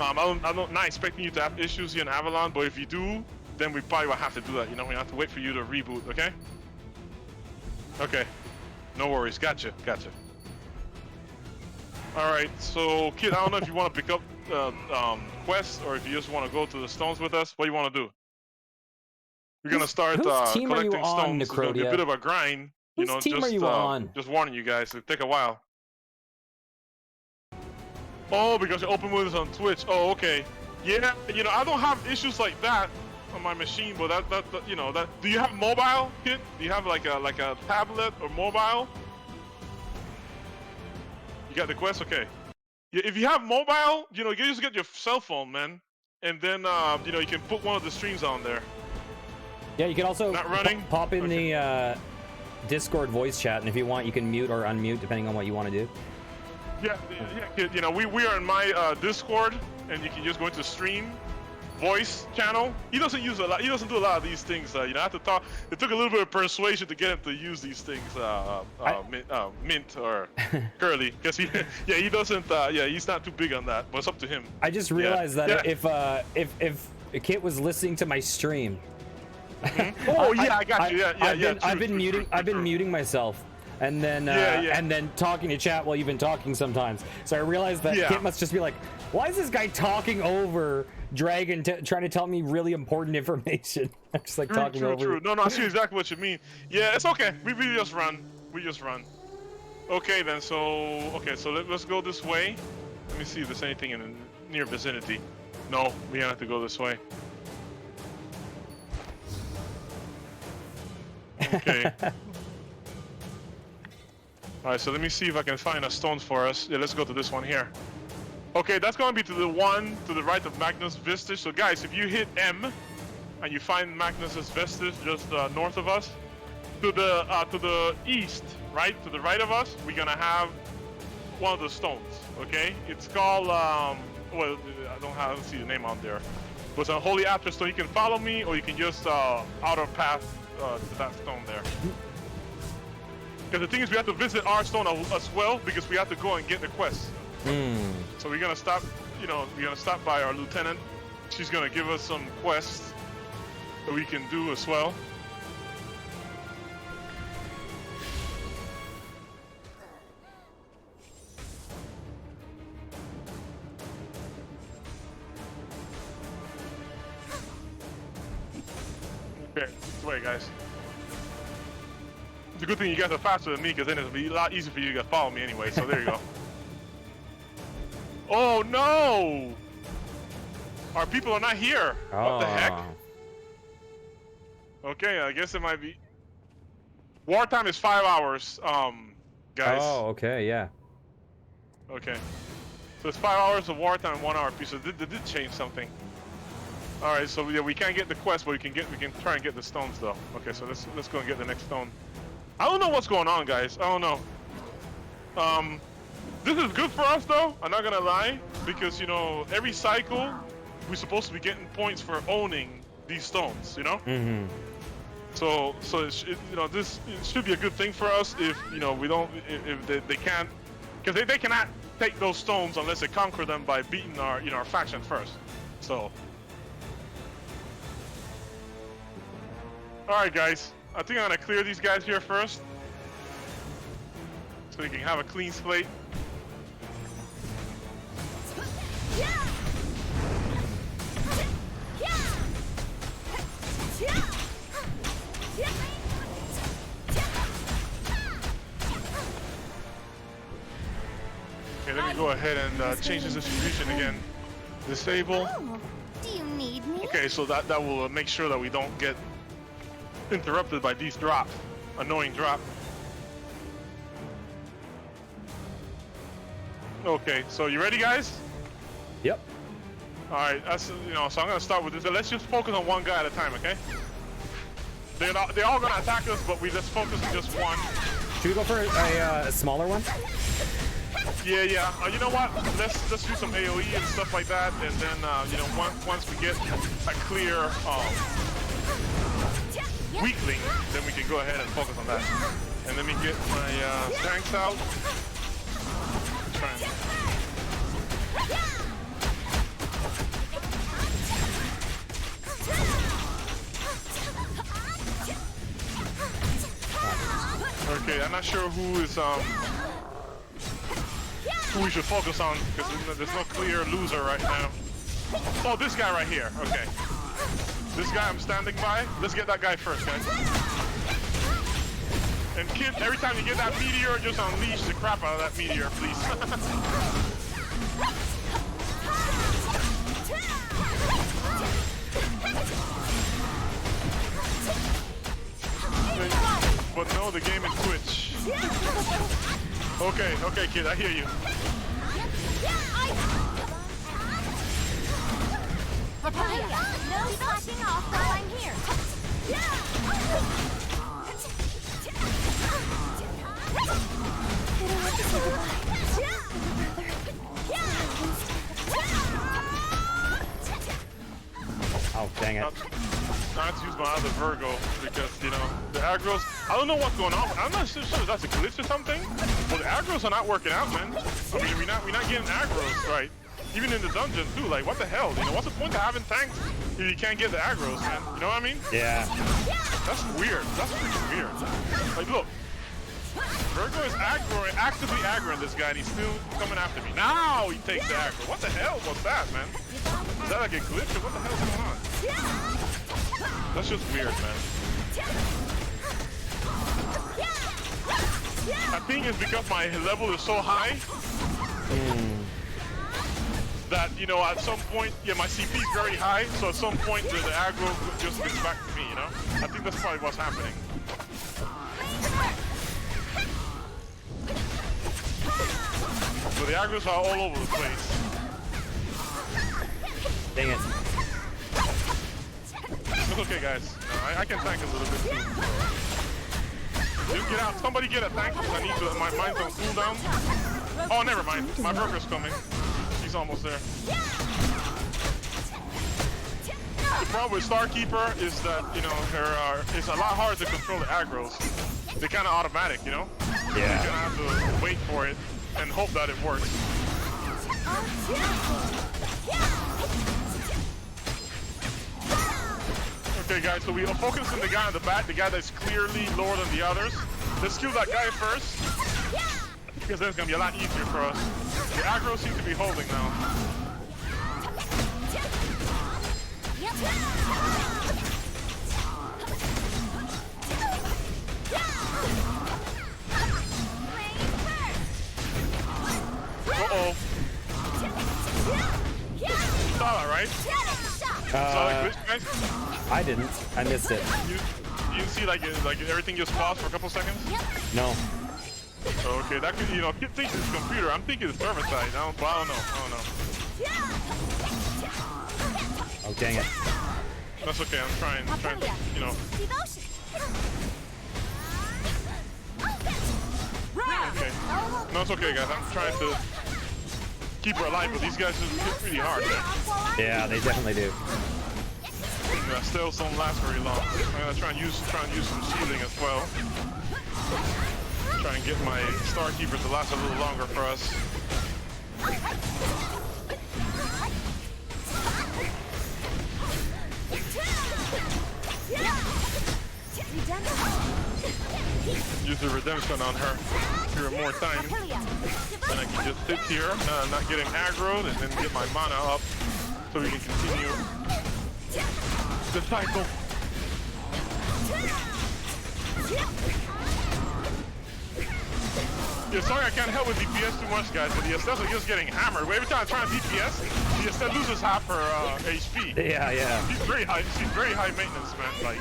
I'm not expecting you to have issues here in Avalon, but if you do, then we probably will have to do that. You know, we have to wait for you to reboot, okay? Okay. No worries. Gotcha. Alright, so, Kid, I don't know if you want to pick up quests or if you just want to go to the stones with us. What do you want to do? We're going to start team are you collecting on, stones. It's going to be a Necrodia? bit of a grind. You know, Whose team are you on? Just warning you guys, it'll take a while. Oh, because you open with us on Twitch. Oh, okay. Yeah, you know, I don't have issues like that on my machine, but that you know, that. Do you have mobile, Kid? Do you have like a tablet or mobile? You got the quest, okay. Yeah, if you have mobile, you know, you just get your cell phone, man, and then you know, you can put one of the streams on there. Yeah, you can also Not running? pop in the Discord voice chat, and if you want, you can mute or unmute depending on what you want to do. Yeah, you know, we are in my Discord, and you can just go into stream, voice channel. He doesn't use a lot. He doesn't do a lot of these things. You know, I have to talk. It took a little bit of persuasion to get him to use these things. Mint or Curly, because he doesn't. Yeah, he's not too big on that. But it's up to him. I just realized that if Kit was listening to my stream. Mm-hmm. Oh yeah, I got you. I've been muting myself, and then talking to chat while you've been talking sometimes. So I realized that Kit must just be like, why is this guy talking over Dragon trying to tell me really important information? I'm just like talking over. True. No, I see exactly what you mean. Yeah, it's okay. We just run. Okay then, so let's go this way. Let me see if there's anything in the near vicinity. No, we have to go this way. Okay. Alright, so let me see if I can find a stone for us. Yeah, let's go to this one here. Okay, that's gonna be to the one to the right of Magnus Vestige. So guys, if you hit M and you find Magnus's Vestige just north of us, to the east, right? To the right of us, we're gonna have one of the stones, okay? It's called, well, I don't see the name on there. But it's a holy altar stone. You can follow me, or you can just outer path to that stone there. Because the thing is, we have to visit our stone as well, because we have to go and get the quest. So we're gonna stop, we're gonna stop by our lieutenant. She's gonna give us some quests that we can do as well. Okay, this way, guys. It's a good thing you guys are faster than me, because then it'll be a lot easier for you to follow me anyway, so there you go. Oh no! Our people are not here! What the heck? Okay, I guess it might be... Wartime is 5 hours, guys. Oh, okay, yeah. Okay. So it's 5 hours of wartime, 1 hour piece, so they did change something. Alright, so yeah, we can't get the quest, but we can try and get the stones though. Okay, so let's go and get the next stone. I don't know what's going on, guys. I don't know. This is good for us though, I'm not gonna lie, because every cycle we're supposed to be getting points for owning these stones, So this should be a good thing for us if we don't, if they can't, because they cannot take those stones unless they conquer them by beating our our faction first. So alright guys, I think I'm gonna clear these guys here first, so we can have a clean slate. Okay, let me go ahead and change this distribution again. Disable. Oh, do you need me? Okay, so that will make sure that we don't get interrupted by these drops. Annoying drop. Okay, so you ready, guys? Yep. All right, that's so I'm gonna start with this. Let's just focus on one guy at a time, okay? They're all gonna attack us, but we just focus on just one. Should we go for a smaller one? Yeah. You know what? Let's do some AOE and stuff like that, and then once we get a clear weakling, then we can go ahead and focus on that. And let me get my tanks out. Okay, I'm not sure who we should focus on, because there's no clear loser right now. Oh, this guy right here. Okay. This guy I'm standing by. Let's get that guy first, guys. And kid, every time you get that meteor, just unleash the crap out of that meteor, please. But no, the game is Twitch. Okay, kid, I hear you. No slacking off while I'm here. Oh, dang it. Not to use my other Virgo, because, the aggros, I don't know what's going on. I'm not sure if that's a glitch or something, but the aggros are not working out, man. I mean, we're not getting aggros, right? Even in the dungeon, too. Like, what the hell? What's the point of having tanks if you can't get the aggros, man? You know what I mean? Yeah. That's weird. That's freaking weird. Like, look. Virgo is actively aggroing this guy, and he's still coming after me. Now he takes the aggro. What the hell was that, man? Is that like a glitch, or what the hell's going on? That's just weird, man. I think it's because my level is so high that, you know, at some point, yeah, my CP is very high, so at some point the aggro just gets back to me, you know? I think that's probably what's happening. So the aggros are all over the place. Dang it. It's okay, guys. I can tank a little bit too. Dude, get out. Somebody get a tank because I need to. My mine's on cooldown. Oh, never mind. My burger's coming. He's almost there. The problem with Starkeeper is that, you know, it's a lot harder to control the aggros. They're kind of automatic, you know? Yeah. You're gonna have to wait for it and hope that it works. Okay, guys, so we are focusing the guy on the back, the guy that's clearly lower than the others. Let's kill that guy first, because then it's gonna be a lot easier for us. The aggro seems to be holding now. Uh-oh. You saw that, right? Saw that glitch, guys? I didn't. I missed it. You see like everything just paused for a couple seconds? No. Okay, that could, you know, Kit thinks it's computer. I'm thinking it's server side. But I don't know. Oh, dang it. That's okay. I'm trying, you know. Okay. No, it's okay, guys. I'm trying to keep her alive, but these guys just hit pretty hard, man. Yeah, they definitely do. Yeah, steals don't last very long. I'm gonna try and use some shielding as well. Try and get my Starkeeper to last a little longer for us. Use the redemption on her. Give her more time. And I can just sit here, not getting aggroed, and then get my mana up so we can continue the cycle. Yeah, sorry I can't help with DPS too much, guys, but the Astellia is just getting hammered. Every time I try and DPS, the Astellia loses half her HP. Yeah. She's very high maintenance, man. Like,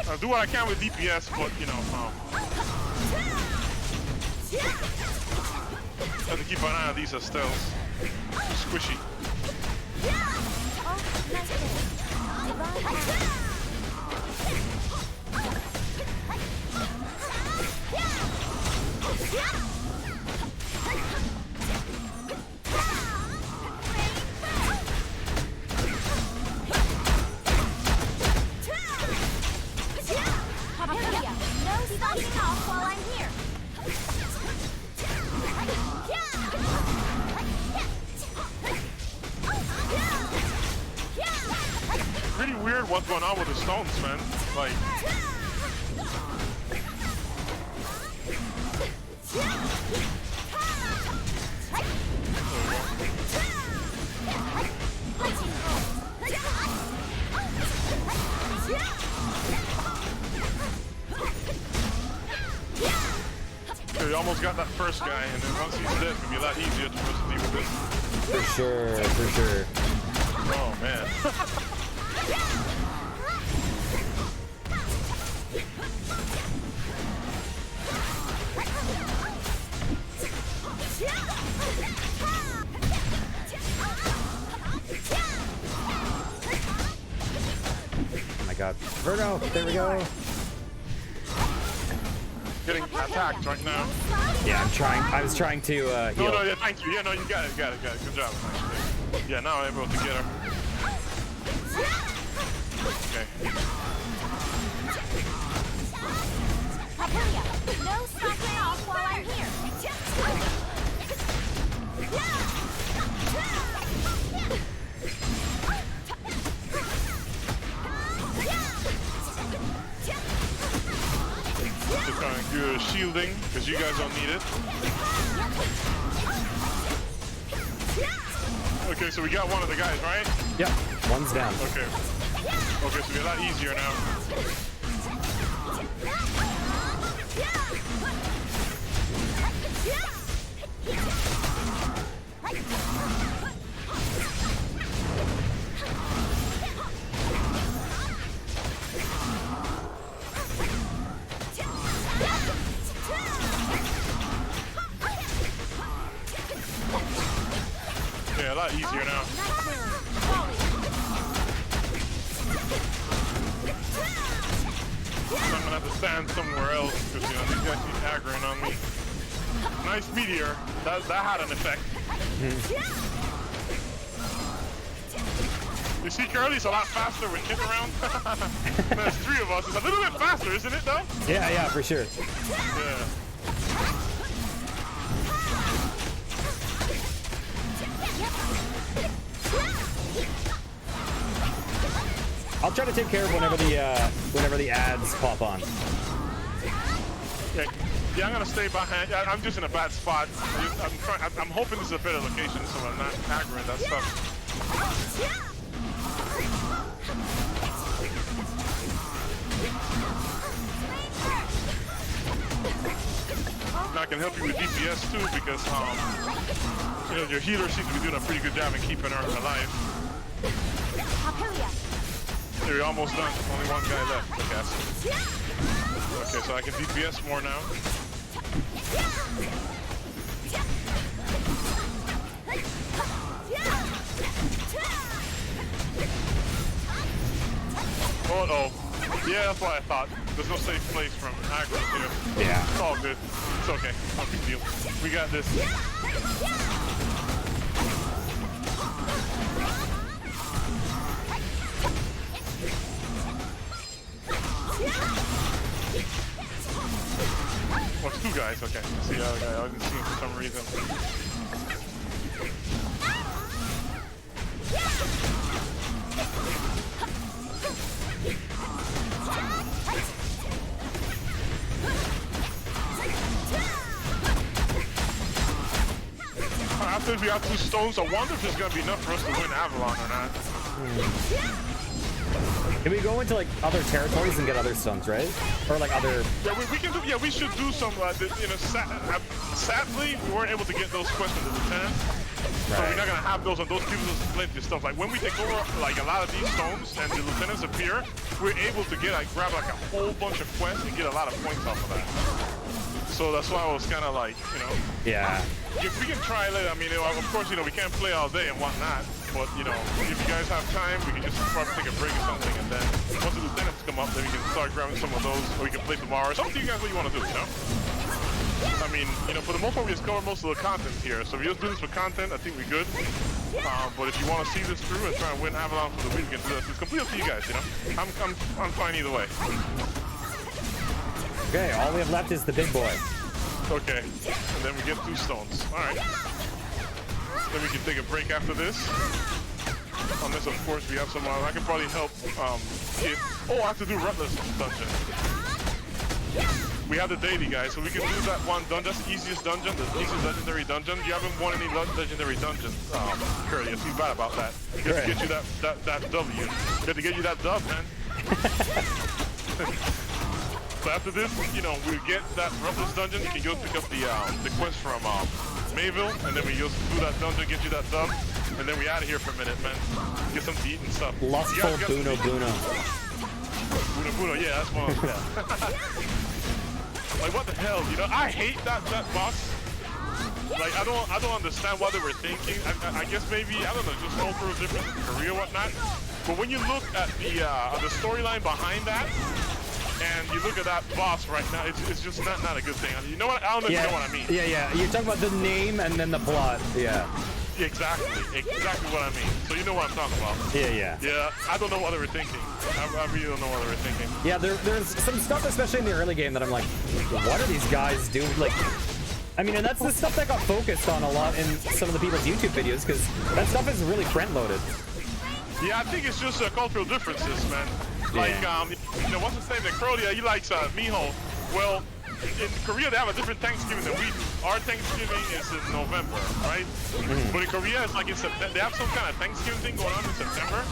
I'll do what I can with DPS, but you know, have to keep an eye on these Astellias. Squishy. While I'm here. Pretty weird what's going on with the stones, man. Like, okay, we almost got that first guy, and then once he's dead, it's gonna be a lot easier to deal with this. For sure. Oh man. Oh my god. Virgo, there we go. Getting attacked right now. Yeah, I was trying to heal. No, yeah, thank you. Yeah, no, you got it. Good job. Actually. Yeah, now I'm able to get her. Okay. No stopping off while I'm here. Just trying to do shielding because you guys don't need it. Okay, so we got one of the guys, right? Yep, one's down. Okay. Okay, so we're a lot easier now. Yeah, a lot easier now. I'm gonna have to stand somewhere else because you know these guys keep aggroing on me. Nice meteor. That had an effect. You see, Curly's a lot faster with Kit around. There's 3 of us. It's a little bit faster, isn't it, though? Yeah, for sure. Yeah. I'll try to take care of whenever the ads pop on. Okay. Yeah, I'm gonna stay behind. I'm just in a bad spot. I'm hoping this is a better location so I'm not aggroing that stuff. And I can help you with DPS too because you know your healer seems to be doing a pretty good job in keeping her alive. There, you're almost done. Only one guy left. Okay, so I can DPS more now. Oh, yeah, that's what I thought. There's no safe place from aggro here. Yeah. It's all good. It's okay. No big deal. We got this. Oh, it's 2 guys. Okay. See the other guy. I didn't see him for some reason. After we have 2 stones, I wonder if it's gonna be enough for us to win Avalon or not. Can we go into like other territories and get other stones, right? Or like other? Yeah, we can do. Yeah, we should do some. You know, sadly, we weren't able to get those quests from the lieutenant. So we're not gonna have those, and those give us plenty of stuff. Like when we take over like a lot of these stones and the lieutenants appear, we're able to get grab like a whole bunch of quests and get a lot of points off of that. So that's why I was kind of like, you know. Yeah. If we can try it, I mean, of course, you know, we can't play all day and whatnot. But you know, if you guys have time, we can just probably take a break or something, and then once the lieutenants come up, then we can start grabbing some of those, or we can play tomorrow. It's up to you guys what you want to do, you know. I mean, you know, for the most part, we just cover most of the content here. So if you just do this for content, I think we're good. But if you want to see this through and try and win Avalon for the week, we can do this. It's completely up to you guys, you know. I'm fine either way. Okay, all we have left is the big boy. Okay, and then we get 2 stones. All right. Then we can take a break after this. Unless, of course, we have some. I can probably help. Oh, I have to do Ruthless dungeon. We have the daily, guys, so we can do that one dungeon. That's the easiest dungeon, the easiest legendary dungeon. You haven't won any legendary dungeons, Curly. I feel bad about that. We have to get you that W. We have to get you that dub, man. So after this, you know, we get that Ruthless dungeon. You can go pick up the quest from Mayville, and then we go do that dungeon, get you that dub, and then we out of here for a minute, man. Get some to eat and stuff. Lustful Buno. Buno, yeah, that's one of them. Like, what the hell, you know? I hate that boss. Like, I don't understand what they were thinking. I guess maybe, I don't know, just cultural difference in Korea or whatnot. But when you look at the storyline behind that, and you look at that boss right now, it's just not a good thing. You know what? I don't know if you know what I mean. Yeah. You're talking about the name and then the plot. Yeah. Exactly what I mean. So you know what I'm talking about. Yeah. Yeah, I don't know what they were thinking. I really don't know what they were thinking. Yeah, there's some stuff, especially in the early game, that I'm like, what are these guys doing? Like, I mean, and that's the stuff that got focused on a lot in some of the people's YouTube videos, because that stuff is really front-loaded. Yeah, I think it's just cultural differences, man. Like, you know, what's his name? Necrolia, he likes Miho. Well, in Korea, they have a different Thanksgiving than we do. Our Thanksgiving is in November, right? But in Korea, it's like in September. They have some kind of Thanksgiving thing going on in September.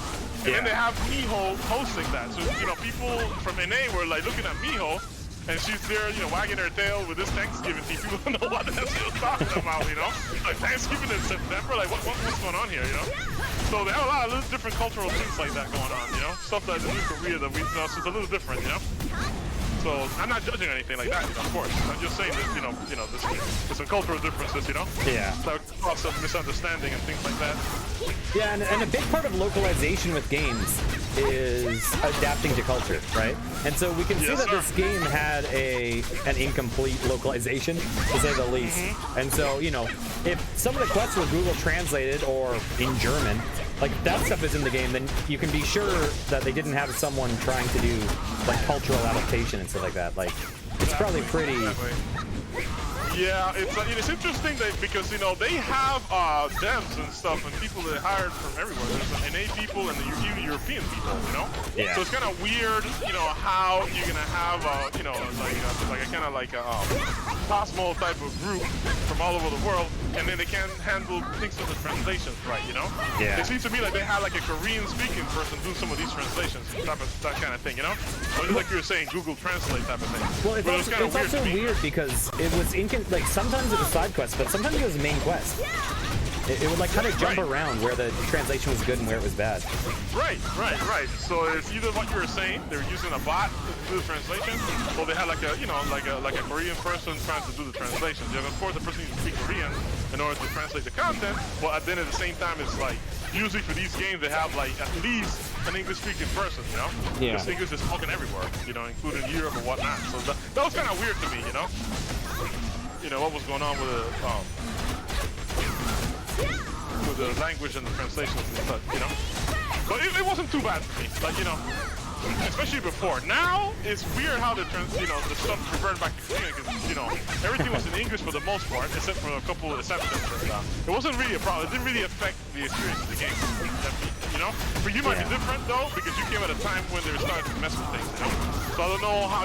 And then they have Miho hosting that. So, you know, people from NA were like looking at Miho and she's there, you know, wagging her tail with this Thanksgiving thing. People don't know what the hell she was talking about, you know? Like Thanksgiving in September, like what's going on here, you know? So they have a lot of little different cultural things like that going on, you know? Stuff that in Korea that we know, so it's a little different, you know? So I'm not judging anything like that, you know, of course. I'm just saying that, you know, there's some cultural differences, you know? Yeah. So cause some misunderstanding and things like that. Yeah, and a big part of localization with games is adapting to culture, right? And so we can see that this game had an incomplete localization, to say the least. And so, you know, if some of the quests were Google translated or in German, like that stuff is in the game, then you can be sure that they didn't have someone trying to do like cultural adaptation and stuff like that. Like, it's probably pretty. Yeah, it's interesting that because, you know, they have devs and stuff and people that hired from everywhere. There's an NA people and the European people, you know? Yeah. So it's kind of weird, you know, how you're going to have, you know, like a kind of like a Cosmo type of group from all over the world, and then they can't handle things with the translations right, you know? Yeah. It seems to me like they had like a Korean-speaking person do some of these translations, that kind of thing, you know? Or like you were saying, Google Translate type of thing. Well, it's also weird because it was like sometimes it was side quests, but sometimes it was main quest. It would like kind of jump around where the translation was good and where it was bad. Right. So it's either what you were saying, they were using a bot to do the translation, or they had like a, you know, like a Korean person trying to do the translation. You know, of course, the person needs to speak Korean in order to translate the content, but then at the same time, it's like usually for these games they have like at least an English-speaking person, you know? Yeah. Because English is spoken everywhere, you know, including Europe and whatnot. So that was kind of weird to me, you know? You know, what was going on with the language and the translations and stuff, you know? But it wasn't too bad for me, like, you know, especially before. Now, it's weird how the stuff reverted back to Korean, because, you know, everything was in English for the most part, except for a couple of exceptions. It wasn't really a problem. It didn't really affect the experience of the game, you know? For you might be different, though, because you came at a time when they were starting to mess with things, you know? So I don't know how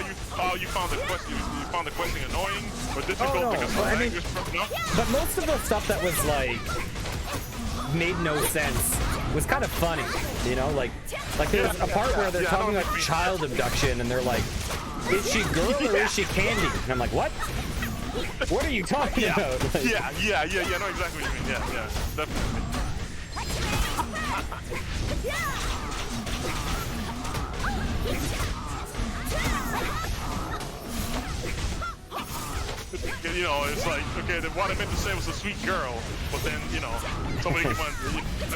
you found the quest. You found the questing annoying or difficult because of the language, you know? But most of the stuff that was like made no sense was kind of funny, you know, like there's a part where they're talking about child abduction and they're like, is she girl or is she candy? And I'm like, what are you talking about? Like, yeah, I know exactly what you mean. Yeah, definitely. You know, it's like, okay, what I meant to say was a sweet girl, but then, you know, somebody can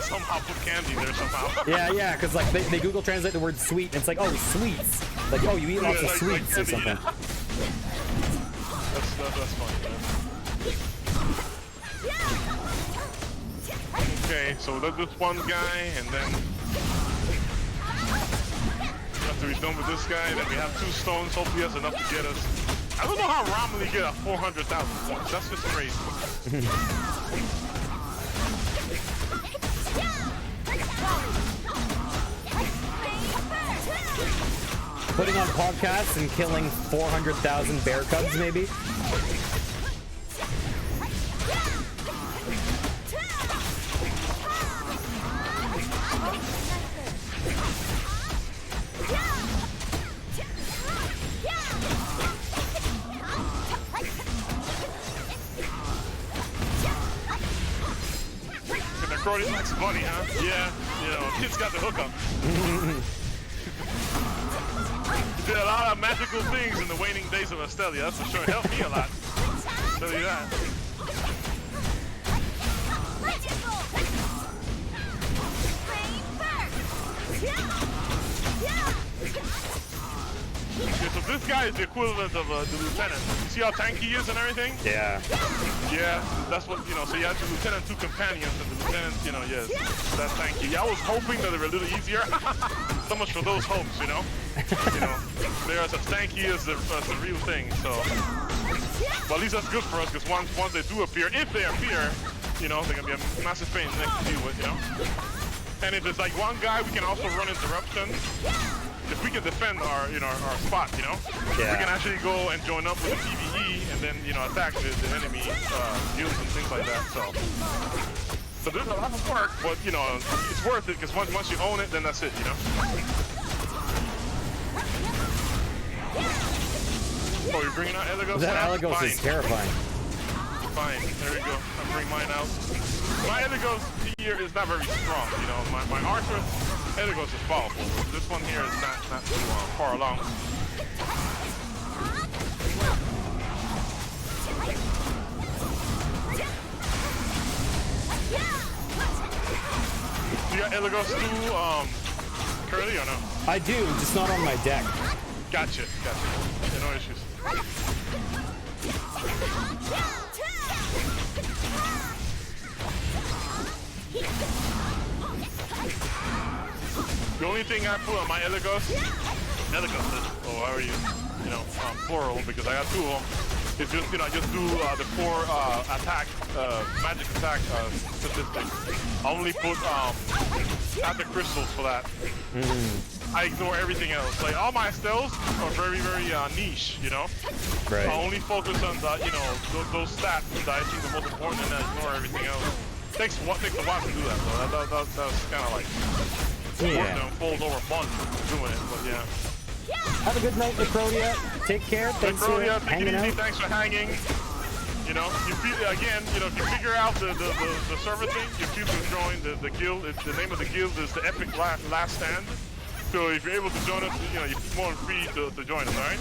somehow put candy there somehow. yeah, because like they Google translate the word sweet, and it's like, oh, sweets. Like, oh, you eat lots of sweets or something. Yeah. That's funny, man. Okay, so that's this one guy, and then after we're done with this guy, then we have 2 stones. Hopefully he has enough to get us. I don't know how Romilly get a 400,000 points. That's just crazy. Putting on podcasts and killing 400,000 bear cubs, maybe? That's funny, huh? Yeah, you know, kid's got the hookup. He did a lot of magical things in the waning days of Astellia, that's for sure. It helped me a lot. I'll tell you that. Okay, so this guy is the equivalent of the lieutenant. You see how tanky he is and everything? Yeah. Yeah, that's what, you know, so you have the lieutenant, 2 companions, and the lieutenant, you know, yes, that's tanky. Yeah, I was hoping that they were a little easier. So much for those hopes, you know? You know, they're as tanky as the real thing, so. Well, at least that's good for us, because once they do appear, if they appear, you know, they're going to be a massive pain in the neck to deal with, you know? And if it's like one guy, we can also run interruption. If we can defend our spot, you know, we can actually go and join up with the PvE and then, you know, attack the enemy deals and things like that. So there's a lot of work, but you know, it's worth it because once you own it, then that's it, you know. Oh, you're bringing out Elegos? That Elegos Fine. is terrifying. Fine, there we go. I'm bringing mine out. My Elegos here is not very strong, you know. My Archer Elegos is powerful. This one here is not too far along. You got Elegos too, Curly, or no? I do, just not on my deck. Gotcha. Yeah, no issues. The only thing I put on my Elegos, oh, how are you? You know, plural, because I got two of them. It's just, you know, I just do the 4 attack, magic attack statistic. I only put add the crystals for that. I ignore everything else. Like all my spells are very niche, you know. Right. I only focus on the, you know, those stats that I think are the most important, and I ignore everything else. Takes a while to do that, though. That's kind of like important to unfold over months doing it, but yeah. Have a good night, Necrodia. Take care. Thanks for hanging out. Thanks for hanging. You know, you feel, again, you know, if you figure out the server thing, you feel to join the guild. The name of the guild is the Epic Last Stand. So if you're able to join us, you know, you're more free to join us, alright?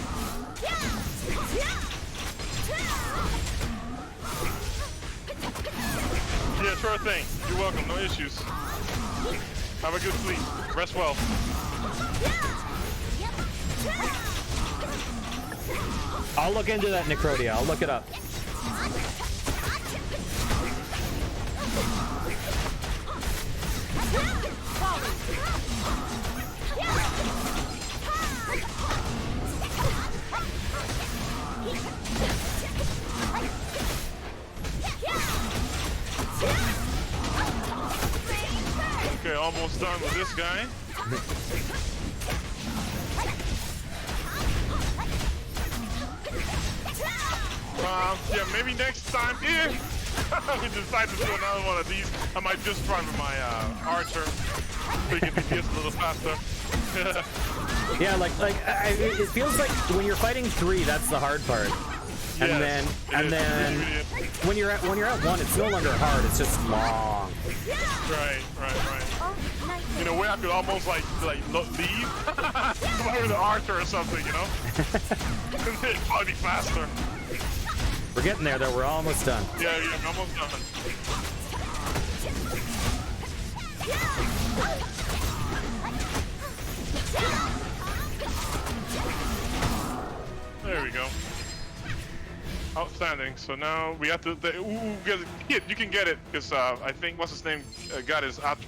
Yeah, sure thing. You're welcome, no issues. Have a good sleep. Rest well. I'll look into that, Necrodia. I'll look it up. Okay, almost done with this guy. Yeah, maybe next time, if we decide to do another one of these, I might just try with my Archer, so you can DPS a little faster. Yeah, it feels like when you're fighting 3, that's the hard part. And then when you're at 1, it's no longer hard, it's just long. Right. You know, where I could almost like leave with the Archer or something, you know? It'd probably be faster. We're getting there though, we're almost done. Yeah, almost done. There we go. Outstanding. So now we have to. Kid, you can get it because I think what's his name got his out.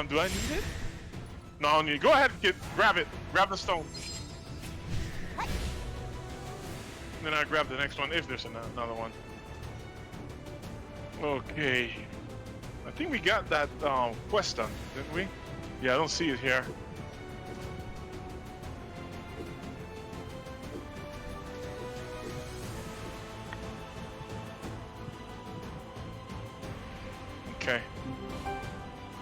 Do I need it? No, I don't need it. Go ahead, kid. Grab it. Grab the stone. Then I grab the next one if there's another one. Okay. I think we got that quest done, didn't we? Yeah, I don't see it here. Okay.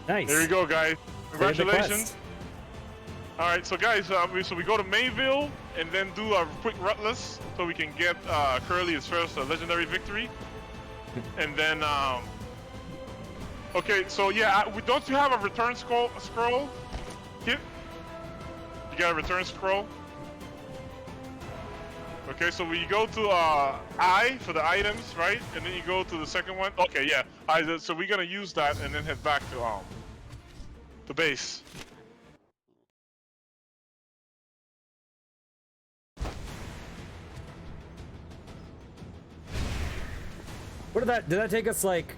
Nice. There you go, guys. Congratulations. All right, so guys, so we go to Mayville and then do a quick Rutless so we can get Curly his first legendary victory. And then, okay, so yeah, don't you have a return scroll, Kit? You got a return scroll? Okay, so we go to I for the items, right? And then you go to the second one. Okay, yeah. So we're gonna use that and then head back to the base. What did that take us like?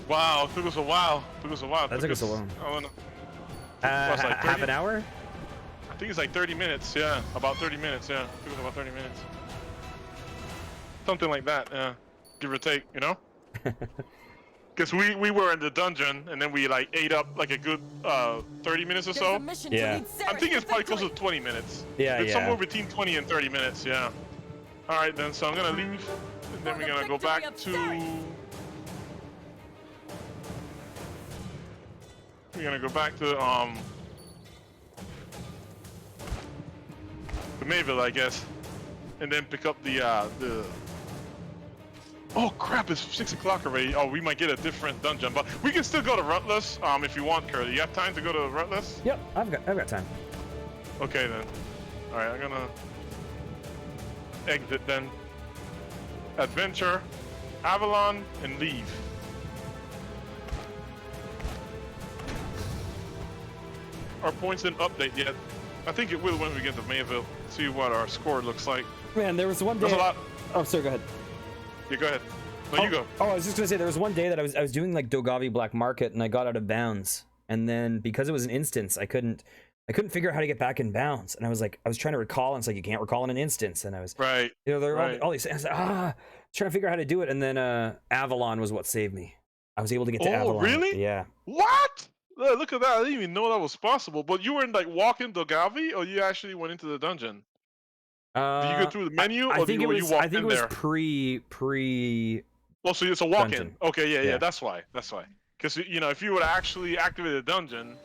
Wow, it took us a while. That took us a while. I don't know. Like half an hour? I think it's like 30 minutes, yeah. About 30 minutes, yeah. It took us about 30 minutes. Something like that, yeah. Give or take, you know? Because we were in the dungeon, and then we like ate up like a good 30 minutes or so. Yeah. I'm thinking it's probably close to 20 minutes. Yeah, It's somewhere between 20 and 30 minutes, yeah. Alright then, so I'm gonna leave, and then we're gonna go back to... We're gonna go back to, the Mayville, I guess, and then pick up the. Oh crap! It's 6 o'clock already. Oh, we might get a different dungeon, but we can still go to Rutless. If you want, Curly. You have time to go to Rutless? Yep, I've got time. Okay then. All right, I'm gonna exit then. Adventure, Avalon, and leave. Our points didn't update yet. I think it will when we get to Mayville. See what our score looks like. Man, there was one day. There's a lot. Oh, sorry, go ahead. Yeah, go ahead. No, you go. Oh, I was just gonna say there was one day that I was doing like Dogavi Black Market and I got out of bounds, and then because it was an instance, I couldn't figure out how to get back in bounds, and I was trying to recall, and it's like you can't recall in an instance, and I was Right. You know, there were right. all these things. I was like, trying to figure out how to do it, and then Avalon was what saved me. I was able to get to Avalon. Really? Yeah. What? Look at that! I didn't even know that was possible. But you were like walking Dogavi, or you actually went into the dungeon? Did you go through the menu, or you walked I think in it was there? pre. Oh, so it's a walk-in. dungeon. Okay, yeah, Yeah. that's why. Because if you would actually activate a dungeon,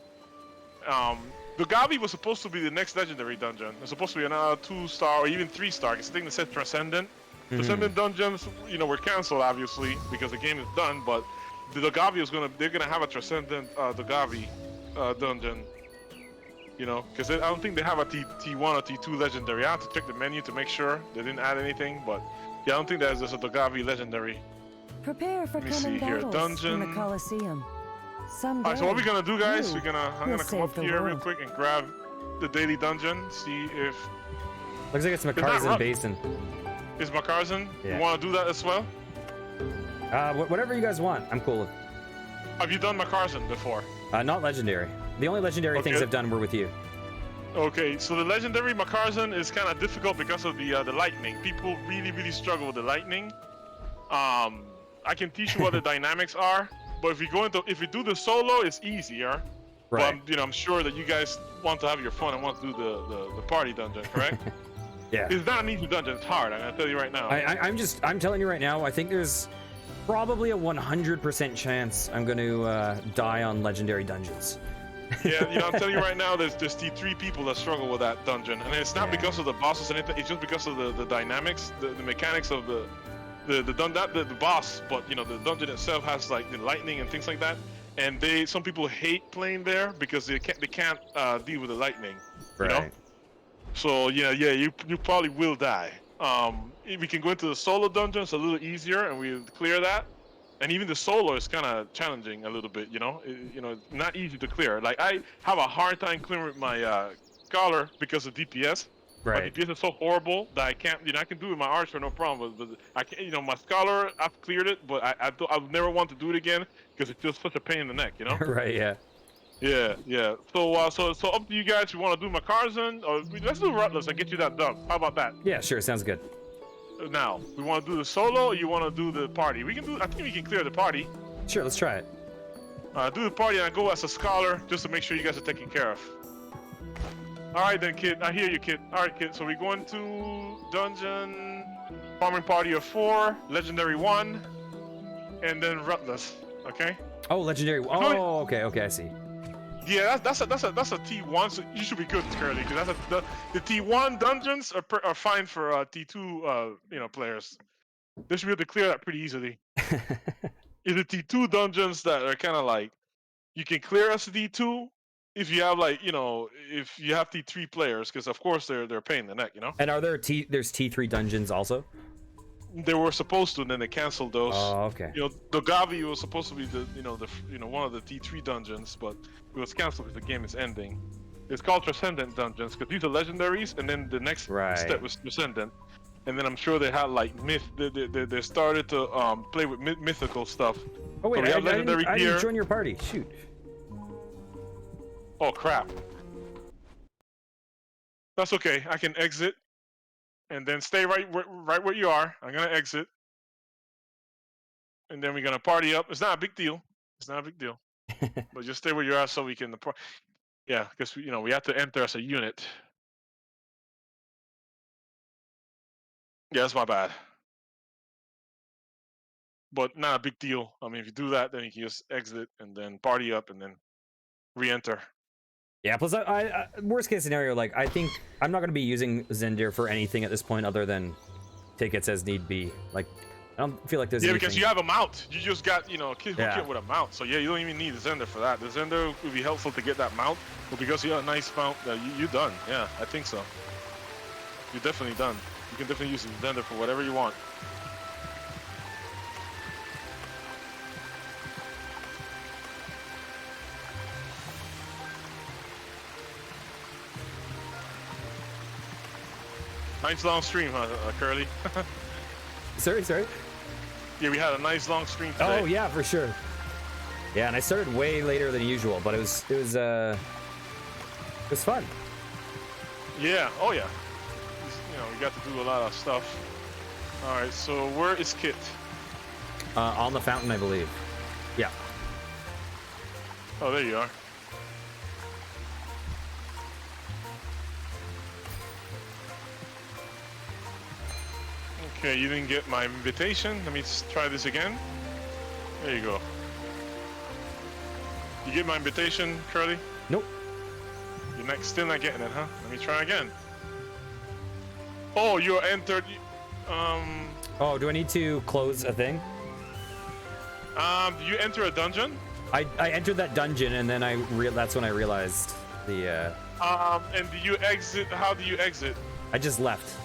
the Gavi was supposed to be the next legendary dungeon. It's supposed to be another 2-star or even 3-star. It's the thing that said Transcendent. Transcendent dungeons, were canceled obviously because the game is done. But the Gavi they're gonna have a Transcendent Gavi dungeon. Because I don't think they have a T1 or T2 legendary. I have to check the menu to make sure they didn't add anything. But yeah, I don't think there's a Dogavi legendary. Prepare for Let me coming see here. battles Dungeon. in the Colosseum. Someday. Alright, so what we're gonna do, guys? you I'm will gonna come save up the here real world. quick and grab the daily dungeon. See if Looks like it's not Macarzan rough. Basin. is Macarzan. Yeah. You want to do that as well? Whatever you guys want, I'm cool with. Have you done Macarzan before? Not legendary. The only legendary things Okay. I've done were with you. Okay, so the legendary Macarzan is kind of difficult because of the lightning. People really struggle with the lightning. I can teach you what the dynamics are, but if we do the solo, it's easier. Right. But I'm sure that you guys want to have your fun and want to do the party dungeon, correct? Yeah. It's not an easy dungeon. It's hard. I'm gonna tell you right now. I'm telling you right now, I think there's probably a 100% chance I'm going to die on legendary dungeons. Yeah, I'm telling you right now, there's T3 people that struggle with that dungeon, and it's not Yeah. because of the bosses and anything. It's just because of the dynamics, the mechanics of the boss. But the dungeon itself has like the lightning and things like that, and some people hate playing there because they can't deal with the lightning. Right. So you probably will die. We can go into the solo dungeon, it's a little easier, and we clear that. And even the solo is kind of challenging a little bit, it's not easy to clear. Like I have a hard time clearing with my scholar because of DPS. Right. My DPS is so horrible that I can't, I can do it with my archer no problem, but I can't, my scholar, I've cleared it, but I would never want to do it again because it's just such a pain in the neck, Right, yeah. Yeah. So up to you guys. You want to do Macarzan, or let's do Rutless and get you that dub. How about that? Yeah, sure, sounds good. Now, we want to do the solo, or you want to do the party? I think we can clear the party. Sure, let's try it. Do the party and I go as a scholar just to make sure you guys are taken care of. All right then, kid. I hear you, kid. All right, kid. So we're going to dungeon, farming party of 4, legendary 1, and then Rutless. Okay. Oh, legendary. Oh, okay, I see. Yeah, that's a T1, so you should be good, Curly, because the T1 dungeons are fine for T2 players. They should be able to clear that pretty easily. It's the T2 dungeons that are kind of like you can clear as a T2 if you have if you have T3 players, because of course they're a pain in the neck, And are there's T3 dungeons also? They were supposed to, and then they canceled those. Oh, okay. The Gavi was supposed to be the one of the T3 dungeons, but it was canceled because the game is ending. It's called Transcendent dungeons because these are legendaries, and then the next step was Transcendent, and then I'm sure they had like myth. They started to play with mythical stuff. Oh wait, so I didn't gear. join your party. Shoot. Oh crap. That's okay. I can exit. And then stay right where you are. I'm gonna exit, and then we're gonna party up. It's not a big deal. But just stay where you are so we can. Yeah, because we have to enter as a unit. Yeah, that's my bad. But not a big deal. I mean, if you do that, then you can just exit and then party up and then re-enter. Yeah, plus worst case scenario, like I think I'm not going to be using Zendir for anything at this point other than tickets as need be. Like I don't feel like there's anything. Because you have a mount. You just got, you know, kit Yeah. with a mount. So yeah, you don't even need the Zender for that. The Zender would be helpful to get that mount, but because you have a nice mount, you're done. Yeah, I think so. You're definitely done. You can definitely use the Zender for whatever you want. Nice long stream, huh, Curly? Sorry. Yeah, we had a nice long stream today. Oh yeah, for sure. Yeah, and I started way later than usual, but it was fun. Yeah. Oh yeah. You know, we got to do a lot of stuff. All right. So where is Kit? On the fountain, I believe. Yeah. Oh, there you are. Okay, you didn't get my invitation. Let me try this again. There you go. You get my invitation, Curly? Nope. You're still not getting it, huh? Let me try again. Oh, you're entered. Oh, do I need to close a thing? Did you enter a dungeon? I entered that dungeon and then that's when I realized the. And do you exit? How do you exit? I just left.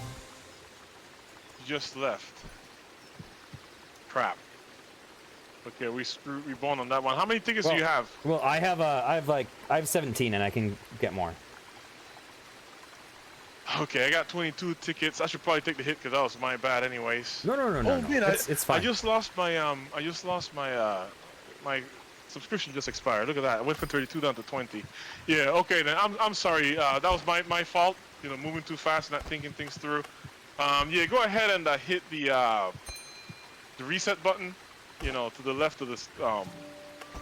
Just left. Crap. Okay, we won on that one. How many tickets do you have? Well, I have 17 and I can get more. Okay, I got 22 tickets. I should probably take the hit because that was my bad, anyways. No. Oh man, It's fine. I just lost my my subscription just expired. Look at that. I went from 32 down to 20. Yeah. Okay, then I'm sorry. That was my fault. You know, moving too fast, not thinking things through. Yeah, go ahead and hit the reset button, you know, to the left of this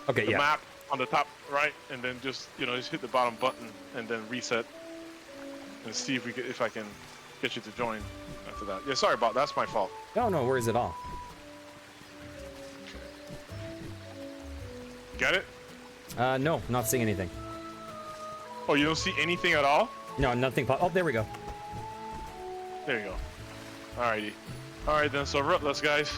Okay, the yeah. map on the top right, and then just, you know, just hit the bottom button and then reset and see if I can get you to join after that. Yeah, sorry about that. That's my fault. No worries at all. Got it? No, not seeing anything. Oh, you don't see anything at all? No, nothing. Oh, there we go. There you go. Alrighty. Alright then, so Ruthless, guys.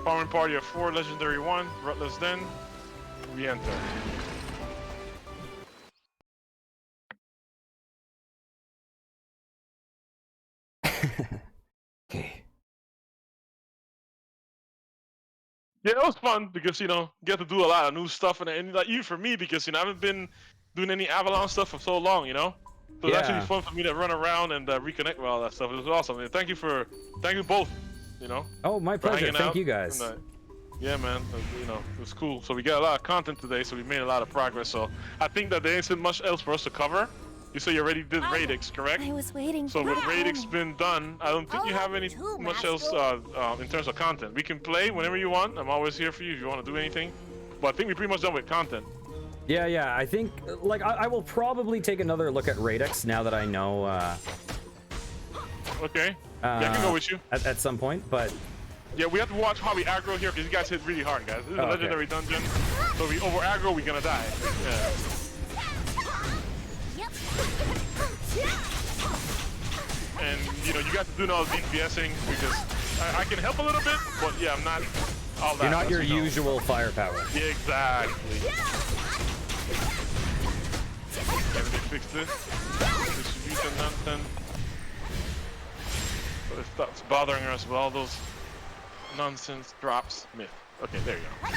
Farming party of 4, legendary 1. Ruthless then. Re-enter. Okay. Yeah, it was fun because, you know, get to do a lot of new stuff and like even for me because, you know, I haven't been doing any Avalon stuff for so long, you know. So it's actually fun for me to run around and reconnect with all that stuff. It was awesome. And thank you both, you know. Oh, my pleasure. Thank you guys. And, yeah, man. You know, it was cool. So we got a lot of content today, so we made a lot of progress. So I think that there isn't much else for us to cover. You say you already did Radix, correct? I was waiting So for with that Radix moment. been done, I don't think you have any much else in terms of content. We can play whenever you want. I'm always here for you if you want to do anything. But I think we're pretty much done with content. Yeah. I think like I will probably take another look at Radix now that I know. Okay. Yeah, I can go with you. At some point, but. Yeah, we have to watch how we aggro here because you guys hit really hard, guys. This is a legendary dungeon, so if we over aggro, we're gonna die. Yeah. And you know, you got to do all the DPSing because I can help a little bit, but yeah, I'm not all that. You're not your you know. usual firepower. Yeah, exactly. Let me fix this. Distribution nonsense. So it stops bothering us with all those nonsense drops. Myth. Okay, there you go.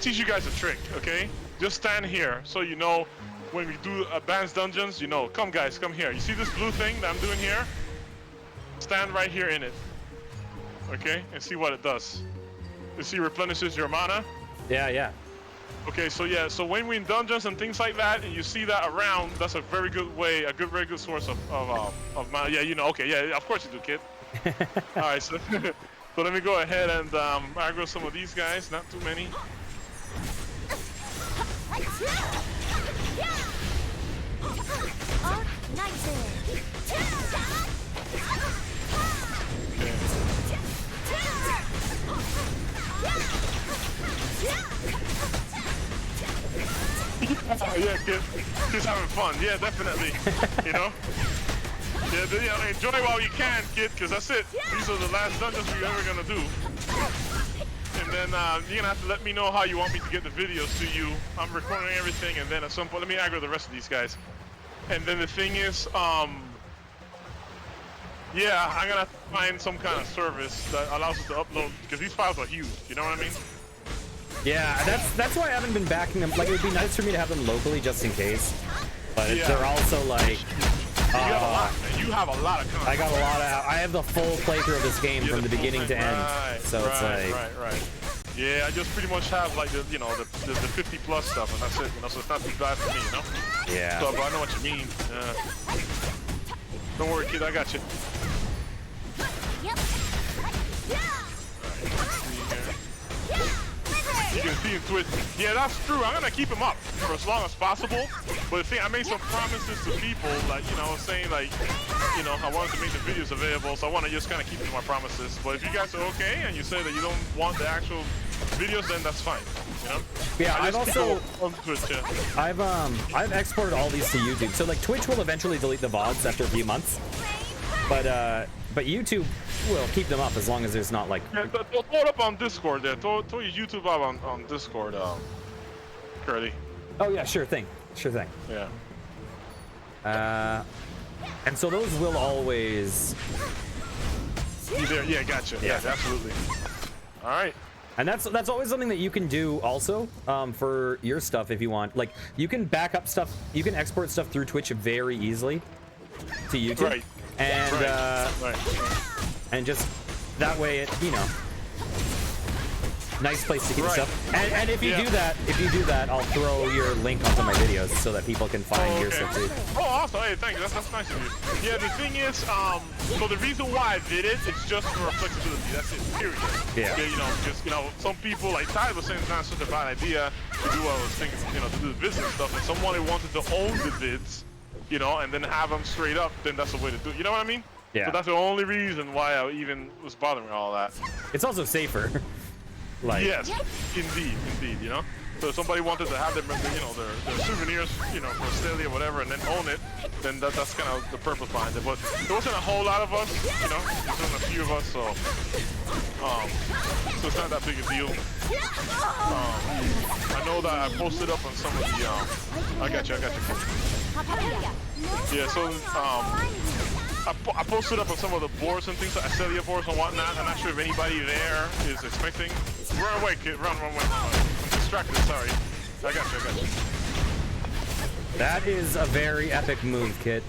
teach you guys a trick, okay? Just stand here so you know when we do advanced dungeons, you know. Come guys, come here. You see this blue thing that I'm doing here? Stand right here in it, okay? And see what it does. You see replenishes your mana? Yeah. Okay, so yeah, so when we're in dungeons and things like that, and you see that around, that's a very good way, very good source of mana. Yeah, you know, okay, yeah, of course you do, kid. All right, so, so let me go ahead and aggro some of these guys, not too many. Oh, yeah, kid's having fun. Yeah, definitely. You know? Yeah, enjoy while you can, kid, because that's it. These are the last dungeons we're ever gonna do. And then you're gonna have to let me know how you want me to get the videos to you. I'm recording everything, and then at some point, let me aggro the rest of these guys. And then the thing is, yeah, I'm gonna have to find some kind of service that allows us to upload, because these files are huge, you know what I mean? Yeah, that's why I haven't been backing them. Like, it would be nice for me to have them locally just in case. But Yeah. they're also like... You have a lot, man. You have a lot of content. I got a lot of... I have the full playthrough of this game from the beginning to end. So it's like... Right. Yeah, I just pretty much have like the, you know, the 50 plus stuff, and that's it. You know, so it's not too bad for me, you know. Yeah. So, but I know what you mean. Don't worry, kid. I got you. You can see in Twitch. Yeah, that's true. I'm gonna keep him up for as long as possible. But the thing, I made some promises to people, like, you know, saying like, you know, I wanted to make the videos available, so I want to just kind of keep to my promises. But if you guys are okay and you say that you don't want the actual videos, then that's fine. You know? Yeah, I've also on Twitch, yeah. I've exported all these to YouTube. So like Twitch will eventually delete the VODs after a few months. But YouTube will keep them up as long as there's not like... Yeah, throw it up on Discord there. Throw your YouTube up on Discord, Curly. Oh yeah, sure thing. Yeah. And so those will always... You there? Yeah, gotcha. Yeah, absolutely. All right. And that's always something that you can do also for your stuff if you want. Like, you can back up stuff, you can export stuff through Twitch very easily to YouTube. Right. And right. and just that way it, you know, nice place to keep Right. stuff. And if you do that, I'll throw your link onto my videos so that people can find your stuff too. Oh, awesome. Hey, thanks. That's nice of you. Yeah, the thing is, so the reason why I did it is just for flexibility. That's it, period. Yeah. Okay, you know, just, you know, some people, like Ty was saying, it's not such a bad idea to do what I was thinking, you know, to do the business stuff. And someone who wanted to own the vids, you know, and then have them straight up, then that's the way to do it. You know what I mean? Yeah. So that's the only reason why I even was bothering all that. It's also safer. Like, Yes, indeed, you know. So if somebody wanted to have their, you know, their souvenirs, you know, for Astellia or whatever, and then own it, then that's kind of the purpose behind it. But there wasn't a whole lot of us, you know, there's only a few of us, so it's not that big a deal. I know that I posted up on some of the, I got you. Yeah, so I posted up on some of the boards and things, like Astellia boards and whatnot. I'm not sure if anybody there is expecting. Run away, kid. Run away. I'm distracted, sorry. I got you. that is a very epic move, kid.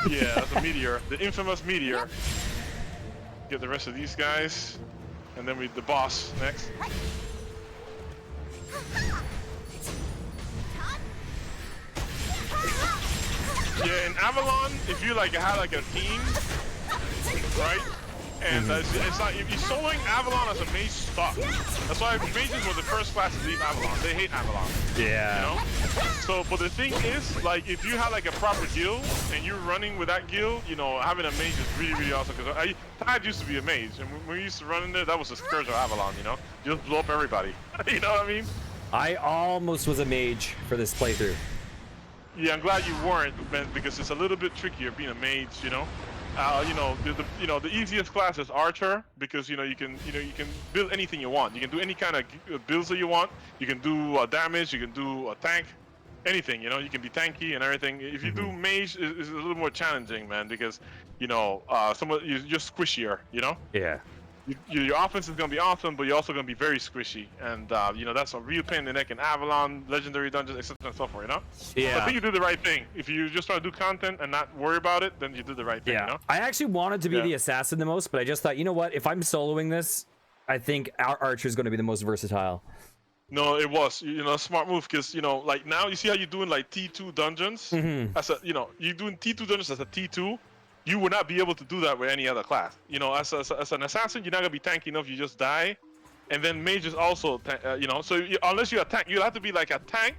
Yeah, that's a meteor. The infamous meteor. Get the rest of these guys. And then the boss next. Yeah, in Avalon, if you like had like a team, right? And it's like if you're soloing Avalon as a mage, stop. That's why mages were the first class to leave Avalon. They hate Avalon. Yeah. You know? So, but the thing is, like, if you had like a proper guild and you're running with that guild, you know, having a mage is really, really awesome. Because Tide used to be a mage, and when we used to run in there, that was the scourge of Avalon. You know, you just blow up everybody. You know what I mean? I almost was a mage for this playthrough. Yeah, I'm glad you weren't, man, because it's a little bit trickier being a mage. You know. The easiest class is Archer because you can build anything you want. You can do any kind of builds that you want. You can do damage. You can do a tank, anything. You know, you can be tanky and everything. If you do Mage, it's a little more challenging, man, because you're just squishier. You know. Yeah. Your offense is gonna be awesome, but you're also gonna be very squishy, and you know that's a real pain in the neck in Avalon, Legendary Dungeons, etc. and so forth. You know. Yeah. So I think you did the right thing. If you just try to do content and not worry about it, then you did the right thing. Yeah. You know? I actually wanted to be Yeah. the assassin the most, but I just thought, you know what? If I'm soloing this, I think our archer is going to be the most versatile. No, it was a smart move because like now you see how you're doing like T2 dungeons. Mm-hmm. As a you're doing T2 dungeons as a T2. You would not be able to do that with any other class. As an assassin, you're not gonna be tanky enough. You just die, and then mages also, So unless you're a tank, you'll have to be like a tank,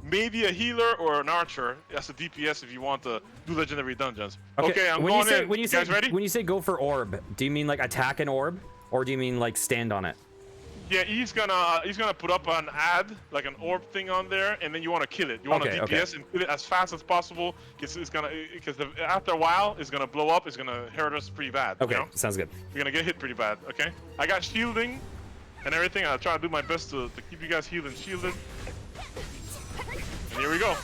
maybe a healer or an archer as a DPS if you want to do legendary dungeons. Okay, I'm going in. You guys ready? When you say go for orb, do you mean like attack an orb, or do you mean like stand on it? Yeah, he's gonna put up an ad, like an orb thing on there, and then you want to kill it. You want to DPS and kill it as fast as possible, because after a while it's gonna blow up. It's gonna hurt us pretty bad. Okay, you know? sounds good. We're gonna get hit pretty bad. Okay, I got shielding and everything. I'll try to do my best to keep you guys healed and shielded. And here we go.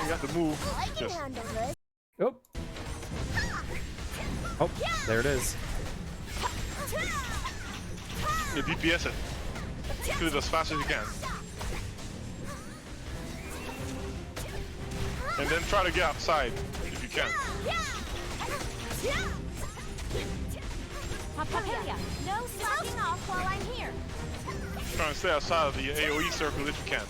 We got the move. I can handle this. Oh. Oh, there it is. You DPS it. Kill it as fast as you can. And then try to get outside if you can. Papaya, no slacking off while I'm here. Try to stay outside of the AoE circle if you can.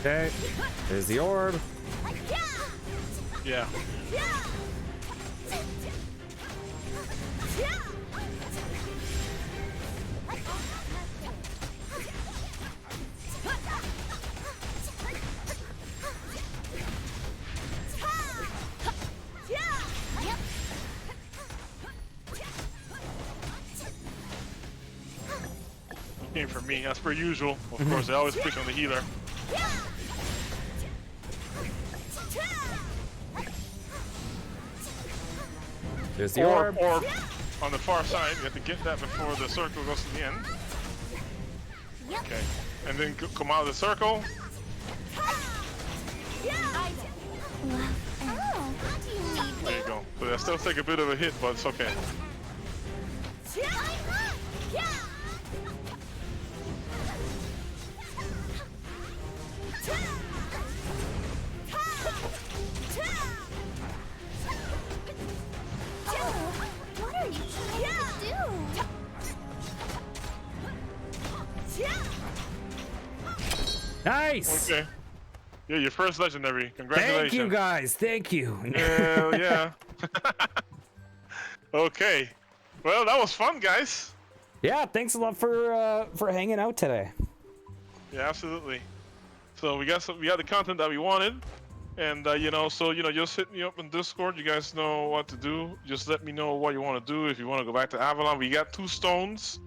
Okay, there's the orb. Yeah. Came for me, as per usual. Of course, I always pick on the healer. There's the orb. Orb on the far side. You have to get that before the circle goes to the end. Okay. And then come out of the circle. There you go. So I still take a bit of a hit, but it's okay. What are you trying to do? Nice. Okay. Yeah, your first legendary. Congratulations. Thank you guys. Thank you. Hell yeah. Okay. Well, that was fun, guys. Yeah, thanks a lot for hanging out today. Yeah, absolutely. So we got the content that we wanted, and just hit me up in Discord. You guys know what to do. Just let me know what you want to do. If you want to go back to Avalon, we got 2 stones.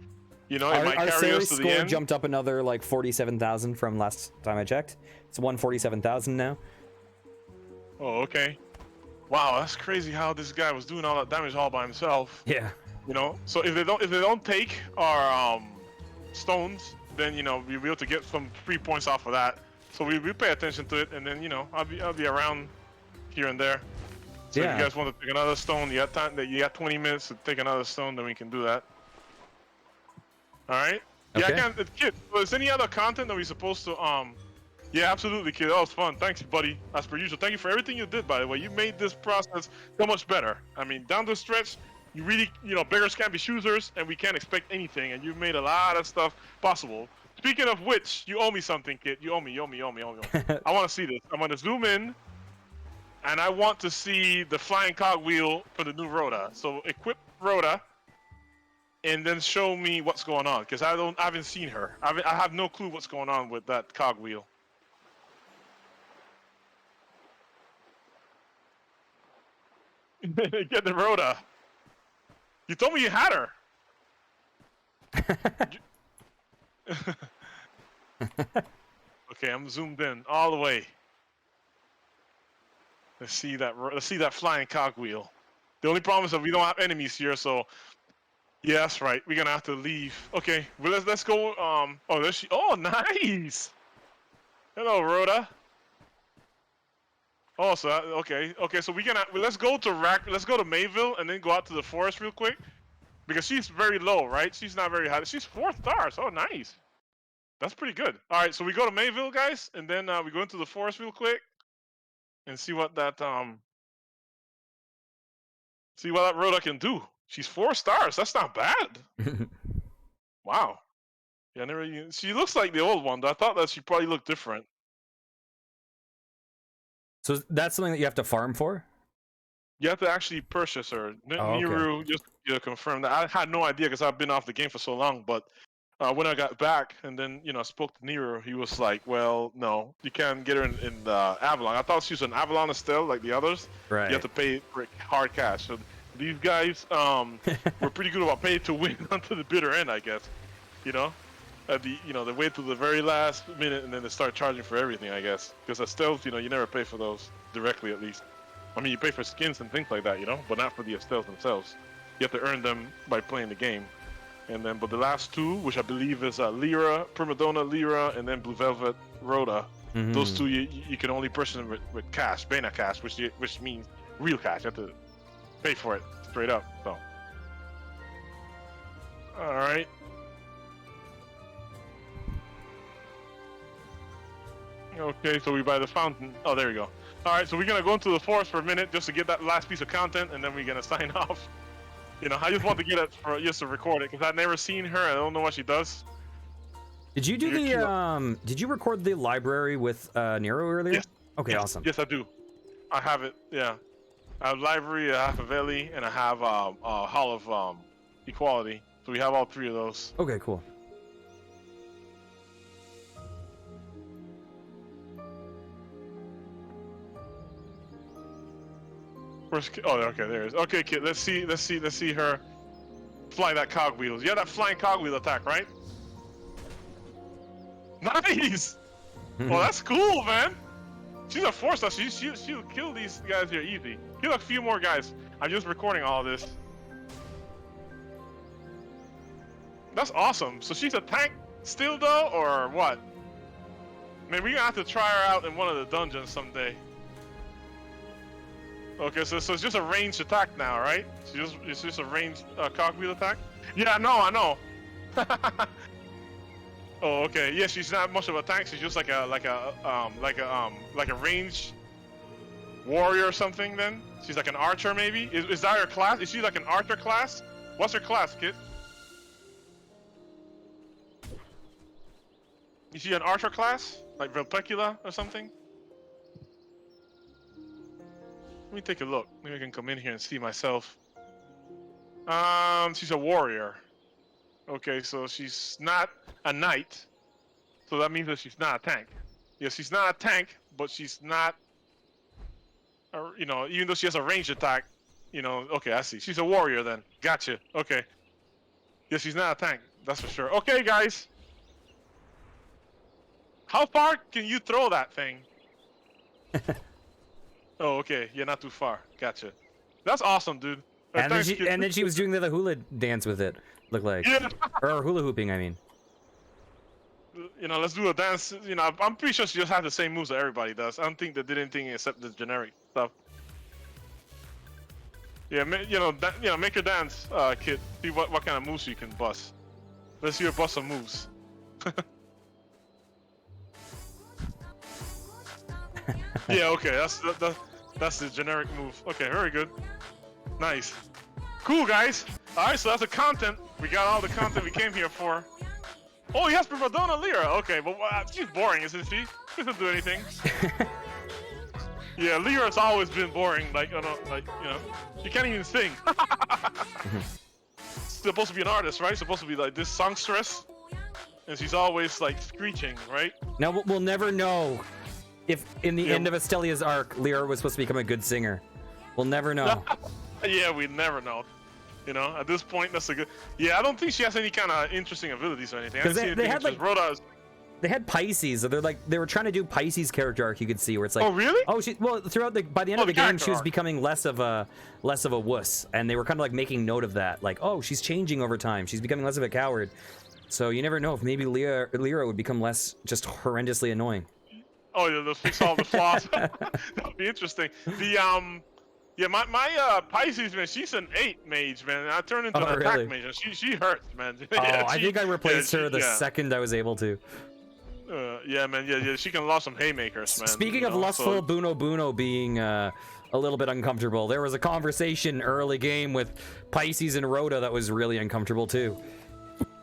It might Our carry us series to the score end. jumped up another like 47,000 from last time I checked. It's 147,000 now. Oh, okay. Wow, that's crazy how this guy was doing all that damage all by himself. Yeah. So if they don't take our stones, then we'll be able to get some free points off of that. So we pay attention to it, and then I'll be around here and there. So if you guys want to take another stone, you got time. You got 20 minutes to take another stone, then we can do that. All right. Okay. Yeah, Kid. Was any other content that we're supposed to Yeah, absolutely, Kid. That was fun. Thanks, buddy. As per usual. Thank you for everything you did, by the way. You made this process so much better. I mean, down the stretch, you really, beggars can't be choosers, and we can't expect anything. And you've made a lot of stuff possible. Speaking of which, you owe me something, Kid. You owe me. I want to see this. I'm going to zoom in, and I want to see the flying cogwheel for the new Rhoda. So equip Rhoda, and then show me what's going on, because I haven't seen her. I have no clue what's going on with that cogwheel. Get the Rhoda. You told me you had her. Okay, I'm zoomed in all the way. Let's see that flying cogwheel. The only problem is that we don't have enemies here, so yeah, that's right. We're gonna have to leave. Okay, well let's go. Oh, there she. Oh, nice. Hello, Rhoda. Oh, so okay. So let's go to Mayville and then go out to the forest real quick, because she's very low, right? She's not very high. She's 4 stars. Oh, nice. That's pretty good. All right, so we go to Mayville, guys, and then we go into the forest real quick and see what that Rhoda can do. She's 4 stars. That's not bad. Wow. Yeah, she looks like the old one. I thought that she probably looked different. So that's something that you have to farm for? You have to actually purchase her. Niru just confirmed that. I had no idea because I've been off the game for so long. But when I got back and then spoke to Niru, he was like, "Well, no, you can't get her in Avalon." I thought she was an Avalon Estelle like the others. Right. You have to pay for hard cash. So these guys were pretty good about pay to win until the bitter end, I guess. They wait till the very last minute and then they start charging for everything, I guess. Because Estelles, you never pay for those directly, at least. I mean, you pay for skins and things like that, but not for the Estelles themselves. You have to earn them by playing the game. And then, but the last 2, which I believe is Lyra, Primadonna Lyra, and then Blue Velvet Rhoda. Mm-hmm. Those 2 you can only purchase them with cash, Bena cash, which means real cash. You have to pay for it straight up. So, all right. Okay, so we buy the fountain. Oh, there we go. All right, so we're gonna go into the forest for a minute just to get that last piece of content, and then we're gonna sign off. I just want to get it just to record it because I've never seen her. I don't know what she does. Did you do Did you record the library with Nero earlier? Yes. Okay, yes. awesome. Yes, I do. I have it. Yeah, I have library, I have Favelli, and I have Hall of Equality. So we have all 3 of those. Okay, cool. Oh, okay, there it is. Okay, kid, let's see her fly that cogwheel. Yeah, that flying cogwheel attack, right? Nice. Oh, that's cool, man. She's a 4-star. She'll kill these guys here easy. Kill a few more guys. I'm just recording all this. That's awesome. So she's a tank still, though, or what? Man, we're gonna have to try her out in one of the dungeons someday. Okay, so it's just a ranged attack now, right? It's just a ranged cogwheel attack. Yeah, I know. Oh, okay. Yeah, she's not much of a tank. She's just like a ranged warrior or something. Then she's like an archer, maybe. Is that her class? Is she like an archer class? What's her class, kid? Is she an archer class, like Velpecula or something? Let me take a look. Maybe I can come in here and see myself. She's a warrior. Okay, so she's not a knight. So that means that she's not a tank. Yeah, she's not a tank, but she's not, even though she has a ranged attack, okay, I see. She's a warrior then. Gotcha. Okay. Yeah, she's not a tank. That's for sure. Okay, guys. How far can you throw that thing? Oh, okay. Yeah, not too far. Gotcha. That's awesome, dude. And then she was doing the hula dance with it. Looked like. Yeah. Or hula hooping, I mean. Let's do a dance. I'm pretty sure she just has the same moves that everybody does. I don't think they did anything except the generic stuff. Yeah, make her dance, kid. See what kind of moves you can bust. Let's see her bust some moves. Yeah, okay, that's the generic move. Okay, very good. Nice. Cool, guys. Alright, so that's the content. We got all the content we came here for. Oh, yes, Primadonna Lyra. Okay, but she's boring, isn't she? She doesn't do anything. Yeah, Lyra's always been boring. She can't even sing. supposed to be an artist, right? Supposed to be like this songstress, and she's always like screeching, right? Now we'll never know if in the end of Astellia's arc, Lyra was supposed to become a good singer. We'll never know. Yeah, we never know. You know, at this point, that's a good. Yeah, I don't think she has any kind of interesting abilities or anything. I didn't see anything. They had like Rhoda's. They had Pisces, so they were trying to do Pisces character arc. You could see where it's like, oh really? Oh, by the end of the game, she was arc. becoming less of a wuss, and they were kind of like making note of that, like, oh, she's changing over time. She's becoming less of a coward. So you never know if maybe Lyra would become less just horrendously annoying. Oh yeah, they'll fix all the flaws. That'd be interesting. The yeah, my Pisces, man, she's an 8 mage, man. And I turned into an attack mage, and she hurts, man. Yeah, I think I replaced her the second I was able to. Yeah, man, yeah, she can lost some haymakers, man. Speaking of lustful Buno being a little bit uncomfortable, there was a conversation early game with Pisces and Rhoda that was really uncomfortable too.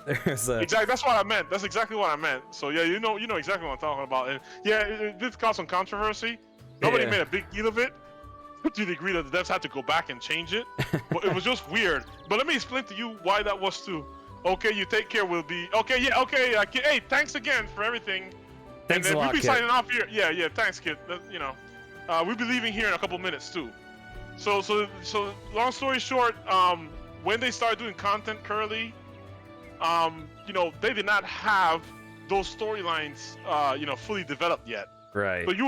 Exactly, that's what I meant. That's exactly what I meant. So yeah, you know exactly what I'm talking about. And yeah, it did cause some controversy. Nobody made a big deal of it, to the degree that the devs had to go back and change it. But it was just weird. But let me explain to you why that was too. Okay, you take care. We'll be okay. Yeah, okay. Hey, thanks again for everything. Thanks a lot, we'll be kid. signing off here. Yeah. Thanks, kid. You know, we'll be leaving here in a couple minutes too. So long story short, when they started doing content currently, you know, they did not have those storylines, you know, fully developed yet. Right. So we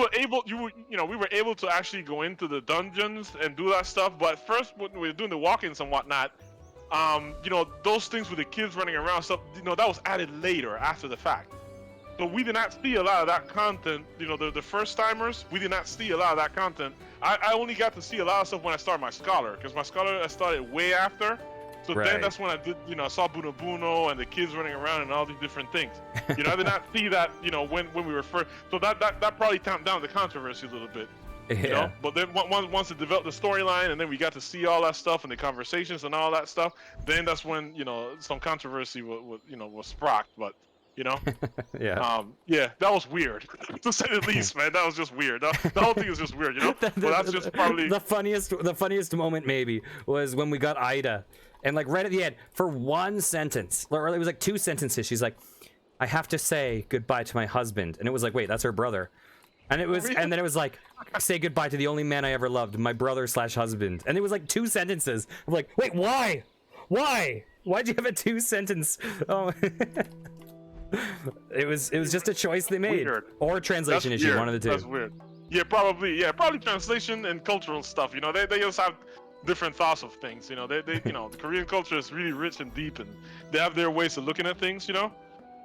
were able to actually go into the dungeons and do that stuff. But first, when we were doing the walk-ins and whatnot, you know, those things with the kids running around stuff, you know, that was added later after the fact. So we did not see a lot of that content. You know, the first timers, we did not see a lot of that content. I only got to see a lot of stuff when I started my scholar, because my scholar I started way after. So then that's when I did, you know, I saw Buno and the kids running around and all these different things. You know, I did not see that, you know, when we were first. So that probably tamped down the controversy a little bit. You know? But then once it developed the storyline, and then we got to see all that stuff and the conversations and all that stuff, then that's when, you know, some controversy was sprocked. But you know, yeah, that was weird to say the least, man. That was just weird. The whole thing is just weird, you know. But that's just probably the funniest moment maybe was when we got Ida, and like right at the end, for one sentence, or it was like 2 sentences, she's like, I have to say goodbye to my husband, and it was like, wait, that's her brother. And it was, and then it was like, say goodbye to the only man I ever loved, my brother/husband. And it was like 2 sentences. I'm like, wait, why? Why'd you have a 2-sentence? Oh, it was just a choice they made, or a translation issue, one of the two. That's weird. Yeah, probably translation and cultural stuff. You know, they just have different thoughts of things. You know, they you know, the Korean culture is really rich and deep, and they have their ways of looking at things. You know.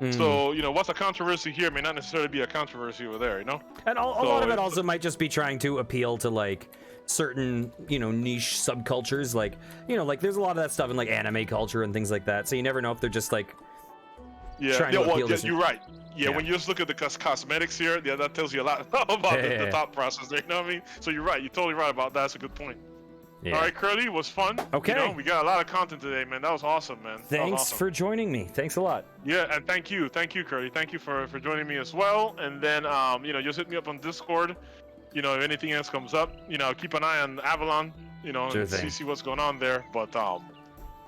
So, you know, what's a controversy here may not necessarily be a controversy over there, you know? And a lot of it also might just be trying to appeal to, like, certain, you know, niche subcultures. Like, you know, like, there's a lot of that stuff in, like, anime culture and things like that. So you never know if they're just, like, trying to appeal to... You're right. Yeah, when you just look at the cosmetics here, that tells you a lot about the thought process there, you know what I mean? So you're right. You're totally right about that. That's a good point. Yeah. All right, Curly, it was fun. Okay. You know, we got a lot of content today, man. That was awesome, man. Thanks for joining me. Thanks a lot. Yeah, and thank you, Curly. Thank you for joining me as well. And then, you know, just hit me up on Discord. You know, if anything else comes up, you know, keep an eye on Avalon. You know, see what's going on there. But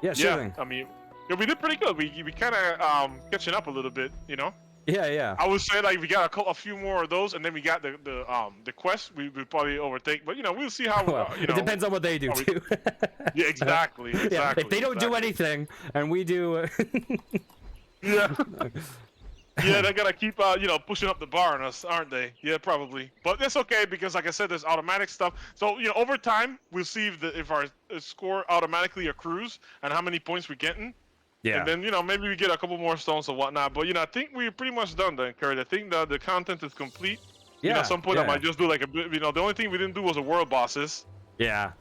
yeah, sure thing. I mean, yeah, we did pretty good. We kind of catching up a little bit, you know. Yeah. I would say like we got a few more of those, and then we got the quest. We would probably overtake, but you know, we'll see how. Well, you know, it depends on what they do too. Yeah, exactly. Yeah, if they don't do anything, and we do. Yeah. Yeah, they gotta keep you know, pushing up the bar on us, aren't they? Yeah, probably. But that's okay, because like I said, there's automatic stuff. So you know, over time, we'll see if our score automatically accrues and how many points we're getting. Yeah. And then, you know, maybe we get a couple more stones or whatnot. But, you know, I think we're pretty much done then, Kurt. I think the content is complete. Yeah. You know, at some point I might just do like a bit, you know, the only thing we didn't do was the world bosses. Yeah.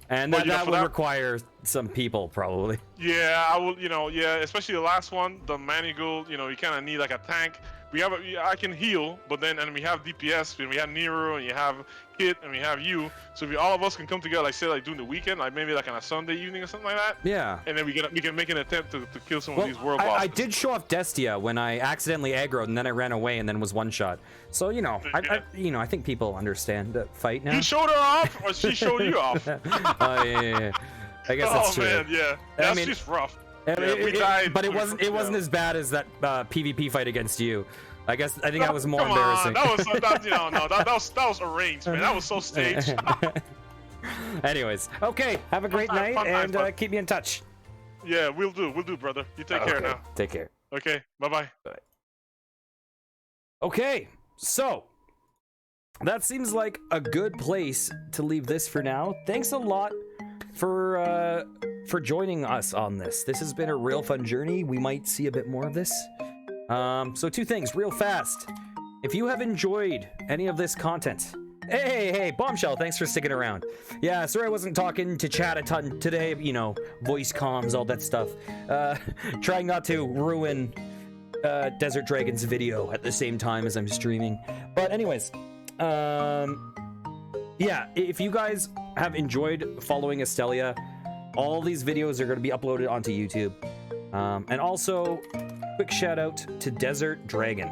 And that will require some people, probably. Yeah, I will, you know, especially the last one, the Manigal, you know, you kind of need like a tank. I can heal, but then, and we have DPS, and we have Nero, and you have Kit, and we have you. So if all of us can come together, like say, like during the weekend, like maybe like on a Sunday evening or something like that. Yeah. And then we can make an attempt to kill some of these world bosses. I did show off Destia when I accidentally aggroed, and then I ran away, and then was one shot. So you know, I think people understand the fight now. You showed her off, or she showed you off? Yeah. I guess that's true. Oh man, yeah. That's just rough. We died. But it wasn't as bad as that PvP fight against you. I think that was more Come embarrassing. On. That was arranged, man. That was so staged. Anyways, okay. Have a great night and keep me in touch. Yeah, we'll do, brother. You take care now. Take care. Okay, bye-bye. Bye. Okay, so that seems like a good place to leave this for now. Thanks a lot for joining us on this. This has been a real fun journey. We might see a bit more of this. So 2 things real fast. If you have enjoyed any of this content, hey, Bombshell, thanks for sticking around. Yeah, sorry I wasn't talking to chat a ton today, you know, voice comms, all that stuff. Trying not to ruin Desert Dragon's video at the same time as I'm streaming. But anyways, yeah, if you guys have enjoyed following Astellia, all these videos are going to be uploaded onto YouTube. And also, quick shout out to Desert Dragon.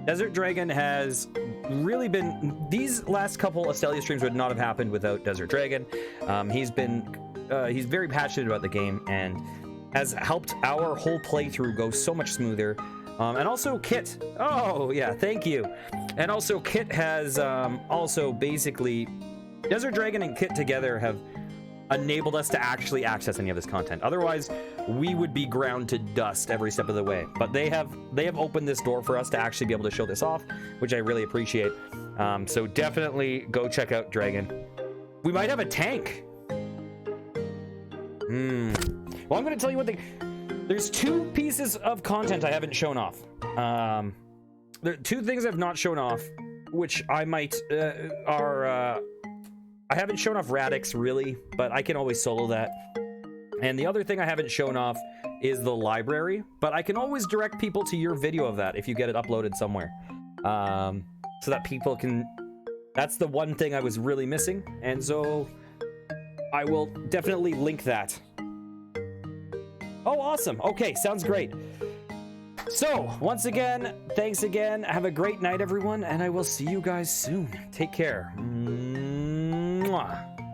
Desert Dragon has really been, these last couple Astellia streams would not have happened without Desert Dragon. He's very passionate about the game and has helped our whole playthrough go so much smoother. And also Kit. Oh yeah, thank you. And also Kit has also basically, Desert Dragon and Kit together have enabled us to actually access any of this content. Otherwise, we would be ground to dust every step of the way. But they have opened this door for us to actually be able to show this off, which I really appreciate. So definitely go check out Dragon. We might have a tank. Well, I'm going to tell you one thing. There's 2 pieces of content I haven't shown off. There are 2 things I've not shown off, which I might I haven't shown off Radix really, but I can always solo that. And the other thing I haven't shown off is the library, but I can always direct people to your video of that if you get it uploaded somewhere. So that people can, that's the one thing I was really missing. And so I will definitely link that. Oh, awesome. Okay, sounds great. So once again, thanks again. Have a great night, everyone. And I will see you guys soon. Take care. Mwah.